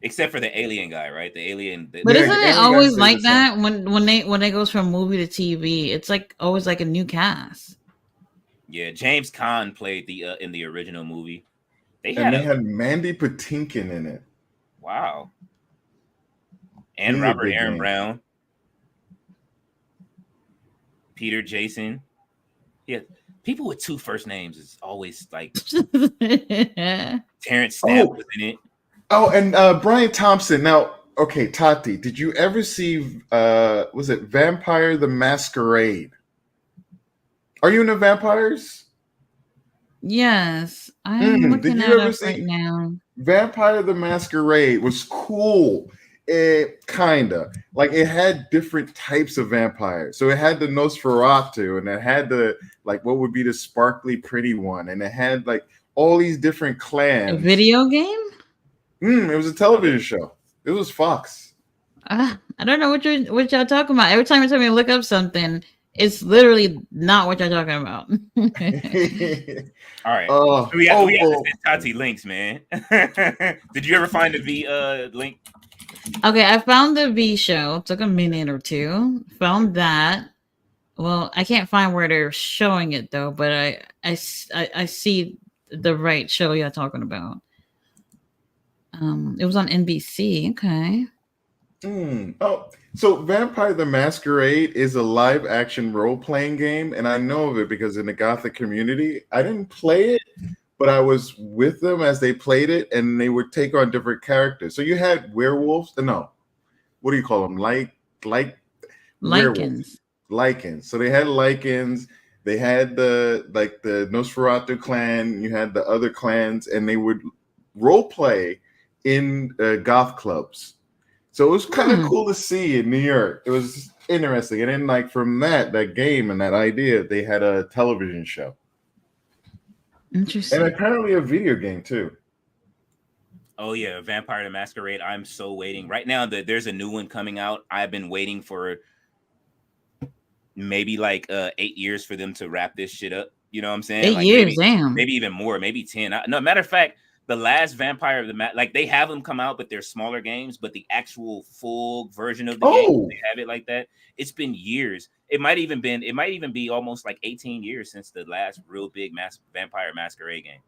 Except for the alien guy, right? The alien. But isn't it always like that when they goes from movie to TV? It's like always like a new cast. Yeah, James Caan played in the original movie. They had Mandy Patinkin in it. Wow. And Robert Aaron Brown. Peter Jason. Yeah. People with two first names is always like Terrence Stamp was in it. Oh, and Brian Thompson. Now, okay, Tati, did you ever see was it Vampire the Masquerade? Are you into vampires? Yes. I'm looking at it right now. Vampire the Masquerade was cool. It kinda like it had different types of vampires. So it had the Nosferatu, and it had the like what would be the sparkly pretty one, and it had like all these different clans. A video game? It was a television show. It was Fox. I don't know what y'all talking about. Every time you tell me to look up something, it's literally not what you're talking about. All right. So we have to send Tati links, man. Did you ever find the V link? Okay, I found the V show. Took a minute or two. Found that. Well, I can't find where they're showing it though, but I see the right show you're talking about. It was on NBC. Okay. Oh, so Vampire the Masquerade is a live action role playing game, and I know of it because in the Gothic community, I didn't play it, but I was with them as they played it, and they would take on different characters. So you had werewolves. No, what do you call them? Lycans. So they had Lycans. They had the Nosferatu clan. You had the other clans, and they would role play in goth clubs. So it was kind of cool to see in New York. It was interesting. And then like from that game and that idea, they had a television show. Interesting. And apparently a video game too. Oh yeah, Vampire the Masquerade. I'm so waiting. Right now there's a new one coming out. I've been waiting for maybe like 8 years for them to wrap this shit up. You know what I'm saying? 8 like years, damn. Maybe even more, maybe 10. No, matter of fact, the last Vampire of the like they have them come out, but they're smaller games. But the actual full version of the game, they have it like that. It's been years. It might even be almost like 18 years since the last real big Vampire Masquerade game.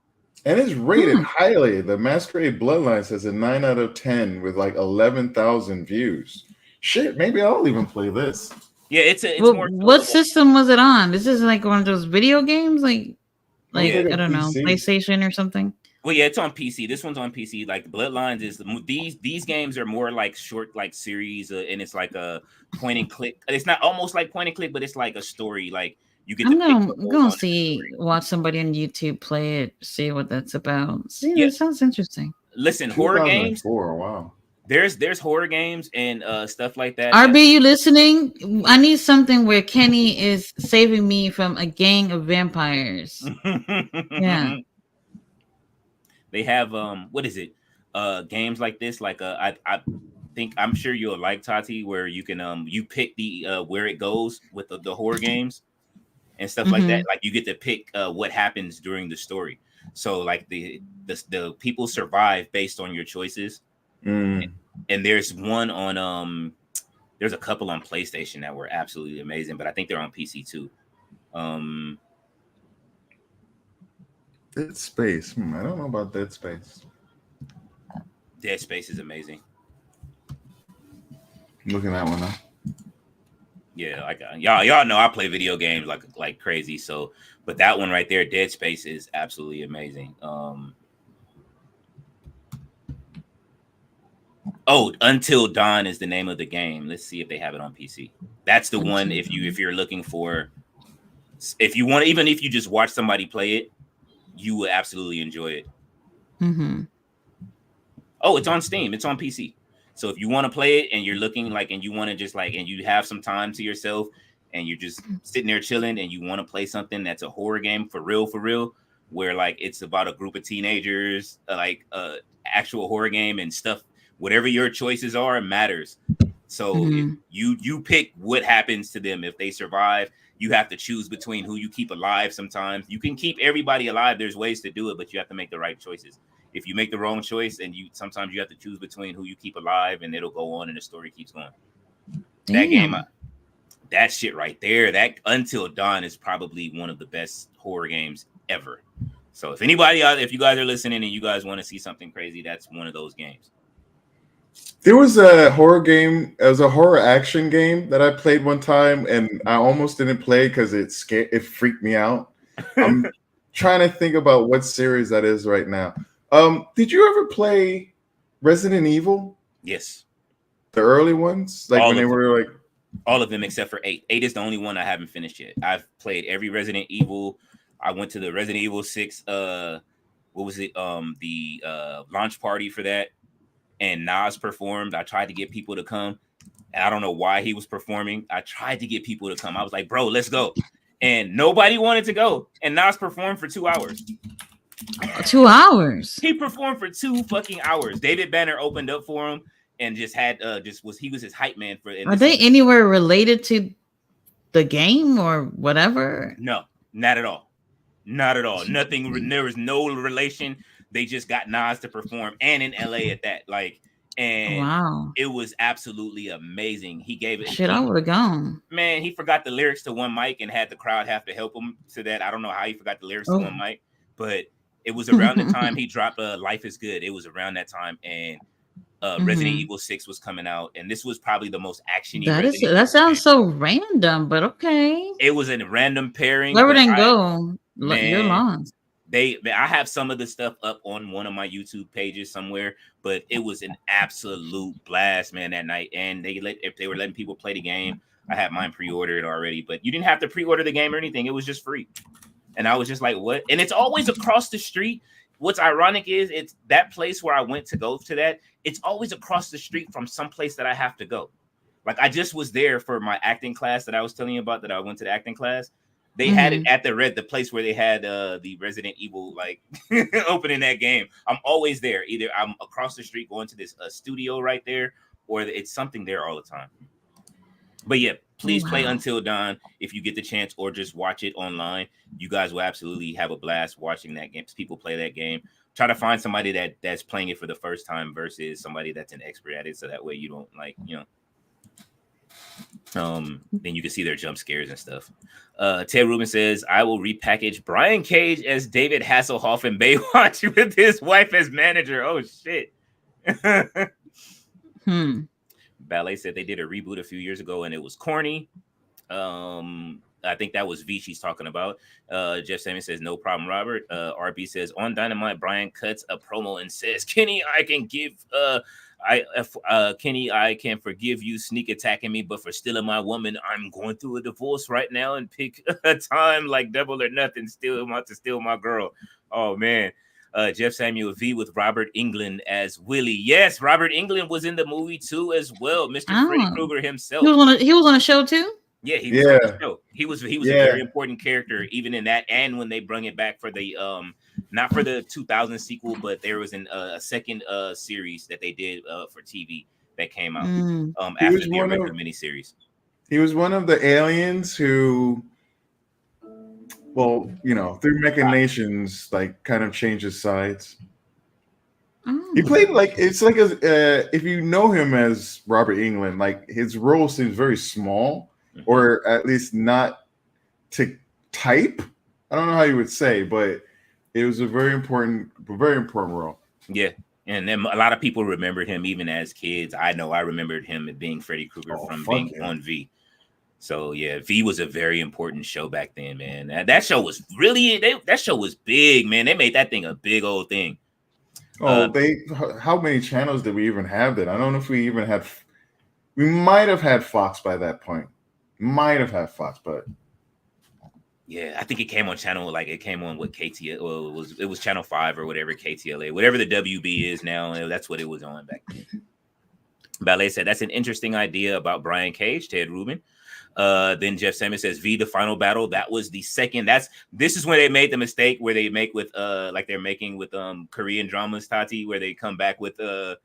And it's rated highly. The Masquerade Bloodlines has a 9 out of 10 with like 11,000 views. Shit, maybe I'll even play this. Yeah, it's more. What system was it on? This is like one of those video games, like I don't know, PlayStation or something. Well, yeah, it's on PC. This one's on PC. Like Bloodlines is these games are more like short like series, and it's like a point and click. It's not almost like point and click, but it's like a story. Like you get. I'm gonna watch somebody on YouTube play it, see what that's about. See, it sounds interesting. Listen, horror games. Wow. There's horror games and stuff like that. RB, you listening? I need something where Kenny is saving me from a gang of vampires. Yeah. They have what is it? Games like this, like I'm sure you'll like Tati, where you can you pick the where it goes with the horror games and stuff like that. Like you get to pick what happens during the story. So like the people survive based on your choices. And there's one on there's a couple on PlayStation that were absolutely amazing, but I think they're on PC too. Dead Space. I don't know about Dead Space. Dead Space is amazing. Looking at one now. Yeah, like y'all know I play video games like crazy. So, but that one right there, Dead Space, is absolutely amazing. Until Dawn is the name of the game. Let's see if they have it on PC. That's the one. If you're looking for, if you want, even if you just watch somebody play it, you will absolutely enjoy it. Mm-hmm. Oh, it's on Steam. It's on PC. So if you want to play it and you're looking like, and you want to just like, and you have some time to yourself and you're just sitting there chilling and you want to play something that's a horror game for real, where like it's about a group of teenagers, actual horror game and stuff, whatever your choices are matters. So if you pick what happens to them. If they survive, you have to choose between who you keep alive. Sometimes you can keep everybody alive. There's ways to do it, but you have to make the right choices. If you make the wrong choice, and sometimes you have to choose between who you keep alive, and it'll go on, and the story keeps going. Damn. That game, that shit right there, that Until Dawn is probably one of the best horror games ever. So if anybody out, if you guys are listening and you guys want to see something crazy, that's one of those games. There was a horror game. It was a horror action game that I played one time, and I almost didn't play because it freaked me out. I'm trying to think about what series that is right now. Did you ever play Resident Evil? Yes. The early ones? Like all when they were like all of them except for 8. 8 is the only one I haven't finished yet. I've played every Resident Evil. I went to the Resident Evil 6 what was it? The launch party for that. And Nas performed. I tried to get people to come. And I don't know why he was performing. I tried to get people to come. I was like, bro, let's go. And nobody wanted to go. And Nas performed for 2 hours. 2 hours. He performed for 2 fucking hours. David Banner opened up for him and just had he was his hype man for. Are they anywhere related to the game or whatever? No, not at all. Not at all. Nothing. There was no relation. They just got Nas to perform, and in LA at that. Like, and wow, it was absolutely amazing. He gave it. Shit, I would have gone. Man, he forgot the lyrics to one mic and had the crowd have to help him to that. I don't know how he forgot the lyrics to one mic, but it was around the time he dropped Life is Good. It was around that time, and Resident Evil 6 was coming out, and this was probably the most actiony. That sounds so random, but okay. It was a random pairing. Where would it go? Man, your lawns. I have some of the stuff up on one of my YouTube pages somewhere, but it was an absolute blast, man, that night. And if they were letting people play the game, I had mine pre-ordered already, but you didn't have to pre-order the game or anything. It was just free. And I was just like, what? And it's always across the street. What's ironic is it's that place where I went to go to that. It's always across the street from some place that I have to go. Like I just was there for my acting class that I was telling you about, that I went to the acting class. They had it at the place where they had the Resident Evil like opening that game. I'm always there. Either I'm across the street going to this studio right there, or it's something there all the time. But yeah, please play Until Dawn if you get the chance, or just watch it online. You guys will absolutely have a blast watching that game. People play that game. Try to find somebody that's playing it for the first time versus somebody that's an expert at it, so that way you don't then you can see their jump scares and stuff. Ted Rubin says, I will repackage Brian Cage as David Hasselhoff in Baywatch with his wife as manager. Oh shit. Ballet said they did a reboot a few years ago and it was corny. I think that was V she's talking about. Jeff Samuel says, no problem, Robert. RB says, on Dynamite, Brian cuts a promo and says, Kenny, I can forgive you sneak attacking me, but for stealing my woman, I'm going through a divorce right now and pick a time like Double or Nothing, still want to steal my girl. Oh man. Jeff Samuel V with Robert Englund as Willie. Yes, Robert Englund was in the movie too as well. Mr. Freddy Krueger himself. He was on a show too? Yeah, he was on the show. He was a very important character, even in that, and when they bring it back for the not for the 2000 sequel, but there was a second series that they did for TV that came out after the original miniseries. He was one of the aliens who Well, through machinations, like kind of changes sides. He played like it's like if you know him as Robert England, like his role seems very small, or at least not to type. I don't know how you would say, but it was a very important role. Yeah. And then a lot of people remembered him even as kids. I know I remembered him being Freddy Krueger from being on V. So yeah, V was a very important show back then, man. That show was that show was big, man. They made that thing a big old thing. Oh, how many channels did we even have then? I don't know if we even had. We might have had Fox by that point. Might have had Fox, but yeah, I think it came on channel it came on what KTL. Well, it was channel 5 or whatever KTLA, whatever the WB is now. That's what it was on back then. Ballet said that's an interesting idea about Brian Cage, Ted Rubin. Then Jeff Samuel says V the final battle. That was the second. This is when they made the mistake where they make with like they're making with Korean dramas, Tati, where they come back with the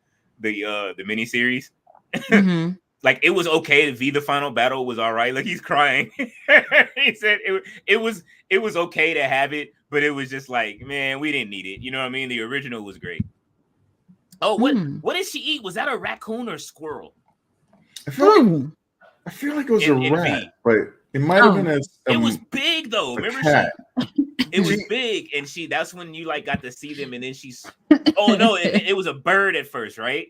miniseries. Mm-hmm. Like it was okay. V the final battle was all right. Like he's crying. He said it was okay to have it, but it was just like, man, we didn't need it. You know what I mean? The original was great. Oh, what did she eat? Was that a raccoon or a squirrel? I feel like it was a rat, but it might have been it was big though. Remember cat. It was big, and that's when you like got to see them, and then she's oh no, it was a bird at first, right?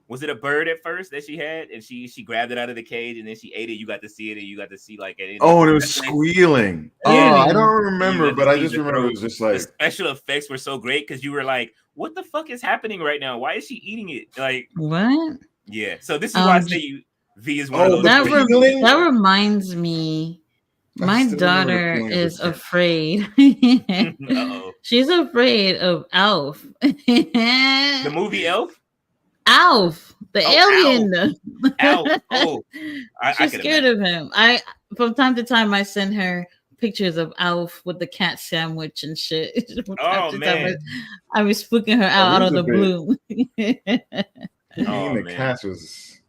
Was it a bird at first that she had, and she grabbed it out of the cage, and then she ate it? You got to see it, and you got to see like it. Oh, it was squealing. Yeah. Oh, I don't remember, but I just remember it was just like the special effects were so great because you were like, "What the fuck is happening right now? Why is she eating it?" Like what? Yeah. So this is why I say V is one of those. That reminds me. My daughter is afraid. She's afraid of Alf. The movie Elf? Alf, the alien. Alf. Oh, she's scared of him. From time to time I send her pictures of Alf with the cat sandwich and shit. Oh man, I was spooking her out of the blue. The cat was.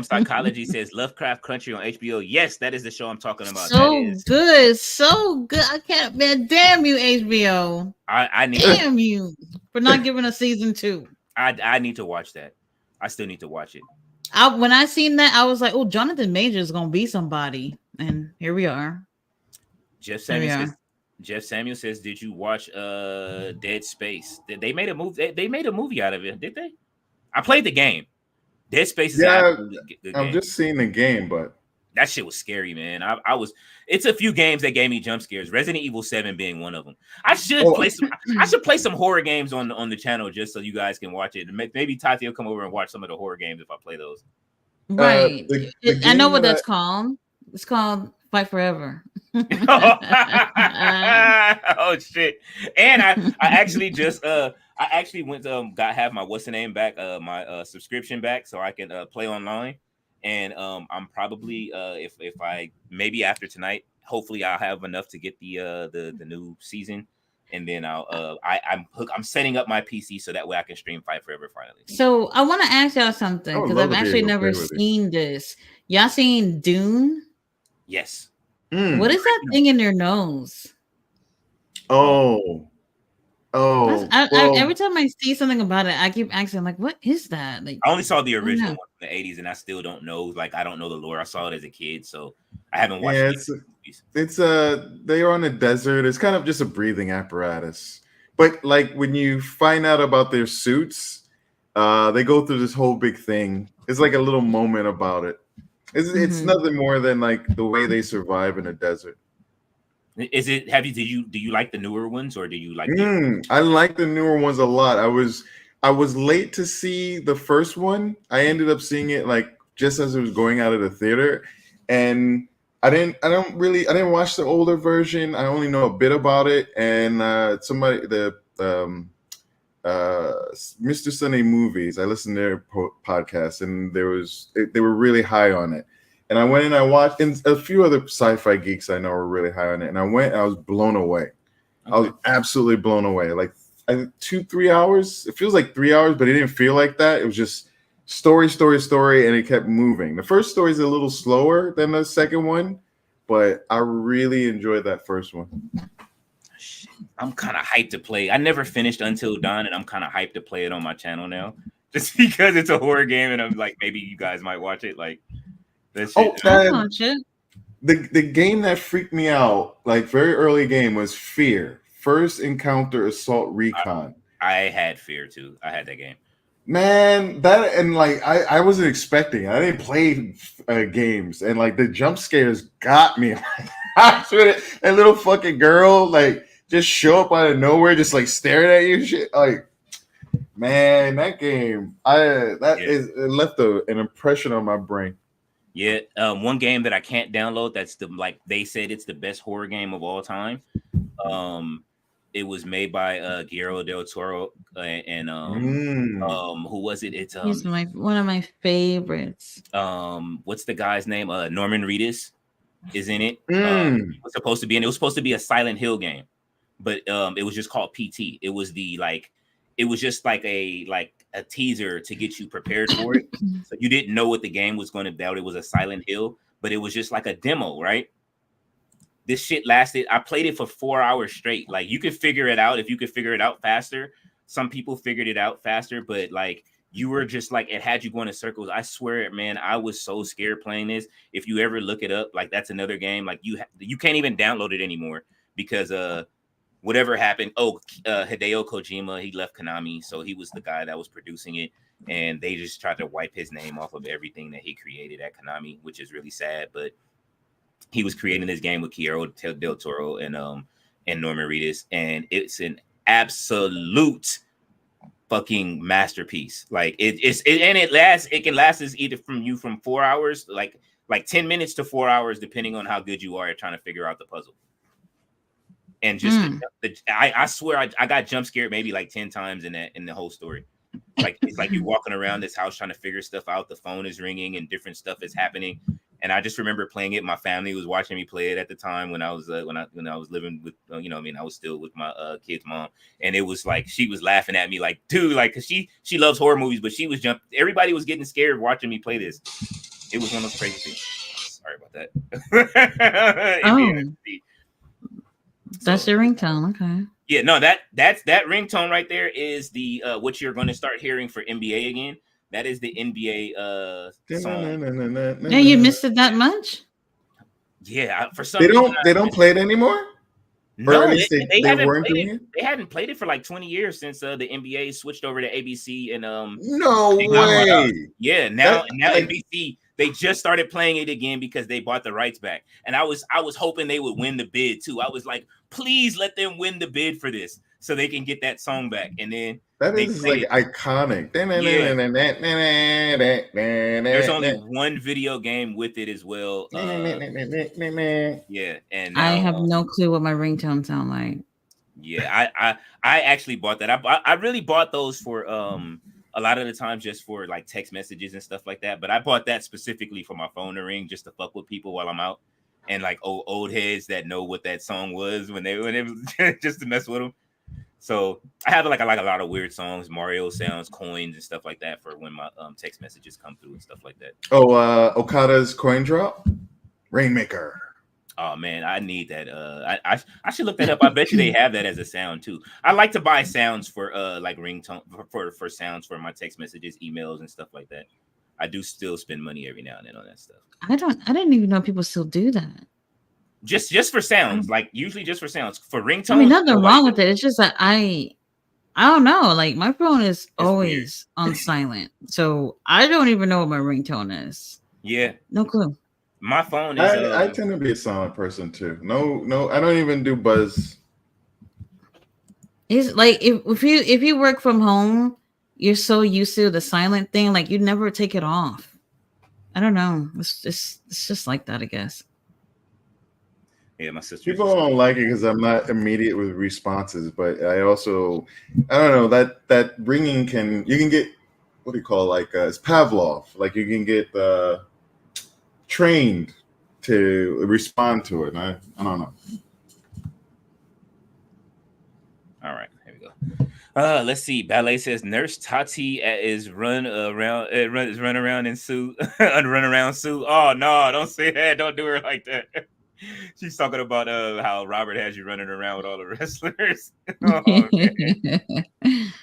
Psychology says Lovecraft Country on HBO. Yes, that is the show I'm talking about. So good. I can't, man. Damn you, HBO. I need. Damn you for not giving us season 2. I need to watch that. I still need to watch it. When I seen that, I was like, "Oh, Jonathan Major is gonna be somebody," and here we are. Jeff Samuel says, "Did you watch Dead Space? They made a movie. They made a movie out of it, did they? I played the game. Dead Space is I'm just seeing the game, but that shit was scary, man. It's a few games that gave me jump scares. Resident Evil 7 being one of them. I should play some horror games on the channel just so you guys can watch it. Maybe Tati will come over and watch some of the horror games if I play those. Right. I know what that's called. It's called Fight Forever. Oh shit. And I actually just I actually went to have my what's the name back, my subscription back so I can play online. And I'm probably if I maybe after tonight, hopefully I'll have enough to get the new season, and then I'm setting up my PC so that way I can stream Fight Forever finally. So I want to ask y'all something because I've actually never seen this. Y'all seen Dune? Yes. What is that thing in your nose? Every time I see something about it, I keep asking, like, what is that? Like, I only saw the original one from the 80s, and I still don't know. Like, I don't know the lore. I saw it as a kid, so I haven't watched it. It's they are on a desert. It's kind of just a breathing apparatus. But like when you find out about their suits, they go through this whole big thing. It's like a little moment about it. It's nothing more than like the way they survive in a desert. Is it? Do you like the newer ones or do you like? I like the newer ones a lot. I was late to see the first one. I ended up seeing it like just as it was going out of the theater, and I didn't watch the older version. I only know a bit about it, and Mr. Sunday Movies. I listened to their podcast, and they were really high on it. And I went and I watched, and a few other sci-fi geeks I know were really high on it. And I went and I was blown away. Okay. I was absolutely blown away. Like 2-3 hours. It feels like 3 hours, but it didn't feel like that. It was just story, and it kept moving. The first story is a little slower than the second one, but I really enjoyed that first one. Shit. I'm kind of hyped to play. I never finished Until Dawn, and I'm kind of hyped to play it on my channel now, just because it's a horror game, and I'm like, maybe you guys might watch it. Like that shit. The game that freaked me out, like very early game, was Fear. First Encounter Assault Recon. I had Fear too. I had that game. Man, that and like I wasn't expecting it. I didn't play games, and like the jump scares got me. I swear, that little fucking girl like just show up out of nowhere, just like staring at you and shit. Like, man, that game, it left an impression on my brain. Yeah, one game that I can't download. That's they said it's the best horror game of all time. It was made by Guillermo del Toro and who was it? It's he's one of my favorites. What's the guy's name? Norman Reedus is in it. It was supposed to be, and it was supposed to be a Silent Hill game, but it was just called PT. It was it was just like a teaser to get you prepared for it. So you didn't know what the game was going to be. It was a Silent Hill, but it was just like a demo, right? This shit lasted. I played it for 4 hours straight. Like you could figure it out if you could figure it out faster. Some people figured it out faster, but like you were just like it had you going in circles. I swear, man, I was so scared playing this. If you ever look it up, like that's another game. Like you can't even download it anymore because whatever happened. Hideo Kojima, he left Konami, so he was the guy that was producing it, and they just tried to wipe his name off of everything that he created at Konami, which is really sad. But he was creating this game with Guillermo del Toro and Norman Reedus, and it's an absolute fucking masterpiece. Like it can last as either from 4 hours, like 10 minutes to 4 hours, depending on how good you are at trying to figure out the puzzle. And just I swear I got jump scared maybe like 10 times in the whole story. Like it's like you're walking around this house trying to figure stuff out. The phone is ringing and different stuff is happening. And I just remember playing it. My family was watching me play it at the time when I was when I was living with I was still with my kid's mom, and it was like she was laughing at me like, dude, like because she loves horror movies, but she was everybody was getting scared watching me play this. It was one of those crazy things. Sorry about that. That's your ringtone, okay? Yeah, no, that ringtone right there is the what you're going to start hearing for NBA again. That is the NBA song. Yeah, you missed it that much? Yeah, for some reason they don't play it anymore. No, they haven't played it. They hadn't played it for like 20 years since the NBA switched over to ABC and no way. Yeah, now NBC they just started playing it again because they bought the rights back. And I was hoping they would win the bid too. I was like, please let them win the bid for this so they can get that song back. And then that is like iconic. There's only one video game with it as well. Yeah, and now, I have no clue what my ringtone sound like. Yeah, I actually bought that. I really bought those for a lot of the times just for like text messages and stuff like that. But I bought that specifically for my phone to ring just to fuck with people while I'm out, and like old heads that know what that song was when it was just to mess with them. So I have like a lot of weird songs, Mario sounds, coins, and stuff like that for when my text messages come through and stuff like that. Okada's coin drop, Rainmaker. Oh man, I need that. I should look that up. I bet you they have that as a sound too. I like to buy sounds for like ringtone for sounds for my text messages, emails, and stuff like that. I do still spend money every now and then on that stuff. I didn't even know people still do that. Just for sounds, like usually just for sounds. For ringtones, I mean, nothing wrong with it. It's just that I don't know. Like my phone is always on silent, so I don't even know what my ringtone is. Yeah, no clue. My phone is. I tend to be a silent person too. No, I don't even do buzz. It's like if you work from home, you're so used to the silent thing, like you never take it off. I don't know. It's just like that, I guess. Yeah, my sister. People don't like it because I'm not immediate with responses, but I don't know that ringing you can get what do you call it? Like it's Pavlov. Like you can get trained to respond to it. I don't know. All right, here we go. Let's see. Ballet says Nurse Tati is run around in suit. Run around suit. Oh no, don't say that. Don't do her like that. She's talking about how Robert has you running around with all the wrestlers. Oh,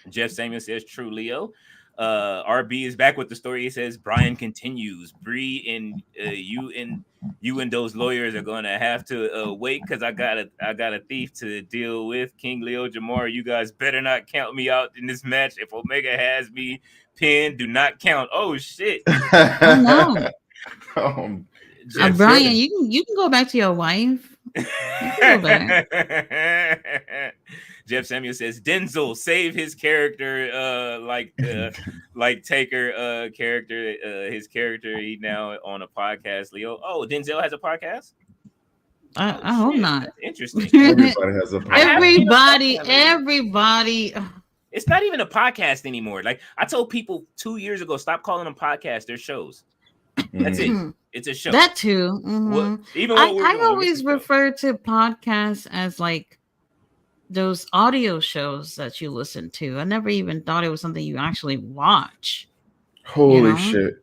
Jeff Samuel says, "True, Leo." RB is back with the story. He says, "Brian continues. Bree and you and those lawyers are gonna have to wait because I got a thief to deal with. King Leo Jamar, you guys better not count me out in this match. If Omega has me pinned, do not count." Oh shit! Oh no, Jeff Brian, you can go back to your wife. You can go back. Jeff Samuel says Denzel save his character like Taker character his character he now on a podcast. Leo, oh, Denzel has a podcast. I hope not. That's interesting. Everybody has a podcast. Everybody. It's not even a podcast anymore. Like I told people 2 years ago, stop calling them podcasts. They're shows. That's it. It's a show. That too. Even I always refer to podcasts as like those audio shows that you listen to. I never even thought it was something you actually watch. Holy shit!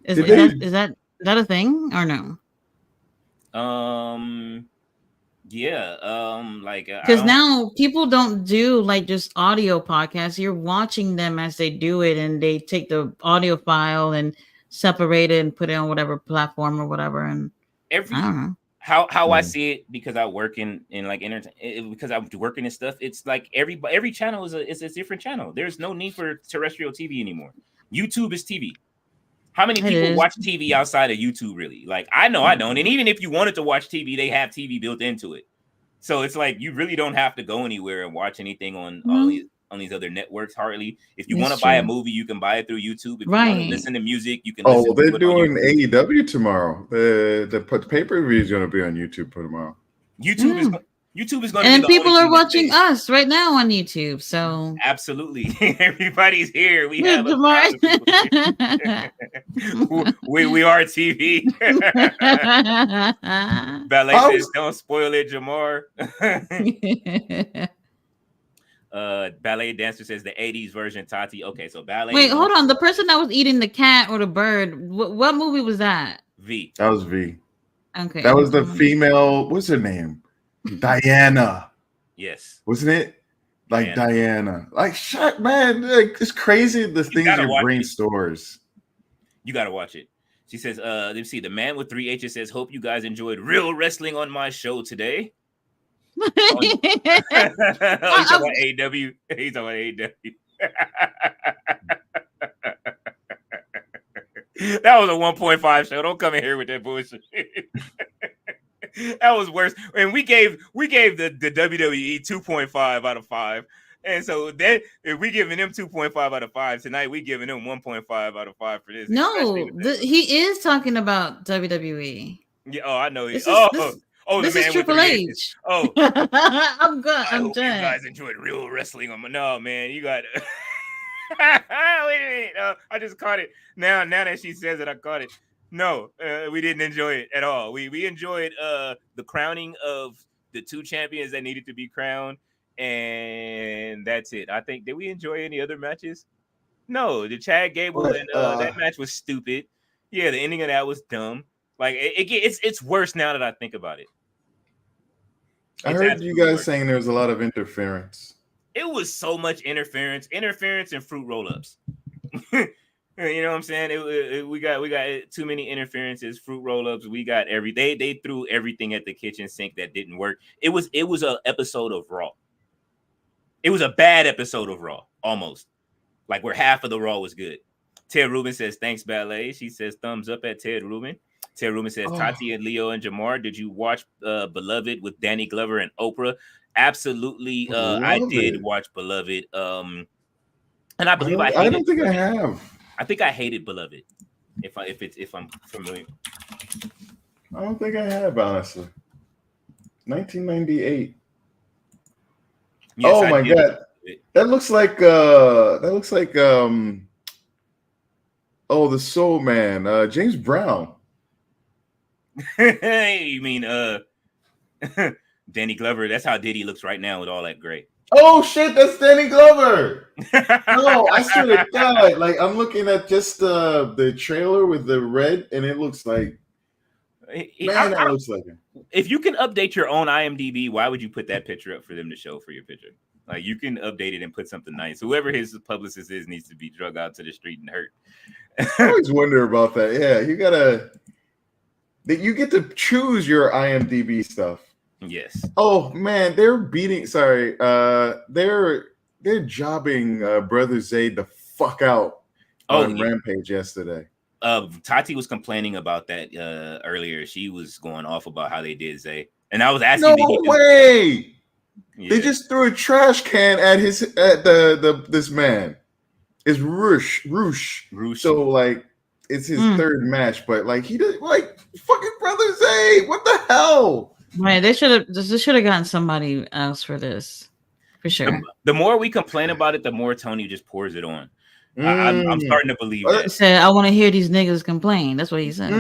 Is that a thing or no? Yeah. Like because now people don't do like just audio podcasts. You're watching them as they do it, and they take the audio file and separate it and put it on whatever platform or whatever. And I don't know how I see it, because I work in like because I'm working and stuff. It's like every channel is a different channel. There's no need for terrestrial TV anymore. YouTube is TV. How many people watch TV outside of YouTube, really? Like, I know I don't. And even if you wanted to watch TV, they have TV built into it. So it's like you really don't have to go anywhere and watch anything on these other networks, hardly. If you want to buy a movie, you can buy it through YouTube. If you want to listen to music, you can listen to it. They're doing AEW tomorrow. The pay-per-view is going to be on YouTube for tomorrow. YouTube is going to and people are watching us right now on YouTube. So absolutely, everybody's here. We have we are TV. Ballet says, "Don't spoil it, Jamar." Ballet dancer says the 80s version, Tati. Okay, so ballet. Wait, hold on. The person that was eating the cat or the bird. What movie was that? V. That was V. Okay, that was the female. What's her name? Diana. Yes. Wasn't it? Like Diana. Like, shut, man. Like, it's crazy the things your brain stores. You gotta watch it. She says, let me see. The man with 3 H's says, "Hope you guys enjoyed real wrestling on my show today." He's talking about AEW. He's talking about AEW. That was a 1.5 show. Don't come in here with that bullshit. That was worse. And we gave the WWE 2.5 out of 5. And so that if we giving them 2.5 out of 5 tonight, we giving them 1.5 out of 5 for this. No, he is talking about WWE. Yeah, I know. This is Triple H. Oh, I'm good. I'm done. You guys enjoyed real wrestling on my. No, man, you got. Wait a minute. I just caught it. Now that she says it, I caught it. No, we didn't enjoy it at all. We enjoyed the crowning of the 2 champions that needed to be crowned, and that's it. I think, did we enjoy any other matches? No, the Chad Gable and that match was stupid. Yeah, the ending of that was dumb. Like it's worse now that I think about it. I heard you guys saying there was a lot of interference. It was so much interference and fruit roll-ups. You know what I'm saying? We got too many interferences, fruit roll-ups. We got they threw everything at the kitchen sink that didn't work. It was an episode of Raw. It was a bad episode of Raw, almost. Like where half of the Raw was good. Ted Rubin says, "Thanks, Ballet." She says, "Thumbs up at Ted Rubin." Ted Rubin says, "Tati and Leo and Jamar, did you watch Beloved with Danny Glover and Oprah?" Absolutely. I did watch Beloved. And I believe I don't think I have. I think I hated Beloved. If I'm familiar. I don't think I have, honestly. 1998. Yes, my God. That looks like the Soul Man, James Brown. You mean Danny Glover? That's how Diddy looks right now with all that gray. Oh shit, that's Danny Glover. No, I swear to God, like I'm looking at just the trailer with the red, and it looks like Man, that looks like him. If you can update your own IMDb, why would you put that picture up for them to show for your picture? Like, you can update it and put something nice. Whoever his publicist is needs to be drug out to the street and hurt. I always wonder about that. Yeah, you get to choose your IMDb stuff. Yes. Oh man, they're jobbing Brother Zayd the fuck out on Rampage yesterday. Tati was complaining about that earlier. She was going off about how they did Zay, and I was asking. No way! Yeah. They just threw a trash can at this man. It's Roosh. So like, it's his third match, but like he did like fucking Brother Zay. What the hell? Right, they should have gotten somebody else for this, for sure. The more we complain about it, the more Tony just pours it on. I'm starting to believe that. He said, "I want to hear these niggas complain." That's what he said.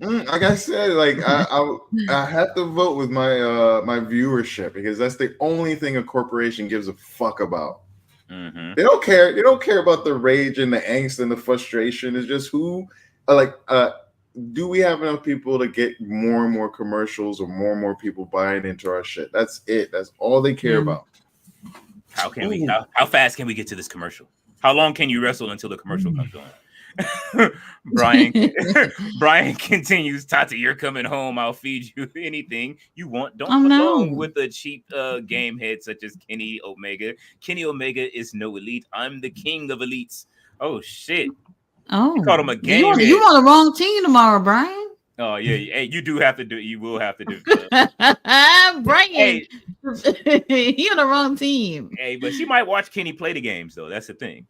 Like I said, like I have to vote with my my viewership because that's the only thing a corporation gives a fuck about. Mm-hmm. They don't care. They don't care about the rage and the angst and the frustration. It's just do we have enough people to get more and more commercials or more people buying into our shit? That's it. That's all they care about. How fast can we get to this commercial? How long can you wrestle until the commercial comes on? Brian continues, Tati, you're coming home. I'll feed you anything you want. Don't belong with a cheap game head such as Kenny Omega. Kenny Omega is no elite. I'm the king of elites. Oh, shit. Oh, you called him a game head. You on the wrong team tomorrow, Brian. Oh, yeah. Hey, you do have to do it. You will have to do it. Brian, hey, he on the wrong team. Hey, but she might watch Kenny play the games, though. That's the thing.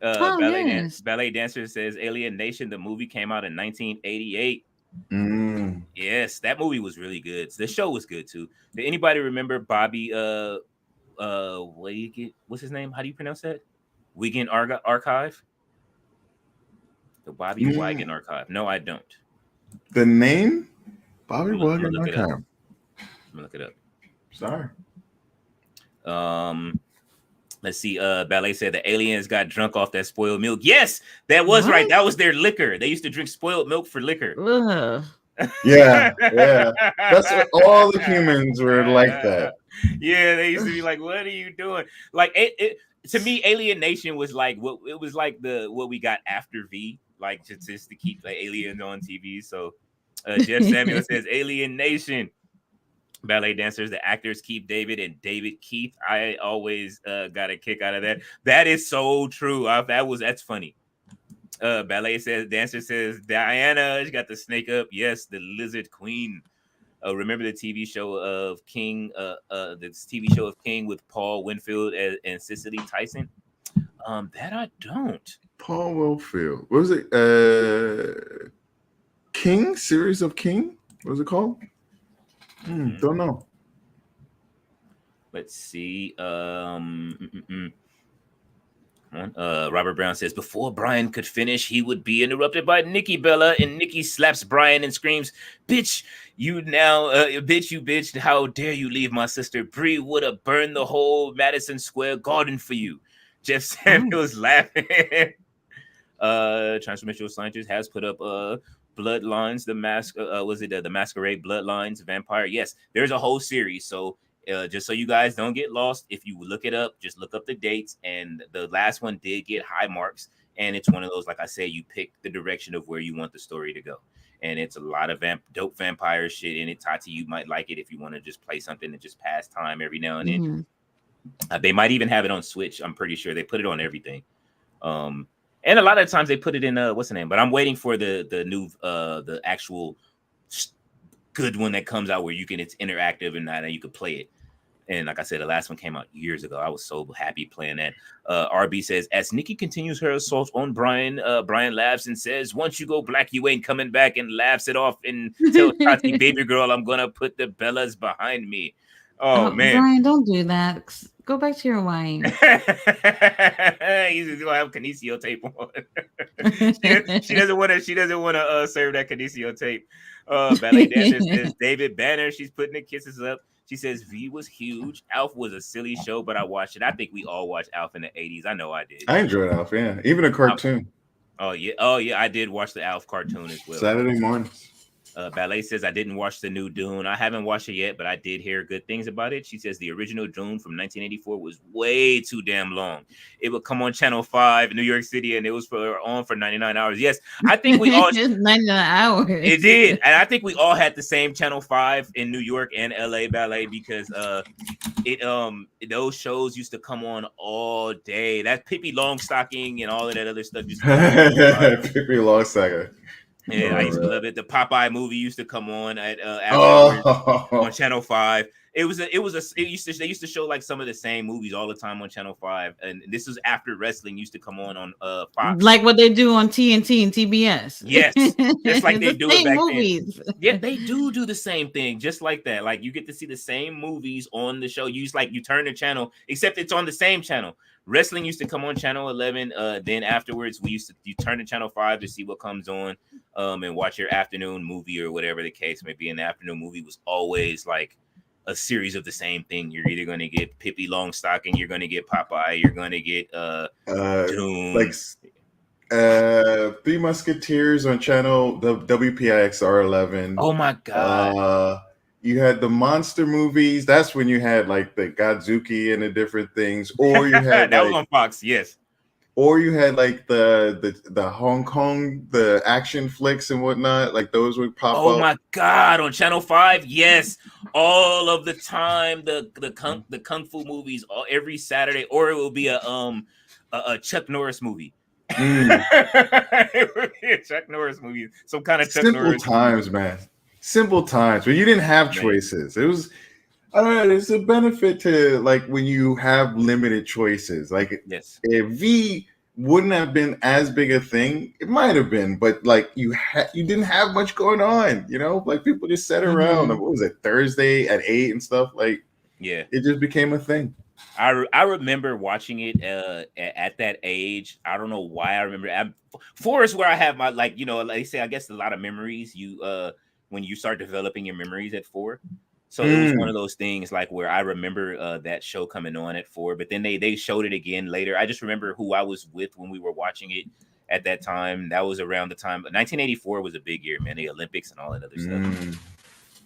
Ballet Dancer says Alien Nation, the movie came out in 1988. Yes, that movie was really good. The show was good too. Did anybody remember Bobby what's his name? How do you pronounce that? Wigan Archive? The Bobby Wigan Archive. No, I don't. The name? Bobby Wigan Archive. I'm gonna look it up. Sorry. Let's see. Ballet said the aliens got drunk off that spoiled milk. Yes, that was right. That was their liquor. They used to drink spoiled milk for liquor. Yeah. That's what all the humans were like that. Yeah, they used to be like, "What are you doing?" Like to me, Alien Nation was like what we got after V, like just to keep the aliens on TV. So Jeff Samuel says Alien Nation. Ballet dancers, the actors Keith David and David Keith. I always got a kick out of that. That is so true. That's funny. Ballet dancer says Diana. She got the snake up. Yes, the lizard queen. Remember the TV show of King? The TV show of King with Paul Winfield and Cicely Tyson. That I don't. Paul Winfield. What was it? King series of King. What was it called? Don't know. Let's see. Robert Brown says before Brian could finish, he would be interrupted by Nikki Bella, and Nikki slaps Brian and screams, "Bitch, you now, bitch, you bitch! How dare you leave my sister? Bree would have burned the whole Madison Square Garden for you." Jeff Samuels laughing. Transformational Scientist has put up Bloodlines, the Masquerade Bloodlines Vampire. Yes, there's a whole series. So just so you guys don't get lost, if you look it up, just look up the dates. And the last one did get high marks. And it's one of those, like I said, you pick the direction of where you want the story to go. And it's a lot of dope vampire shit in it. Tati, you might like it if you want to just play something and just pass time every now and then. They might even have it on Switch. I'm pretty sure they put it on everything. And a lot of times they put it in what's the name? But I'm waiting for the new the actual good one that comes out where it's interactive and that you could play it. And like I said, the last one came out years ago. I was so happy playing that. RB says, as Nikki continues her assault on Brian, Brian laughs and says, "Once you go black, you ain't coming back," and laughs it off and tells Tati, "Baby girl, I'm gonna put the Bellas behind me." Oh man, Brian, don't do that. Go back to your wife. He's gonna have Kinesio tape on. she doesn't want to. She doesn't want to serve that Kinesio tape. Ballet dancer says David Banner. She's putting the kisses up. She says V was huge. Alf was a silly show, but I watched it. I think we all watched Alf in the 80s. I know I did. I enjoyed Alf. Yeah, even a cartoon. Oh yeah. I did watch the Alf cartoon as well. Saturday mornings. Ballet says, I didn't watch the new Dune. I haven't watched it yet, but I did hear good things about it. She says the original Dune from 1984 was way too damn long. It would come on Channel 5 in New York City, and it was on for 99 hours. Yes, I think we all... 99 hours. It did. And I think we all had the same Channel 5 in New York and LA, Ballet, because those shows used to come on all day. That Pippi Longstocking and all of that other stuff used to come on. Pippi Longstocking. Yeah, I used to love it. The Popeye movie used to come on at on Channel 5. They used to show like some of the same movies all the time on Channel 5, and this was after wrestling used to come on Fox. Like what they do on TNT and TBS. Yes, just like they do it back movies. then. Yeah, they do the same thing, just like that. Like you get to see the same movies on the show. You turn the channel, except it's on the same channel. Wrestling used to come on Channel 11. Then afterwards, you turn to Channel 5 to see what comes on, and watch your afternoon movie or whatever the case may be. And the afternoon movie was always like a series of the same thing. You're either going to get Pippi Longstocking, you're going to get Popeye, you're going to get Doom. Like Three Musketeers on channel WPIX 11. Oh my god. You had the monster movies. That's when you had like the Godzuki and the different things, or you had that was on Fox. Yes. Or you had like the Hong Kong, the action flicks and whatnot. Like those would pop up. Oh my god, on Channel 5, yes, all of the time. The kung fu movies every Saturday, or it will be a Chuck Norris movie. It would be a Chuck Norris movie, some kind of Chuck Simple Norris times, movie. Man. Simple times when you didn't have choices. It was, I don't know. It's a benefit to like when you have limited choices. Like, yes, if V wouldn't have been as big a thing, it might have been, but like you didn't have much going on. You know, like people just sat around. What was it, Thursday at 8 and stuff? Like, yeah, it just became a thing. I remember watching it at that age. I don't know why I remember. 4 is where I have my, like, you know, like they say, I guess a lot of memories. When you start developing your memories at 4. So it was one of those things like where I remember that show coming on at 4, but then they showed it again later. I just remember who I was with when we were watching it at that time. That was around the time, but 1984 was a big year, man. The Olympics and all that other stuff.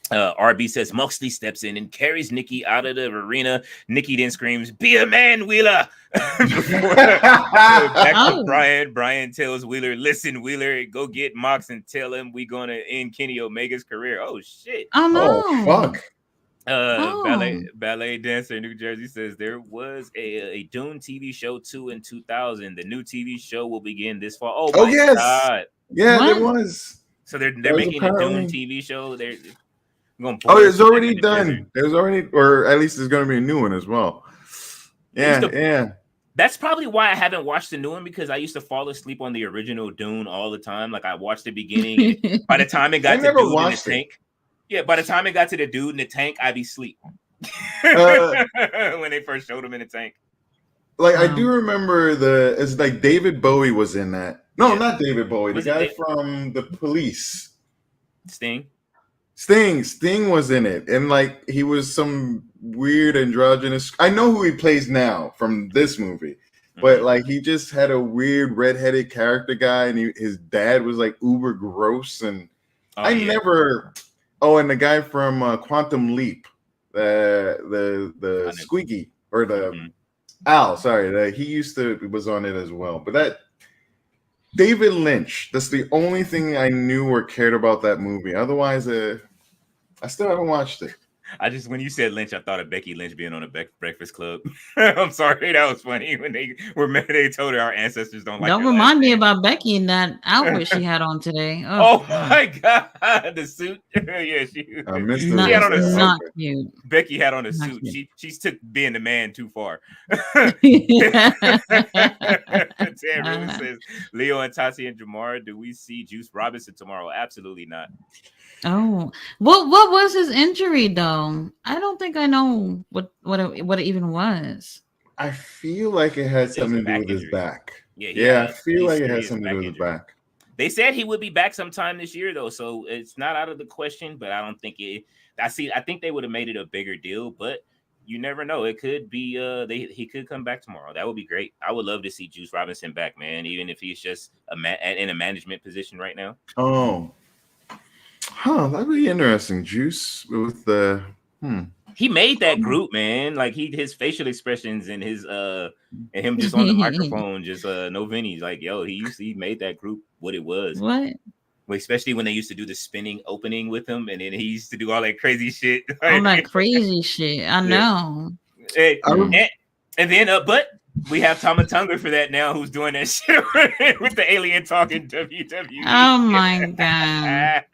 RB says Moxley steps in and carries Nikki out of the arena. Nikki then screams, "Be a man, Wheeler!" Back to Brian. Brian tells Wheeler, "Listen, Wheeler, go get Mox and tell him we gonna end Kenny Omega's career." Oh shit! Oh no! Oh fuck! Ballet dancer in New Jersey says there was a Dune TV show too in 2000. The new TV show will begin this fall. Oh my god! Yeah, there was. So they're making a Dune TV show. They're it's already done. There's already, or at least there's going to be a new one as well. Yeah. That's probably why I haven't watched the new one, because I used to fall asleep on the original Dune all the time. Like I watched the beginning. And by the time it got to dude in the tank, by the time it got to the dude in the tank, I'd be asleep. When they first showed him in the tank. Like I do remember it's like David Bowie was in that. No, not David Bowie. The guy from the Police. Sting was in it, and like he was some weird androgynous. I know who he plays now from this movie, but like he just had a weird redheaded character guy, and his dad was like uber gross, and never. Oh, and the guy from Quantum Leap, the Squeaky or the Al. Sorry, he was on it as well, but that. David Lynch. That's the only thing I knew or cared about that movie. Otherwise, I still haven't watched it. When you said Lynch, I thought of Becky Lynch being on a Breakfast Club. I'm sorry, that was funny when they told her our ancestors don't like. Don't remind me about Becky and that outfit she had on today. Oh my god, the suit. Yeah, I missed she had on a suit. Not cute. Becky had on a suit. She took being the man too far. Tam really says Leo and Tati and Jamar. Do we see Juice Robinson tomorrow? Absolutely not. Oh, what was his injury though? I don't think I know what it even was. I feel like it had something to do with his back. Yeah, I feel like it had something to do with his back. They said he would be back sometime this year though, so it's not out of the question. But I don't think it. I think they would have made it a bigger deal, but you never know. It could be he could come back tomorrow. That would be great. I would love to see Juice Robinson back, man. Even if he's just in a management position right now. Oh. That'd be interesting. Juice with the He made that group, man. Like his facial expressions and his and him just on the microphone, just no Vinny's. Like, yo, he made that group what it was. What? Well, especially when they used to do the spinning opening with him, and then he used to do all that crazy shit. All that crazy shit. I know. Hey, and then but we have Tamatonga for that now, who's doing that shit with the alien talking WWE. Oh my god.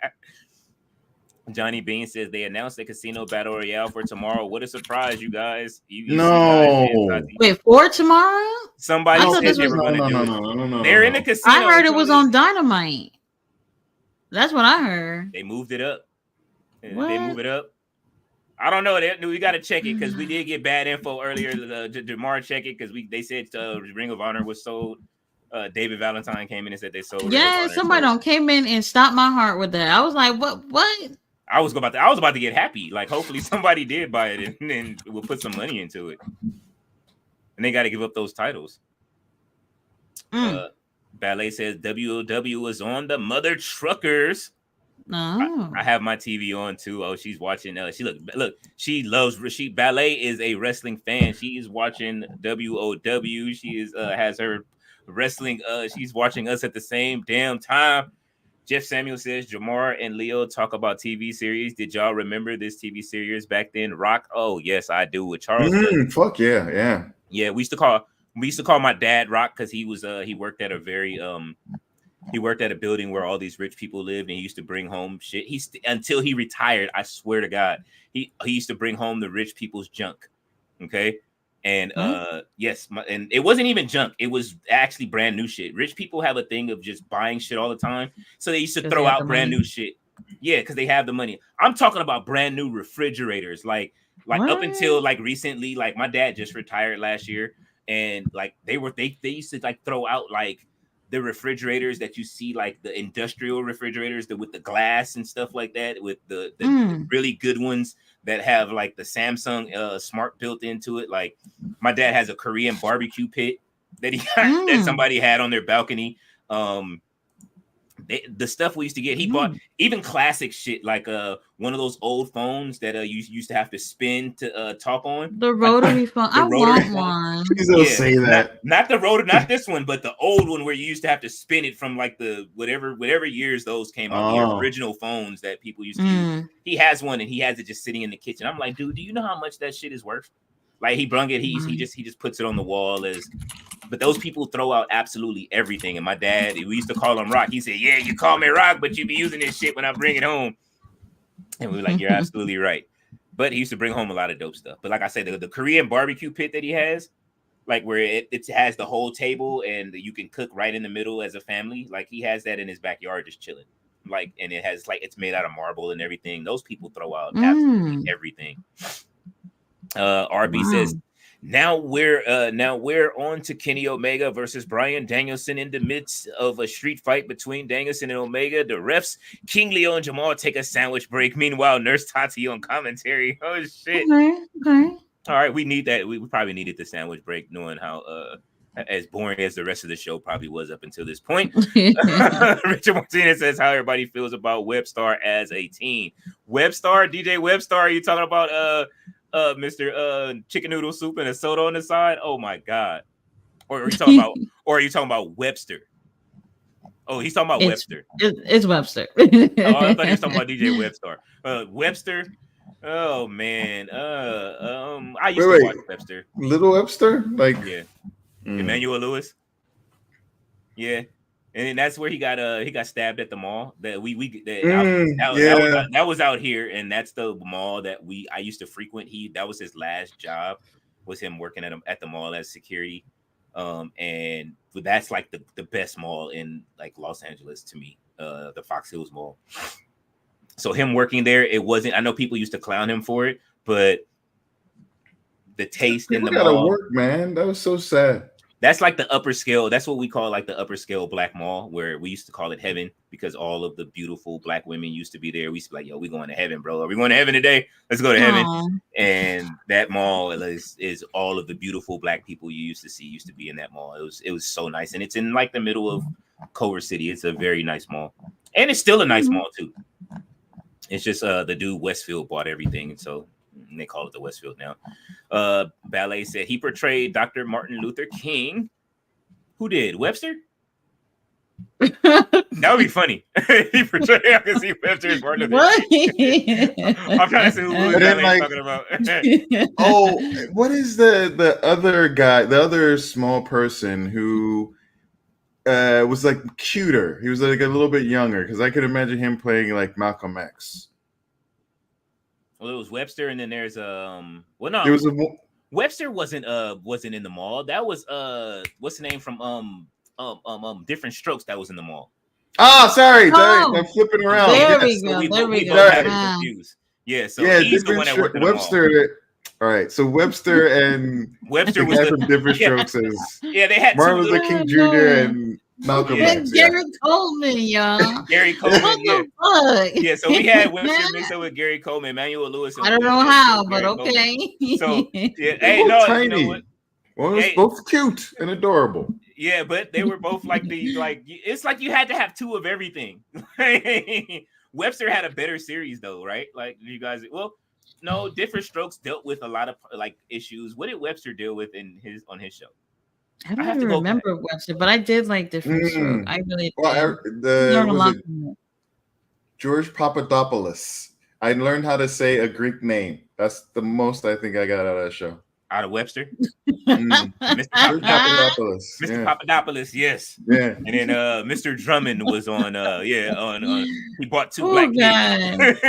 Johnny Bean says they announced the Casino Battle Royale for tomorrow. What a surprise, you guys. Wait, for tomorrow? Somebody said they were going to do it. No. They're in the casino. I heard it was on Dynamite. That's what I heard. They moved it up. What? They move it up. I don't know. We got to check it because we did get bad info earlier. Jamar check it because they said Ring of Honor was sold. David Valentine came in and said they sold. Yeah, somebody came in and stopped my heart with that. I was like, what? I was about to get happy. Like, hopefully somebody did buy it and then we'll put some money into it. And they got to give up those titles. Ballet says WOW is on the Mother Truckers. No. I have my TV on too. Oh, she's watching. Look. She loves. Ballet is a wrestling fan. She is watching WOW. She is has her wrestling. She's watching us at the same damn time. Jeff Samuel says Jamar and Leo talk about TV series. Did y'all remember this TV series back then? Rock. Oh yes, I do. With Charles. Fuck yeah. Yeah, we used to call my dad Rock because he was he worked at a very he worked at a building where all these rich people lived, and he used to bring home shit. Until he retired, I swear to God, he used to bring home the rich people's junk. Okay. And yes, and it wasn't even junk. It was actually brand new shit. Rich people have a thing of just buying shit all the time. So they used to throw out brand new shit. Yeah, because they have the money. I'm talking about brand new refrigerators. Like up until like recently, like my dad just retired last year. And like they used to like throw out like the refrigerators that you see, like the industrial refrigerators with the glass and stuff like that, with the really good ones that have like the Samsung Smart built into it. Like my dad has a Korean barbecue pit that that somebody had on their balcony. The stuff we used to get, he bought even classic shit like one of those old phones that you used to have to spin to talk on. The rotary phone. I want one. Please don't say that. Not the rotary, not this one, but the old one where you used to have to spin it from like the whatever years those came out. The original phones that people used to use. He has one and he has it just sitting in the kitchen. I'm like, dude, do you know how much that shit is worth? Like he brung it, he just puts it on the wall as. But those people throw out absolutely everything. And my dad, we used to call him Rock. He said, yeah, you call me Rock, but you be using this shit when I bring it home. And we were like, you're absolutely right. But he used to bring home a lot of dope stuff. But like I said, the Korean barbecue pit that he has, like where it has the whole table and you can cook right in the middle as a family. Like he has that in his backyard just chilling. Like, and it has like, it's made out of marble and everything. Those people throw out absolutely everything. RB says, Now we're on to Kenny Omega versus Bryan Danielson in the midst of a street fight between Danielson and Omega. The refs, King Leo and Jamal, take a sandwich break. Meanwhile, Nurse Tati on commentary. Oh shit! Okay. All right, we need that. We probably needed the sandwich break, knowing how as boring as the rest of the show probably was up until this point. Richard Martinez says how everybody feels about Webstar as a team. Webstar, DJ Webstar, are you talking about Mr. Chicken Noodle Soup and a soda on the side? Oh my God! Or are you talking about Webster? Oh, he's talking about Webster. It's Webster. Oh, I thought he was talking about DJ Webstar. Webster. Oh man. I used to watch Webster. Little Webster, like Emmanuel Lewis. Yeah. And then that's where he got stabbed at the mall. That that was out here, and that's the mall that I used to frequent. That was his last job, was him working at the mall as security. And that's like the best mall in like Los Angeles to me, the Fox Hills Mall. So him working there, it wasn't. I know people used to clown him for it, but the taste in the mall. Work, man. That was so sad. That's like the upper scale. That's what we call like the upper scale black mall, where we used to call it heaven because all of the beautiful black women used to be there. We used to be like, yo, we going to heaven, bro. Are we going to heaven today? Let's go to heaven. And that mall is all of the beautiful black people you used to see used to be in that mall. It was so nice. And it's in like the middle of Culver City. It's a very nice mall. And it's still a nice mall too. It's just the dude Westfield bought everything, and so they call it the Westfield now. Ballet said he portrayed Dr. Martin Luther King. Who did? Webster? That would be funny. He portrayed. I can see Webster as Martin Luther King. I'm trying to see who Ballet's talking about. Oh, what is the other guy? The other small person who was like cuter. He was like a little bit younger because I could imagine him playing like Malcolm X. Well, it was Webster, and then there's well, no, It was Webster wasn't in the mall. That was what's the name from Different Strokes that was in the mall. Oh, sorry, I'm flipping around. There we go. There we go. Confused. Yeah, so he's the one that worked in the mall. All right, so Webster and Webster the was guy from Different Strokes is they had Martin Luther King Jr. and Malcolm X. Gary Coleman, y'all. Gary Coleman, Fuck? Yeah, so we had Webster mixed up with Gary Coleman, Emmanuel Lewis. I don't know how, but okay. So hey, no, tiny. You know what? One was both cute and adorable. Yeah, but they were both it's like you had to have two of everything. Webster had a better series though, right? Like you guys, no, Different Strokes dealt with a lot of like issues. What did Webster deal with on his show? I don't even remember Webster, but I did like Different Strokes. I really did. George Papadopoulos. I learned how to say a Greek name. That's the most I think I got out of that show. Out of Webster? Mr. Papadopoulos. Mr. Papadopoulos, yes. Yeah. And then Mr. Drummond was on he bought two black kids.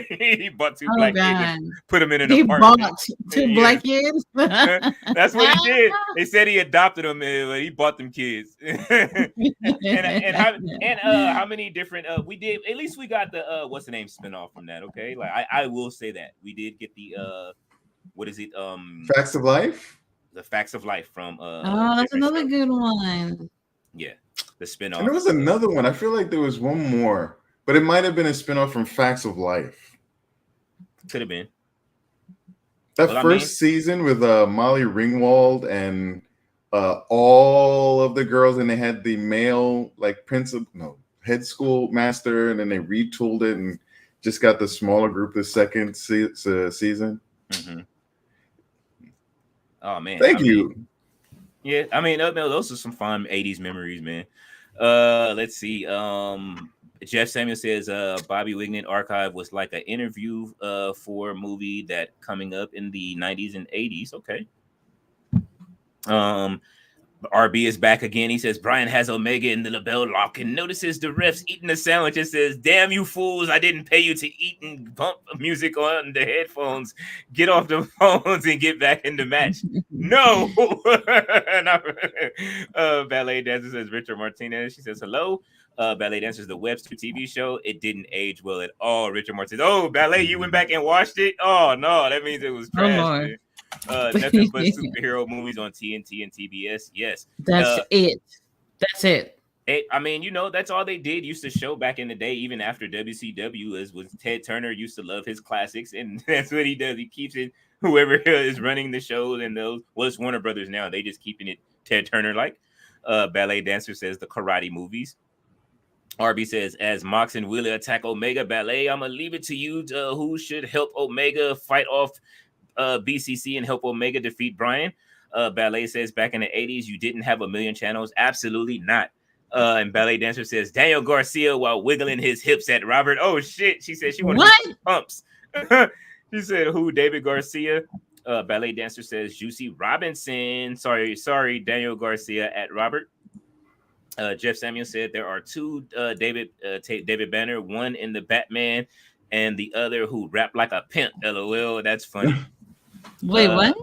He bought two black kids. Put them in an apartment. Bought two black kids? That's what he did. They said he adopted them, but he bought them kids. and how many different we did, at least we got the what's the name spinoff from that, okay? Like I will say that. We did get the what is it? Facts of Life? The Facts of Life from that's another good one. Yeah, the spinoff. And there was another one. I feel like there was one more, but it might have been a spinoff from Facts of Life. Could have been. That first season with Molly Ringwald and all of the girls, and they had the male like head school master, and then they retooled it and just got the smaller group the second season. Mm-hmm. Oh man! Thank you. Yeah, I mean, those are some fun '80s memories, man. Let's see. Jeff Samuel says Bobby Wignan Archive was like an interview for a movie that coming up in the '90s and '80s. Okay. RB is back again. He says Brian has Omega in the label lock and notices the refs eating a sandwich and says, "Damn you fools! I didn't pay you to eat and bump music on the headphones. Get off the phones and get back in the match." No. Ballet dancer says Richard Martinez. She says hello. Ballet dancer is the Webster TV show. It didn't age well at all. Richard Martinez. Oh, Ballet, you went back and watched it? Oh no, that means it was trash. Nothing but superhero movies on TNT and TBS. Yes, that's it. That's it. I mean, that's all they did. Used to show back in the day, even after WCW, was Ted Turner used to love his classics, and that's what he does. He keeps it. Whoever is running the shows and those, it's Warner Brothers now. They just keeping it Ted Turner like. Ballet dancer says the karate movies. RB says, as Mox and Wheeler attack Omega, Ballet, I'm gonna leave it to you. Who should help Omega fight off BCC and help Omega defeat Brian? Ballet says, back in the 80s, you didn't have a million channels. Absolutely not. And Ballet dancer says, Daniel Garcia while wiggling his hips at Robert. Oh shit! She said she wanted pumps. She said, who? David Garcia. Ballet dancer says, Juicy Robinson. Sorry, Daniel Garcia at Robert. Jeff Samuel said there are two David Banner, one in the Batman and the other who rap like a pimp. LOL, that's funny. Wait, what?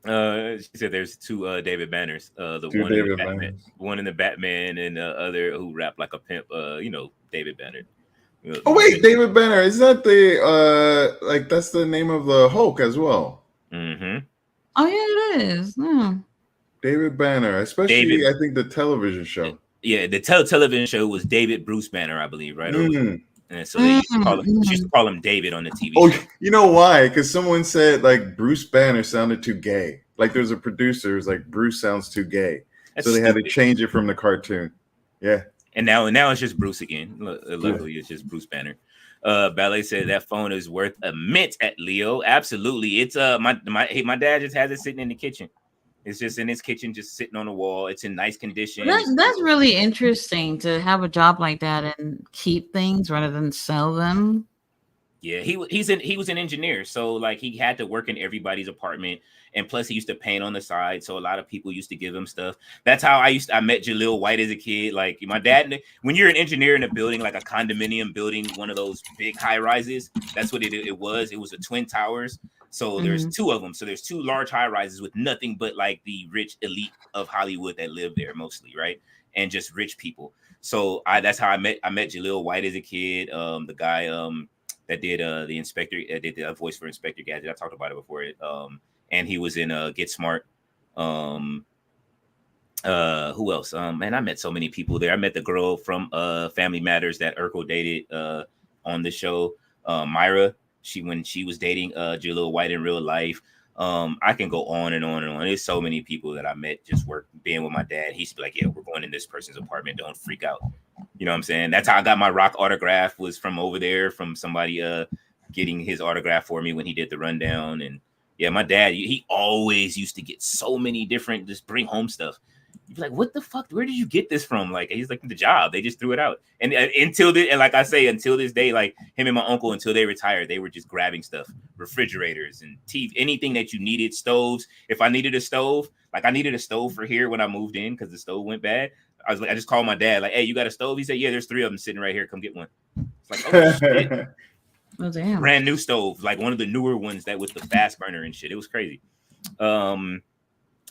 She said there's two David Banners. One in the Batman and the other who rap like a pimp. David Banner. Oh wait, David Banner, is that the that's the name of the Hulk as well? Mm-hmm. Oh yeah, it is. Yeah. David Banner, especially I think the television show. Yeah, the television show was David Bruce Banner, I believe, right? And so they used to call him David on the TV show. You know why? Because someone said like Bruce Banner sounded too gay. Like there's a producer who's like Bruce sounds too gay, so they had to change it from the cartoon. Yeah. And now it's just Bruce again. Luckily, it's just Bruce Banner. Ballet said that phone is worth a mint at Leo. Absolutely. It's my dad just has it sitting in the kitchen. It's just in his kitchen, just sitting on the wall. It's in nice condition. That's really interesting to have a job like that and keep things rather than sell them. Yeah, he was an engineer, so like he had to work in everybody's apartment, and plus he used to paint on the side, so a lot of people used to give him stuff. That's how I met Jaleel White as a kid. Like my dad, when you're an engineer in a building like a condominium building, one of those big high rises, that's what it was. It was a twin towers, so there's two of them. So there's two large high rises with nothing but like the rich elite of Hollywood that live there mostly, right? And just rich people. So that's how I met Jaleel White as a kid. The guy that did the inspector, did the voice for Inspector Gadget. I talked about it before. And he was in Get Smart. Who else? Man, I met so many people there. I met the girl from Family Matters that Urkel dated on the show, Myra. When she was dating Jaleel White in real life. I can go on and on and on. There's so many people that I met just being with my dad. He used to be like, yeah, we're going in this person's apartment. Don't freak out. You know what I'm saying? That's how I got my rock autograph, was from over there, from somebody getting his autograph for me when he did the rundown. And yeah, my dad, he always used to get so many different, just bring home stuff. You'd be like, what the fuck? Where did you get this from? Like, he's like, the job. They just threw it out. And like I say, until this day, like him and my uncle, until they retired, they were just grabbing stuff, refrigerators and TV, anything that you needed, stoves. If I needed a stove, like I needed a stove for here when I moved in because the stove went bad. I just called my dad, like, hey, you got a stove? He said, yeah, there's 3 of them sitting right here. Come get one. It's like, oh, shit. Oh, damn. Brand new stove, like one of the newer ones that with the fast burner and shit. It was crazy.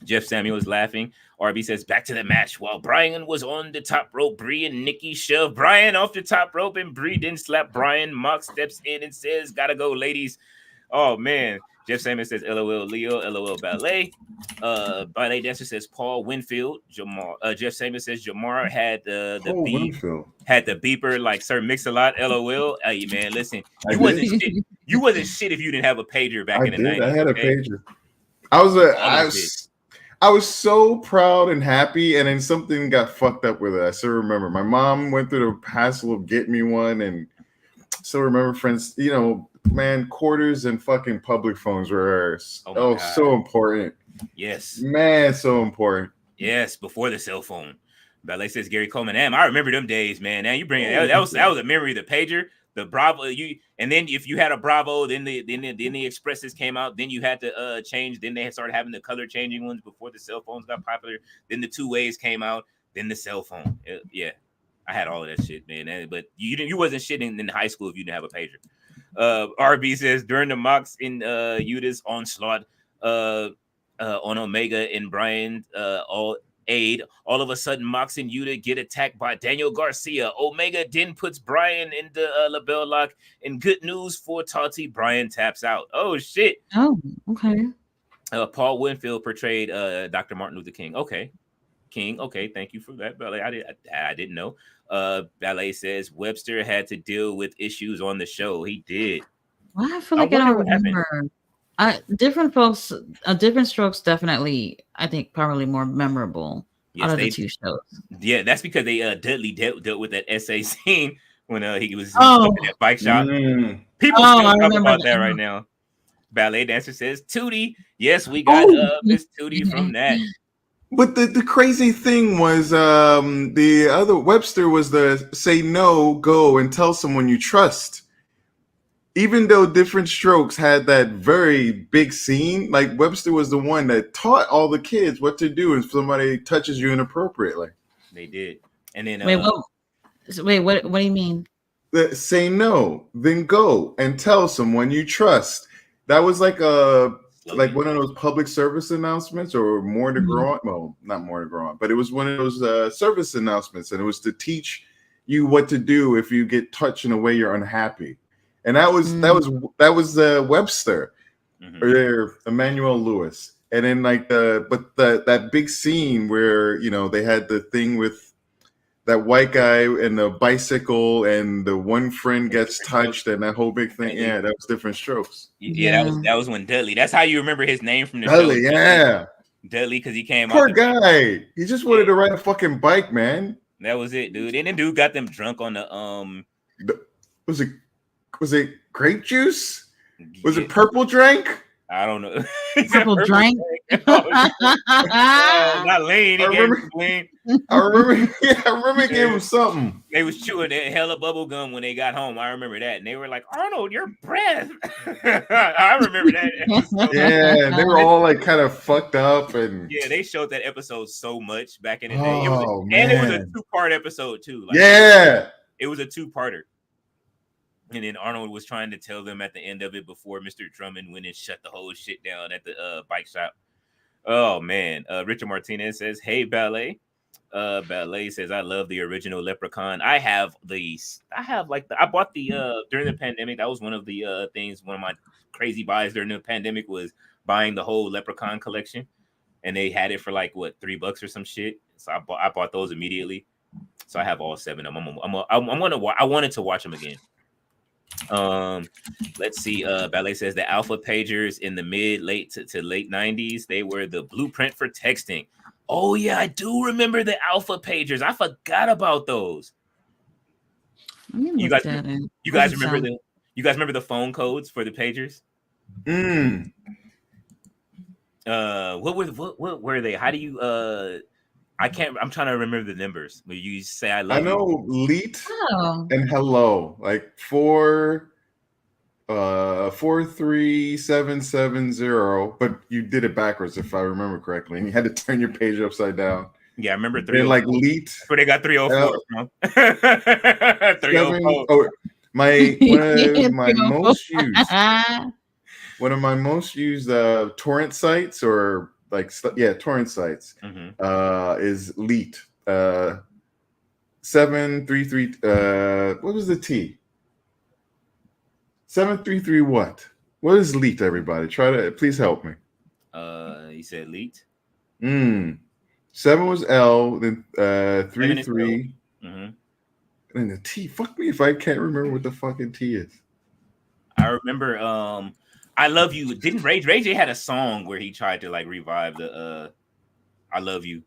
Jeff Samuel is laughing. RB says, back to the match. While Brian was on the top rope, Bree and Nikki shoved Brian off the top rope, and Bree didn't slap Brian. Mox steps in and says, gotta go, ladies. Oh, man. Jeff Samuel says, LOL Leo, LOL Ballet. Ballet Dancer says, Paul Winfield. Jeff Samuel says, Jamar had the beeper like Sir Mix-a-Lot, LOL. Hey, man, listen. You wasn't shit if you didn't have a pager back in the 90s. I had a pager. I was so proud and happy, and then something got fucked up with it. I still remember. My mom went through the hassle of getting me one, and still remember, friends, you know, man, quarters and fucking public phones were so important. Yes. Man, so important. Yes, before the cell phone. Ballet says Gary Coleman. Damn, I remember them days, man. Now you bring it. That was a memory. The pager, the Bravo. And then if you had a Bravo, then the Expresses came out. Then you had to change. Then they started having the color changing ones before the cell phones got popular. Then the 2-ways came out. Then the cell phone. Yeah, I had all of that shit, man. But you wasn't shitting in high school if you didn't have a pager. RB says during the Mox in Utah's onslaught on Omega and Brian all of a sudden Mox and Yuta get attacked by Daniel Garcia. Omega then puts Brian in the label lock, and good news for Tati, Brian taps out. Oh shit. Oh, okay. Paul Winfield portrayed Dr. Martin Luther King. Okay. Thank you for that, Ballet. I didn't know. Ballet says Webster had to deal with issues on the show. He did. Well, I feel like I don't remember. Different folks, different strokes, definitely. I think probably more memorable out of the 2 shows. Yeah, that's because they Dudley dealt with that SA scene when he was in that bike shop. People still talk about that right now. Ballet Dancer says Tootie. Yes, we got Miss Tootie from that. But the crazy thing was the other Webster was the say no, go and tell someone you trust. Even though Different Strokes had that very big scene, like Webster was the one that taught all the kids what to do if somebody touches you inappropriately. They did. And then what do you mean? Say no, then go and tell someone you trust. That was like one of those public service announcements, or more to grow on. Well, not more to grow on, but it was one of those service announcements, and it was to teach you what to do if you get touched in a way you're unhappy. And that was Webster or Emmanuel Lewis. And then that big scene where, you know, they had the thing with that white guy and the bicycle and the one friend gets touched and that whole big thing. Yeah, that was Different Strokes. Yeah, that was when Dudley. That's how you remember his name from the Dudley, show. Yeah. Dudley, because he came Poor guy. He just wanted to ride a fucking bike, man. That was it, dude. And then dude got them drunk on the was it Was it grape juice? Was it purple drink? I don't know. Purple drink. Not lean. He I gave remember- him lean. I remember. Yeah, I remember it gave him something. They was chewing that hella bubble gum when they got home. I remember that, and they were like, "Arnold, your breath." I remember that episode. Yeah, and they were all like kind of fucked up, and Yeah, they showed that episode so much back in the day. Oh, And it was a man. 2-part episode too. Like, yeah, it was a 2-parter. And then Arnold was trying to tell them at the end of it before Mr. Drummond went and shut the whole shit down at the bike shop. Oh man. Richard Martinez says, "Hey Ballet." Ballet says, "I love the original Leprechaun. I bought the during the pandemic. That was one of the things, one of my crazy buys during the pandemic was buying the whole Leprechaun collection. And they had it for like what, $3 or some shit. So I bought those immediately. So I have all 7 of them. I wanted to watch them again. Let's see. Ballet says the alpha pagers in the late to late 90s, they were the blueprint for texting. Oh yeah, I do remember the alpha pagers. I forgot about those. You guys remember the phone codes for the pagers? What were they? How do you I'm trying to remember the numbers. Will you say I love I know you? leet Oh. and hello, like 43770, but you did it backwards if I remember correctly, and you had to turn your page upside down. Yeah, I remember 3. Like leet. Where they got 304 from. 304. Oh, one of my most used. One of my most used torrent sites, or like torrent sites, is leet. 733. What was the T? 733 what? What is leet, everybody? Please help me. You said leet? 7 was L, then 3. And then the T. Fuck me if I can't remember what the fucking T is. I remember I Love You. Didn't Ray J had a song where he tried to like revive the I Love You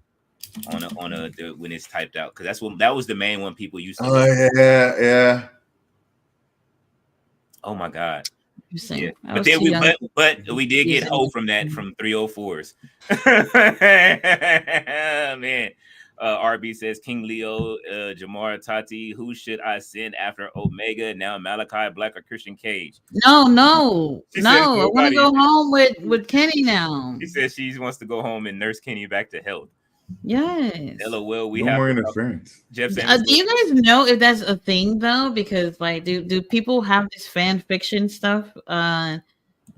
on a when it's typed out, because that was the main one people used to. Oh yeah. Oh my god. Yeah. But then we did get Ho from that, from 304s. Man. RB says King Leo, Jamar Tati, who should I send after Omega? Now Malachi Black or Christian Cage? No. I want to go home with Kenny now. She says she wants to go home and nurse Kenny back to health. Yes. LOL. We no have more interference. Jeff do you guys know if that's a thing though? Because like, do people have this fan fiction stuff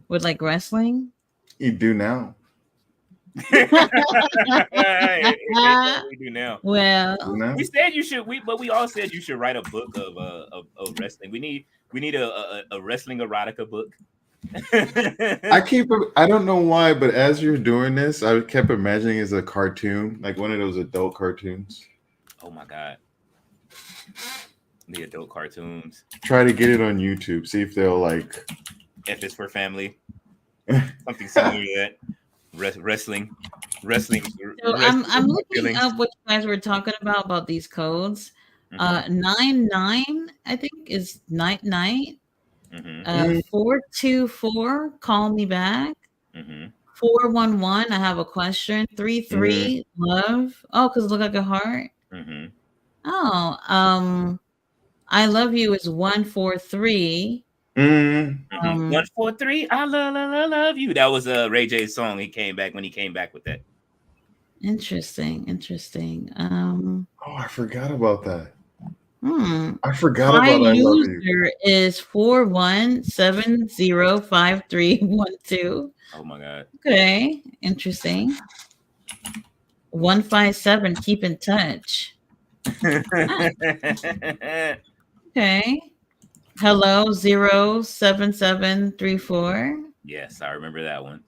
with like wrestling? You do now. We do now. Well, we said you should. We all said you should write a book of wrestling. We need a wrestling erotica book. I don't know why, but as you're doing this, I kept imagining it's a cartoon, like one of those adult cartoons. Oh my god, the adult cartoons. Try to get it on YouTube. See if they'll like. F is for family. Something similar to that. Wrestling. So I'm looking up what you guys were talking about these codes. 99, I think, is night night. 424, call me back. 411, I have a question. 33, love. Oh, because look like a heart. Oh, I love you is 143. 143, I love you. That was Ray J's song. He came back with that. Interesting. Oh, I forgot about that. I forgot about I love you. User is 41705312. Oh my god. Okay, interesting. 157, keep in touch. Okay. Hello 07734. Yes, I remember that one.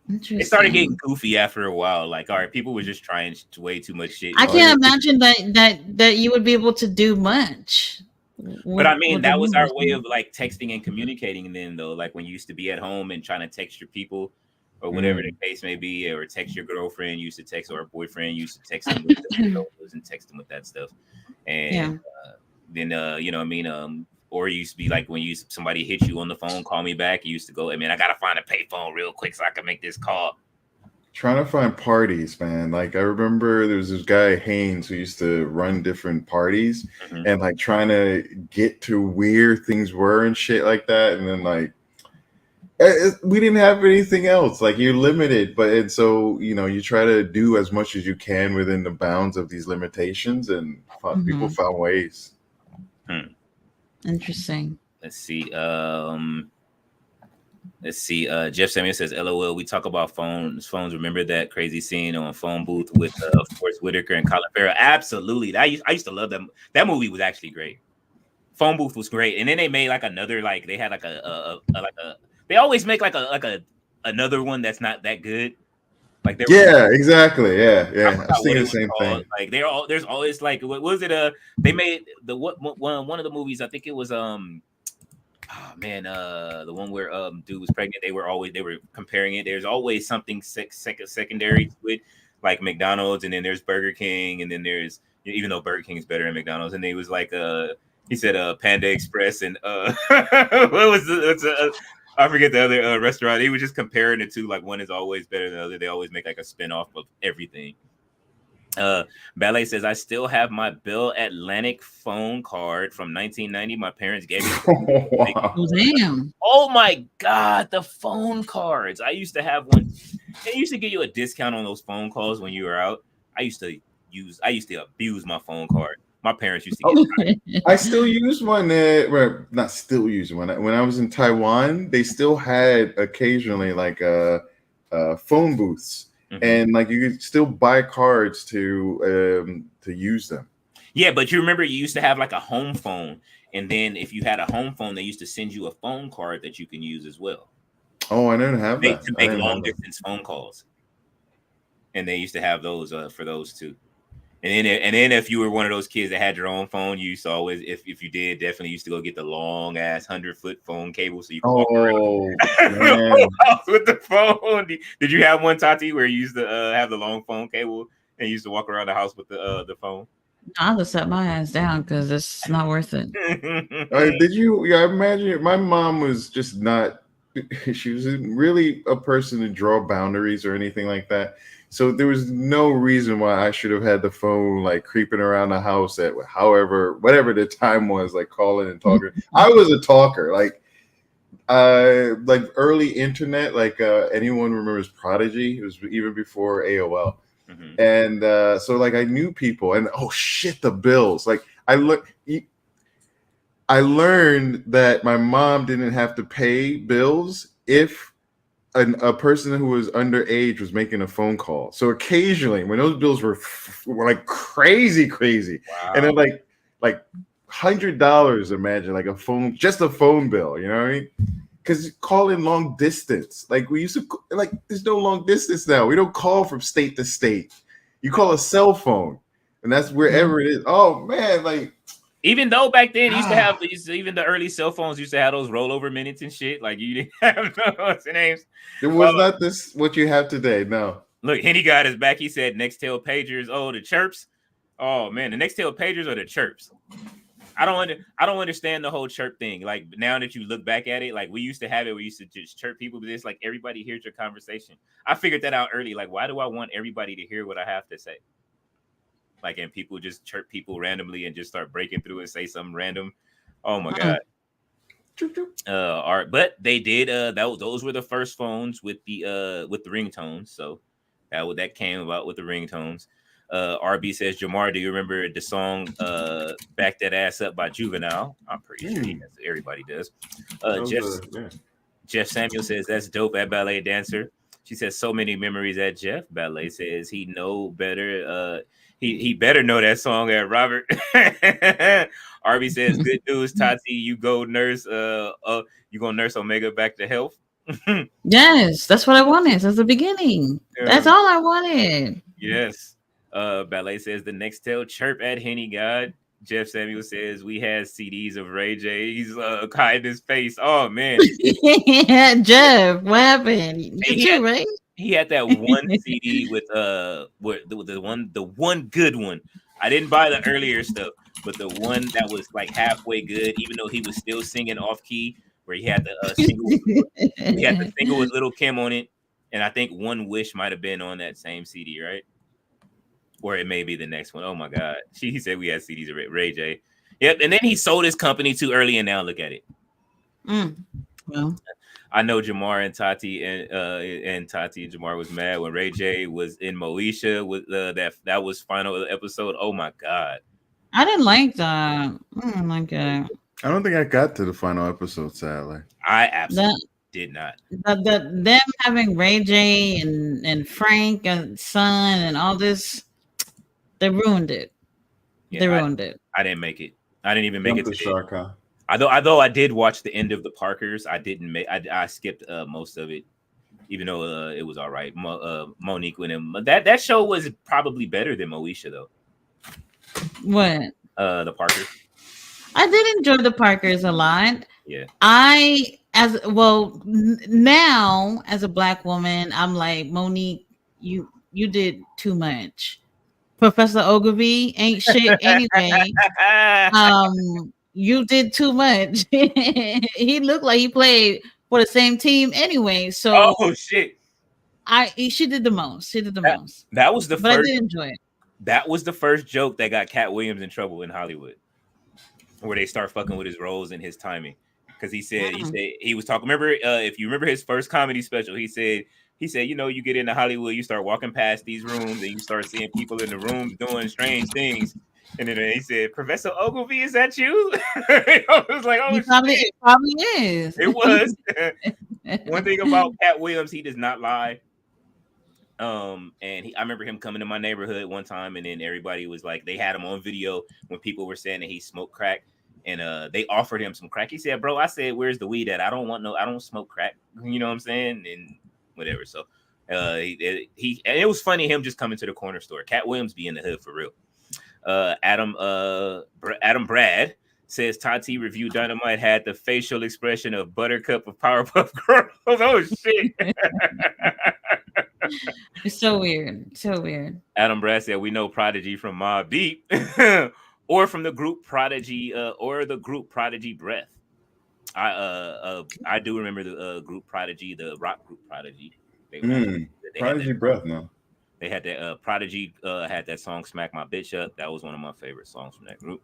Interesting. It started getting goofy after a while. Like, all right, people were just trying way too much shit. I can't imagine that you would be able to do much. But I mean, that was our way of like texting and communicating then, though. Like when you used to be at home and trying to text your people or whatever the case may be, or text your girlfriend, used to text, or a boyfriend used to text them with and text them with that stuff. And then you know what I mean, Or it used to be like when somebody hit you on the phone, call me back. You used to go, I mean, I gotta find a payphone real quick so I can make this call. Trying to find parties, man. Like I remember there was this guy Haynes who used to run different parties and like trying to get to where things were and shit like that. And then like we didn't have anything else. Like you're limited, and so you try to do as much as you can within the bounds of these limitations, and people found ways. Interesting. Let's see. Jeff Samuel says, "LOL. We talk about phones. Remember that crazy scene on Phone Booth with Forrest Whitaker and Colin Farrell? Absolutely. I used to love them. That movie was actually great. Phone Booth was great. And then they made like another, like they had like a they always make like another one that's not that good. Like exactly. Yeah. I was thinking the same thing. Like there's always like what was it? They made one of the movies. I think it was the one where dude was pregnant. They were comparing it. There's always something secondary to it, like McDonald's, and then there's Burger King, and then there's, even though Burger King is better than McDonald's, and they was like he said Panda Express and what was I forget the other restaurant. He was just comparing the two, like one is always better than the other. They always make like a spinoff of everything. Ballet says, I still have my Bell Atlantic phone card from 1990. My parents gave me. Oh, damn. Oh my God, the phone cards. I used to have one. They used to give you a discount on those phone calls when you were out. I used to abuse my phone card. My parents used to get I still use one. Not still use one. When I was in Taiwan, they still had occasionally like phone booths, and like you could still buy cards to use them. Yeah, but you remember you used to have like a home phone, and then if you had a home phone, they used to send you a phone card that you can use as well. Oh, I didn't have that. To make long distance phone calls, and they used to have those for those too. And then if you were one of those kids that had your own phone, you used to always, if you did, definitely used to go get the long ass 100-foot phone cable so you could walk around with the phone. Did you have one, Tati, where you used to have the long phone cable and you used to walk around the house with the phone? I'll just set my ass down because it's not worth it. Did you? Yeah, I imagine my mom was just not. She wasn't really a person to draw boundaries or anything like that. So there was no reason why I should have had the phone like creeping around the house at whatever the time was, like calling and talking. I was a talker, like early internet, like anyone remembers Prodigy? It was even before AOL. And so like I knew people, and oh shit, the bills. Like I learned that my mom didn't have to pay bills if a person who was underage was making a phone call. So occasionally, when those bills were like crazy, wow. And then like $100, imagine like just a phone bill. You know what I mean? Because calling long distance, like we used to, like there's no long distance now. We don't call from state to state. You call a cell phone, and that's wherever it is. Oh man, like. Even though back then you used to have even the early cell phones used to have those rollover minutes and shit. Like you didn't have those names. It was not this what you have today. No. Look, Henny got his back. He said Nextel pagers. Oh, the chirps. Oh man, the Nextel pagers or the chirps. I don't understand the whole chirp thing. Like now that you look back at it, like we used to have it, we used to just chirp people, but it's like everybody hears your conversation. I figured that out early. Like, why do I want everybody to hear what I have to say? Like, and people just chirp people randomly and just start breaking through and say something random. Oh my God. All right, but they did. Those were the first phones with the ringtones. So that came about with the ringtones. RB says, Jamar, do you remember the song "Back That Ass Up" by Juvenile? I'm pretty sure everybody does. Jeff Samuel says that's dope at Ballet Dancer. She says so many memories at Jeff. Ballet says he know better. He better know that song at Robert. RB says, good news, Tati. You go nurse. You gonna nurse Omega back to health. Yes, that's what I wanted since the beginning. That's all I wanted. Yes. Ballet says the Nextel chirp at Henny God. Jeff Samuel says we had CDs of Ray J. He's hiding his face. Oh man. Yeah, Jeff, what happened? Right? He had that one CD with the one good one. I didn't buy the earlier stuff, but the one that was like halfway good, even though he was still singing off key, where he had the single, he had the single with Little Kim on it, and I think One Wish might have been on that same CD, right? Or it may be the next one. Oh my God, he said we had CDs of Ray J. Yep, and then he sold his company too early, and now look at it. Well, I know Jamar and Tati and Tati and Jamar was mad when Ray J was in Moesha with that was final episode. Oh my God, I didn't like that. I didn't like it. I don't think I got to the final episode, sadly. I absolutely did not. Them having Ray J and Frank and Son and all this, they ruined it. Yeah, they ruined it. I didn't make it. I didn't even make it to to Shark, huh? Although I did watch the end of the Parkers, I didn't make. I skipped most of it, even though it was all right. Monique with him. That show was probably better than Moesha though. What? The Parkers. I did enjoy the Parkers a lot. Yeah. Now as a Black woman, I'm like, Monique, you did too much. Professor Ogilvy ain't shit anyway. You did too much. He looked like he played for the same team anyway. So oh shit. She did the most. She did the most. That was the but first. I did enjoy it. That was the first joke that got Cat Williams in trouble in Hollywood, where they start fucking with his roles and his timing. Because he said he was talking. Remember, if you remember his first comedy special, he said, you know, you get into Hollywood, you start walking past these rooms, and you start seeing people in the rooms doing strange things. And then he said, Professor Ogilvy, is that you? I was like, oh, it probably is. It was. One thing about Cat Williams, he does not lie. And I remember him coming to my neighborhood one time, and then everybody was like, they had him on video when people were saying that he smoked crack, and they offered him some crack. He said, bro, I said, where's the weed at? I don't smoke crack. You know what I'm saying? And whatever. So it was funny him just coming to the corner store. Cat Williams be in the hood for real. Adam Brad says Tati review Dynamite had the facial expression of Buttercup of Powerpuff Girls. Oh shit. It's so weird. So weird. Adam Brad said we know Prodigy from Mobb Deep or from the group Prodigy or the group Prodigy Breath. I do remember the group Prodigy, the rock group Prodigy. They Prodigy Breath, no. They had that Prodigy had that song "Smack My Bitch Up." That was one of my favorite songs from that group.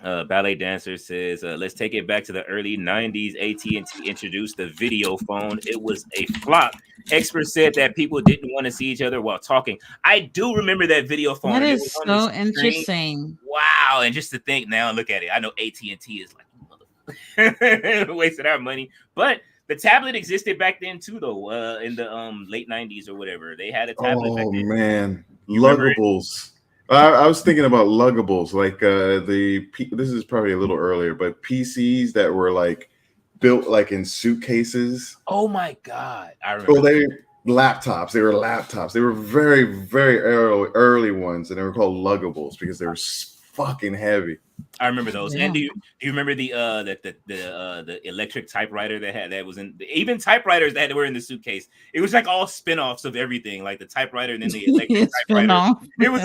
Ballet Dancer says, let's take it back to the early 90s. AT&T introduced the video phone. It was a flop. Experts said that people didn't want to see each other while talking. I do remember that video phone. That is so interesting. Wow. And just to think now, look at it. I know AT&T is like wasting our money. But the tablet existed back then too, though, in the late 90s or whatever. They had a tablet back then. Oh, man. Luggables. I was thinking about luggables, like this is probably a little earlier, but PCs that were like built like in suitcases. Oh my God. I remember. So they laptops. They were laptops. They were very, very early ones, and they were called luggables because they were fucking heavy. I remember those. Yeah. And do you remember the electric typewriter that was in even typewriters that were in the suitcase? It was like all spin-offs of everything, like the typewriter and then the electric typewriter. It was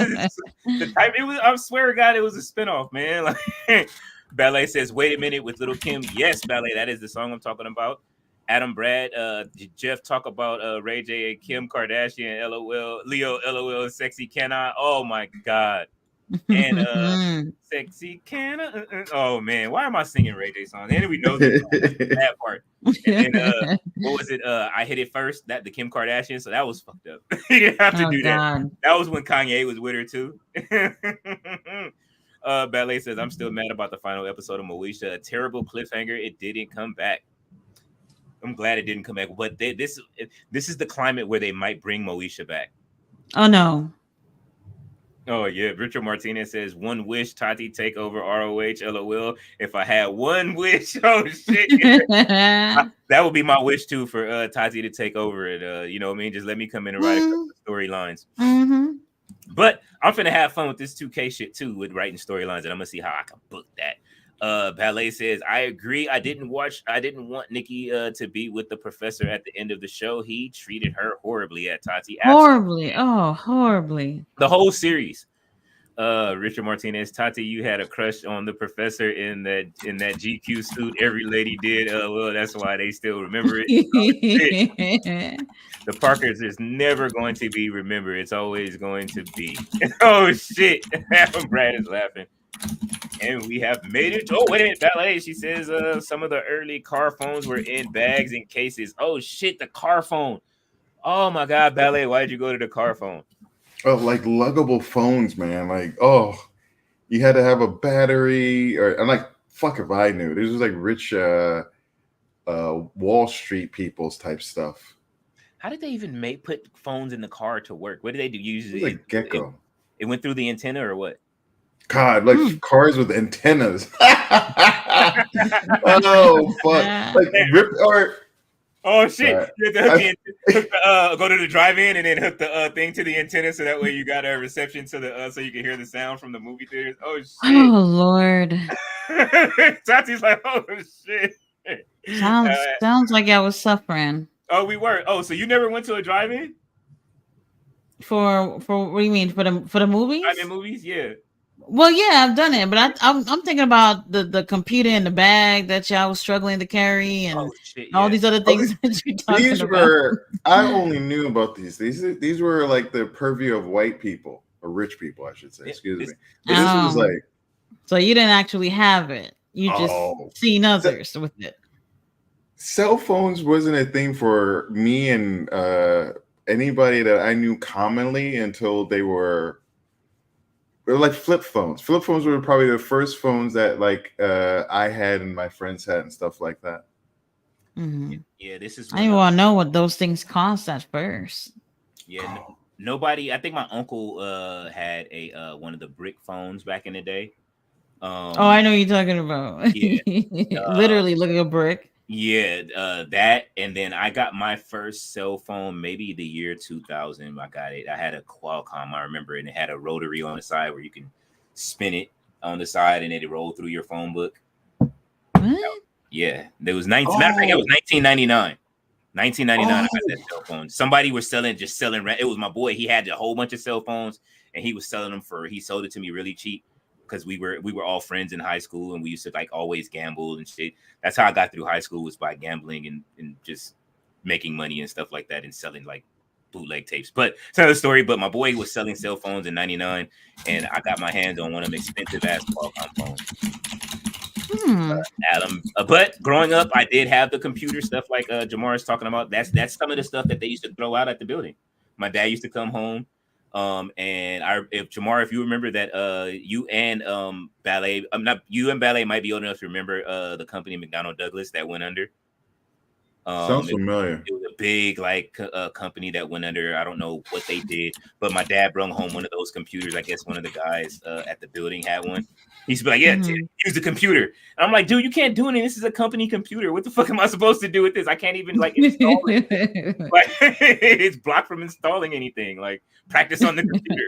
I swear to God, it was a spin-off, man. Like Ballet says, wait a minute with Little Kim. Yes, Ballet, that is the song I'm talking about. Adam Brad, did Jeff talk about Ray J and Kim Kardashian, LOL, Leo, LOL, sexy can I? Oh my God. And sexy can I? Oh man, why am I singing Ray J songs? And we know that part. And then what was it? I hit it first. That the Kim Kardashian. So that was fucked up. You didn't have to do that. That was when Kanye was with her too. Ballet says I'm still mad about the final episode of Moesha. A terrible cliffhanger. It didn't come back. I'm glad it didn't come back. But this is the climate where they might bring Moesha back. Oh no. Oh yeah, Richard Martinez says one wish Tati take over ROH. LOL. If I had one wish, oh shit, that would be my wish too for Tati to take over it. You know what I mean? Just let me come in and write a couple of storylines. Mm-hmm. But I'm finna have fun with this 2K shit too with writing storylines, and I'm gonna see how I can book that. Ballet says, I agree. I didn't want Nikki to be with the professor at the end of the show. He treated her horribly at Tati. Horribly. Oh, horribly. The whole series. Richard Martinez, Tati, you had a crush on the professor in that GQ suit. Every lady did. Well, that's why they still remember it. Oh, shit. The Parkers is never going to be remembered. It's always going to be. Oh shit! Brad is laughing. And we have made it. Oh, wait a minute, Ballet. She says some of the early car phones were in bags and cases. Oh shit, the car phone. Oh my god, Ballet, why did you go to the car phone? Oh, like luggable phones, man. Like, you had to have a battery, or I'm like, fuck if I knew. This was like rich Wall Street people's type stuff. How did they even put phones in the car to work? What did they do? Usually, like Gecko. It went through the antenna or what? God, like cars with antennas. Oh fuck! Like rip or. Oh shit! You have to go to the drive-in and then hook the thing to the antenna, so that way you got a reception to the so you can hear the sound from the movie theaters. Oh shit! Oh Lord! Tati's like, oh shit! Sounds like I was suffering. Oh, we were. Oh, so you never went to a drive-in? For what do you mean, for the movies? Drive-in movies, yeah. Well, yeah, I've done it, but I'm thinking about the computer in the bag that y'all was struggling to carry, and all these other things that you talking these about. Were I only knew about these. These were like the purview of white people or rich people, I should say. Excuse me. But this was like. So you didn't actually have it. You just seen others with it. Cell phones wasn't a thing for me and anybody that I knew commonly until they were like flip phones. Flip phones were probably the first phones that like I had and my friends had and stuff like that. Mm-hmm. Yeah, this is. I didn't want to know what those things cost at first. Yeah, nobody. I think my uncle had a one of the brick phones back in the day. I know what you're talking about. Yeah, literally look at a brick. Yeah, that, and then I got my first cell phone maybe the year 2000. I got it. I had a Qualcomm. I remember it. And it had a rotary on the side where you can spin it on the side, and it rolled through your phone book. What? Yeah, there was 19. Matter of fact, it was 1999. 1999. I got that cell phone. Somebody was selling. It was my boy. He had a whole bunch of cell phones, and he was selling them he sold it to me really cheap. Because we were all friends in high school, and we used to like always gamble and shit. That's how I got through high school, was by gambling and just making money and stuff like that, and selling like bootleg tapes. But it's another story. But my boy was selling cell phones in '99, and I got my hands on one of them expensive ass Qualcomm phones. Adam, but growing up, I did have the computer stuff like Jamar is talking about. That's some of the stuff that they used to throw out at the building. My dad used to come home. And if you remember that, you and Ballet, you and Ballet might be old enough to remember the company McDonnell Douglas that went under. Sounds familiar. It was a big company that went under. I don't know what they did, but my dad brought home one of those computers. I guess one of the guys at the building had one. He used to be like, "Yeah, use the computer." And I'm like, "Dude, you can't do anything. This is a company computer. What the fuck am I supposed to do with this? I can't even like install it. Like, it's blocked from installing anything. Like, practice on the computer."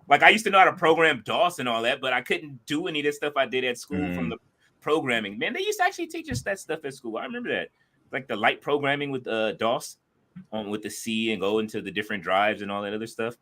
Like, I used to know how to program DOS and all that, but I couldn't do any of this stuff I did at school from the programming. Man, they used to actually teach us that stuff at school. I remember that. Like the light programming with DOS with the C and go into the different drives and all that other stuff.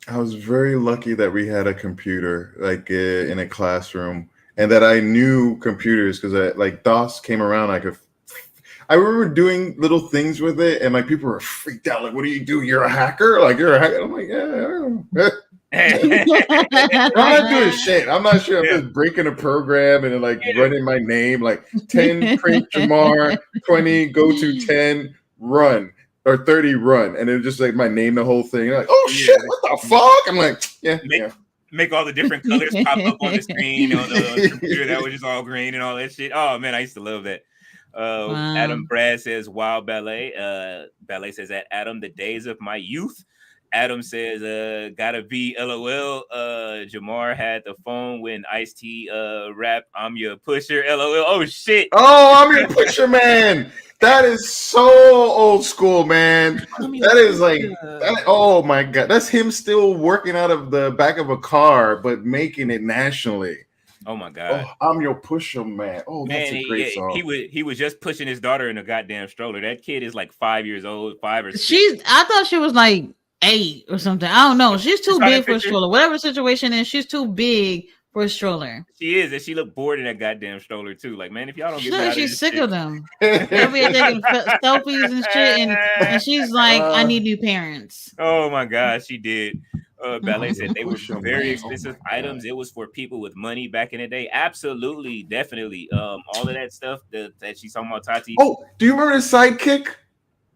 I was very lucky that we had a computer like in a classroom, and that I knew computers because like DOS came around. I remember doing little things with it, and like people were freaked out. Like, "What do you do? You're a hacker? Like, you're a hacker?" I'm like, "Yeah." I'm not doing shit. I'm not sure. I'm just breaking a program and then like running my name, like 10 print Jamar, 20 go to 10 run or 30 run, and then just like my name, the whole thing. Like, "Oh shit, what the fuck?" I'm like, make all the different colors pop up on the screen on the computer that was just all green and all that shit. Oh man, I used to love that. Wow. Adam Brad says, "Wow, Ballet." Ballet says that Adam, the days of my youth. Adam says, "Gotta be LOL." Jamar had the phone when Ice-T rap, "I'm your pusher." LOL. Oh shit. Oh, I'm your pusher, man. That is so old school, man. That is like, oh my god, that's him still working out of the back of a car, but making it nationally. Oh my god. Oh, I'm your pusher, man. Oh, that's a great song. He was just pushing his daughter in a goddamn stroller. That kid is like 5 years old, 5 or 6. I thought she was like 8 or something. I don't know. She's too saw that big for a picture? stroller. Whatever the situation is, she's too big for a stroller. She is, and she looked bored in that goddamn stroller too. Like, man, if y'all don't She get me look like out of she's this sick shit. of them. Every day taking selfies and shit, and she's like, I need new parents. Oh my god, she did. Ballet said they were Push your very man. expensive Oh my items. God. It was for people with money back in the day. Absolutely, definitely. All of that stuff that she's talking about, Tati. Oh, do you remember the sidekick?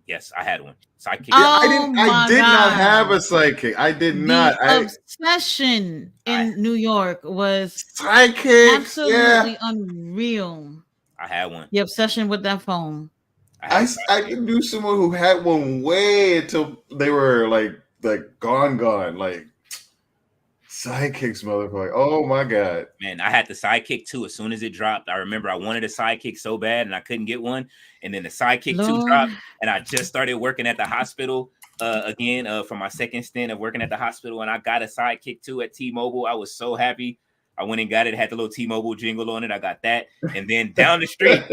Yes, I had one. Sidekick. Yeah, Oh I my did not have a god! sidekick. I did The not. obsession in New York was Sidekicks. Yeah. absolutely unreal. I had one. The obsession with that phone. I I knew someone who had one way until they were like gone. Like sidekicks, motherfucker. Oh my god. Man, I had the sidekick too. As soon as it dropped, I remember I wanted a sidekick so bad and I couldn't get one. And then the sidekick 2 Lord. dropped, and I just started working at the hospital again for my second stint of working at the hospital. And I got a sidekick 2 at T-Mobile. I was so happy. I went and got it. It had the little T-Mobile jingle on it. I got that. And then down the street,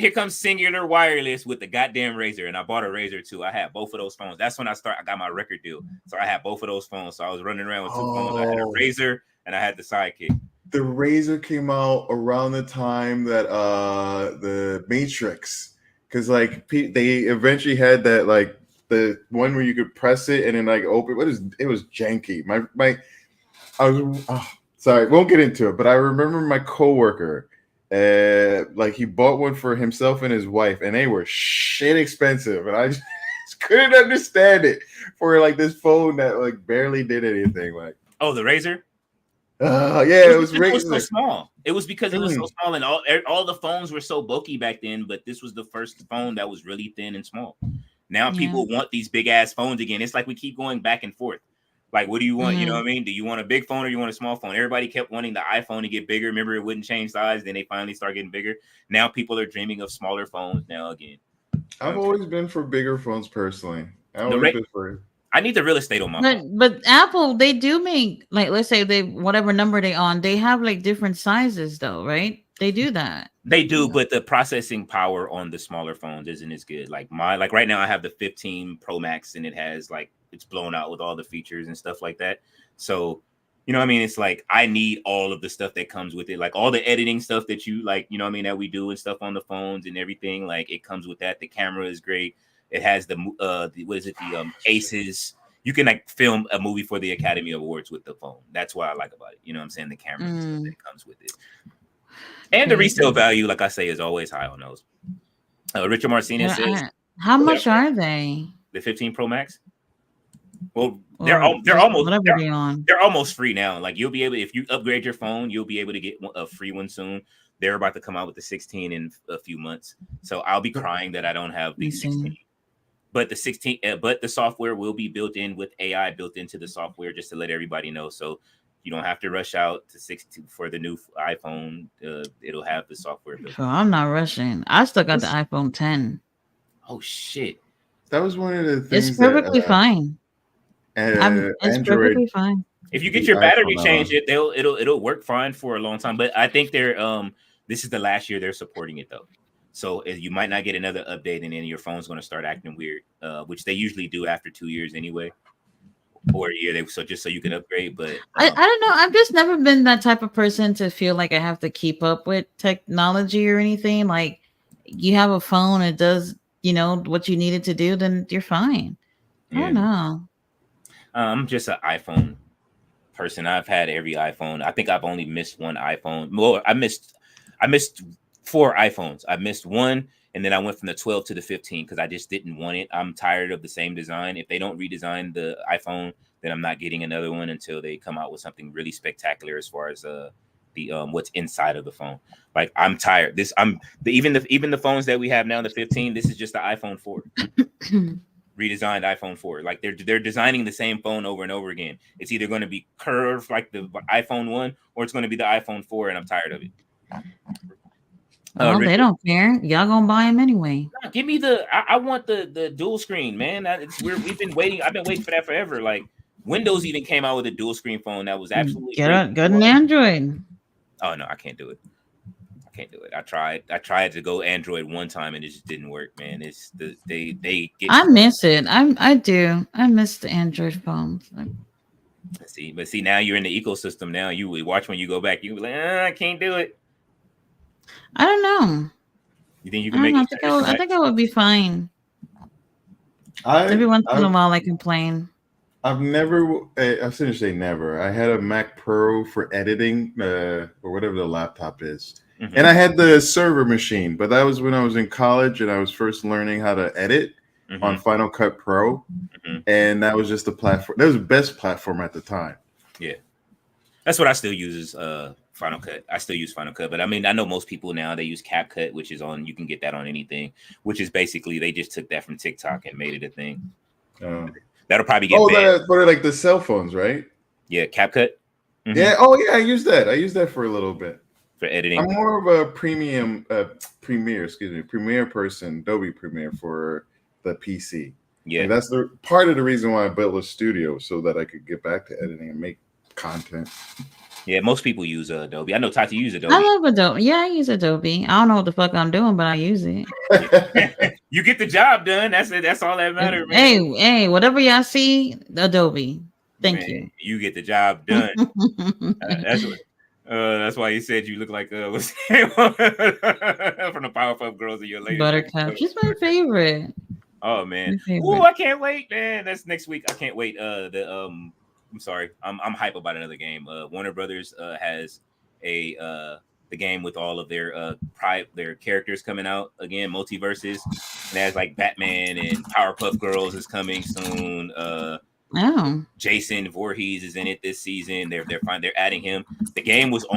here comes Singular Wireless with the goddamn Razor. And I bought a Razor too. I had both of those phones. That's when I got my record deal. So I had both of those phones. So I was running around with 2 phones. I had a Razor and I had the sidekick. The Razor came out around the time that the Matrix, because like they eventually had that like the one where you could press it and then like open. It was janky. I was sorry, won't get into it, but I remember my coworker, like he bought one for himself and his wife, and they were shit expensive, and I just couldn't understand it for like this phone that like barely did anything. Like, oh, the Razor. Yeah, it was so small. It was because it was so small, and all the phones were so bulky back then. But this was the first phone that was really thin and small. Now people want these big ass phones again. It's like we keep going back and forth. Like, what do you want? You know what I mean? Do you want a big phone or you want a small phone? Everybody kept wanting the iPhone to get bigger. Remember, it wouldn't change size. Then they finally start getting bigger. Now people are dreaming of smaller phones now again. I've always been for bigger phones personally. I need the real estate on my phone. But Apple, they do make, like, let's say they whatever number they on, they have like different sizes though, right? They do that. They do, but the processing power on the smaller phones isn't as good. Like right now I have the 15 Pro Max and it has like it's blown out with all the features and stuff like that. So, you know what I mean? It's like I need all of the stuff that comes with it, like all the editing stuff that you like, you know what I mean, that we do and stuff on the phones and everything. Like it comes with that. The camera is great. It has the Aces. You can like film a movie for the Academy Awards with the phone. That's what I like about it. You know what I'm saying? The camera and stuff that comes with it. And the resale value, like I say, is always high on those. Richard Martinez says, "How much are they? The 15 Pro Max? Well, they're almost free now. Like you'll be able, if you upgrade your phone, you'll be able to get a free one soon. They're about to come out with the 16 in a few months. So I'll be crying that I don't have the 16. But the 16, but the software will be built in with AI built into the software, just to let everybody know. So you don't have to rush out to 16 for the new iPhone. It'll have the software built. So I'm not rushing. I still got the iPhone 10. Oh shit! That was one of the things. It's perfectly fine. It's perfectly fine. If you get your battery changed, it'll work fine for a long time. But I think this is the last year they're supporting it though. So you might not get another update, and then your phone's going to start acting weird, which they usually do after 2 years anyway, or a year. Just so you can upgrade. But I don't know. I've just never been that type of person to feel like I have to keep up with technology or anything. Like you have a phone, it does, what you need it to do, then you're fine. I don't know. I'm just an iPhone person. I've had every iPhone. I think I've only missed one iPhone. Well, I missed 4 iPhones. I missed one, and then I went from the 12 to the 15 because I just didn't want it. I'm tired of the same design. If they don't redesign the iPhone, then I'm not getting another one until they come out with something really spectacular as far as the what's inside of the phone. Like I'm tired. Even the phones that we have now, the 15. This is just the iPhone 4. Redesigned iPhone 4. Like they're designing the same phone over and over again. It's either going to be curved like the iPhone 1 or it's going to be the iPhone 4, and I'm tired of it. Well, they don't care. Y'all gonna buy them anyway. Nah, give me I want the dual screen, man. We've been waiting. I've been waiting for that forever. Like Windows even came out with a dual screen phone that was absolutely get an Android. Oh no, I can't do it. can't do it. I tried to go Android one time and it just didn't work, man. It's they get. I miss it. I do. I miss the Android phones. See, now you're in the ecosystem. Now you watch when you go back. You be like, I can't do it. I don't know. You think you I can don't make know. it? I think I would be fine. Every once in a while, I complain. I've never, I shouldn't say never. I had a Mac Pro for editing, or whatever the laptop is. Mm-hmm. And I had the server machine, but that was when I was in college and I was first learning how to edit on Final Cut Pro. And that was just the platform. That was the best platform at the time. Yeah. That's what I still use is Final Cut. I still use Final Cut, but I mean, I know most people now, they use CapCut, which is you can get that on anything, which is basically, they just took that from TikTok and made it a thing. That'll probably get banned. For like the cell phones, right? Yeah, CapCut. Yeah. Oh, yeah. I use that for a little bit. For editing. I'm more of a Premiere person, Adobe Premiere for the PC. Yeah. And that's the part of the reason why I built a studio, so that I could get back to editing and make content. Yeah, most people use Adobe. I know Tati use Adobe. I love Adobe. Yeah, I use Adobe. I don't know what the fuck I'm doing, but I use it. You get the job done. That's it. That's all that matters, man. Hey, whatever y'all see, Adobe. Thank you. You get the job done. That's why he said you look like what's from the Powerpuff Girls of your lady. Buttercup. She's my favorite. Oh man. Oh, I can't wait, man. That's next week. I can't wait. I'm sorry. I'm hype about another game. Warner Brothers has the game with all of their characters coming out again, multiverses. And it has like Batman and Powerpuff Girls is coming soon. Jason Voorhees is in it this season. They're adding him. The game was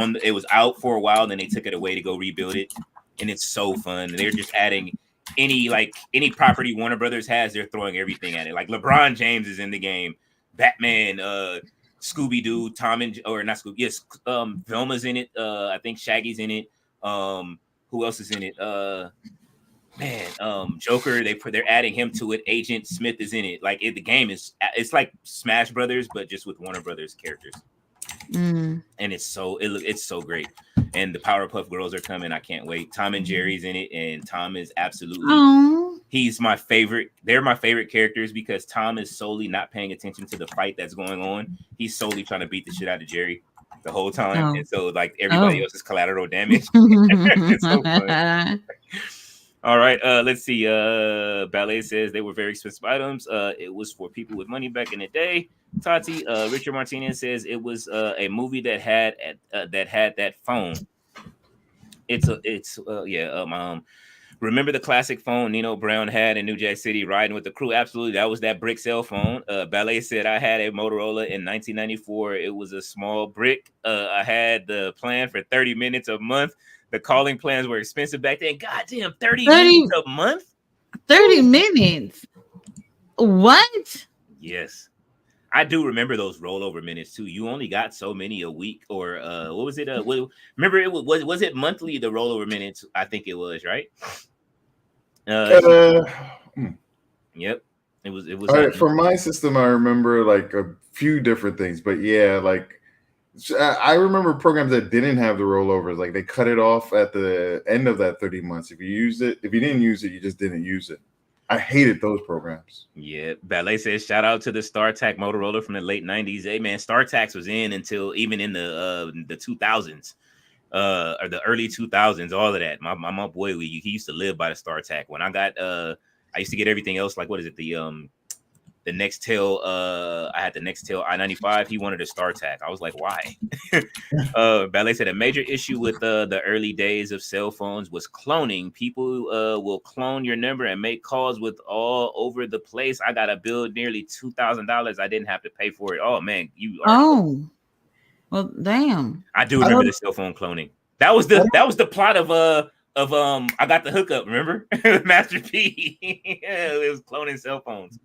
out for a while, then they took it away to go rebuild it, and it's so fun. They're just adding any property Warner Brothers has, they're throwing everything at it. Like LeBron James is in the game, Batman, Scooby Doo, Velma's in it. I think Shaggy's in it. Who else is in it? Joker. They're adding him to it. Agent Smith is in it. Like the game it's like Smash Brothers, but just with Warner Brothers characters. And it's so great. And the Powerpuff Girls are coming. I can't wait. Tom and Jerry's in it, and Tom is absolutely he's my favorite. They're my favorite characters because Tom is solely not paying attention to the fight that's going on. He's solely trying to beat the shit out of Jerry the whole time. And so like everybody else is collateral damage. It's so fun. All right, let's see. Ballet says they were very expensive items. It was for people with money back in the day. Tati, Richard Martinez says it was a movie that had that phone. Remember the classic phone Nino Brown had in New Jack City riding with the crew? Absolutely, that was that brick cell phone. Ballet said I had a Motorola in 1994. It was a small brick. I had the plan for 30 minutes a month. The calling plans were expensive back then. Goddamn, 30 minutes a month? 30 minutes? What? Yes. I do remember those rollover minutes too. You only got so many a week, or what was it? Remember it was it monthly, the rollover minutes? I think it was, right? Yep. It was all right. For my system, I remember like a few different things, but yeah, like I remember programs that didn't have the rollovers. Like they cut it off at the end of that 30 months. If you didn't use it, you just didn't use it. I hated those programs. Yeah. Ballet says shout out to the StarTAC Motorola from the late 90s. Hey man, StarTAC was in until even in the 2000s. Or the early 2000s, all of that. My boy, he used to live by the StarTAC. When I got I used to get everything else, like what is it, the Nextel, I had the Nextel i95. He wanted a StarTAC. I was like, why? Ballet said a major issue with the early days of cell phones was cloning. People will clone your number and make calls with all over the place. I got a bill nearly $2,000. I didn't have to pay for it. Oh man, well, damn. I do remember the cell phone cloning. That was the plot of I Got the Hookup. Remember, Master P? It was cloning cell phones.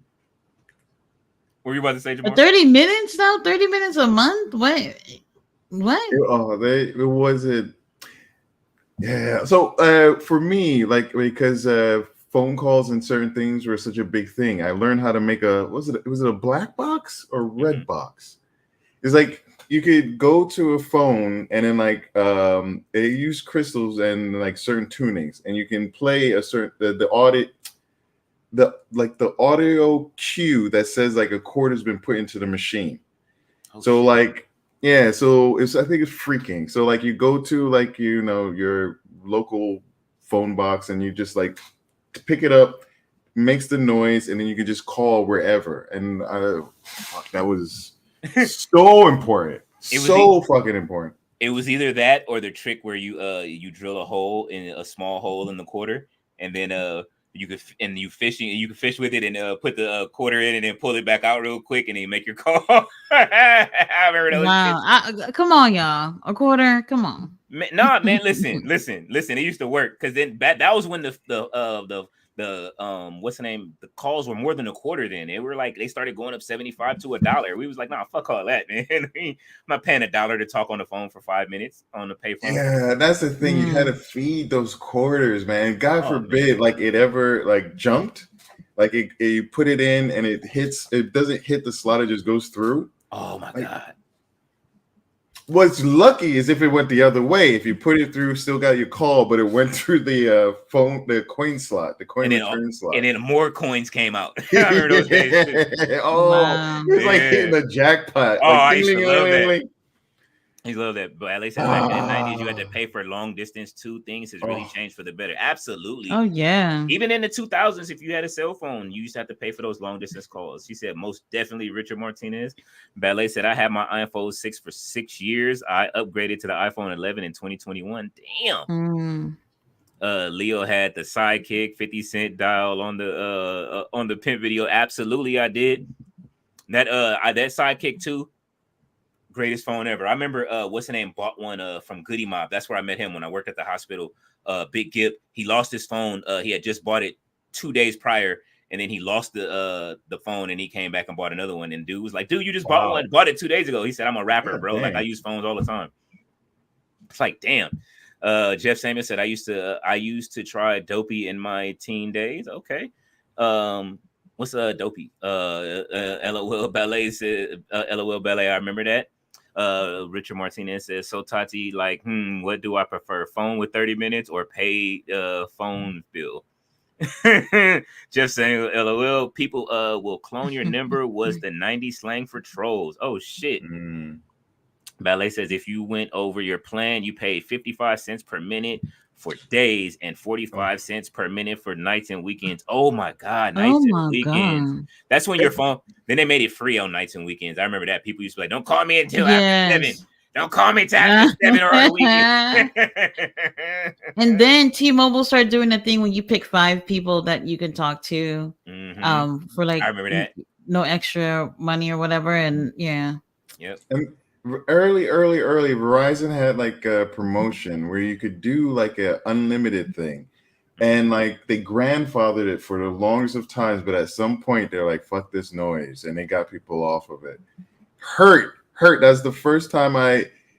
What were you about to say, Jamar? 30 minutes now? 30 minutes a month? What? It wasn't. Yeah. So for me, like because phone calls and certain things were such a big thing, I learned how to make was it a black box or red box? It's like you could go to a phone and then like they use crystals and like certain tunings, and you can play a certain the audit the audio cue that says like a chord has been put into the machine. So shit. like yeah, so I think it's freaking. So like you go to like your local phone box and you just like pick it up, makes the noise, and then you can just call wherever. And that was so important. So fucking important. It was either that or the trick where you drill a hole in a small hole in the quarter, and then you can fish with it and put the quarter in and then pull it back out real quick and then make your call. I remember those. Wow, come on, y'all, a quarter, come on. Man, listen. It used to work because then that was when the what's the name? The calls were more than a quarter. Then they started going up 75 to $1. We was like, nah, fuck all that, man. I'm not paying $1 to talk on the phone for 5 minutes on the payphone. Yeah, that's the thing. You had to feed those quarters, man. God forbid, man. Like it ever like jumped, like you put it in and it doesn't hit the slot, it just goes through. Oh my god. What's lucky is if it went the other way. If you put it through, still got your call, but it went through the coin slot, the coin return slot, and then more coins came out. I remember those days too. Wow. It was like hitting the jackpot. Oh, like, I used to love that. I love that. But at least back in the 90s, you had to pay for long distance too. Things has really changed for the better. Absolutely. Oh yeah. Even in the 2000s, if you had a cell phone, you used to have to pay for those long distance calls. She said, most definitely Richard Martinez. Ballet said, I had my iPhone 6 for 6 years. I upgraded to the iPhone 11 in 2021. Damn. Leo had the Sidekick 50 Cent dial on the pimp video. Absolutely, I did. That Sidekick too. Greatest phone ever. I remember what's the name bought one from Goody Mob. That's where I met him when I worked at the hospital. Big Gip. He lost his phone. He had just bought it 2 days prior, and then he lost the phone, and he came back and bought another one. And dude was like, "Dude, you just bought it 2 days ago." He said, "I'm a rapper, bro. Like I use phones all the time." It's like, damn. Jeff Samuel said, I used to try Dopey in my teen days. Okay. What's Dopey? LOL Ballet said, LOL Ballet. I remember that. Richard Martinez says, so Tati, like, what do I prefer? Phone with 30 minutes or paid phone bill? Jeff saying, LOL, people will clone your number was the 90s slang for trolls. Oh shit. Ballet says, if you went over your plan, you paid 55 cents per minute for days and 45 cents per minute for nights and weekends. Oh my god, nights and weekends. God. That's when your phone. Then they made it free on nights and weekends. I remember that. People used to be like, "Don't call me until after 7. Don't call me until after 7 or on the weekend." And then T-Mobile started doing the thing when you pick 5 people that you can talk to, for like I remember that. No extra money or whatever, and yeah. Yep. And early Verizon had like a promotion where you could do like a unlimited thing, and like they grandfathered it for the longest of times, but at some point they're like, fuck this noise, and they got people off of it. Hurt That's the first time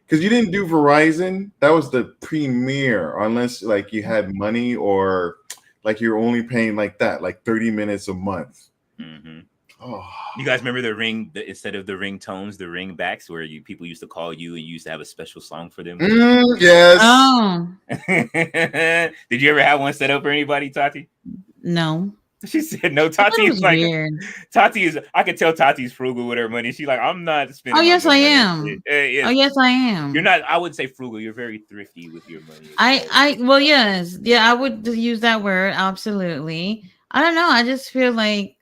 because you didn't do Verizon. That was the premier, unless like you had money or like you're only paying like that, like 30 minutes a month. Oh. You guys remember the ring, instead of the ringtones, the ringbacks, where people used to call you and you used to have a special song for them? Yes. Oh. Did you ever have one set up for anybody, Tati? No. She said no. Tati is like weird. Tati is. I could tell Tati's frugal with her money. She's like, I'm not spending. Oh yes, I am. Yes. Oh yes, I am. You're not. I would say frugal. You're very thrifty with your money. Well, yes, yeah, I would use that word. Absolutely. I don't know. I just feel like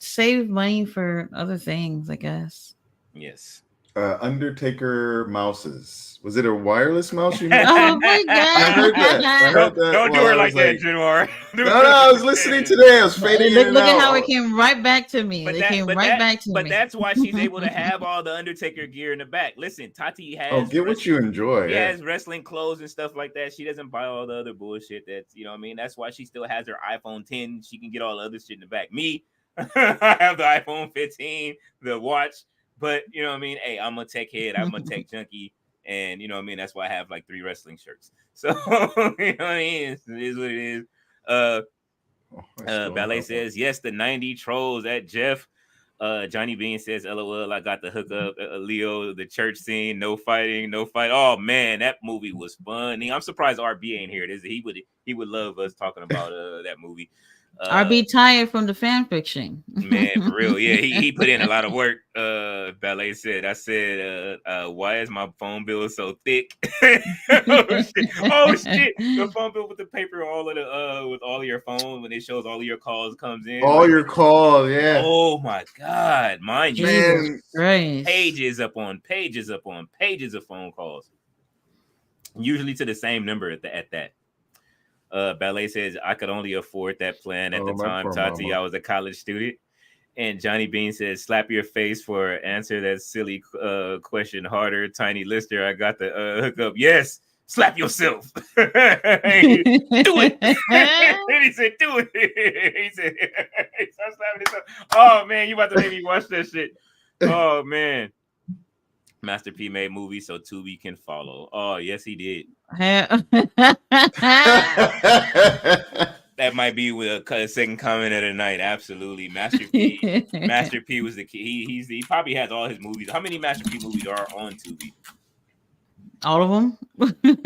save money for other things, I guess. Yes. Undertaker mouses. Was it a wireless mouse you mentioned? Oh my god! I heard that. Don't do her like that, Januar. No, I was listening today. I was fading in and Look out. at how it came right back to me. It came right back to me. But that's why she's able to have all the Undertaker gear in the back. Listen, Tati has. Get what you enjoy. She has wrestling clothes and stuff like that. She doesn't buy all the other bullshit. That's, you know what I mean. That's why she still has her iPhone 10. She can get all the other shit in the back. Me, I have the iPhone 15, the watch. But you know what I mean? Hey, I'm a tech head, I'm a tech junkie, and you know what I mean? That's why I have like 3 wrestling shirts. So you know what I mean? It is what it is. Ballet says, yes, the 90 trolls at Jeff. Johnny Bean says, "LOL, I got the hookup." Leo, the church scene, no fighting, no fight. Oh man, that movie was funny. I'm surprised RB ain't here. He would love us talking about that movie. RB tired from the fan fiction. Man, for real. Yeah, he put in a lot of work. Ballet said, I said, why is my phone bill so thick? Oh shit. The phone bill with the paper, all of the with all of your phone, when it shows all of your calls comes in. All your calls, yeah. Oh my god. Mind you, Jesus Christ. pages upon pages upon pages of phone calls. Usually to the same number at that. Ballet says, I could only afford that plan at the time, Tati. I was a college student. And Johnny Bean says, slap your face for answer that silly question harder. Tiny Lister, I got the hookup. Yes, slap yourself. Do it. And he said, do it. He said, stop slapping himself. Oh, man, you about to make me watch that shit. Oh, man. Master P made movies so Tubi can follow. Oh, yes, he did. That might be with a second comment of the night. Absolutely, Master P. Master P was the key. He probably has all his movies. How many Master P movies are on Tubi? All of them.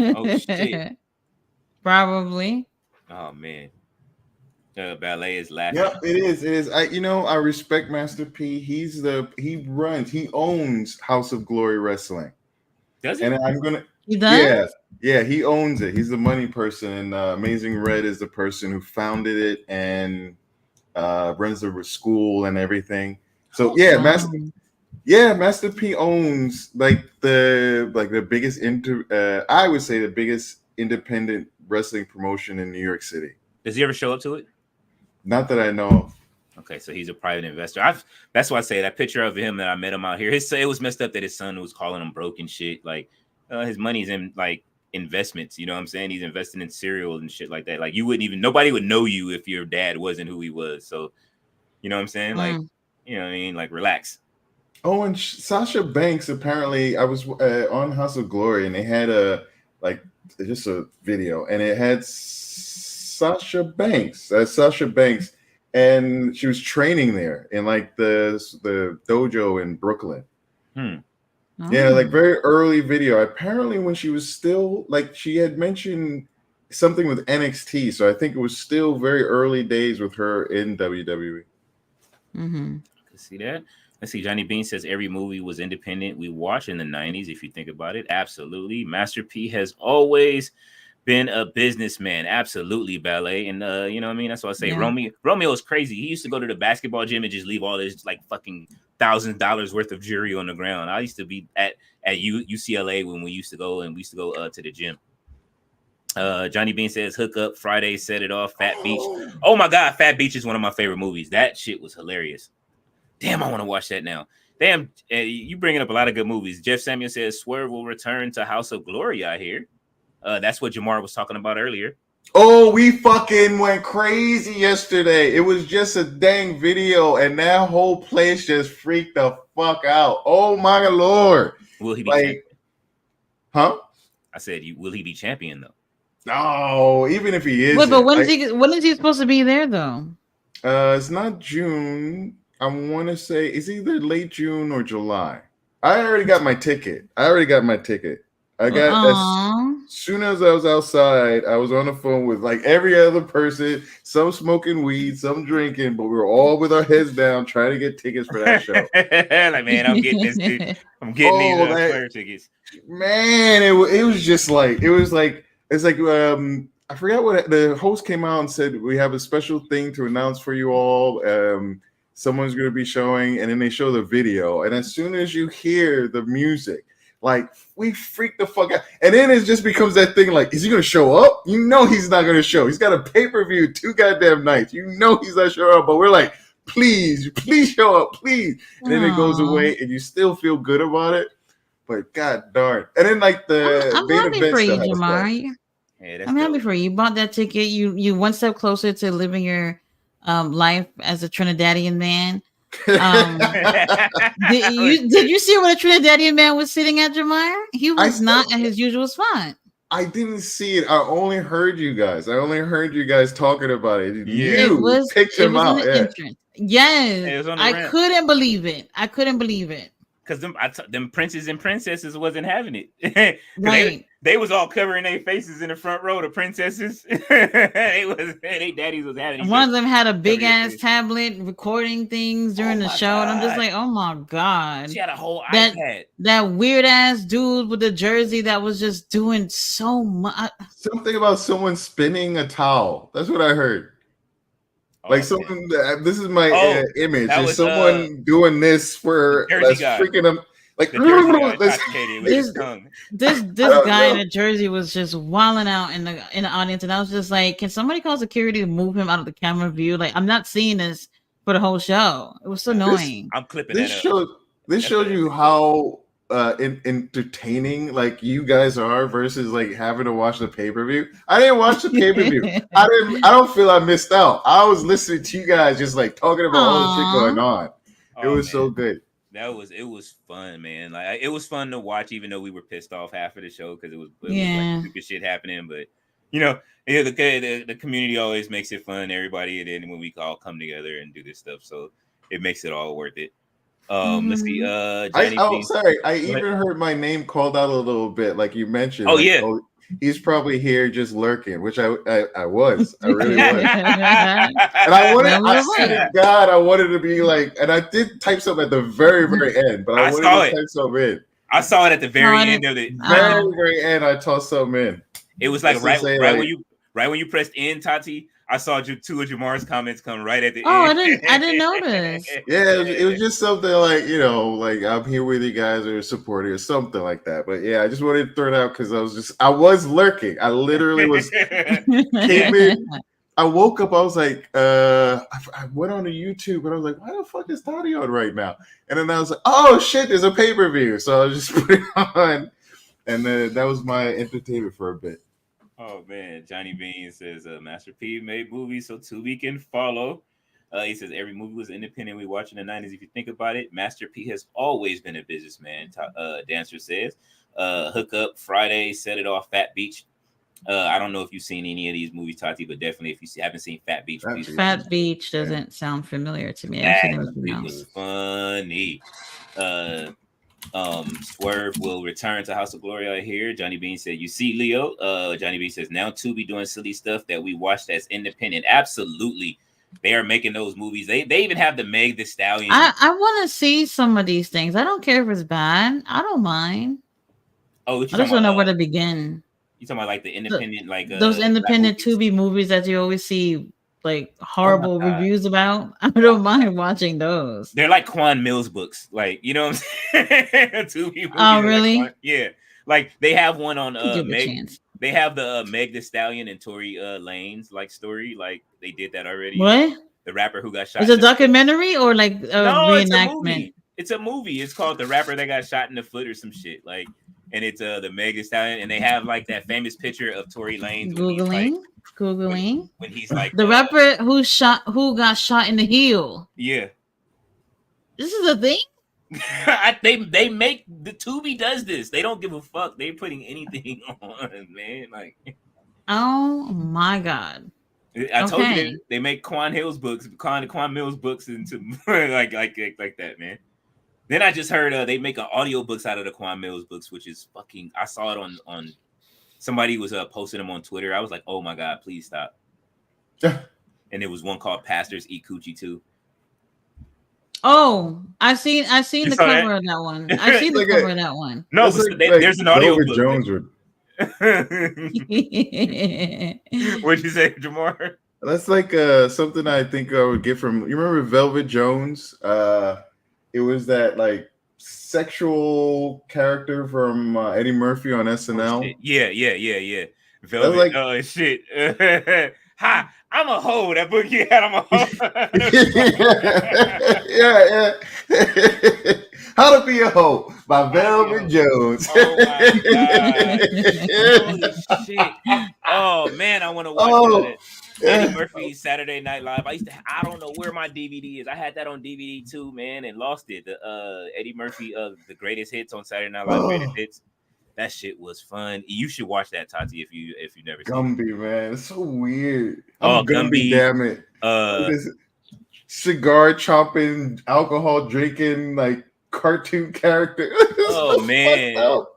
Oh shit! Probably. Oh man. Ballet is laughing. Yep, it is. It is. I respect Master P. He owns House of Glory Wrestling. Does he? And I'm gonna. He does? Yeah, he owns it. He's the money person, and Amazing Red is the person who founded it and runs the school and everything. So Master P owns the biggest I would say the biggest independent wrestling promotion in New York City. Does he ever show up to it? Not that I know of. Okay, so he's a private investor. That's why I say that picture of him that I met him out here. It was messed up that his son was calling him broke and shit. Like his money's in like investments. You know what I'm saying? He's investing in cereal and shit like that. Like nobody would know you if your dad wasn't who he was. So you know what I'm saying? Like you know what I mean? Like relax. Oh, and Sasha Banks apparently I was on House of Glory and they had just a video and it had Sasha Banks, and she was training there in like the dojo in Brooklyn. Yeah, like very early video. Apparently, when she was still she had mentioned something with NXT, so I think it was still very early days with her in WWE. Mm-hmm. I can see that. Let's see. Johnny Bean says every movie was independent we watched in the 90s. If you think about it, absolutely. Master P has always been a businessman. Absolutely, Ballet. And you know what I mean? That's what I say. Yeah. Romeo is crazy. He used to go to the basketball gym and just leave all this like fucking $1,000 worth of jewelry on the ground. I used to be at UCLA when we used to go to the gym. Johnny Bean says hook up Friday, set it off, Fat Beach. Oh my god, Fat Beach is one of my favorite movies. That shit was hilarious. Damn, I want to watch that now. Damn, you bringing up a lot of good movies. Jeff Samuel says Swerve will return to House of Glory, I hear. That's what Jamar was talking about earlier. Oh, we fucking went crazy yesterday. It was just a dang video, and that whole place just freaked the fuck out. Oh my lord! Will he be champion? Huh? I said, will he be champion though? No, even if he is. Wait, but when is he supposed to be there though? It's not June. I want to say it's either late June or July. I already got my ticket. I got as soon as I was outside, I was on the phone with like every other person, some smoking weed, some drinking, but we were all with our heads down trying to get tickets for that show. Like, man, I'm getting this dude. I'm getting these player tickets. Man, it was just like I forgot what the host came out and said. We have a special thing to announce for you all. Someone's going to be showing, and then they show the video. And as soon as you hear the music, like we freak the fuck out. And then it just becomes that thing like, is he going to show up? You know he's not going to show. He's got a pay-per-view 2 goddamn nights. You know he's not showing up. But we're like, please show up, please. And then it goes away, and you still feel good about it. But god darn. And then like I'm happy for you, Jamar. I'm happy for you. You bought that ticket. You one step closer to living your life as a Trinidadian man. Did you see what a Trinidadian man was sitting at, Jamar? He was not at his usual spot. I didn't see it. I only heard you guys talking about it. Yeah. You picked him out. Yes, It was on the I ramp. couldn't believe it. I couldn't believe it. Because them princes and princesses wasn't having it. Right. They was all covering their faces in the front row. The princesses, they daddies was having it. One of them had a big your ass face. tablet recording things during Oh the my show, and I'm just God. like, oh my god, She had a whole that iPad. that weird ass dude with the jersey that was just doing so much. Something about someone spinning a towel. That's what I heard. Oh, Like man. someone. This is my Oh, image. that Is was, someone doing this for the Jersey that's guy. freaking them? Like The Jersey guy this, intoxicated with his tongue. This don't guy in know. a jersey was just wilding out in the audience, and I was just like, can somebody call security to move him out of the camera view? Like, I'm not seeing this for the whole show. It was so annoying. I'm clipping This that up. shows. This shows you how entertaining like you guys are versus like having to watch the pay-per-view. I didn't watch the pay-per-view. I don't feel I missed out. I was listening to you guys just like talking about all the shit going on. It was so good. It was fun, man. Like it was fun to watch, even though we were pissed off half of the show because it was like stupid shit happening. But the community always makes it fun. Everybody, and then when we all come together and do this stuff, so it makes it all worth it. Let's see. Sorry. I even heard my name called out a little bit, like you mentioned. Oh, like, yeah. He's probably here just lurking, which I was. I really was. And I swear to God, I wanted to be like, and I did type something at the very, very end, but I wanted to type something in. I saw it at the very end of it. Very, very end, I tossed something in. It was like right when you pressed in, Tati. I saw two of Jamar's comments come right at the end. I didn't notice. Yeah, it was just something like, like I'm here with you guys or supporting or something like that. But yeah, I just wanted to throw it out because I was lurking. I literally was came in. I woke up, I was like, I went on to YouTube and I was like, why the fuck is Tati on right now? And then I was like, oh shit, there's a pay-per-view. So I was just putting it on. And then that was my entertainment for a bit. Oh man, Johnny Bean says Master P made movies so Tubi can follow. He says every movie was independent we watch in the 90s. If you think about it, Master P has always been a businessman. Dancer says Hook Up, Friday, Set It Off, Fat Beach. I don't know if you've seen any of these movies, Tati, but definitely if you haven't seen Fat Beach, Fat Beach doesn't sound familiar to me. It was funny. Swerve will return to House of Glory out here. Johnny Bean said, you see, Leo. Johnny Bean says, now Tubi doing silly stuff that we watched as independent. Absolutely. They are making those movies. They even have the Meg Thee Stallion. I want to see some of these things. I don't care if it's bad. I don't mind. Oh, I just don't know where to begin. You talking about like the independent, those independent Tubi movies that you always see like horrible reviews about? I don't mind watching those. They're like Quan Mills books, like, you know what I'm saying? Tubi movies. Oh, really? Yeah, like they have one on Meg. They have the Meg Thee Stallion and Tory Lanez like story, like they did that already. What? The rapper who got shot. It's a documentary or like a reenactment? It's a movie. It's called The Rapper That Got Shot in the Foot or some shit. Like, and it's the Meg Thee Stallion, and they have like that famous picture of Tory Lanez. Googling. When he's like the rapper who got shot in the heel. Yeah. This is a thing? they make the Tubi does this. They don't give a fuck. They're putting anything on, man. Like, oh my god. I told you they make Quan Mills books into like that, man. Then I just heard they make audio books out of the Quan Mills books, which is fucking. I saw it on somebody was posting them on Twitter. I was like, oh my god, please stop. And there was one called Pastors Eat Coochie too. Oh, I seen the cover of that one. I seen the cover of that one. No, there's an audio book. Jones would. What'd you say, Jamar? That's like something I think I would get from. You remember Velvet Jones? It was that like sexual character from Eddie Murphy on SNL. Oh, yeah. Velvet. Like, shit. Hi, I'm a hoe. That book you had, I'm a hoe. yeah. How to Be a Hoe by Velvet Jones. Oh my god. Holy shit. Oh man, I want to watch that. Eddie Murphy's Saturday Night Live. I don't know where my DVD is. I had that on DVD too, man, and lost it. The Eddie Murphy of the greatest hits on Saturday Night Live greatest hits. That shit was fun. You should watch that, Tati, if you never seen Gumby, man. It's so weird. Gumby, damn it. cigar chomping, alcohol drinking, like cartoon character. Oh man!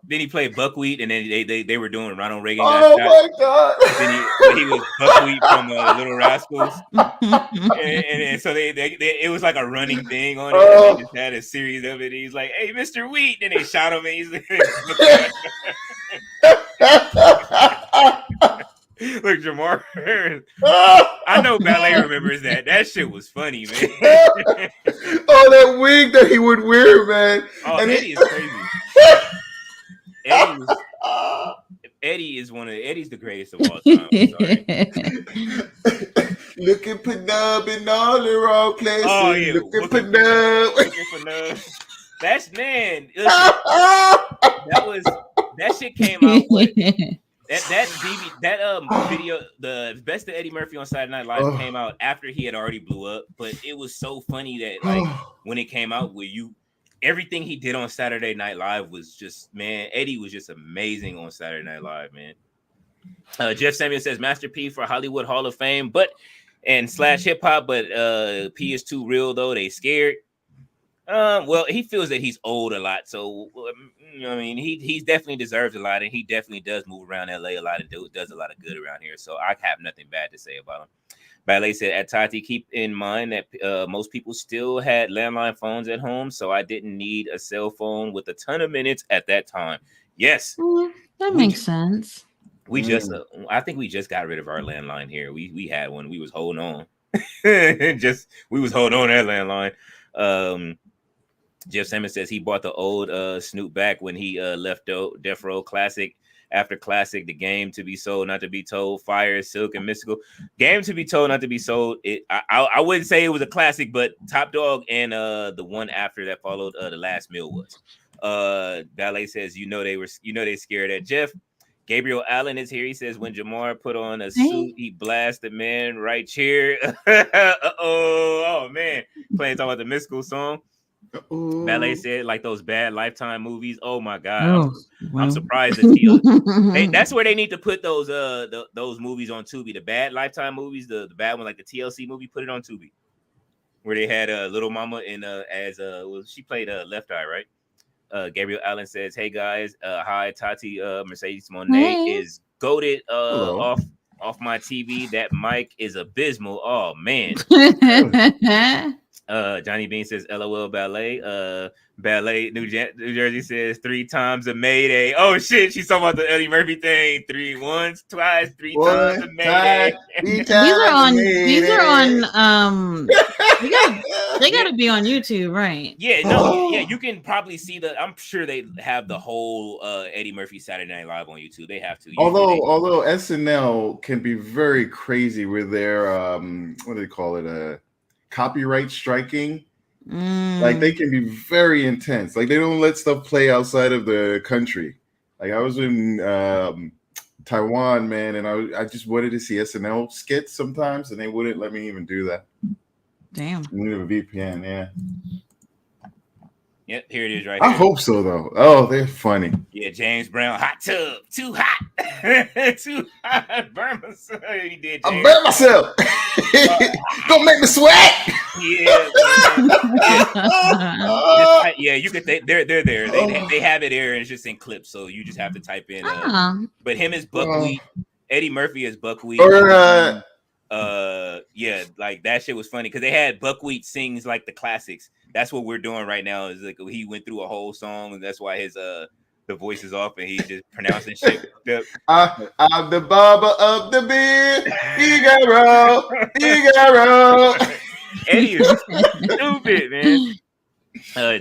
Then he played Buckwheat, and then they were doing Ronald Reagan got Oh shot. my god! Then he was Buckwheat from Little Rascals, and so they it was like a running thing on it. And they just had a series of it. He's like, "Hey, Mr. Wheat," and they shot him, and he's like, "Look, Jamar." I know Ballet remembers that. That shit was funny, man. Oh, that wig that he would wear, man. Oh, And Eddie is crazy. Eddie's the greatest of all time. I'm sorry. Looking for nub in all the wrong places. Oh yeah, Looking for nub. Looking for nub. That's man. Listen, that shit came out. That video, the best of Eddie Murphy on Saturday Night Live came out after he had already blew up. But it was so funny that like when it came out, everything he did on Saturday Night Live was just, man, Eddie was just amazing on Saturday Night Live, man. Jeff Samuel says Master P for Hollywood Hall of Fame, and / hip hop, but P is too real though. They scared. Well, he feels that he's old a lot, so I mean, he definitely deserves a lot, and he definitely does move around LA a lot and does a lot of good around here. So I have nothing bad to say about him. Ballet said, at Tati, keep in mind that most people still had landline phones at home, so I didn't need a cell phone with a ton of minutes at that time. Yes, that makes sense. We just, I think we just got rid of our landline here. We had one. We was holding on. We was holding on that landline. Jeff Simmons says he bought the old Snoop back when he left Death Row Classic. After Classic, the Game to be sold, not to be told, Fire, Silk, and Mystical. Game to be told, not to be sold. I wouldn't say it was a classic, but Top Dog and the one after that followed, The Last Meal was. Ballet says, they scared at Jeff. Gabriel Allen is here. He says, when Jamar put on a suit, he blasted man right here. Oh man, talking about the Mystical song. Ooh. Ballet said, like those bad Lifetime movies. Oh my god, I'm surprised that that's where they need to put those movies on Tubi. The bad Lifetime movies, the bad one, like the TLC movie, put it on Tubi. Where they had Little Mama in she played Left Eye, right? Gabriel Allen says, "Hey guys, hi Tati, Mercedes Monet is goated off my TV. That mic is abysmal. Oh man." Johnny Bean says, "LOL Ballet." Ballet New Jersey says 3 times a Mayday. Oh shit, she's talking about the Eddie Murphy thing. 3 once, twice, 3 times a Mayday. These are on. They gotta be on YouTube, right? Yeah, no, yeah. You can probably see I'm sure they have the whole Eddie Murphy Saturday Night Live on YouTube. They have to. Although SNL can be very crazy with their what do they call it? Copyright striking. Like they can be very intense. Like they don't let stuff play outside of the country. Like I was in Taiwan, man, and I just wanted to see SNL skits sometimes, and they wouldn't let me even do that. Damn. I need a VPN, yeah. Yep, here it is right here. I hope so, though. Oh, they're funny. Yeah, James Brown, hot tub, too hot. Too hot. Burn myself. He did. I burn myself. Don't make me sweat. Yeah, you could. They're there. They have it there, and it's just in clips, so you just have to type in. But him is Buckwheat. Eddie Murphy is Buckwheat. Yeah, like that shit was funny because they had Buckwheat sings like the classics. That's what we're doing right now. Is like he went through a whole song, and that's why his the voice is off, and he's just pronouncing shit. I'm the barber of the beer. Figaro. Eddie is stupid, man.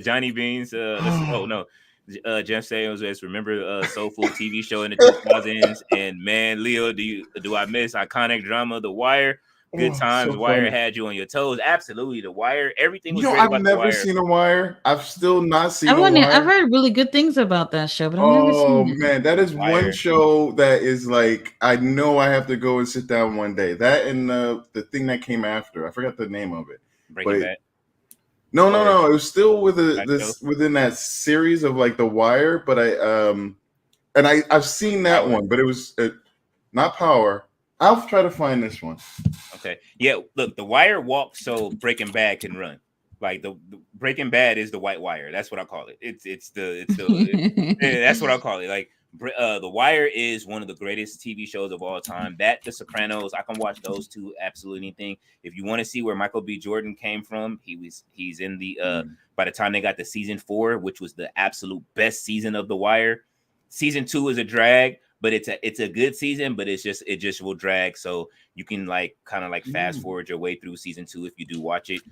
Johnny Beans. Jeff Sayles remember Soul Food TV show in the 2000s, and man, Leo, do I miss iconic drama The Wire? Good times. So Wire had you on your toes. Absolutely, The Wire. Everything was great about I've never seen The Wire. I've still not seen The Wire. I've heard really good things about that show, but I've never seen it. Man, that is one show that is like I know I have to go and sit down one day. That and the thing that came after. I forgot the name of it. Breaking Bad. No. It was still within that series of like The Wire, but I've seen that one, but it was not Power. I'll try to find this one. Okay. Yeah. Look, The Wire walks so Breaking Bad can run. Like the Breaking Bad is the white wire. That's what I call it. That's what I call it. Like The Wire is one of the greatest TV shows of all time. That The Sopranos, I can watch those two absolutely anything. If you want to see where Michael B. Jordan came from, he's in the by the time they got to season 4, which was the absolute best season of The Wire. Season 2 is a drag, but it's a good season, but it just will drag. So you can kind of fast forward your way through season 2 if you do watch it.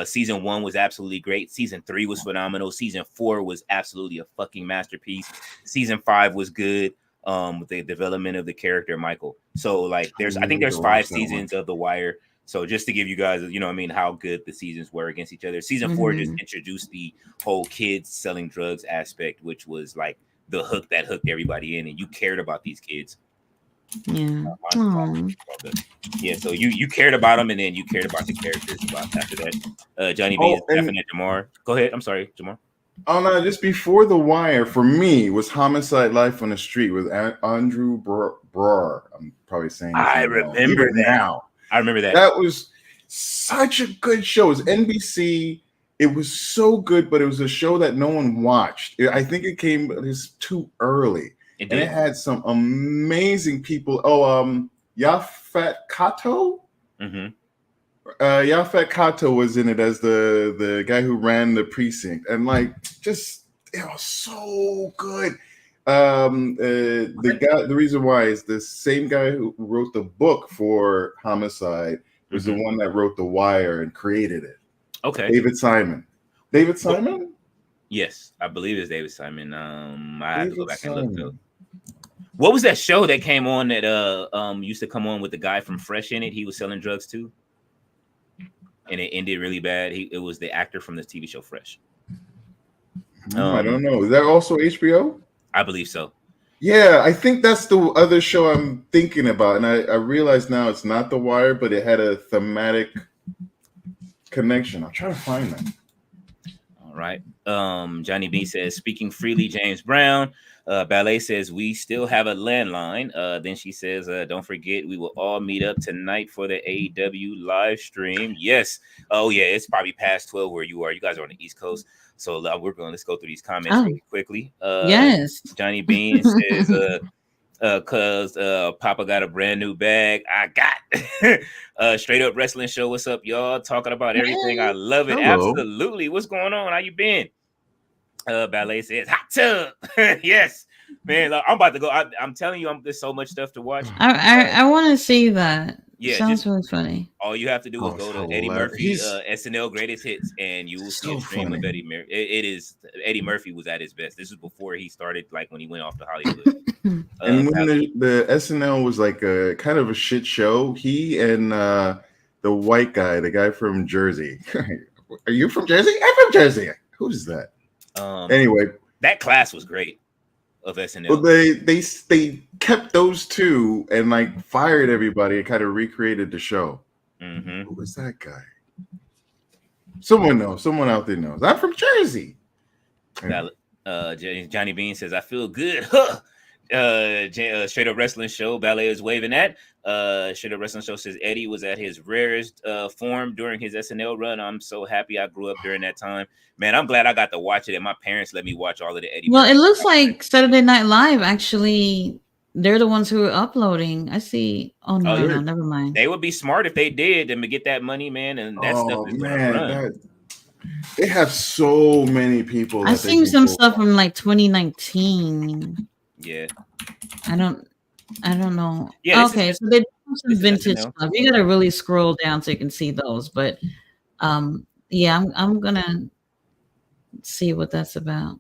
Season 1 was absolutely great. Season 3 was phenomenal. Season 4 was absolutely a fucking masterpiece. Season 5 was good. With the development of the character Michael. So I think there's 5 seasons of The Wire. So just to give you guys, how good the seasons were against each other. Season 4 just introduced the whole kids selling drugs aspect, which was the hook that hooked everybody in, and you cared about these kids. Yeah. Yeah. So you cared about them, and then you cared about the characters. After that, Johnny B is definite Jamar. Go ahead. I'm sorry, Jamar. Oh no! Just before The Wire, for me, was Homicide: Life on the Street with Andrew Broer. I'm probably saying. I remember that now. I remember that. That was such a good show. It was NBC. It was so good, but it was a show that no one watched. I think it too early. And it had some amazing people. Yaphet Kotto? Yaphet Kotto was in it as the guy who ran the precinct. And it was so good. The reason why is the same guy who wrote the book for Homicide was the one that wrote The Wire and created it. Okay. David Simon. David Simon? Yes, I believe it's David Simon. I have to go back and look up. What was that show that came on that used to come on with the guy from Fresh in it? He was selling drugs too. And it ended really bad. It was the actor from the TV show Fresh. I don't know. Is that also HBO? I believe so. Yeah, I think that's the other show I'm thinking about. And I realize now it's not The Wire, but it had a thematic connection. I'll try to find that. All right. Johnny B says, speaking freely, James Brown. Ballet says, we still have a landline. Then she says, don't forget, we will all meet up tonight for the AEW live stream. Yes. Oh, yeah. It's probably past 12 where you are. You guys are on the East Coast. So let's go through these comments really quickly. Yes. Johnny Bean says, cause Papa got a brand new bag. I got Straight Up Wrestling Show. What's up, y'all? Talking about everything. I love it. Hello. Absolutely. What's going on? How you been? Ballet says hot tub. Yes, man. I'm about to go. I'm telling you, there's so much stuff to watch. I want to see that. Yeah, sounds really funny. All you have to do is go to Eddie Murphy SNL Greatest Hits, and you will see a stream of Eddie Murphy. It is Eddie Murphy was at his best. This is before he started, when he went off to Hollywood. And when the SNL was a kind of a shit show, he and the white guy, the guy from Jersey. Are you from Jersey? I'm from Jersey. Who's that? Anyway, that class was great of SNL. Well, they kept those two and fired everybody and kind of recreated the show. Who was that guy? Someone knows. Someone out there knows. I'm from Jersey. Johnny Bean says, I feel good. Straight Up Wrestling Show. Ballet is waving at. Straight Up Wrestling Show says Eddie was at his rarest form during his SNL run. I'm so happy I grew up during that time. Man, I'm glad I got to watch it, and my parents let me watch all of the Eddie. Well, it looks like Saturday Night Live, actually, they're the ones who are uploading. I see. Oh, no, never mind. They would be smart if they did and get that money, man, and that stuff is going to run. They have so many people. I've seen some stuff from 2019. Yeah. I don't know. Yeah. Okay, so they do some vintage stuff. You gotta really scroll down so you can see those. But yeah, I'm gonna see what that's about.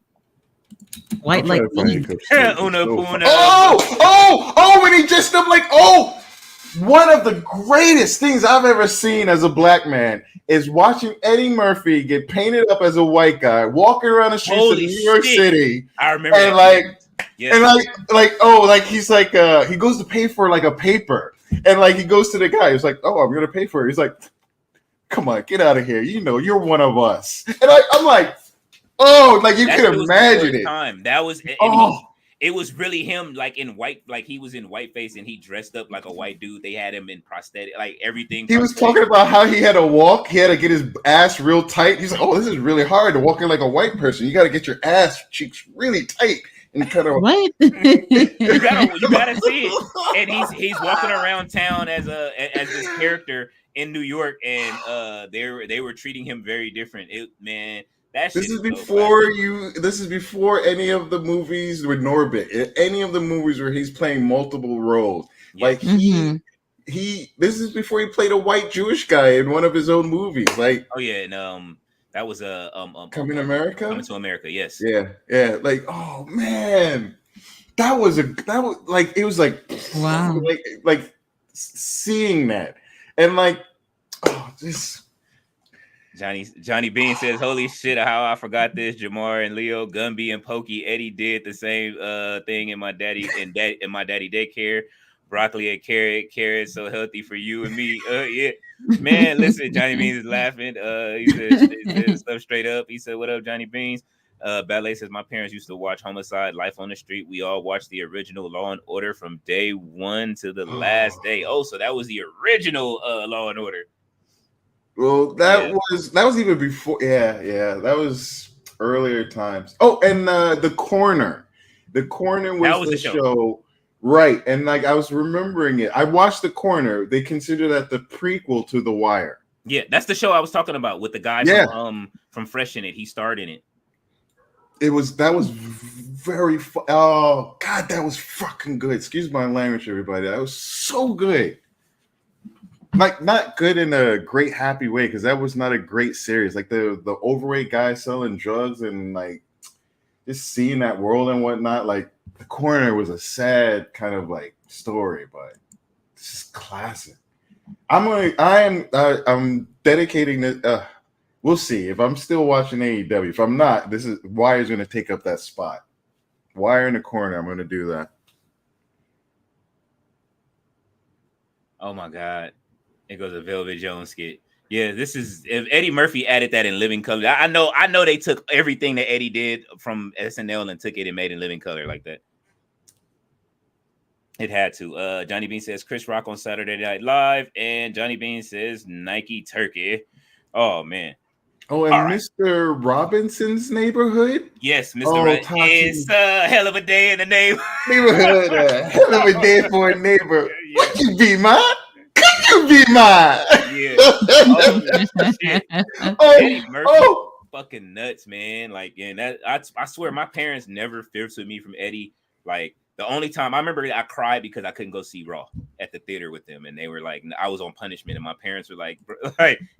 White like me. When he just one of the greatest things I've ever seen as a black man is watching Eddie Murphy get painted up as a white guy, walking around the streets of New York City. I remember. And he's he goes to pay for a paper, and he goes to the guy. He's like, "Oh, I'm gonna pay for it." He's like, "Come on, get out of here! You're one of us." And I'm like, "Oh, you could imagine it." Time that was. it was really him, like in white, like he was in whiteface and he dressed up like a white dude. They had him in prosthetic, like everything. He was talking about how he had to walk. He had to get his ass real tight. He's like, "Oh, this is really hard to walk in like a white person. You got to get your ass cheeks really tight and kind of What? you gotta see it." And he's walking around town as this character in New York, and they were treating him very different. Man. This is before any of the movies with Norbit. Any of the movies where he's playing multiple roles. Yeah. Like this is before he played a white Jewish guy in one of his own movies. Like, oh yeah, and that was Coming to America. Coming to America, yes. Yeah. Like, oh man, that was like, it was like, wow, like seeing that and like, oh, this. Johnny Bean says, "Holy shit! How I forgot this." Jamar and Leo, Gumby and Pokey, Eddie did the same thing in my daddy daycare. Broccoli and carrot, so healthy for you and me. Yeah, man. Listen, Johnny Beans is laughing. He said stuff straight up. He said, "What up, Johnny Beans?" Ballet says, "My parents used to watch Homicide, Life on the Street. We all watched the original Law and Order from day one to the last day." Oh, so that was the original Law and Order. Well, that was even before. Yeah, that was earlier times. Oh, and The Corner. The Corner was the show. Right. And like I was remembering it. I watched The Corner. They consider that the prequel to The Wire. Yeah, that's the show I was talking about with the guy from Fresh in It. He starred in it. That was very oh God, that was fucking good. Excuse my language, everybody. That was so good. Like, not good in a great happy way, because that was not a great series. Like the overweight guy selling drugs and like just seeing that world and whatnot. Like The Corner was a sad kind of like story, but this is classic. I'm dedicating this. We'll see if I'm still watching AEW. If I'm not, this is Wire's going to take up that spot. Wire in The Corner. I'm going to do that. Oh my God. It goes a Velvet Jones skit. Yeah, this is if Eddie Murphy added that in Living Color. I know they took everything that Eddie did from SNL and took it and made it in Living Color like that. It had to. Johnny Bean says Chris Rock on Saturday Night Live, and Johnny Bean says Nike Turkey. Oh man. Oh, and Mr. Robinson's Neighborhood? Yes, Mr. Robinson. It's a hell of a day in the neighborhood. Hell of a day for a neighbor. Yeah. Would you be mine? Could you be mine? Yeah. Oh, shit. Eddie Murphy, fucking nuts, man. Like, and that I swear my parents never filtered me from Eddie. Like, the only time I remember I cried because I couldn't go see Raw at the theater with them, and they were like, I was on punishment, and my parents were like,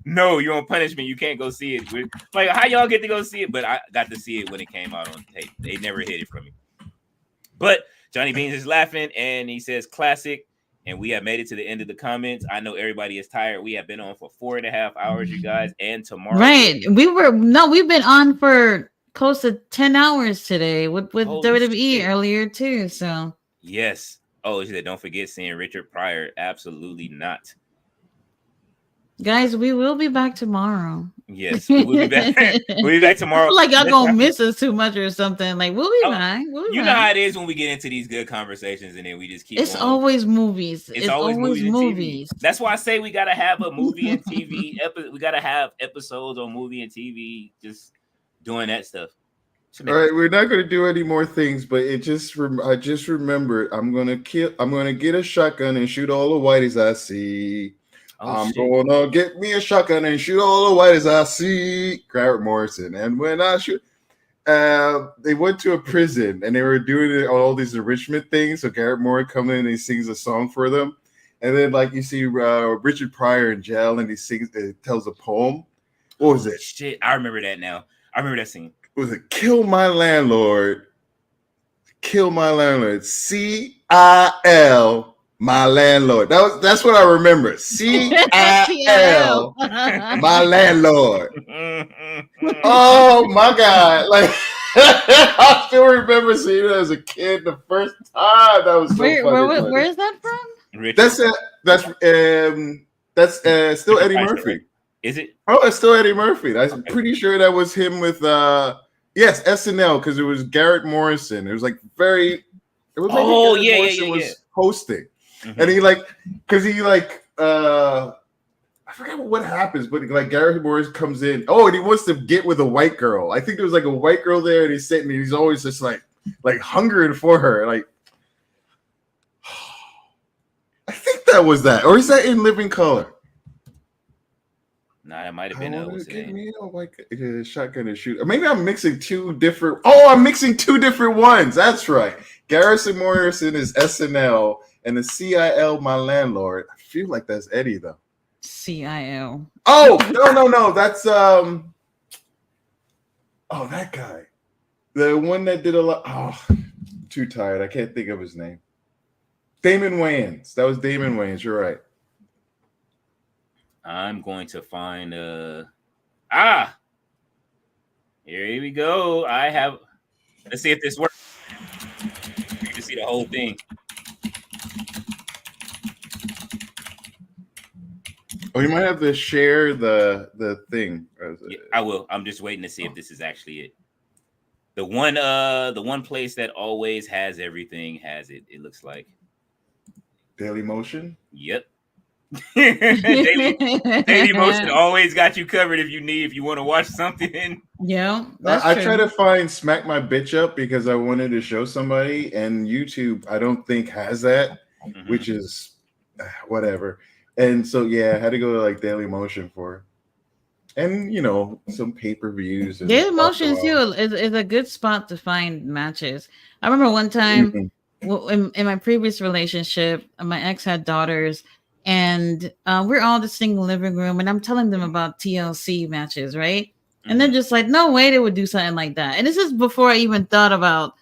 no, you're on punishment, you can't go see it. Like, how y'all get to go see it? But I got to see it when it came out on tape. They never hid it from me. But Johnny Beans is laughing, and he says classic. And we have made it to the end of the comments. I know everybody is tired. We have been on for 4.5 hours, you guys, and tomorrow. Right. We've been on for close to 10 hours today with WWE earlier too. So yes. Oh, she said, don't forget seeing Richard Pryor. Absolutely not. Guys, we will be back tomorrow. Yes, we'll be back. We'll be back tomorrow. Like y'all gonna miss us too much or something. Like we'll be back. You know how it is when we get into these good conversations and then we just keep. It's always movies. It's always movies. That's why I say we gotta have a movie and TV. We gotta have episodes on movie and TV. Just doing that stuff. All right, we're not going to do any more things, but I just remembered I'm going to get a shotgun and shoot all the whiteys I see. I'm going to get me a shotgun and shoot all the whiteys I see. Garrett Morrison. And when I shoot, they went to a prison and they were doing all these enrichment things. So Garrett Morrison comes in and he sings a song for them. And then like you see Richard Pryor in jail and he tells a poem. What was it? Shit, I remember that now. I remember that scene. Was it Kill My Landlord? Kill My Landlord. CIL, my landlord. That's what I remember. CIL, my landlord. Oh my God! Like I still remember seeing it as a kid the first time. That was so funny. Where is that from? That's still Eddie Murphy. Is it? Oh, it's still Eddie Murphy. I'm pretty sure that was him with SNL, because it was Garrett Morrison. It was like very It was Oh, maybe Gary Morrison was hosting, and he because he I forget what happens, but like Gary Morrison comes in. Oh, and he wants to get with a white girl. I think there was like a white girl there, and he's sitting, and he's always just like hungering for her. Like, I think that was that, or is that in Living Color? Nah, it might have been. What's the name? Shotgun and Shoot. Or maybe I'm mixing two different. Oh, I'm mixing two different ones. That's right. Garrison Morrison is SNL, and the CIL, My Landlord. I feel like that's Eddie though. CIL. Oh, no. That's oh, that guy. The one that did a lot. Oh, too tired. I can't think of his name. Damon Wayans. That was Damon Wayans. You're right. I'm going to find here we go. Let's see if this works. You can see the whole thing. Oh, you might have to share the thing. Yeah, I will. I'm just waiting to see if this is actually it. The one place that always has everything has it. It looks like Daily Motion. Yep. Daily Motion always got you covered if you want to watch something. Yeah, I try to find Smack My Bitch Up because I wanted to show somebody, and YouTube I don't think has that, which is whatever. And so I had to go to like Daily Motion for it. And some pay-per-views. Daily Motion too is a good spot to find matches. I remember one time in my previous relationship, my ex had daughters, and we're all just sitting in the living room, and I'm telling them about TLC matches, right? And they're just like, no way they would do something like that. And this is before I even thought about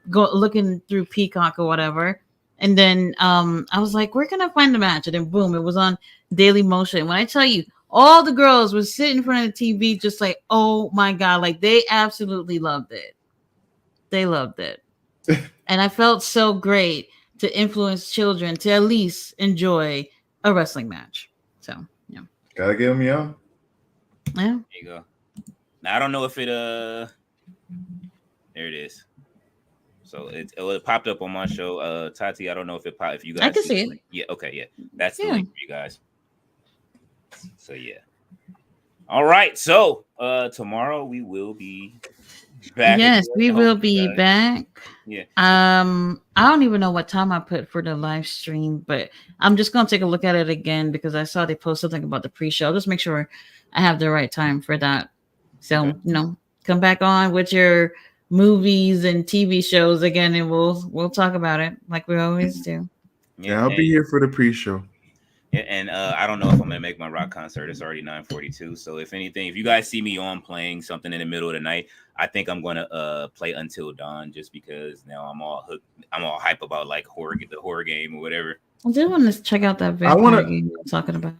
looking through Peacock or whatever. And then I was like, where can I find the match? And then boom, it was on Daily Motion. When I tell you, all the girls were sitting in front of the TV just like, oh my God, like they absolutely loved it. They loved it. And I felt so great to influence children to at least enjoy a wrestling match. So, yeah. Gotta get them young. Yeah. There you go. Now, I don't know if it, there it is. So it popped up on my show. Tati, I don't know if you guys I can see it. Yeah, okay, yeah. That's the link for you guys. So yeah. All right. So tomorrow we will be back. Yes, we will be back. Yeah. I don't even know what time I put for the live stream, but I'm just gonna take a look at it again because I saw they post something about the pre-show. I'll just make sure I have the right time for that. So come back on with your movies and TV shows again, and we'll talk about it like we always do. Yeah, I'll be here for the pre-show. Yeah, and I don't know if I'm gonna make my rock concert. It's already 9:42. So if anything, if you guys see me on playing something in the middle of the night, I think I'm gonna play Until Dawn just because now I'm all hooked. I'm all hype about like the horror game or whatever. I do want to check out that vampire game you're talking about.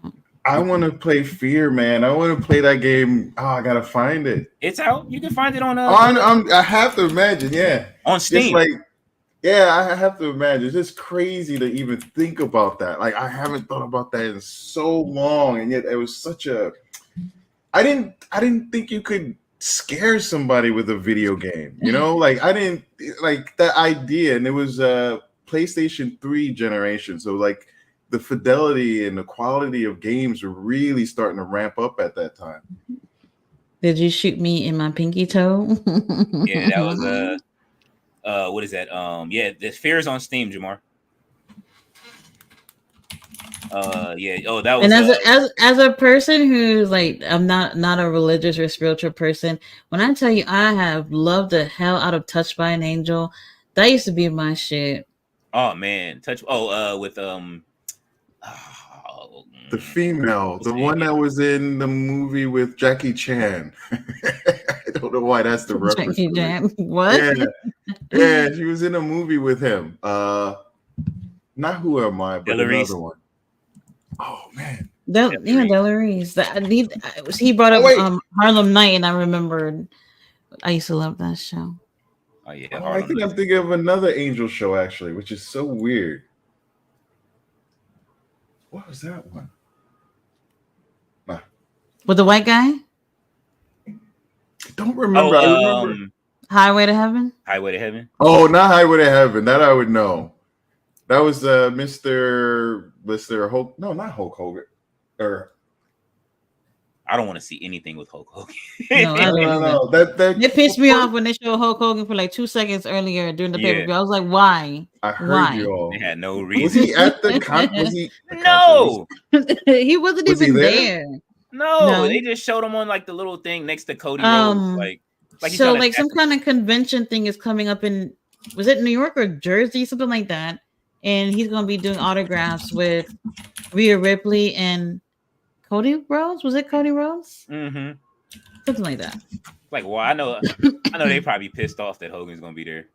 I want to play Fear, man. I want to play that game. Oh, I gotta find it. It's out. You can find it on. I have to imagine, on Steam. I have to imagine. It's just crazy to even think about that. Like I haven't thought about that in so long, and yet it was such a. I didn't think you could scare somebody with a video game. Like I didn't like that idea, and it was PlayStation 3 generation, so like. The fidelity and the quality of games were really starting to ramp up at that time. Did you shoot me in my pinky toe? Yeah, that was what is that? The Fear is on Steam, Jamar. That was. And as a person who's like, I'm not a religious or spiritual person. When I tell you, I have loved the hell out of Touched by an Angel. That used to be my shit. Oh man, with the female, the one that was in the movie with Jackie Chan. I don't know why that's the reference. Jackie Chan, what? Yeah, she was in a movie with him. Not Who Am I, but another one. Oh man, Delarice. He brought up Harlem Night, and I remembered. I used to love that show. Oh yeah, I think I'm thinking of another Angel show actually, which is so weird. What was that one? With the white guy? I don't remember. Highway to Heaven. Highway to Heaven. Oh, not Highway to Heaven. That I would know. That was Mr. Hulk. No, not Hulk Hogan. Or I don't want to see anything with Hulk Hogan. No, I don't either. no. That It pissed me off when they showed Hulk Hogan for like 2 seconds earlier during the pay-per-view. I was like, why? I heard Why? you all. They had no reason. Was he at the con? Was he? No, He wasn't Was he even there? there. no, they just showed him on like the little thing next to Cody Rhodes, like he's so trying to like some tap- kind of convention thing is coming up in, was it New York or Jersey, something like that, and he's going to be doing autographs with Rhea Ripley and Cody Rhodes. Was it Cody Rhodes? Mm-hmm. Something like that. Like, well, I know they probably pissed off that Hogan's gonna be there.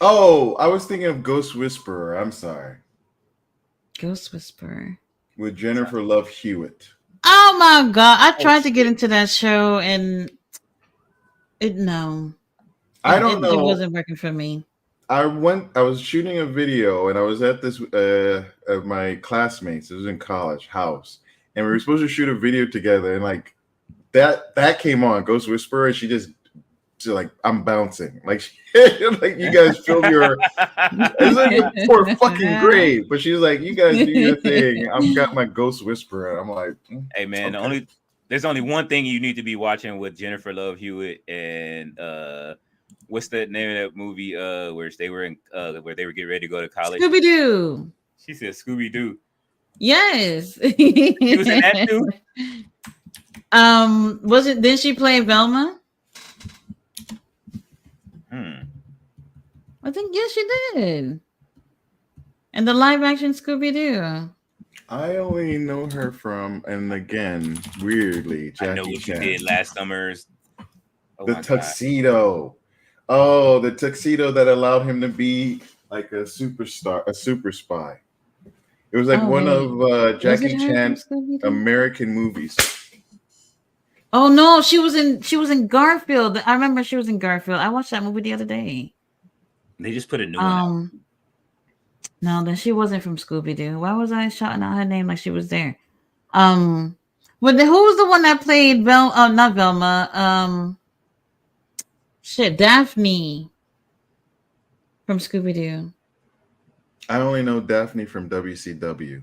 Oh, I was thinking of Ghost Whisperer. I'm sorry. Ghost Whisperer With Jennifer Love Hewitt. Oh my god! I tried to get into that show and I don't know. It wasn't working for me. I was shooting a video and I was at this of my classmates. It was in college house, and we were supposed to shoot a video together. And like that came on Ghost Whisperer, and she just like, I'm bouncing. Like like you guys film your. It's like for fucking grade, but she's like, you guys do your thing. I've got my Ghost Whisperer. I'm like, hey man, okay. There's only one thing you need to be watching with Jennifer Love Hewitt and what's the name of that movie where they were getting ready to go to college? Scooby Doo. She said Scooby Doo. Yes. She was in that too. Was it? Did she play Velma? I think yes, she did. And the live action Scooby Doo. I only know her from, and again, weirdly, Jackie I know what Chan. she did last summer's. The tuxedo. Oh, the tuxedo that allowed him to be like a superstar, a super spy. It was like one of Jackie Chan's American movies. Oh no, she was in Garfield. I remember she was in Garfield. I watched that movie the other day. They just put a new one out. No, then she wasn't from Scooby Doo. Why was I shouting out her name like she was there? Who was the one that played not Velma? Daphne from Scooby Doo. I only know Daphne from WCW.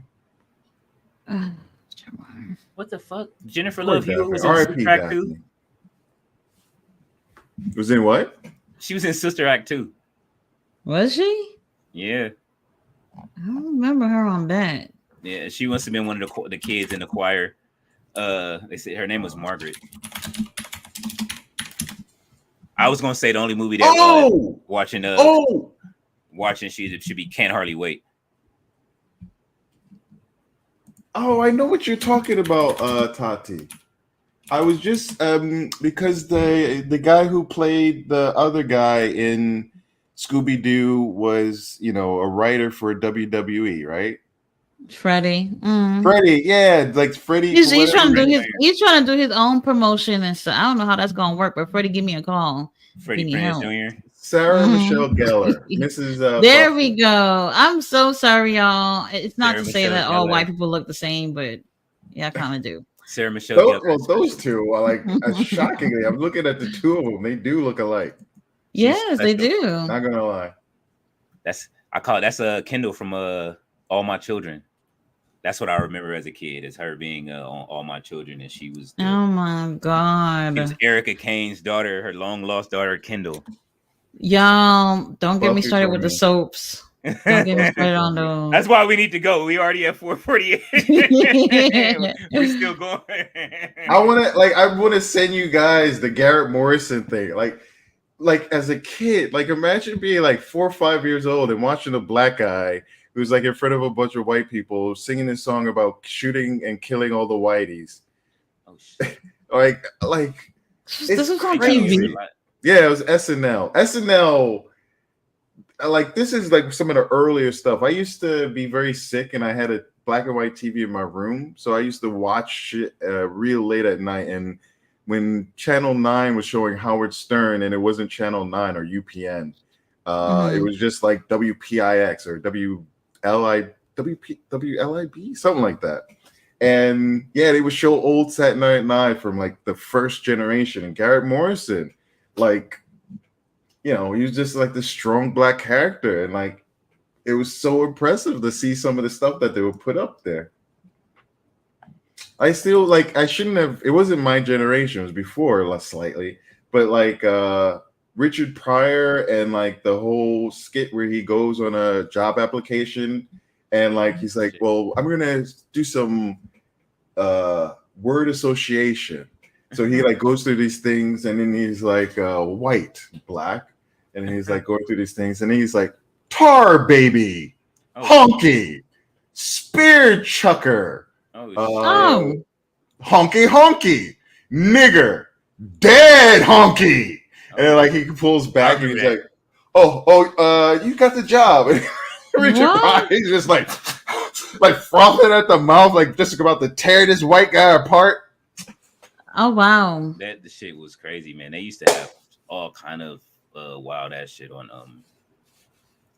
What the fuck? Jennifer Love Hewitt was in R.I.P. Sister Act 2. Was in what? She was in Sister Act 2. Was she? Yeah. I don't remember her on that. Yeah, she must have been one of the kids in the choir. They said her name was Margaret. I was gonna say the only movie that watching should be Can't Hardly Wait. Oh, I know what you're talking about, Tati. I was just because the guy who played the other guy in Scooby Doo was, a writer for WWE, right? Freddie. Freddie, yeah, like Freddie. He's trying to do his own promotion and stuff. I don't know how that's gonna work, but Freddie, give me a call. Freddie Prinze Jr. Sarah Michelle Gellar, Mrs. There we go. I'm so sorry, y'all. It's not Sarah to say Michelle that all Gellar. white people look the same, but yeah, I kind of do. Sarah Michelle Gellar. Well, those two are like shockingly. I'm looking at the two of them; they do look alike. Yes, they do. Not gonna lie. That's a Kendall from All My Children. That's what I remember as a kid, is her being on All My Children, and she was. Oh my god! She was Erica Kane's daughter, her long lost daughter, Kendall. Y'all, don't get me started with the soaps. Don't get me started on those. That's why we need to go. We already at 4:48. We're still going. I want to send you guys the Garrett Morrison thing. Like as a kid, like imagine being like 4 or 5 years old and watching a black guy who's like in front of a bunch of white people singing this song about shooting and killing all the whiteys. Oh shit! like this was on TV. Yeah, it was SNL. SNL. Like this is like some of the earlier stuff. I used to be very sick, and I had a black and white TV in my room, so I used to watch shit real late at night. And when Channel 9 was showing Howard Stern, and it wasn't Channel 9 or UPN, it was just like WPIX or WLIB, something like that. And yeah, they would show old Saturday Night Live from like the first generation. And Garrett Morrison, like, he was just like this strong black character, and like it was so impressive to see some of the stuff that they would put up there. I still like, I shouldn't have, it wasn't my generation, it was before less slightly, but like Richard Pryor and like the whole skit where he goes on a job application and like he's like, well, I'm gonna do some word association. So he like goes through these things and then he's like white, black, and then he's like going through these things and then he's like tar baby, honky, spear chucker. Honky honky, nigger, dead honky, and then like he pulls back and he's like, you got the job. And Richard Pryor, he's just like frothing at the mouth, like just about to tear this white guy apart. Oh wow, the shit was crazy, man. They used to have all kind of wild ass shit on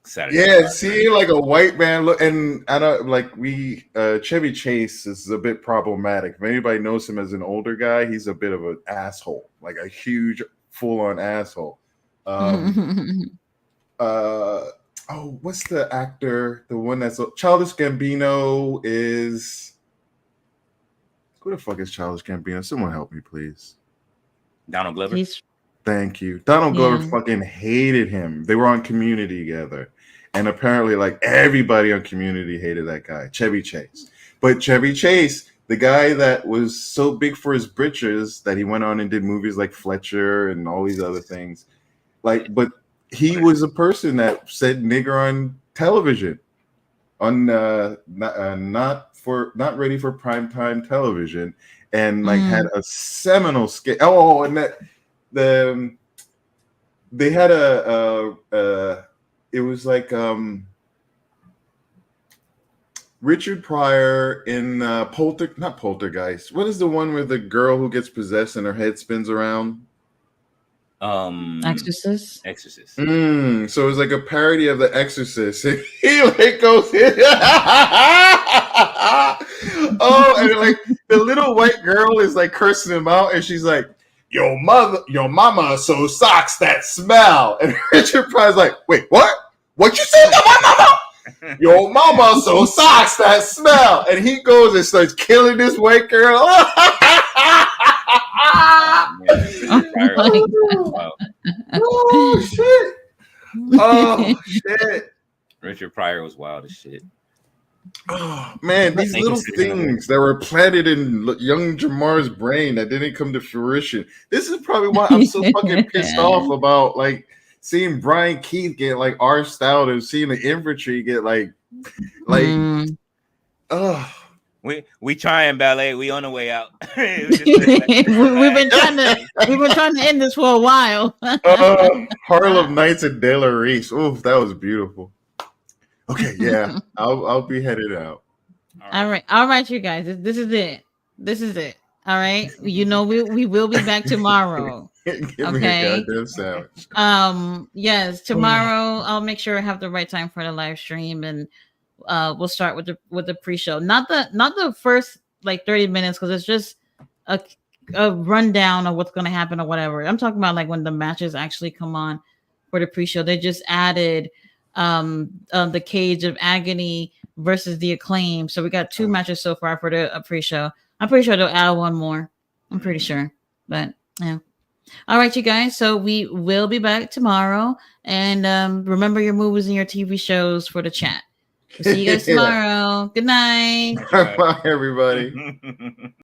Saturday. Yeah, seeing like a white man look, and I don't like Chevy Chase is a bit problematic. If anybody knows him as an older guy, he's a bit of an asshole, like a huge full-on asshole. What's the actor? The one that's Childish Gambino is. Who the fuck is Childish Gambino? Someone help me, please. Donald Glover. Thank you. Donald Glover fucking hated him. They were on Community together. And apparently, like, everybody on Community hated that guy, Chevy Chase. But Chevy Chase, the guy that was so big for his britches that he went on and did movies like Fletcher and all these other things. Like, but he was a person that said nigger on television. On not ready for primetime television. And like had a seminal skit. Oh, and that they had it was like Richard Pryor in not Poltergeist. What is the one where the girl who gets possessed and her head spins around? Exorcist. So it was like a parody of The Exorcist. And he like goes in. And like the little white girl is like cursing him out, and she's like, your mama sews socks that smell. And Richard Pryor's like, wait, what? What you said to my mama? Your mama sews socks that smell. And he goes and starts killing this white girl. Oh shit. Oh shit. Richard Pryor was wild as shit. Oh man, these little things that were planted in young Jamar's brain that didn't come to fruition. This is probably why I'm so fucking pissed off about like seeing Brian Keith get like arsed out and seeing the infantry get like we trying, Ballet. We on the way out. We've been trying to end this for a while. Harlem Nights at De La Reese. Oh, that was beautiful. Okay, yeah, I'll be headed out. All right, you guys. This is it. All right, we will be back tomorrow. Give me a goddamn sandwich. Yes, tomorrow I'll make sure I have the right time for the live stream, and we'll start with the pre-show. Not the first like 30 minutes because it's just a rundown of what's going to happen or whatever. I'm talking about like when the matches actually come on for the pre-show. They just added the Cage of Agony versus the Acclaim. So we got 2 matches so far for the pre-show. I'm pretty sure they'll add one more. I'm pretty sure. But yeah. All right, you guys. So we will be back tomorrow. And remember your movies and your TV shows for the chat. See you guys tomorrow. Good night. Bye, everybody.